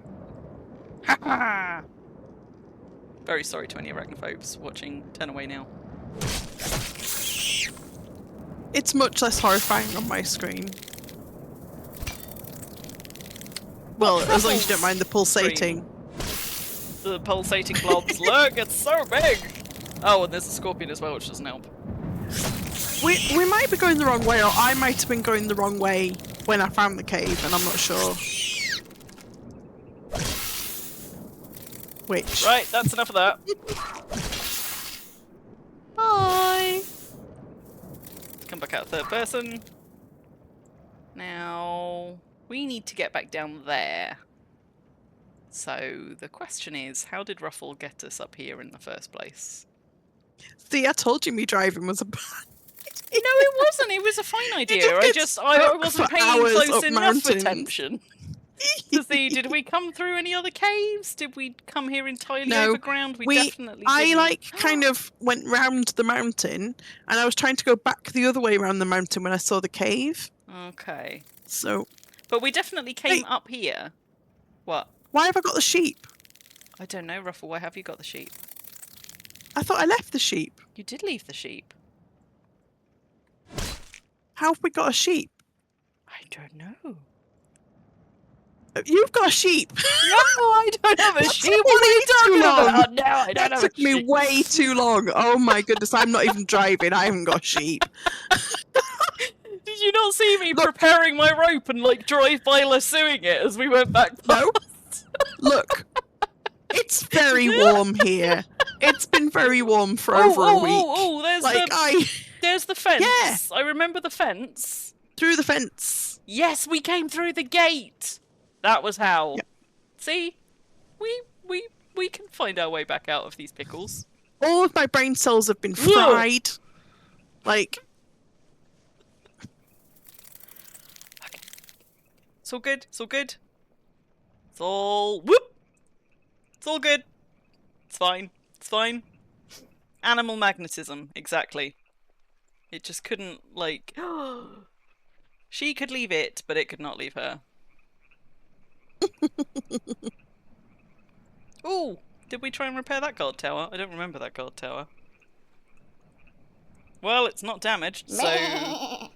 Ha ha! Very sorry to any arachnophobes watching Turn Away Now. It's much less horrifying on my screen. Well, as long as you don't mind the pulsating. The pulsating blobs. Look, it's so big! Oh, and there's a scorpion as well, which doesn't help. We might be going the wrong way, or I might have been going the wrong way when I found the cave, and I'm not sure. Which? Right, that's enough of that. Bye! Come back out third person. Now, we need to get back down there. So, the question is, how did Ruffle get us up here in the first place? See, I told you me driving was a bad No, it wasn't. It was a fine idea. I wasn't for paying hours close up enough mountains. attention to see. Did we come through any other caves? Did we come here entirely No, overground? We definitely I didn't. like kind of went round the mountain, and I was trying to go back the other way around the mountain when I saw the cave. Okay, So but we definitely came up here. What? why have I got the sheep? I don't know, Ruffle. Why have you got the sheep? I thought I left the sheep. You did leave the sheep. How have we got a sheep? I don't know. You've got a sheep. No, I don't have a That sheep. took What are me you way talking too long. about? No, I don't That have a took me sheep. way too long. Oh my goodness, I'm not even driving. I haven't got a sheep. Did you not see me Look. preparing my rope and like drive by lassoing it as we went back? No. Look, it's very warm here. It's been very warm for over a week. Oh, there's Like there's the fence. Yeah. I remember the fence. through the fence. Yes, we came through the gate. That was how. Yep. See, we can find our way back out of these pickles. All of my brain cells have been fried. Like, It's all good. It's all good. It's all whoop. It's all good. It's fine. It's fine. Animal magnetism, exactly. It just couldn't, like... She could leave it, but it could not leave her. Ooh! Did we try and repair that guard tower? I don't remember that guard tower. Well, it's not damaged, so...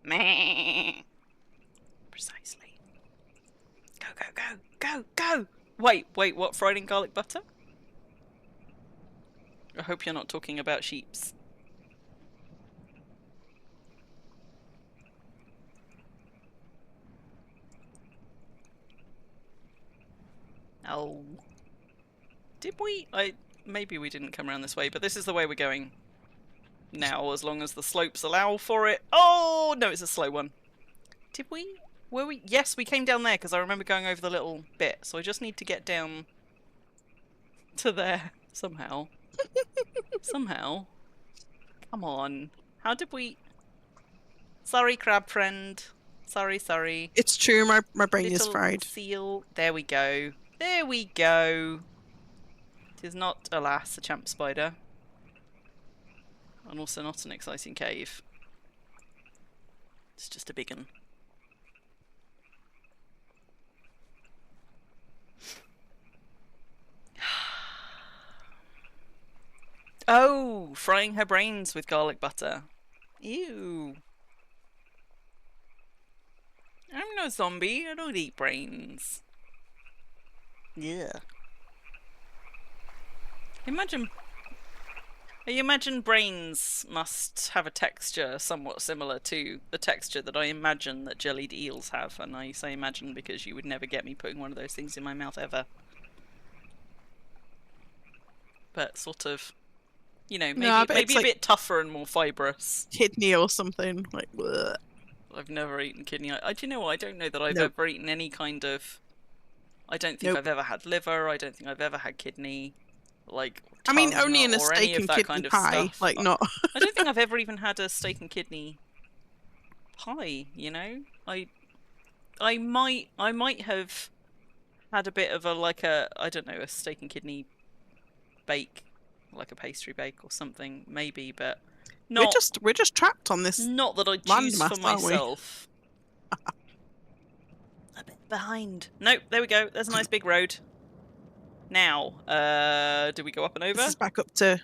Meh. Precisely. Go, go, go, go, go! Wait, what? Fried in garlic butter? I hope you're not talking about sheeps. Oh. Did we? Maybe we didn't come around this way, but this is the way we're going now, as long as the slopes allow for it. Oh, no, it's a slow one. Did we? Were we? Yes, we came down there, because I remember going over the little bit, so I just need to get down to there, somehow. Somehow. Come on. How did we... Sorry, crab friend. Sorry. it's true, my brain is Little fried. seal. There we go. There we go. It is not, alas, a champ spider. And also not an exciting cave. It's just a big one. Oh, frying her brains with garlic butter. Ew. I'm no zombie. I don't eat brains. Yeah. I imagine brains must have a texture somewhat similar to the texture that I imagine that jellied eels have, and I say imagine because you would never get me putting one of those things in my mouth ever. But sort of, you know, maybe a like bit tougher and more fibrous. kidney or something. Like, bleh. I've never eaten kidney. Do you know what? I don't know that I've Nope. ever eaten any kind of... I don't think Nope. I've ever had liver. I don't think I've ever had kidney. Like, I mean, tongue only in a or any steak of and that kidney kind of pie. stuff. Like, not. I don't think I've ever even had a steak and kidney pie, you know? I might have had a bit of a, like a, I don't know, a steak and kidney bake, like a pastry bake or something, maybe, but not... We're just trapped on this. Not that I choose landmass, for aren't we? myself. A bit behind. Nope, there we go. There's a nice big road. Now, do we go up and over? This is back up to.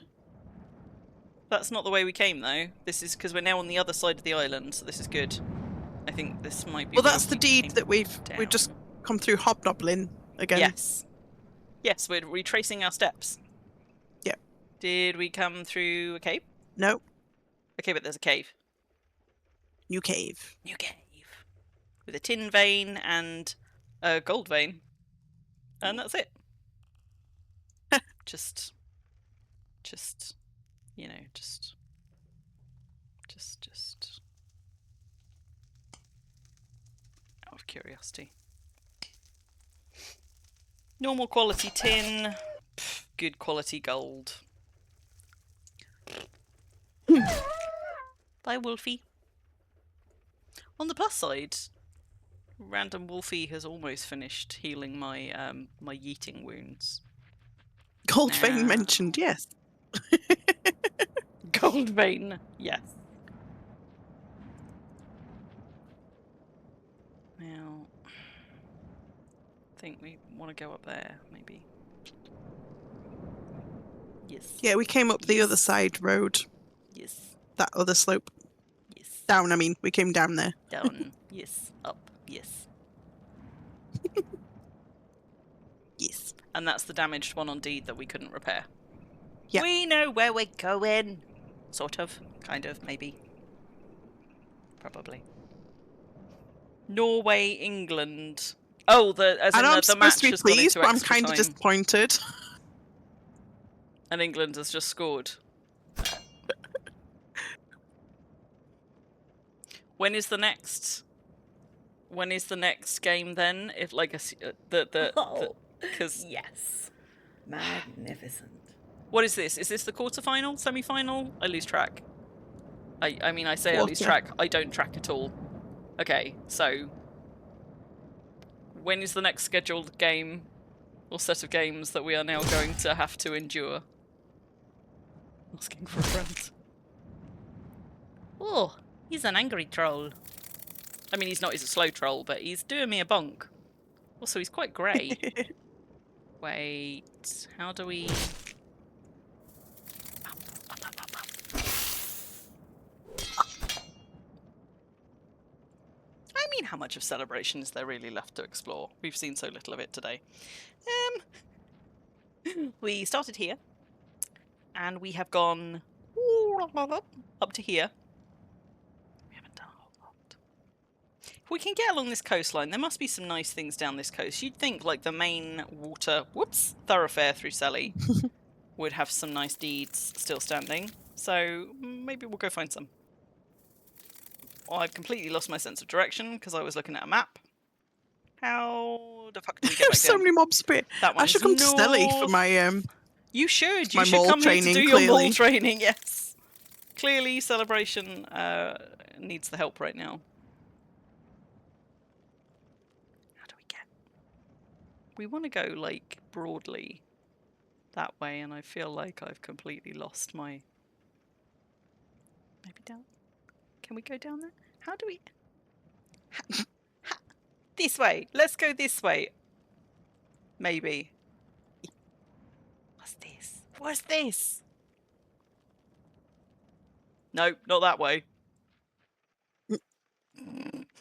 That's not the way we came, though. This is because we're now on the other side of the island, so this is good. I think this might be... Well, where that's the we deed came that we've just down. come through hobnobbling again. Yes. Yes, we're retracing our steps. Yep. Did we come through a cave? No, Okay, but there's a cave. new cave. New cave. With a tin vein and a gold vein. And that's it. just, you know, just out of curiosity. Normal quality tin, good quality gold. Bye, Wolfie. On the plus side, Random Wolfie has almost finished healing my my yeeting wounds. Gold vein Nah. mentioned, yes. Gold vein, yes. Now, I think we want to go up there, maybe. Yes. Yeah, we came up the other side road, Yes. that other slope. Yes. Down, I mean, we came down there. Down. Yes, up, yes. Yes. And that's the damaged one on deed that we couldn't repair. Yep. We know where we're going. Sort of, kind of, maybe. Probably. Norway, England. Oh, as I in know I'm the supposed match to be has gone pleased, into but I'm extra kind of time. disappointed. And England has just scored. When is the next game then? If like Oh, because yes. Magnificent. what is this? Is this the quarterfinal, semi-final? I lose track. I mean I say I lose Quarter. track. I don't track at all. Okay, so when is the next scheduled game or set of games that we are now going to have to endure? Asking for a friend. Oh, he's an angry troll. I mean, he's not, he's a slow troll, but he's doing me a bonk. Also, he's quite grey. Wait, how do we... I mean, how much of Celebration is there really left to explore? We've seen so little of it today. We started here, and we have gone up to here. We haven't done a whole lot. If we can get along this coastline, there must be some nice things down this coast. You'd think, like, the main water, thoroughfare through Selly would have some nice deeds still standing. So maybe we'll go find some. I've completely lost my sense of direction because I was looking at a map. How the fuck do we get back There's so down? many mobs here. That I should come to Snelly for my You should. my You should mole come here to training, do your mole clearly. training. Yes. Clearly, Celebration needs the help right now. How do we get? We want to go like broadly that way, and I feel like I've completely lost my. Maybe down. Can we go down there? How do we? This way. Let's go this way. Maybe. What's this? What's this? No, not that way.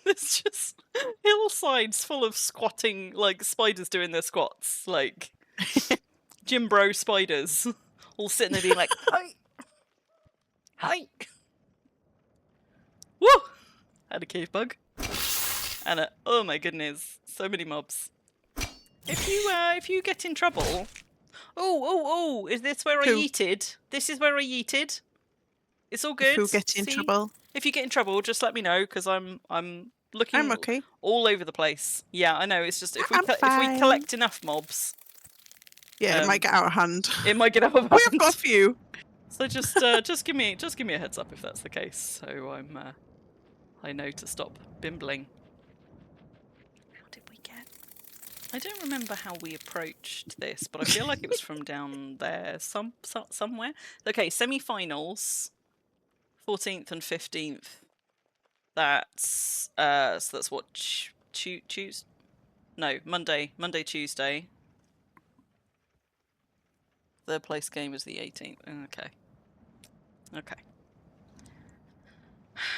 It's just hillsides full of squatting, like spiders doing their squats, like gym bro spiders, all sitting there being like, "Hi, hi." Woo! Had a cave bug, and oh my goodness, so many mobs. If you get in trouble, oh, is this where I Who? yeeted? This is where I yeeted. It's all good. Who get in See? trouble? If you get in trouble, just let me know because I'm looking I'm okay. all over the place. Yeah, I know. It's just if we I'm if we fine. collect enough mobs, Yeah, it might get out of hand. it might get out of hand. We have got a few. So just give me a heads up if that's the case. So I know to stop bimbling. How did we get? I don't remember how we approached this, but I feel like it was from down there somewhere. Okay, semi-finals, 14th and 15th. That's so that's what Tuesday? No, Monday, Tuesday. Third place game is the 18th. Okay.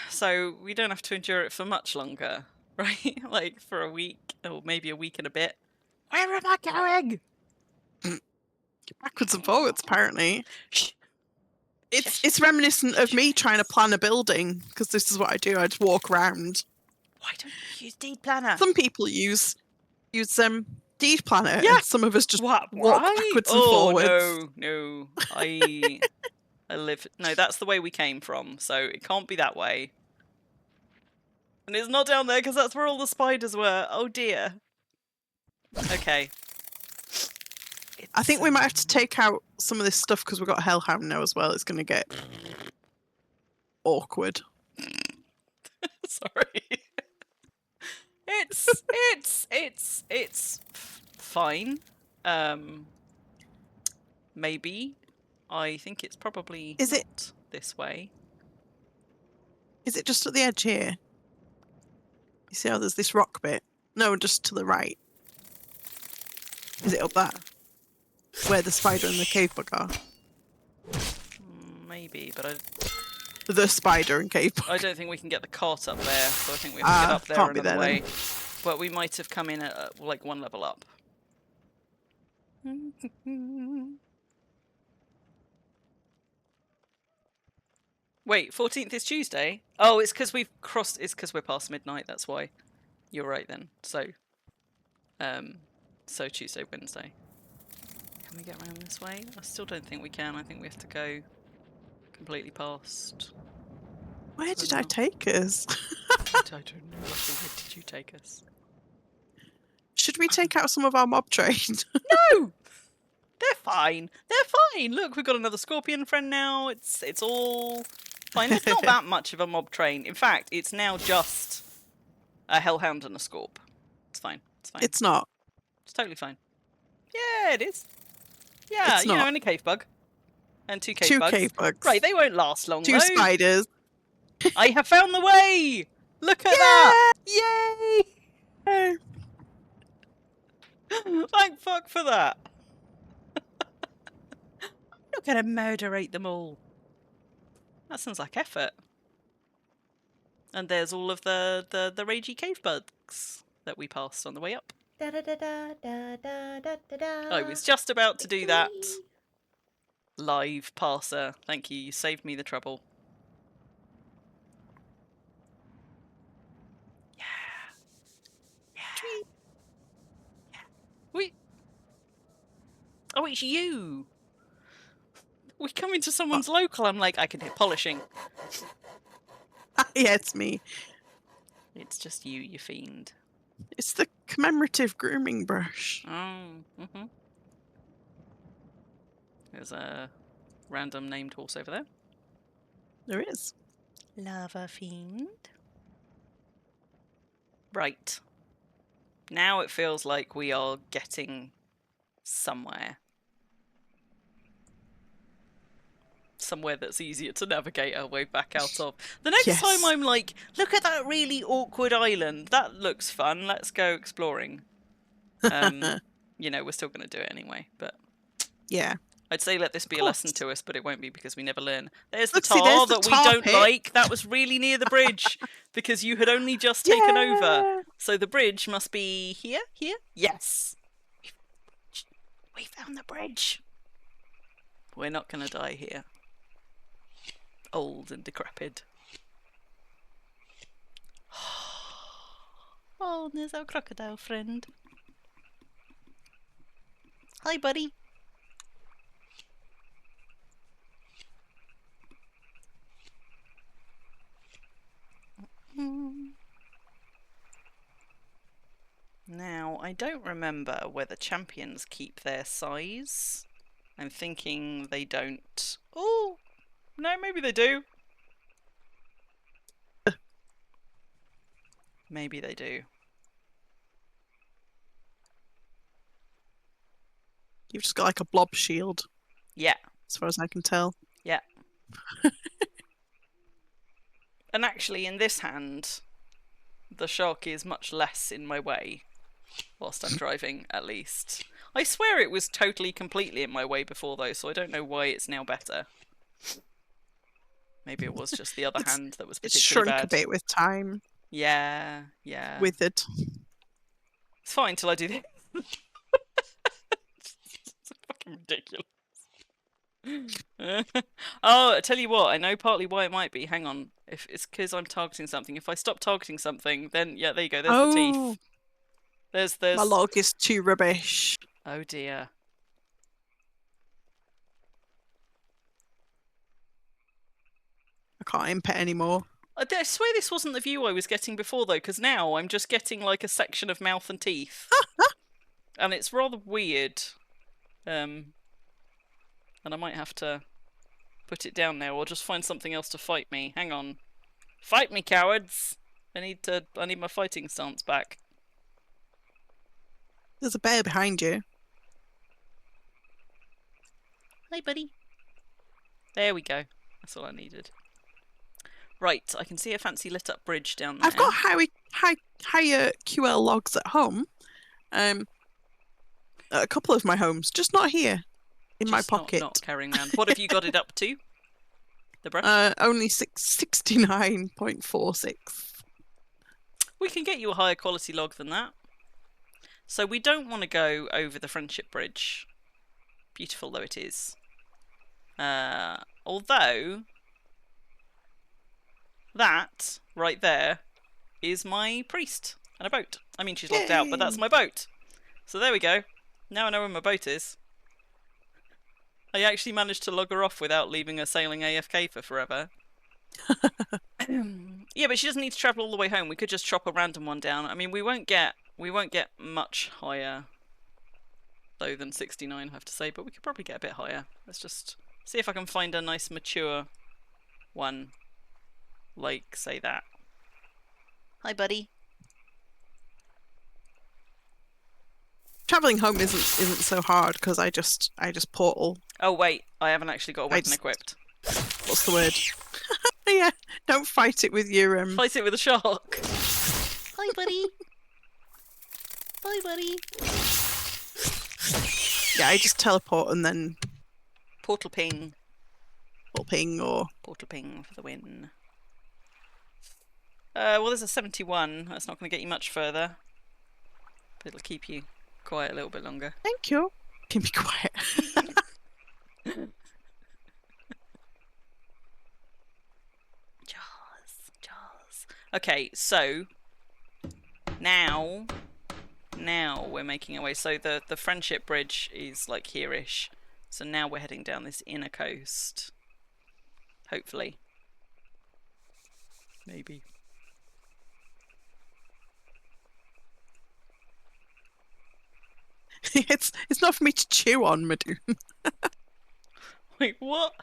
So we don't have to endure it for much longer, right? Like for a week or maybe a week and a bit. Where am I going? Backwards and forwards, apparently. Shh. It's reminiscent of me trying to plan a building, because this is what I do. I just walk around. Why don't you use deed planner? Some people use deed planner, Yeah. and some of us just What? walk Why? backwards and forwards. No. I live. No, that's the way we came from. So it can't be that way. And it's not down there because that's where all the spiders were. Oh dear. Okay. I think we might have to take out some of this stuff because we've got a hellhound now as well. It's going to get awkward. Sorry. It's fine. Maybe. I think it's probably Is it- not this way. Is it just at the edge here? You see how there's this rock bit? No, just to the right. Is it up there? Where the spider and the cave bug are? Maybe, but the spider and cave bug. I don't think we can get the cart up there, so I think we have to get up there can't be another there way. then. But we might have come in at like one level up. Wait, 14th is Tuesday? Oh, it's because we've crossed. It's because we're past midnight. That's why. You're right then. So Tuesday, Wednesday. Can we get around this way? I still don't think we can. I think we have to go completely past. Where did I take us? I don't know. Where did you take us? Should we take out some of our mob trade? No! They're fine. They're fine. Look, we've got another scorpion friend now. It's all fine. It's not that much of a mob train. In fact, it's now just a hellhound and a scorp. It's fine. It's fine. It's not. It's totally fine. Yeah, it is. Yeah, It's you know, not. and a cave bug. And two cave Two bugs. cave bugs. Right, they won't last long, Two though. spiders. I have found the way! Look at that! Yay! Thank fuck for that. I'm not going to murderate them all. That sounds like effort. And there's all of the ragey cave bugs that we passed on the way up. Da, da, da, da, da, da, da, da, da. I was just about to do that. Live passer. Thank you. You saved me the trouble. Yeah. Yeah. Yeah. Wait. Oh, it's you. We come into someone's local. I'm like, I can hear polishing. Yeah, it's me. It's just you, you fiend. It's the commemorative grooming brush. Oh. Mm-hmm. There's a random named horse over there. There is. Lava fiend. Right. Now it feels like we are getting somewhere. Somewhere that's easier to navigate our way back out of. The next Yes. time I'm like, look at that really awkward island. That looks fun. Let's go exploring. You know, we're still going to do it anyway, but Yeah. I'd say let this be a lesson to us, but it won't be because we never learn. There's the Look, see, tar there's the that we tar don't pit. like. That was really near the bridge because you had only just taken over. Yeah. So the bridge must be here? Here? Yes. We found the bridge. We're not going to die here. Old and decrepit. Oh, there's our crocodile friend. Hi, buddy. Now, I don't remember whether champions keep their size. I'm thinking they don't. Oh, no, maybe they do. Maybe they do. You've just got like a blob shield, Yeah, as far as I can tell. yeah. And actually, in this hand, the shark is much less in my way. Whilst I'm driving, at least. I swear it was totally, completely in my way before, though, so I don't know why it's now better. Maybe it was just the other hand that was It's particularly shrunk bad. a bit with time. Yeah, yeah. Withered. It's fine till I do this. It's fucking ridiculous. Oh, I tell you what, I know partly why it might be. Hang on. If it's because I'm targeting something. If I stop targeting something, then yeah, there you go. There's the teeth. There's My log is too rubbish. Oh dear. I can't input anymore. I swear this wasn't the view I was getting before though, because now I'm just getting like a section of mouth and teeth. And it's rather weird. And I might have to put it down now or just find something else to fight me. Hang on. Fight me, cowards! I need my fighting stance back. There's a bear behind you. Hi, buddy. There we go. That's all I needed. Right, I can see a fancy lit up bridge down there. I've got higher QL logs at home. At a couple of my homes, just not here in my Just pocket. Not carrying around. What have you got it up to? The brush? Only 69.46. We can get you a higher quality log than that. So we don't want to go over the Friendship Bridge, beautiful though it is. Although, that right there is my priest and a boat. I mean, she's locked out, but that's my boat. So there we go. Now I know where my boat is. I actually managed to log her off without leaving her sailing AFK for forever. Yeah, but she doesn't need to travel all the way home. We could just chop a random one down. I mean, we won't get much higher though than 69, I have to say, but we could probably get a bit higher. Let's just see if I can find a nice mature one, like say that. Hi, buddy. Traveling home isn't so hard because I just portal. Oh wait, I haven't actually got a weapon equipped. What's the word? Yeah, don't fight it with your Fight it with a shark. Hi, buddy. Bye, buddy. Yeah, I just teleport and then Portal ping. ping or Portal ping for the win. Well, there's a 71. That's not going to get you much further. But it'll keep you quiet a little bit longer. thank you. Can be quiet. Jaws. Okay, so now we're making our way. So the Friendship Bridge is like here-ish. So now we're heading down this inner coast. Hopefully. Maybe. It's not for me to chew on, Madoon. Wait, what?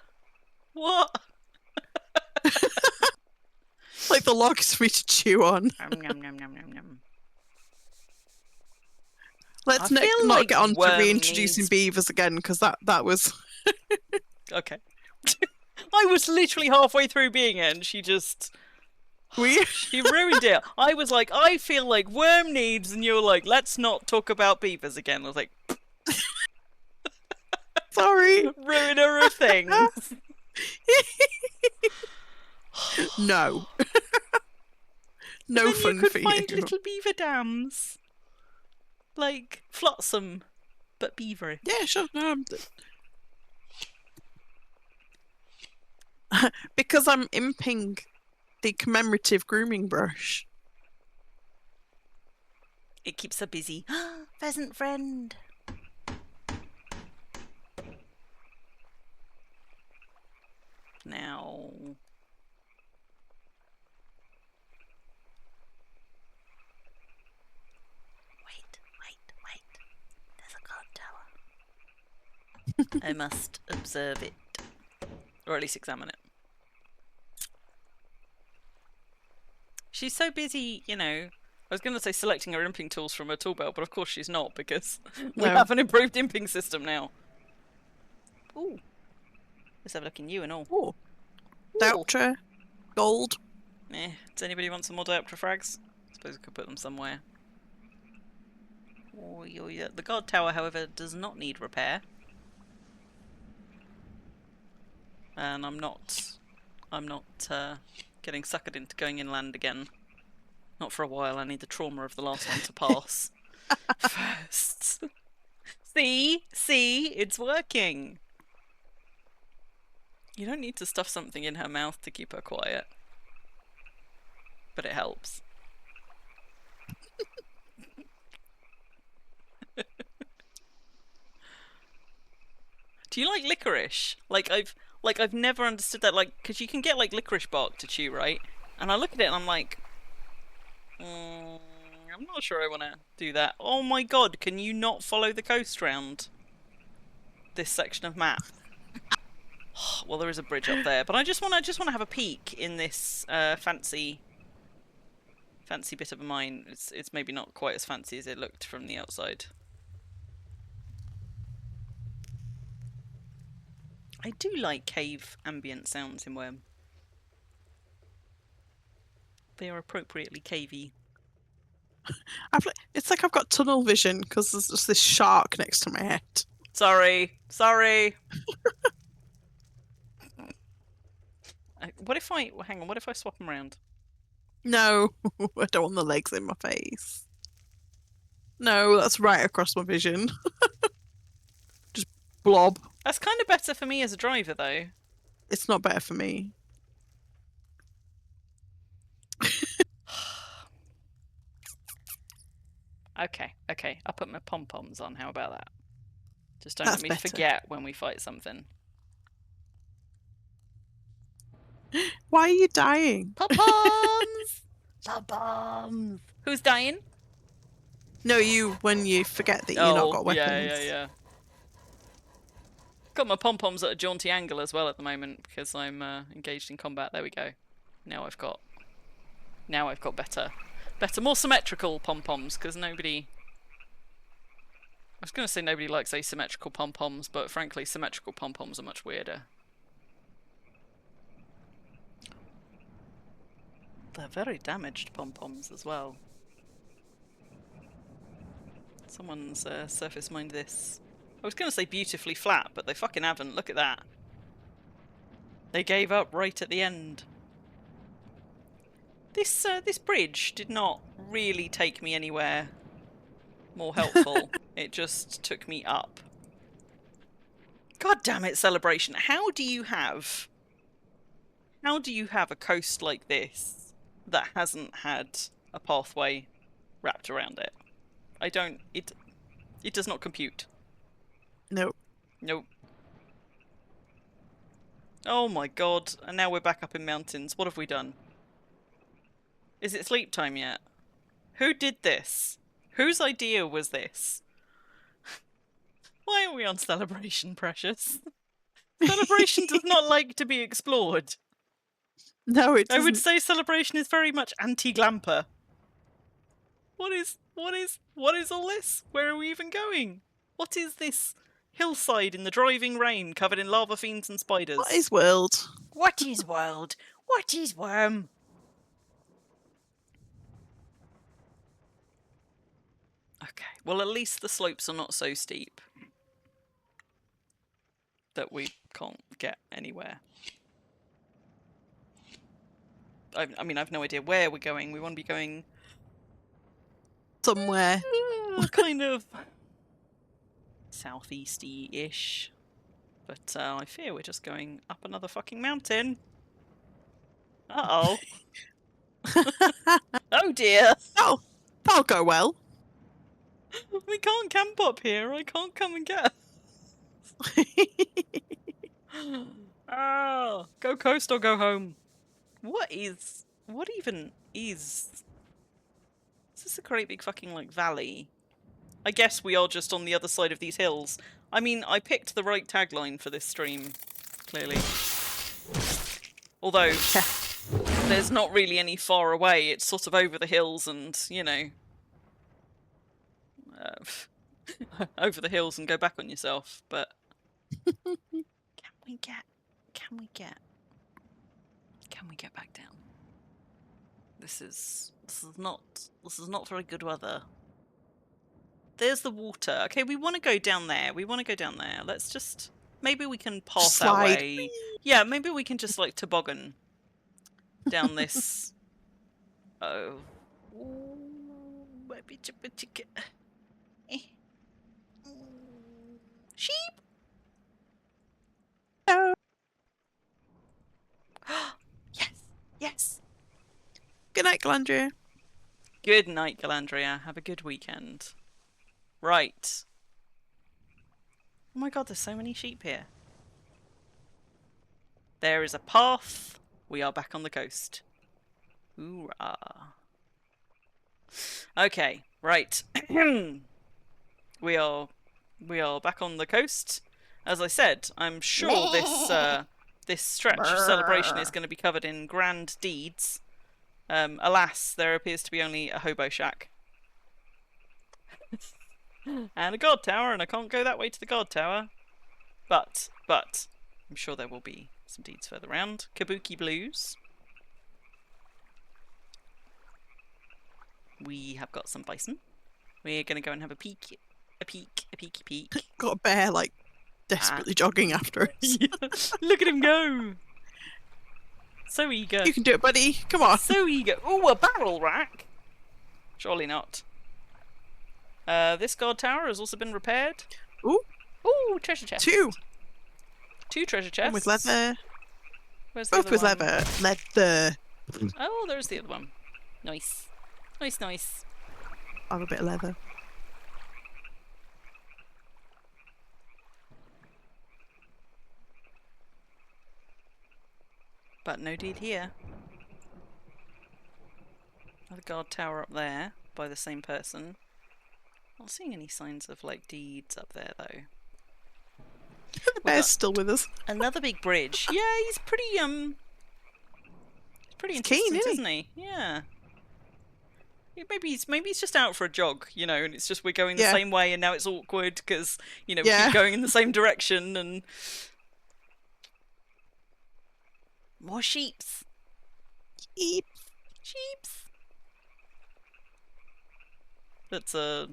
What? Like the log is for me to chew on. Nom, nom, nom, nom, nom, nom. Let's I feel not like get on to Worm reintroducing needs- beavers again because that was. Okay. I was literally halfway through being it and she ruined it. I was like, I feel like Worm needs, and you're like, let's not talk about beavers again. I was like, Sorry. ruiner of things. No. No Then fun you could for find you. little beaver dams. Like, Flotsam, but beaver. Yeah, sure. No, because I'm imping the commemorative grooming brush. It keeps her busy. Pheasant friend. Now... Wait. There's a guard tower. I must observe it. Or at least examine it. She's so busy, you know. I was going to say selecting her imping tools from her tool belt, but of course she's not because we No. have an improved imping system now. Ooh. Let's have a look in you and all. Oh. Dioptra. Gold. Does anybody want some more dioptra frags? I suppose we could put them somewhere. Oh, yeah. The guard tower, however, does not need repair. And I'm not getting suckered into going inland again. Not for a while. I need the trauma of the last one to pass first. See, it's working. You don't need to stuff something in her mouth to keep her quiet, but it helps. Do you like licorice? I've never understood that. Like, because you can get like licorice bark to chew, right? And I look at it and I'm like, I'm not sure I want to do that. Oh my god! Can you not follow the coast round this section of map? Well, there is a bridge up there, but I just want to have a peek in this fancy bit of a mine. It's maybe not quite as fancy as it looked from the outside. I do like cave ambient sounds in Worm. They are appropriately cavey. It's like I've got tunnel vision because there's just this shark next to my head. Sorry. What if I hang on? What if I swap them around? No, I don't want the legs in my face. No, that's right across my vision. Just blob. That's kind of better for me as a driver, though. It's not better for me. Okay, okay. I'll put my pom-poms on. How about that? Just don't That's let me better. forget when we fight something. Why are you dying? Pom-poms! Pom-poms! Who's dying? No, you when you forget that you've not got weapons. Yeah. Got my pom-poms at a jaunty angle as well at the moment because I'm engaged in combat. There we go. Now I've got better, more symmetrical pom-poms because nobody. I was going to say nobody likes asymmetrical pom-poms, but frankly, symmetrical pom-poms are much weirder. They're very damaged pom-poms as well. Someone's surface mined this. I was going to say beautifully flat, but they fucking haven't. Look at that. They gave up right at the end. This bridge did not really take me anywhere more helpful. It just took me up. God damn it, Celebration. How do you have a coast like this that hasn't had a pathway wrapped around it? It does not compute. Nope. Nope. Oh my god, and now we're back up in mountains. What have we done? Is it sleep time yet? Who did this? Whose idea was this? Why are we on Celebration, Precious? Celebration does not like to be explored. No, it I doesn't. would say Celebration is very much anti-glamper. What is all this? Where are we even going? What is this hillside in the driving rain covered in lava fiends and spiders? What is world? What is world? What is worm? Okay, well at least the slopes are not so steep that we can't get anywhere. I mean, I've no idea where we're going. We want to be going Somewhere. kind of southeasty-ish. But I fear we're just going up another fucking mountain. Uh-oh. Oh dear. Oh, that'll go well. We can't camp up here. I can't come and get Ah, go coast or go home. What even is this a great big fucking like valley? I guess we are just on the other side of these hills. I mean, I picked the right tagline for this stream, clearly. Although there's not really any far away. It's sort of over the hills and, you know, over the hills and go back on yourself. But can we get back down? This is not very good weather. There's the water. Okay, we want to go down there. Let's just maybe we can pass our Slide. way. Yeah, maybe we can just like toboggan down this. Oh. Sheep. No. Yes. Good night, Galandria. Good night, Galandria. Have a good weekend. Right. Oh my god, there's so many sheep here. There is a path. We are back on the coast. Hoorah. Okay, right. We are back on the coast. As I said, I'm sure this stretch of Celebration is going to be covered in grand deeds. Alas, there appears to be only a hobo shack. And a guard tower, and I can't go that way to the guard tower. But, I'm sure there will be some deeds further around. Kabuki Blues. We have got some bison. We're going to go and have a peek. A peeky. Got a bear, like, desperately jogging after us. Look at him go! So eager. You can do it, buddy. Come on. So eager. Ooh, a barrel rack? Surely not. This guard tower has also been repaired. Ooh, Ooh, treasure chest. 2. 2 treasure chests. One with leather. Where's the Both other with one? leather. Leather. Oh, there's the other one. Nice. Nice, nice. I have a bit of leather. But no deed here. Another guard tower up there by the same person. Not seeing any signs of like deeds up there though. The bear's still with us. Another big bridge. Yeah, he's pretty he's pretty He's keen, insistent, isn't he? isn't he? Yeah. Yeah, maybe he's just out for a jog, you know, and it's just we're going the Yeah. same way and now it's awkward because, you know, we Yeah. keep going in the same direction and more sheeps. Eep. Sheeps. That's a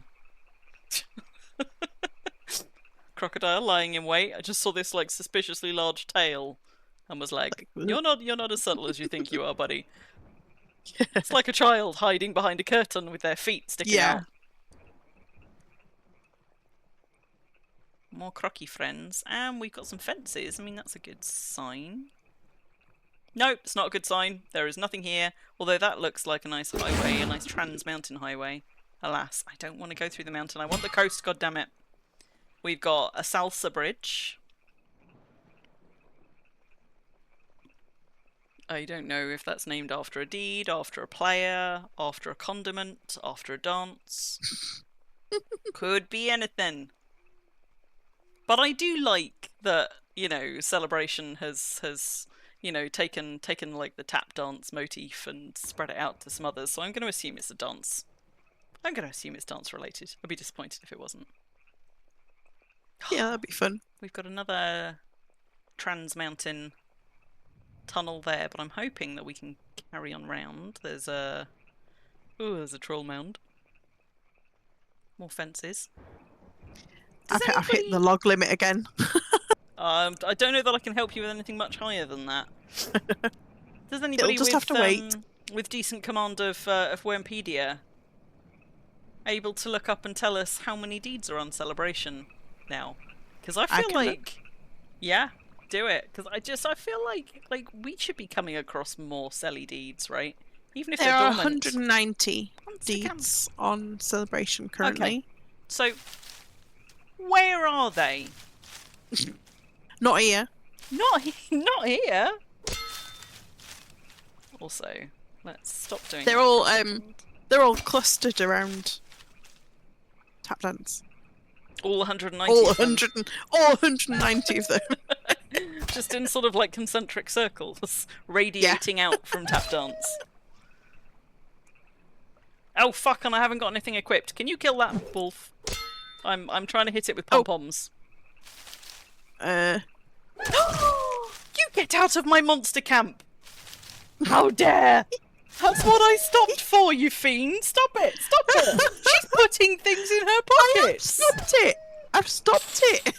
crocodile lying in wait. I just saw this like suspiciously large tail and was like, you're not as subtle as you think you are, buddy. It's like a child hiding behind a curtain with their feet sticking Yeah. out. More crocky friends, and we've got some fences. I mean, that's a good sign. Nope, it's not a good sign. There is nothing here, although that looks like a nice highway, a nice trans-mountain highway. Alas, I don't want to go through the mountain. I want the coast, goddammit. We've got a salsa bridge. I don't know if that's named after a deed, after a player, after a condiment, after a dance. Could be anything. But I do like that, you know, Celebration has you know, taken like the tap dance motif and spread it out to some others. So I'm going to assume it's a dance. I'm going to assume it's dance related. I'd be disappointed if it wasn't. Yeah, that'd be fun. We've got another trans-mountain tunnel there, but I'm hoping that we can carry on round. There's a... Ooh, there's a troll mound. More fences. Does I've hit the log limit again. I don't know that I can help you with anything much higher than that. Does anybody just with, have to wait. with decent command of Wormpedia able to look up and tell us how many deeds are on Celebration now? Because I feel can look. like... Yeah, do it. Because I feel like we should be coming across more Celly deeds, right? Even if There they're are dormant. 190 Monster camp. deeds on Celebration currently. So, where are they? Not here. Not here. Also, let's stop doing. They're that all for a second. they're all clustered around tap dance. All 190. All of them. 190 of them. Just in sort of like concentric circles, radiating out from tap dance. Oh fuck! And I haven't got anything equipped. Can you kill that wolf? I'm trying to hit it with pom poms. You get out of my monster camp! How dare! That's what I stopped for, you fiend! Stop it! Stop it! She's putting things in her pockets! Stopped it. I've stopped it.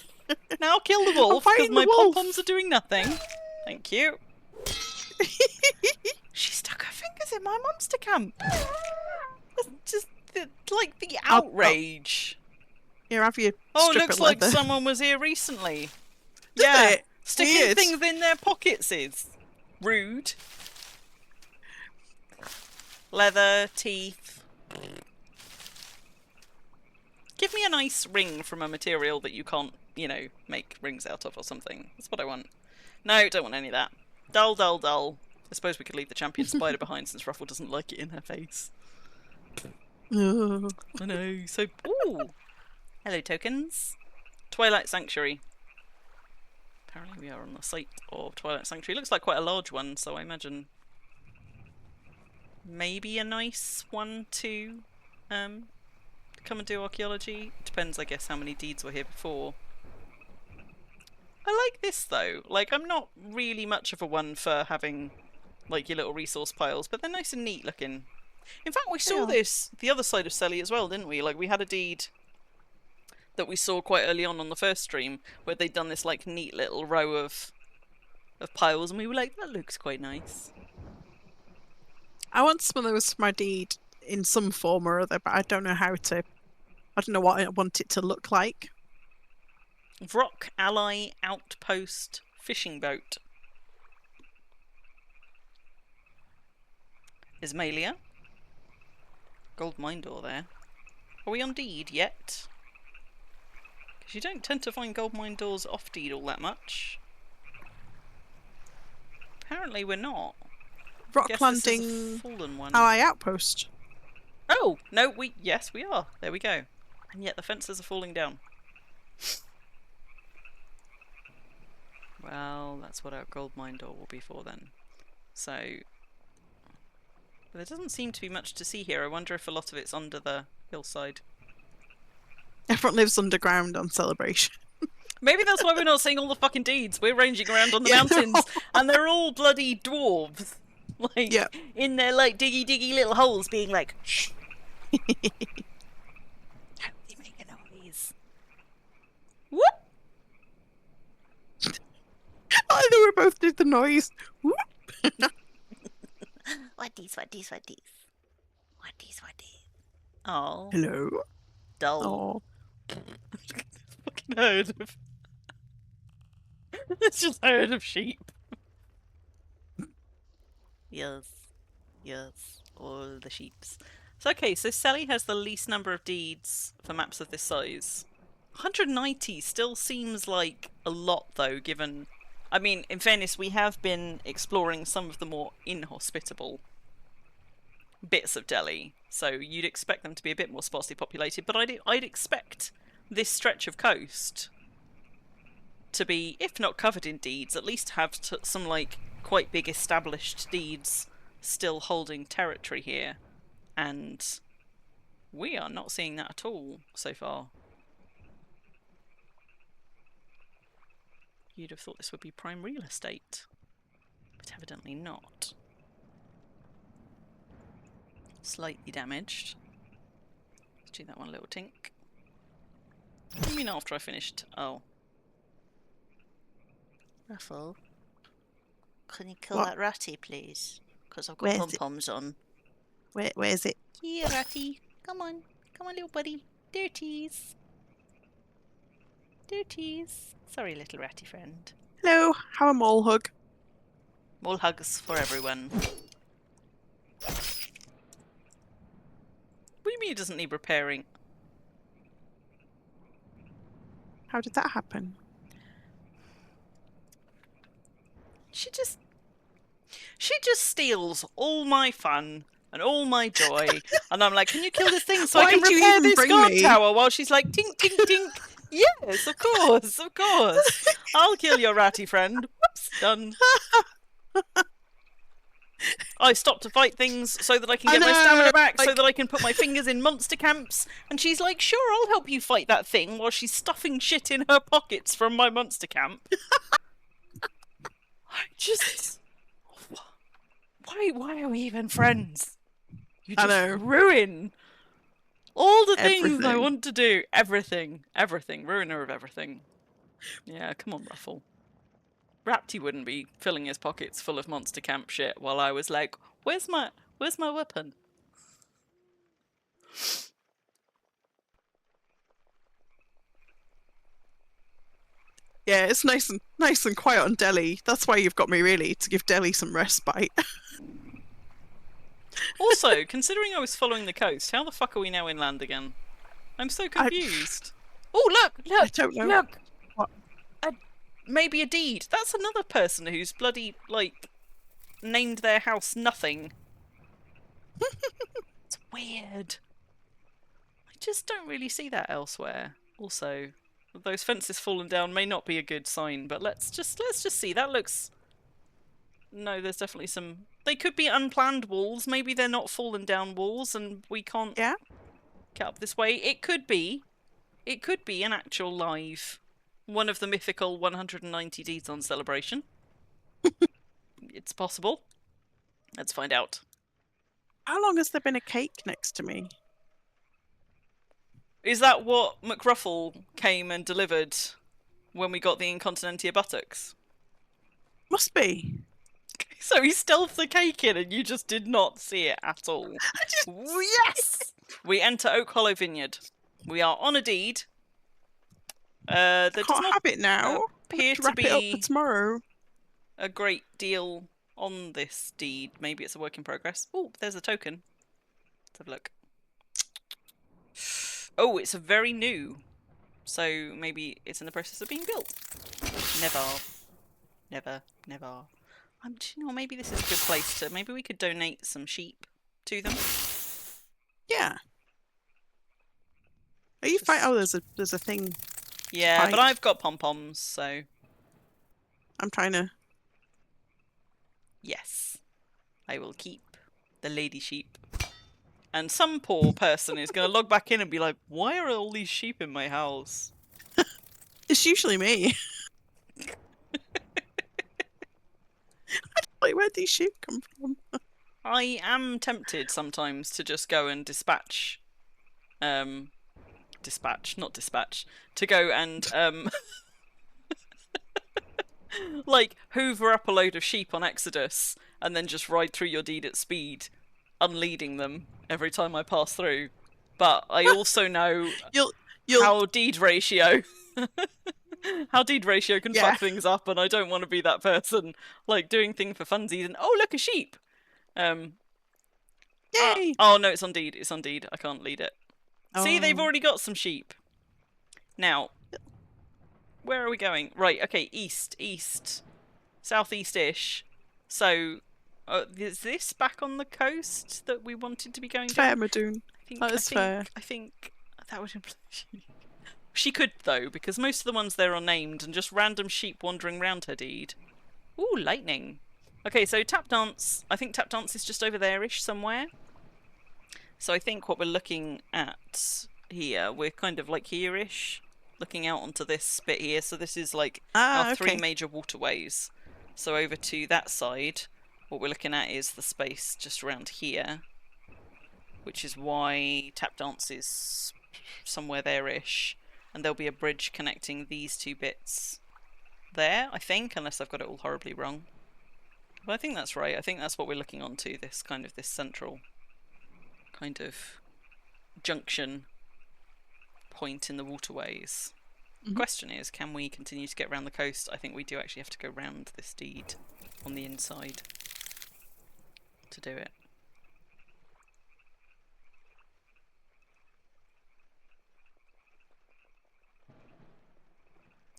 Now kill the wolf, because fighting my the wolf. pom-poms are doing nothing. Thank you. She stuck her fingers in my monster camp! That's just, like, the outrage. Here, have you? Oh, strip looks of like leather. someone was here recently. Did Yeah, it? sticking Weird. things in their pockets is rude. Leather, teeth. Give me a nice ring from a material that you can't, you know, make rings out of or something. That's what I want. No, don't want any of that. Dull, dull, dull. I suppose we could leave the champion spider behind since Ruffle doesn't like it in her face. Ugh. I know, so... Ooh! Hello, tokens. Twilight Sanctuary. Apparently we are on the site of Twilight Sanctuary. Looks like quite a large one, so I imagine... maybe a nice one to come and do archaeology. Depends, I guess, how many deeds were here before. I like this, though. Like, I'm not really much of a one for having, like, your little resource piles, but they're nice and neat looking. In fact, we saw this the other side of Selly as well, didn't we? Like, we had a deed that we saw quite early on the first stream where they'd done this, like, neat little row of of piles, and we were like, that looks quite nice. I want some of those for my deed in some form or other, but I don't know how to. I don't know what I want it to look like. Rock Ally Outpost Fishing Boat. Ismailia. Gold mine door there. Are we on deed yet? Because you don't tend to find gold mine doors off deed all that much. Apparently we're not. Rock Guess landing. this is a fallen one. Ally outpost. Oh no, yes we are. There we go. And yet the fences are falling down. Well, that's what our gold mine door will be for then. So, but there doesn't seem to be much to see here. I wonder if a lot of it's under the hillside. Everyone lives underground on Celebration. Maybe that's why we're not seeing all the fucking deeds. We're ranging around on the Yeah, mountains, and they're all bloody dwarves, like Yeah. in their like diggy little holes, being like, shh. Don't you make a noise. Whoop! I know we both did the noise. Whoop. What these? Oh, Hello. dull. Oh. Fucking herd of. It's just a herd of sheep. Yes, all the sheeps. So okay, so Sally has the least number of deeds for maps of this size. 190 still seems like a lot though, given... I mean, in fairness, we have been exploring some of the more inhospitable bits of Delhi, so you'd expect them to be a bit more sparsely populated, but I'd expect this stretch of coast to be, if not covered in deeds, at least have some, like, quite big established deeds still holding territory here, and we are not seeing that at all so far. You'd have thought this would be prime real estate, but evidently not. Slightly damaged. Let's do that one little tink. What do you mean after I finished? Oh. Ruffle, can you kill What? that ratty, please? Because I've got Where's pom-poms on. Where's it? Here, ratty. Come on, little buddy. Dirties. Sorry, little ratty friend. Hello. Have a mole hug. More hugs for everyone. What do you mean it doesn't need repairing? How did that happen? She just steals all my fun and all my joy. And I'm like, can you kill this thing so I Why can did you repair even this bring guard me? tower? While she's like, tink, tink, tink. Yes, of course. I'll kill your ratty friend. Whoops, done. I stop to fight things so that I can get my stamina back, so that I can put my fingers in monster camps. And she's like, sure, I'll help you fight that thing, while she's stuffing shit in her pockets from my monster camp. I just... Why are we even friends? You I just know. ruin all the things I Everything. want to do. Everything. Ruiner of everything. Yeah, come on, Ruffle. Rapty wouldn't be filling his pockets full of monster camp shit while I was like, where's my weapon? Yeah, it's nice and quiet on Delhi. That's why you've got me, really, to give Delhi some respite. Also, considering I was following the coast, how the fuck are we now inland again? I'm so confused. Oh, look! I don't know. Look! What? Maybe a deed. That's another person who's bloody, like, named their house nothing. It's weird. I just don't really see that elsewhere. Also, those fences fallen down may not be a good sign, but let's just see. That looks... No, there's definitely some... They could be unplanned walls. Maybe they're not fallen down walls and we can't Yeah. get up this way. It could be an actual live... One of the mythical 190 deeds on Celebration. It's possible. Let's find out. How long has there been a cake next to me? Is that what McRuffle came and delivered when we got the Incontinentia buttocks? Must be. So he stealthed the cake in and you just did not see it at all. I just Yes! We enter Oak Hollow Vineyard. We are on a deed. There does can't not have it now. appear to Wrap it up for be tomorrow. a great deal on this deed. Maybe it's a work in progress. Oh, there's a token. Let's have a look. Oh, it's a very new. So maybe it's in the process of being built. Never. Never. Never. Do you know, maybe this is a good place to... Maybe we could donate some sheep to them. Yeah. Are you fine? Oh, there's a thing. Yeah, but Fight. I've got pom-poms, so... I'm trying to. Yes. I will keep the lady sheep. And some poor person is going to log back in and be like, why are all these sheep in my house? It's usually me. Like, where'd these sheep come from? I am tempted sometimes to just go and dispatch, to go and, like, hoover up a load of sheep on Exodus and then just ride through your deed at speed, unleading them every time I pass through. But I also know You'll how deed ratio... How deed ratio can fuck things up, and I don't want to be that person, like, doing things for funsies and, oh, look, a sheep! Yay! Oh, no, it's on deed. It's on deed. I can't lead it. See, they've Oh. already got some sheep. Now, where are we going? Right, okay, east. Southeast-ish. So, is this back on the coast that we wanted to be going Fair, down? Madoon. That is fair. I think that would imply... She could, though, because most of the ones there are named and just random sheep wandering round her deed. Ooh, lightning. Okay, so tap dance. I think tap dance is just over there-ish somewhere. So I think what we're looking at here, we're kind of like here-ish, looking out onto this bit here. So this is like our three major waterways. So over to that side, what we're looking at is the space just around here, which is why tap dance is somewhere there-ish. And there'll be a bridge connecting these two bits there, I think, unless I've got it all horribly wrong. But I think that's right. I think that's what we're looking onto, this central kind of junction point in the waterways. The question is, can we continue to get around the coast? I think we do actually have to go round this deed on the inside to do it.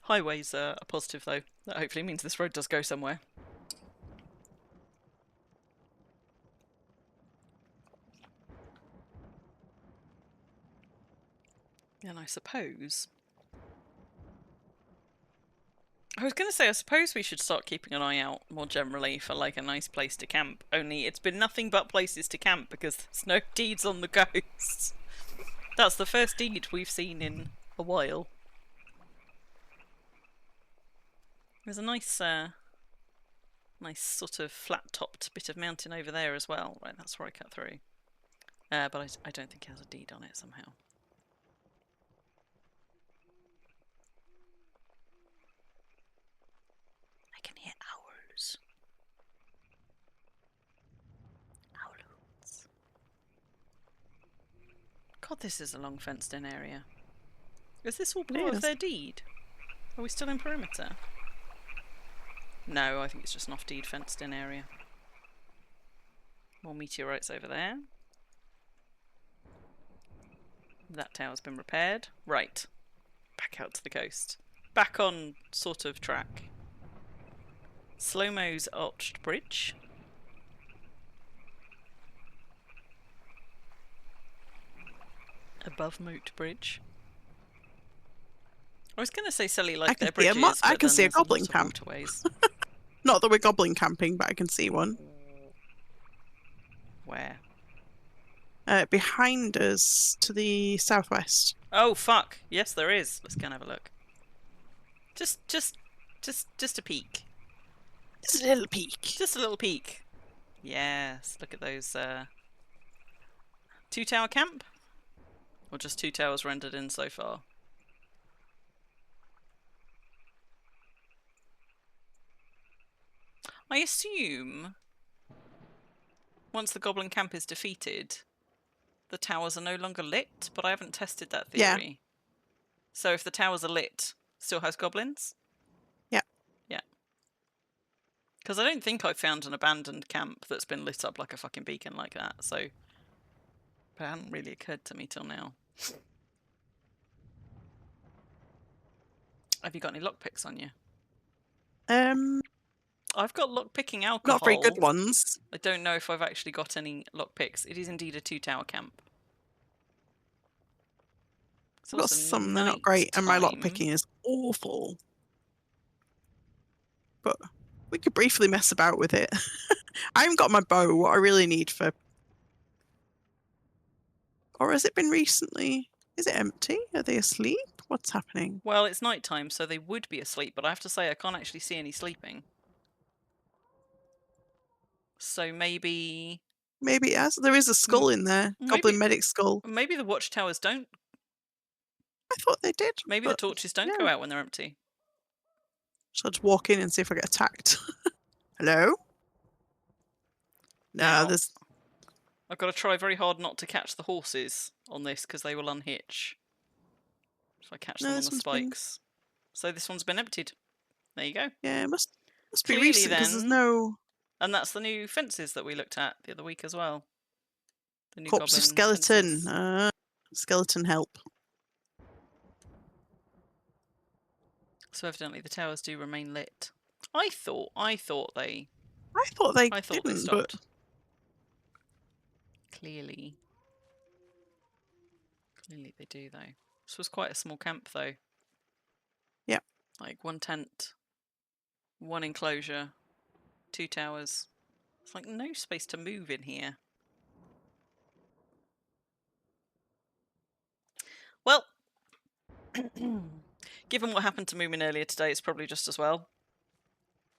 Highways are a positive, though. That hopefully means this road does go somewhere. And I suppose... I was going to say, I suppose we should start keeping an eye out more generally for, like, a nice place to camp. Only it's been nothing but places to camp because there's no deeds on the coast. That's the first deed we've seen in a while. There's a nice, nice sort of flat-topped bit of mountain over there as well. Right, that's where I cut through. But I don't think it has a deed on it somehow. I can hear owls. Owls. God, this is a long fenced-in area. Is this all part of their deed? Are we still in perimeter? No, I think it's just an off-deed fenced-in area. More meteorites over there. That tower's been repaired. Right. Back out to the coast. Back on sort of track. Slow-mo's arched bridge. Above moat bridge. I was going to say silly like their bridges, I can see a then there's goblin lots of camp. waterways. Not that we're goblin camping, but I can see one. Where? Behind us to the southwest. Oh fuck! Yes, there is. Let's go and have a look. Just a peek. Just a little peek. Just a little peek. Yes. Look at those. 2-tower camp, or just 2 towers rendered in so far. I assume once the goblin camp is defeated, the towers are no longer lit, but I haven't tested that Yeah. theory. So if the towers are lit, still has goblins? Yeah. Yeah. Because I don't think I've found an abandoned camp that's been lit up like a fucking beacon like that, so... But it hadn't really occurred to me till now. Have you got any lockpicks on you? I've got lockpicking alcohol. Not very good ones. I don't know if I've actually got any lockpicks. It is indeed a 2-tower camp. It's I've got also some, they're not great, and my nighttime. lockpicking is awful. But we could briefly mess about with it. I haven't got my bow, what I really need for... Or has it been recently? Is it empty? Are they asleep? What's happening? Well, it's nighttime, so they would be asleep, but I have to say I can't actually see any sleeping. So maybe... Maybe it has. There is a skull in there. Goblin medic skull. Maybe the watchtowers don't. I thought they did. Maybe the torches don't go out when they're empty. Shall I just walk in and see if I get attacked? Hello? No, Now, there's... I've got to try very hard not to catch the horses on this, because they will unhitch. If I catch them on the spikes. So this one's been emptied. There you go. Yeah, it must be Clearly recent, because there's then- no... And that's the new fences that we looked at the other week as well. The new Corpse of goblin skeleton. fences. Skeleton help. So evidently the towers do remain lit. I thought they I thought they didn't, stopped. but... Clearly they do though. This was quite a small camp though. Yeah. Like 1 tent, 1 enclosure, 2 towers. It's like no space to move in here. Well, given what happened to Moomin earlier today, it's probably just as well.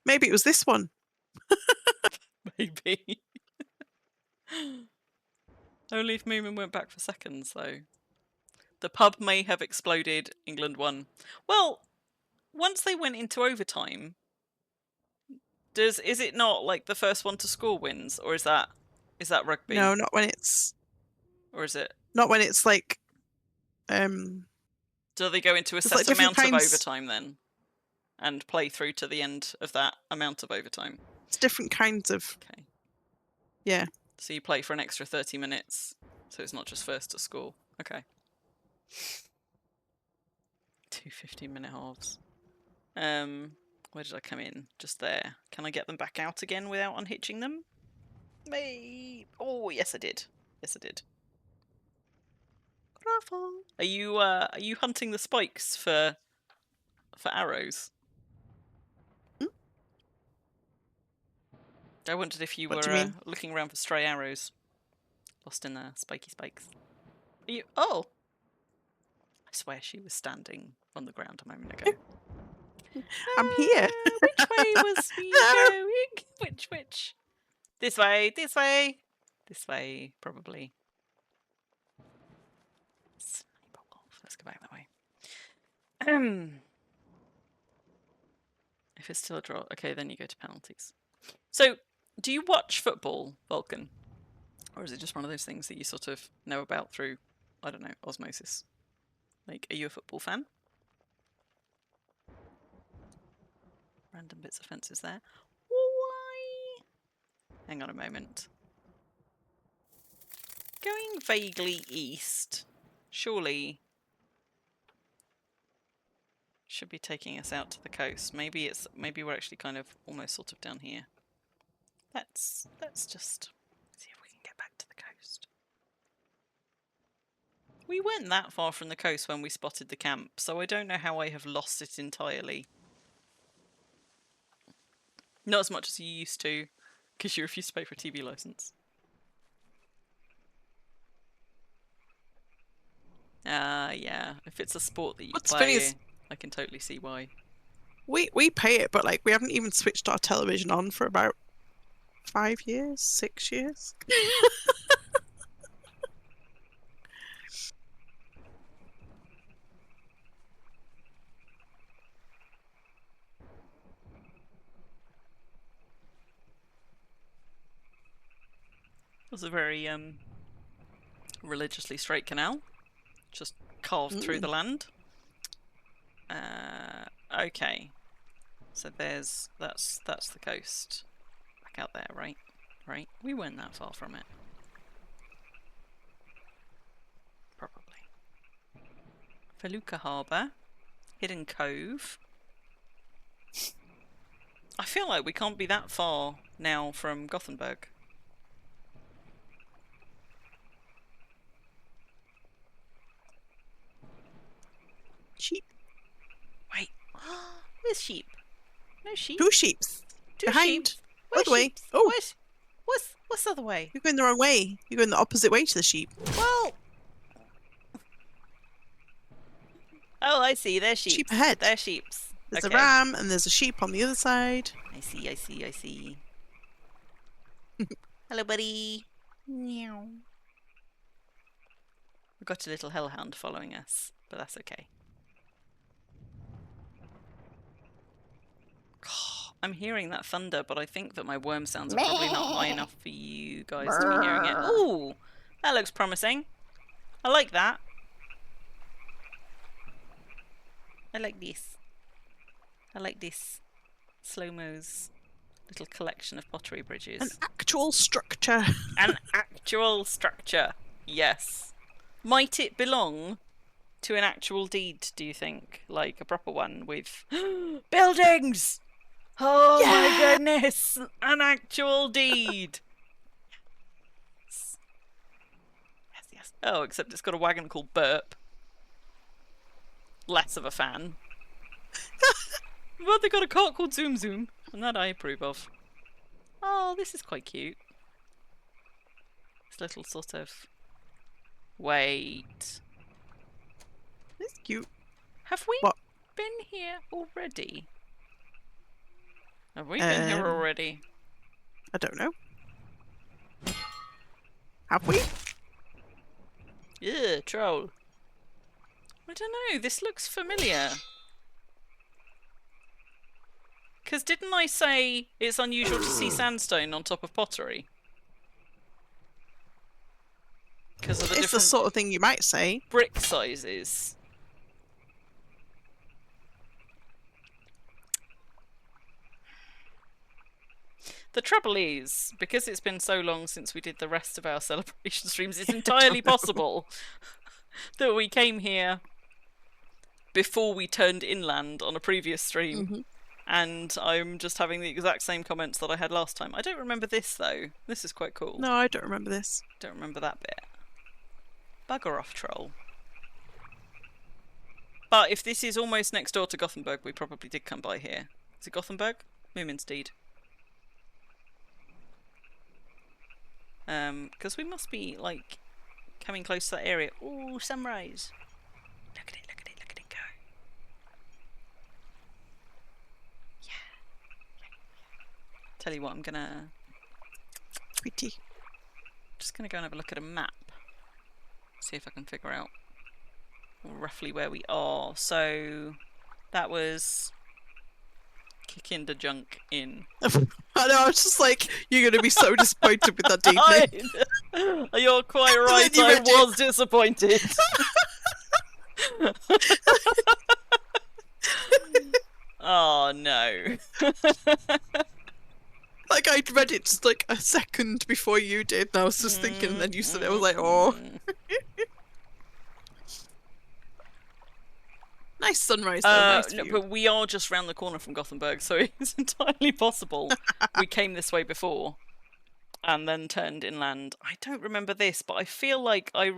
Maybe it was this one. Maybe. Only if Moomin went back for seconds, though. The pub may have exploded. England won. Well, once they went into overtime, is it not like the first one to score wins, or is that rugby? No, not when it's... Or is it? Not when it's like... Do they go into a There's, set like, different amount of kinds- overtime then? And play through to the end of that amount of overtime? It's different kinds of... Okay. Yeah. So you play for an extra 30 minutes, so it's not just first to score. Okay. 2 15-minute halves. Where did I come in? Just there. Can I get them back out again without unhitching them? Maybe. Oh, yes I did. Yes I did. Ruffle. Are you hunting the spikes for arrows? I wondered if you What were do you mean? looking around for stray arrows. Lost in the spiky spikes. Are you? Oh! I swear she was standing on the ground a moment ago. I'm here. Which way was we going? Which? This way, this way. This way, probably. Let's go back that way. If it's still a draw, okay, then you go to penalties. So, do you watch football, Vulcan? Or is it just one of those things that you sort of know about through, I don't know, osmosis? Like, are you a football fan? Random bits of fences there. Why? Hang on a moment. Going vaguely east, surely should be taking us out to the coast. Maybe we're actually kind of almost sort of down here. Let's just see if we can get back to the coast. We weren't that far from the coast when we spotted the camp, so I don't know how I have lost it entirely. Not as much as you used to, because you refused to pay for a TV license. Yeah. If it's a sport that you What's play, funny is- I can totally see why. We pay it, but like we haven't even switched our television on for about 5 years, 6 years. was a very religiously straight canal, just carved through the land. Okay, so that's the coast. Back out there, right? Right? We weren't that far from it. Probably. Felucca Harbour. Hidden Cove. I feel like we can't be that far now from Gothenburg. Sheep. Wait. Where's sheep? No sheep. 2 sheeps. Two Behind. sheep. Where's Other way. sheep? Oh. What's the other way? You're going the wrong way. You're going the opposite way to the sheep. Well. Oh, I see. There's sheep. Sheep ahead. They're sheeps. There's Okay. a ram and there's a sheep on the other side. I see. Hello, buddy. Meow. We've got a little hellhound following us, but that's okay. I'm hearing that thunder, but I think that my worm sounds are probably not high enough for you guys to be hearing it. Ooh, that looks promising. I like that. I like this. I like this slow-mo's little collection of pottery bridges. An actual structure. An actual structure, yes. Might it belong to an actual deed, do you think? Like a proper one with buildings! Oh my goodness! An actual deed! Yes. Yes. Oh, except it's got a wagon called Burp. Less of a fan. But they got a cart called Zoom Zoom, and that I approve of. Oh, this is quite cute. This little sort of... Wait. It's cute. Have we What? been here already? Have we been here already? I don't know. Have we? Yeah, troll. I don't know, this looks familiar. Because didn't I say it's unusual to see sandstone on top of pottery? Because of the It's the different sort of thing you might say. brick sizes. The trouble is, because it's been so long since we did the rest of our celebration streams, it's entirely possible that we came here before we turned inland on a previous stream. And I'm just having the exact same comments that I had last time. I don't remember this, though. This is quite cool. No, I don't remember this. Don't remember that bit. Bugger off, troll. But if this is almost next door to Gothenburg, we probably did come by here. Is it Gothenburg? Moominstead. Because we must be, like, coming close to that area. Ooh, sunrise. Look at it go. Yeah. Tell you what, I'm gonna... Pretty. Just gonna go and have a look at a map. See if I can figure out roughly where we are. So, that was... Kicking the junk in. I know, I was just like, you're going to be so disappointed with that deeply. You're quite right, You I read it. was disappointed. Oh no. Like, I'd read it just like a second before you did, and I was just thinking, and then you said it, I was like, oh. Nice sunrise though, nice No, view. but we are just round the corner from Gothenburg, so it's entirely possible we came this way before and then turned inland. I don't remember this, but I feel like I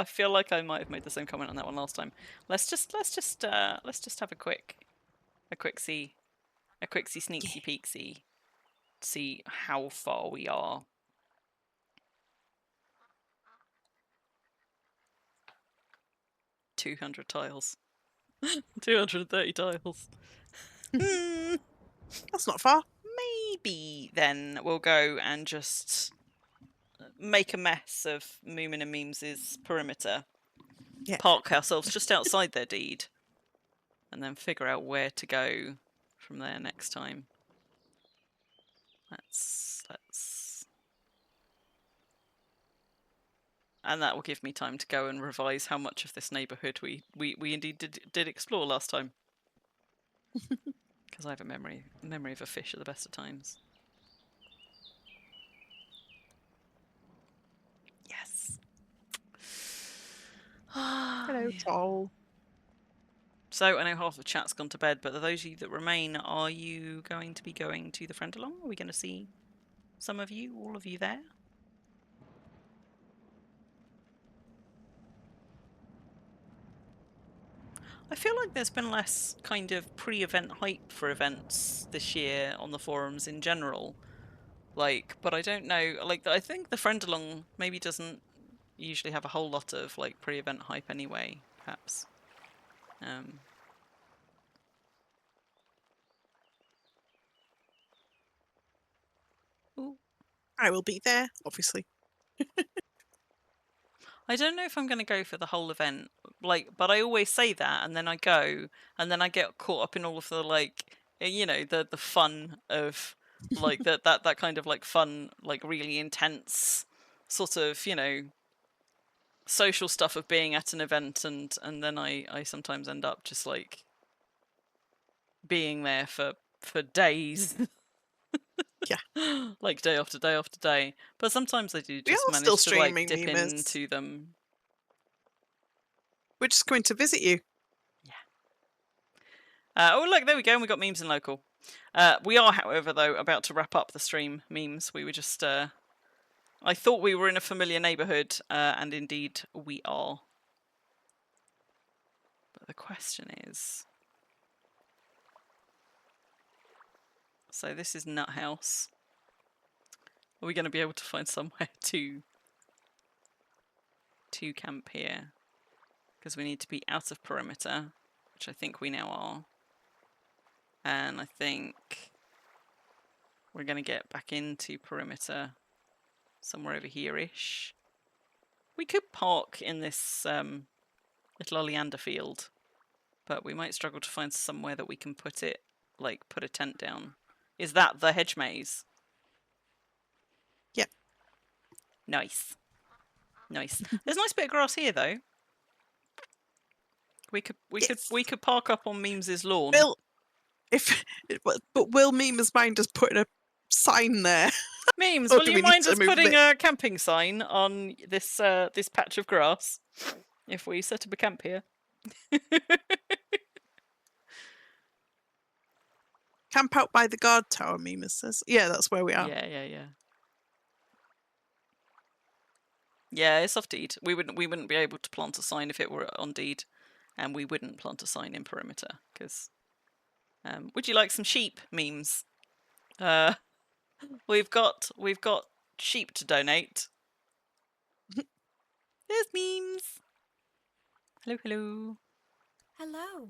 feel like I might have made the same comment on that one last time. Let's just have a quick sneaky peeksy, see how far we are. $200 tiles. 230 tiles. That's not far. Maybe then we'll go and just make a mess of Moomin and Memes' perimeter. Yeah. Park ourselves just outside their deed. And then figure out where to go from there next time. Let's And that will give me time to go and revise how much of this neighbourhood we indeed did explore last time. Because I have a memory of a fish at the best of times. Yes. Hello, Yeah. Toll. So I know half the chat's gone to bed, but those of you that remain, are you going to be going to the friend along? Are we going to see some of you, all of you there? I feel like there's been less kind of pre-event hype for events this year on the forums in general. Like, but I don't know, like, I think the friend along maybe doesn't usually have a whole lot of, like, pre-event hype anyway, perhaps. Ooh. I will be there, obviously. I don't know if I'm going to go for the whole event, like, but I always say that, and then I go, and then I get caught up in all of the, like, you know, the fun of, like, that kind of, like, fun, like, really intense sort of, you know, social stuff of being at an event, and then I sometimes end up just, like, being there for days. Yeah. Like, day after day after day. But sometimes I do We just are still manage to, like, streaming, dip Mimas. into them. We're just going to visit you. Oh, look, there we go. And we got memes in local. We are, however, though, about to wrap up the stream memes. We were just... I thought we were in a familiar neighbourhood, and indeed we are. But the question is... So this is Nut House. Are we going to be able to find somewhere to camp here? Because we need to be out of perimeter, which I think we now are. And I think we're going to get back into perimeter somewhere over here-ish. We could park in this little oleander field, but we might struggle to find somewhere that we can put it, like, put a tent down. Is that the hedge maze? Yeah. Nice. Nice. There's a nice bit of grass here, though. We could park up on Memes's lawn. Will, but will Mima's mind us putting a sign there? Memes, Or will do you we need mind to us move putting it? a camping sign on this this patch of grass if we set up a camp here? Camp out by the guard tower, Mima says. Yeah, that's where we are. Yeah. Yeah, it's off Deed. We wouldn't be able to plant a sign if it were on Deed, and we wouldn't plant a sign in perimeter because. Would you like some sheep memes? We've got sheep to donate. There's memes. Hello, hello. Hello.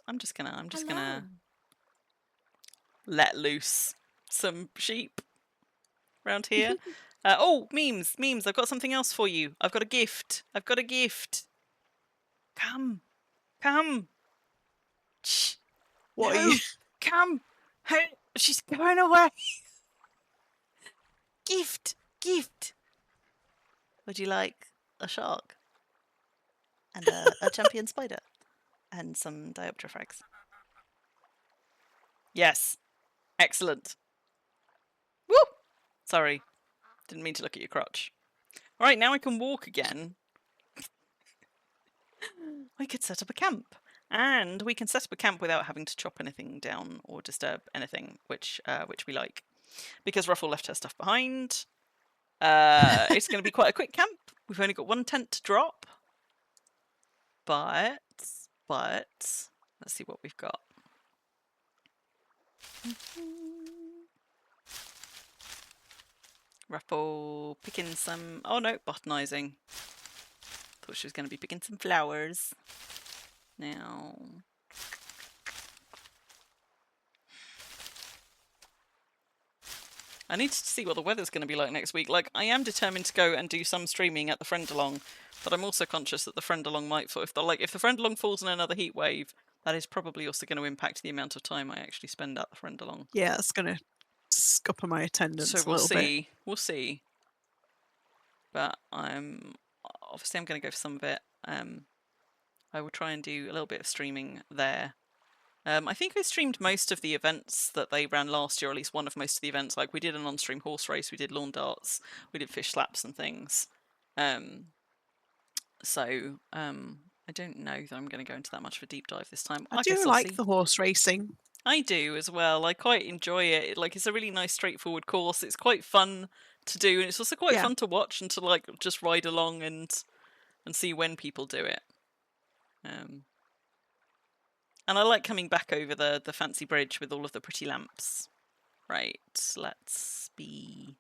I'm just gonna let loose some sheep around here. Oh, memes. I've got something else for you. I've got a gift. Come. Shh. What No, are you? come. Hey, she's going away. Gift. Would you like a shark? And a champion spider? And some diopter frags? Yes. Excellent. Woo! Sorry. Didn't mean to look at your crotch. Alright, now I can walk again. We could set up a camp. And we can set up a camp without having to chop anything down or disturb anything, which we like. Because Ruffle left her stuff behind. It's going to be quite a quick camp. We've only got one tent to drop. But let's see what we've got. Ruffle picking some... Oh no, botanizing. Thought she was going to be picking some flowers. Now... I need to see what the weather's going to be like next week. Like, I am determined to go and do some streaming at the friend along, but I'm also conscious that the friend along might fall. If the friend along falls in another heat wave, that is probably also going to impact the amount of time I actually spend at the friend along. Yeah, it's going to scupper my attendance So a little bit. We'll see. but obviously I'm going to go for some of it. I will try and do a little bit of streaming there. I think I streamed most of the events that they ran last year, or at least one of most of the events. Like we did an on-stream horse race, we did lawn darts, we did fish slaps and things. So I don't know that I'm going to go into that much of a deep dive this time. I guess do I'll like see. the horse racing. I do as well. I quite enjoy it. Like it's a really nice, straightforward course. It's quite fun to do, and it's also quite Yeah. fun to watch and to like just ride along and see when people do it. And I like coming back over the fancy bridge with all of the pretty lamps. Right, let's be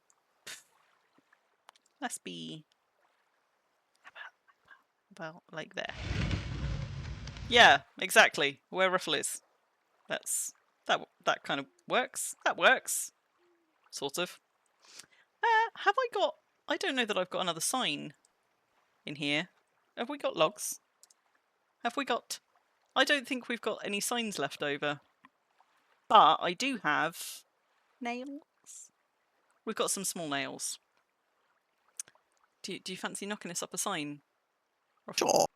about like there. Yeah, exactly. Where Ruffle is. That kind of works. That works. Sort of. Have I got... I don't know that I've got another sign in here. Have we got logs? Have we got... I don't think we've got any signs left over. But I do have nails. We've got some small nails. Do you fancy knocking us up a sign? Sure.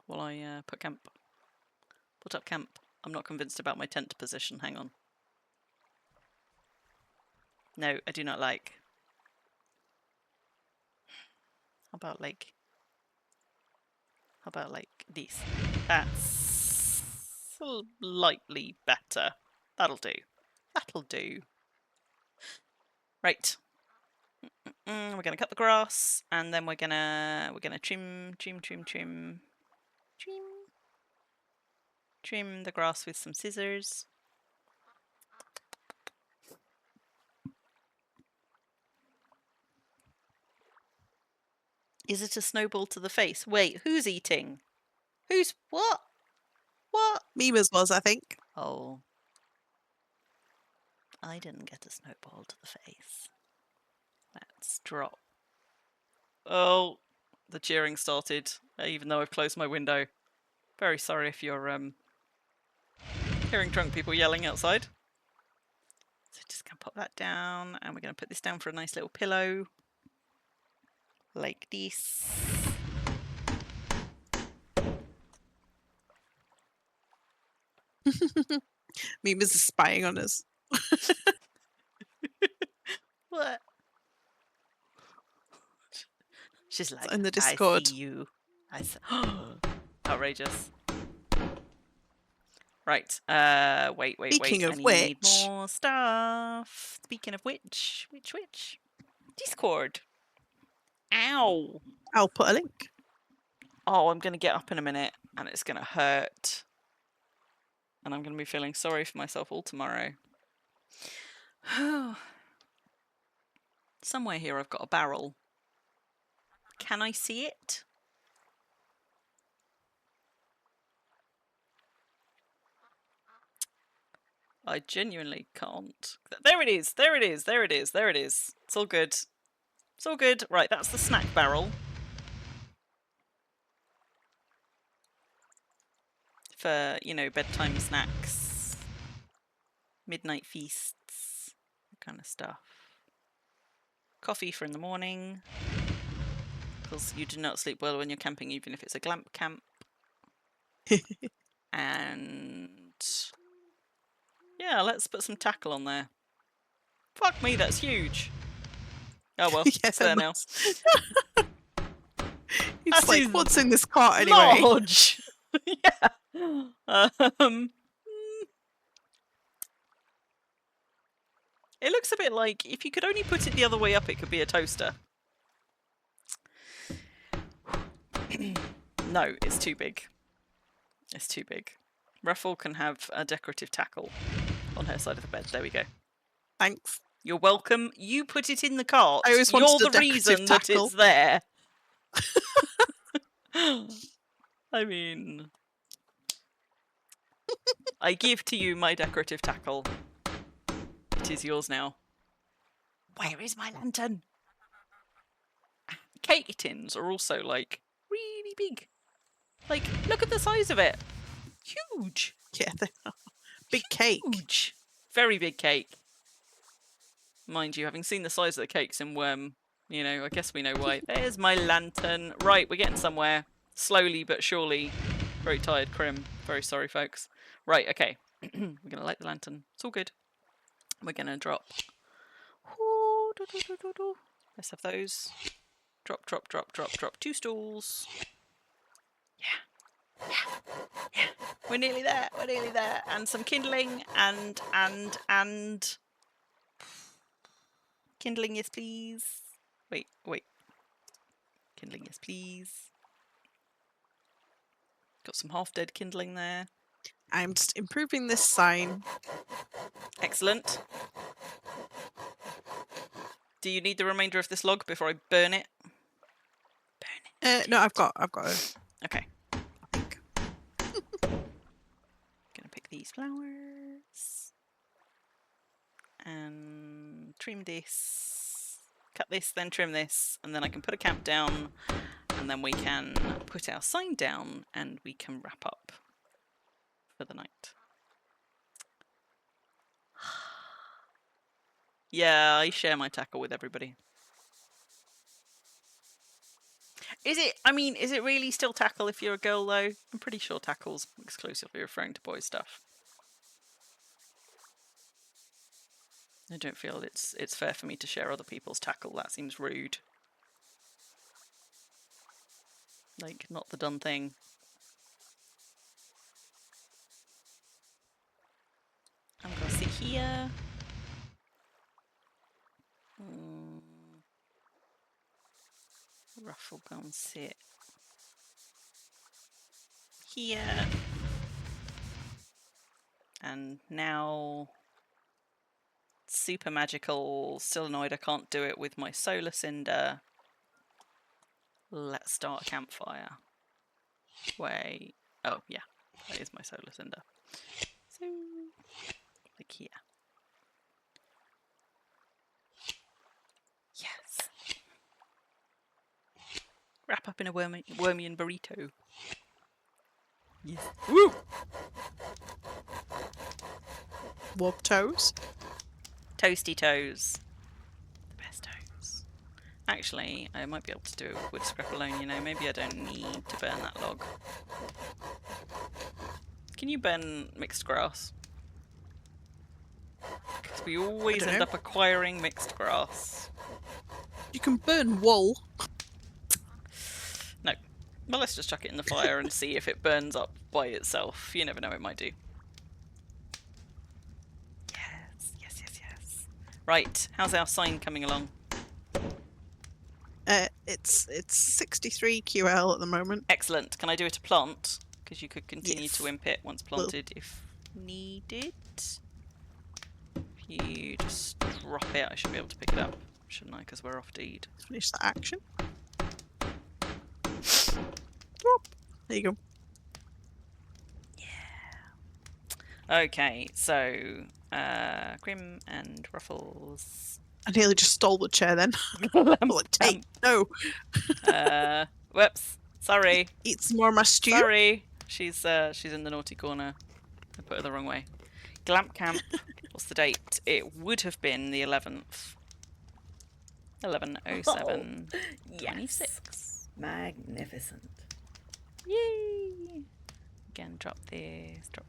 While I put up camp. I'm not convinced about my tent position. Hang on. No, I do not like. How about like this? That's slightly better. That'll do. That'll do. Right. We're gonna cut the grass, and then we're gonna trim the grass with some scissors. Is it a snowball to the face? Wait, who's eating? Who's what? What? Mima's was, I think. Oh. I didn't get a snowball to the face. Let's drop. Oh, the cheering started, even though I've closed my window. Very sorry if you're hearing drunk people yelling outside. So just gonna pop that down, and we're gonna put this down for a nice little pillow. Like this. Mima's is spying on us. What? She's like, in the Discord. I see you. Outrageous. Right. Wait. Speaking of I need which- more stuff. Speaking of which? Discord. Ow. I'll put a link. Oh, I'm going to get up in a minute and it's going to hurt. And I'm going to be feeling sorry for myself all tomorrow. Somewhere here I've got a barrel. Can I see it? I genuinely can't. There it is. It's all good. It's all good. Right, that's the snack barrel. For, you know, bedtime snacks, midnight feasts, that kind of stuff. Coffee for in the morning, because you do not sleep well when you're camping, even if it's a glamp camp. And yeah, let's put some tackle on there. Fuck me, that's huge. Oh well, Yeah, it's there now. He's That like, is what's in this cart anyway? Large. Yeah. It looks a bit like, if you could only put it the other way up, it could be a toaster. No, it's too big. It's too big. Ruffle can have a decorative tackle on her side of the bed. There we go. Thanks. You're welcome. You put it in the cart. I always You're wanted a the reason that decorative it's there. I mean... I give to you my decorative tackle. It is yours now. Where is my lantern? Cake tins are also, like, really big. Like, look at the size of it. Huge. Yeah, they are. Big cake. Huge. Very big cake. Mind you, having seen the size of the cakes in Worm You know, I guess we know why. There's my lantern. Right, we're getting somewhere. Slowly but surely. Very tired, Crim. Very sorry, folks. Right, okay. We're going to light the lantern. It's all good. We're going to drop. Let's have those. Drop, drop, drop, drop, drop. 2 stools. Yeah. We're nearly there. We're nearly there. And some kindling and kindling, yes, please. Wait. Kindling, yes, please. Got some half-dead kindling there. I'm just improving this sign. Excellent. Do you need the remainder of this log before I burn it? No, I've got a Okay. think. Gonna pick these flowers. And trim this. Cut this, then trim this. And then I can put a camp down. And then we can put our sign down and we can wrap up for the night. Yeah, I share my tackle with everybody. Is it really still tackle if you're a girl though? I'm pretty sure tackle's exclusively referring to boy stuff. I don't feel it's fair for me to share other people's tackle. That seems rude. Like, not the done thing. I'm gonna sit here. Ruffle go and sit here. And now super magical solenoid. I can't do it with my solar cinder. Let's start a campfire. Wait. Oh, yeah. That is my solar cinder. So, like here. Yes. Wrap up in a wormian burrito. Yes. Woo! Warp toes. Toasty toes. The best toes. Actually, I might be able to do it with wood scrap alone, you know. Maybe I don't need to burn that log. Can you burn mixed grass? Because we always end up acquiring mixed grass. You can burn wool. No. Well, let's just chuck it in the fire and see if it burns up by itself. You never know, it might do. Yes, yes, yes, yes. Right, how's our sign coming along? It's 63 QL at the moment. Excellent. Can I do it to plant? Because you could continue Yes. to imp it once planted if needed. If you just drop it, I should be able to pick it up, shouldn't I? Because we're off deed. Finish that action. Drop. There you go. Okay, so Crim and Ruffles. I nearly just stole the chair then. Like, hey, no. Whoops. Sorry. Eat some more of my stew. Sorry. She's in the naughty corner. I put her the wrong way. Glamp camp. What's the date? It would have been the 11th. 11/07/26. Yes. Magnificent. Yay! Again, drop this. Drop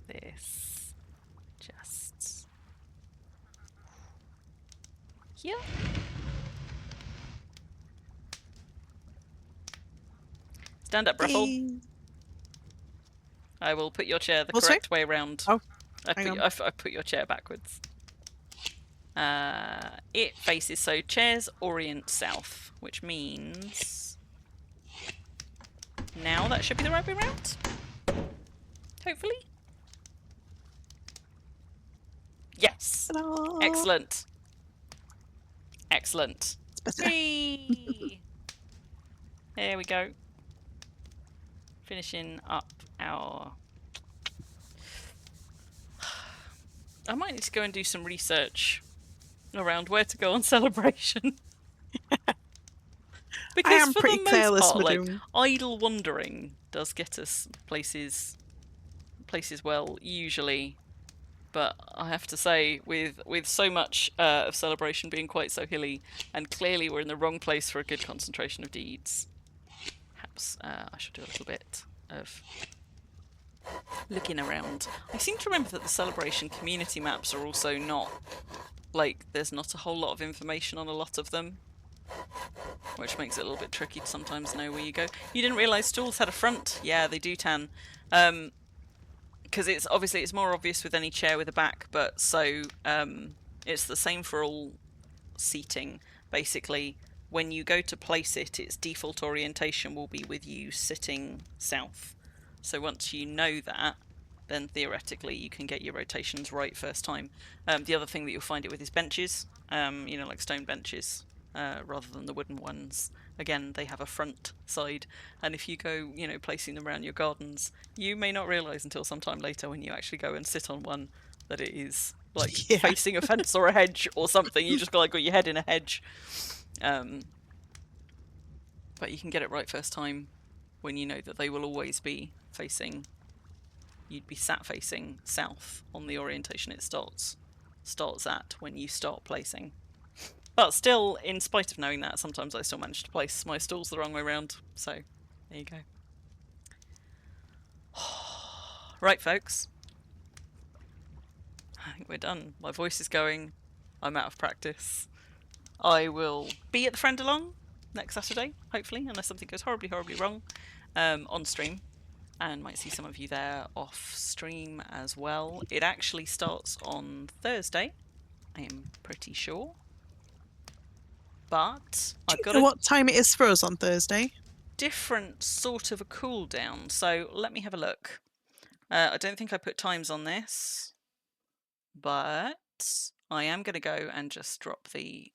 this. Just here. Stand up, Ruffle. Hey. I will put your chair the What's correct way round. Oh, I hang on. put your chair backwards. It faces, so chairs orient south, which means now that should be the right way round. Hopefully. Yes. Ta-da. Excellent. Excellent. It's better. Whee! There we go. Finishing up our... I might need to go and do some research around where to go on Celebration. Because I am for pretty the most careless, part, like, Madoon. idle wandering does get us places well, usually. But I have to say, with so much of Celebration being quite so hilly, and clearly we're in the wrong place for a good concentration of deeds, perhaps I should do a little bit of looking around. I seem to remember that the Celebration community maps are also not, like, there's not a whole lot of information on a lot of them, which makes it a little bit tricky to sometimes know where you go. You didn't realise stalls had a front? Yeah, they do, Tan. Because it's obviously it's more obvious with any chair with a back, but so it's the same for all seating. Basically, when you go to place it, its default orientation will be with you sitting south. So once you know that, then theoretically you can get your rotations right first time. The other thing that you'll find it with is benches, you know, like stone benches, rather than the wooden ones. Again, they have a front side, and if you go, you know, placing them around your gardens, you may not realise until sometime later when you actually go and sit on one that it is like facing a fence or a hedge or something. You just got your head in a hedge. But you can get it right first time when you know that they will always be facing. You'd be sat facing south on the orientation it starts at when you start placing. But still, in spite of knowing that, sometimes I still manage to place my stalls the wrong way around. So, there you go. Right, folks. I think we're done. My voice is going. I'm out of practice. I will be at the Friend Along next Saturday, hopefully, unless something goes horribly, horribly wrong, on stream. And might see some of you there off stream as well. It actually starts on Thursday, I am pretty sure. But I've got what time it is for us on Thursday? Different sort of a cooldown. So let me have a look. I don't think I put times on this, but I am going to go and just drop the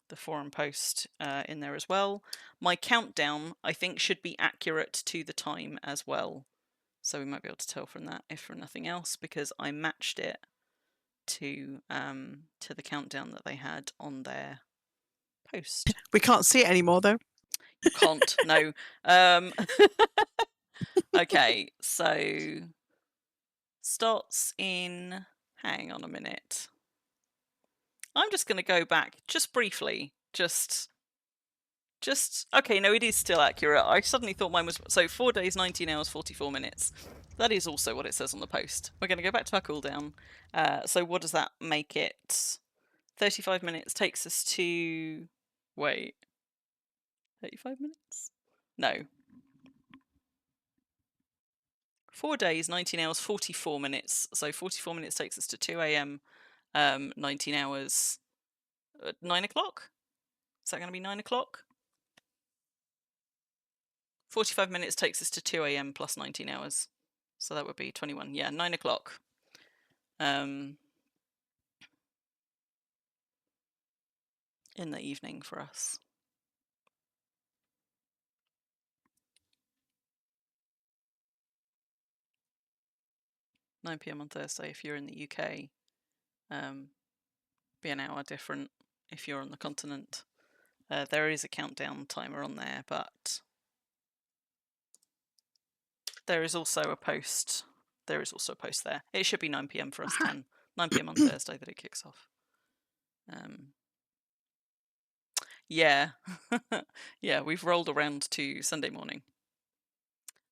the forum post in there as well. My countdown, I think, should be accurate to the time as well. So we might be able to tell from that, if from nothing else, because I matched it to the countdown that they had on their post. We can't see it anymore, though. You can't, no. Okay, so starts in. Hang on a minute. I'm just going to go back just briefly. Just. Okay, no, it is still accurate. I suddenly thought mine was. So 4 days, 19 hours, 44 minutes. That is also what it says on the post. We're going to go back to our cooldown. So what does that make it? 35 minutes takes us to. Wait. 35 minutes? No. 4 days, 19 hours, 44 minutes. So 44 minutes takes us to 2 a.m. 19 hours. 9 o'clock? Is that going to be 9 o'clock? 45 minutes takes us to 2 a.m. plus 19 hours. So that would be 21. Yeah, 9 o'clock. In the evening for us. (9 p.m. on Thursday if you're in the UK. Be an hour different if you're on the continent. There is a countdown timer on there, but there is also a post. There is also a post there. It should be 9 p.m. for us. 9 p.m. on Thursday that it kicks off. Yeah, yeah, we've rolled around to Sunday morning.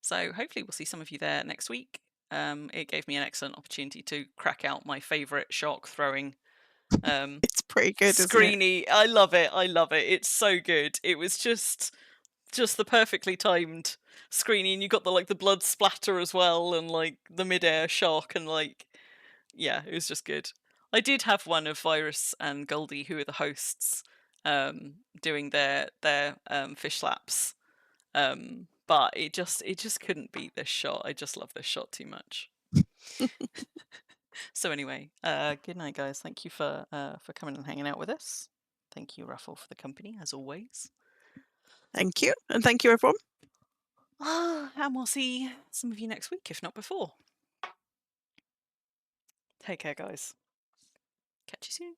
So hopefully we'll see some of you there next week. It gave me an excellent opportunity to crack out my favourite shark throwing. It's pretty good, Screeny. isn't it? I love it. I love it. It's so good. It was just the perfectly timed Screeny, and you got the blood splatter as well, and the mid-air shark, and yeah, it was just good. I did have one of Virus and Goldie, who are the hosts, doing their fish slaps. But it just couldn't beat this shot. I just love this shot too much. So anyway, good night, guys. Thank you for coming and hanging out with us. Thank you, Ruffle, for the company as always. Thank you, and thank you, everyone. And we'll see some of you next week, if not before. Take care, guys. Catch you soon.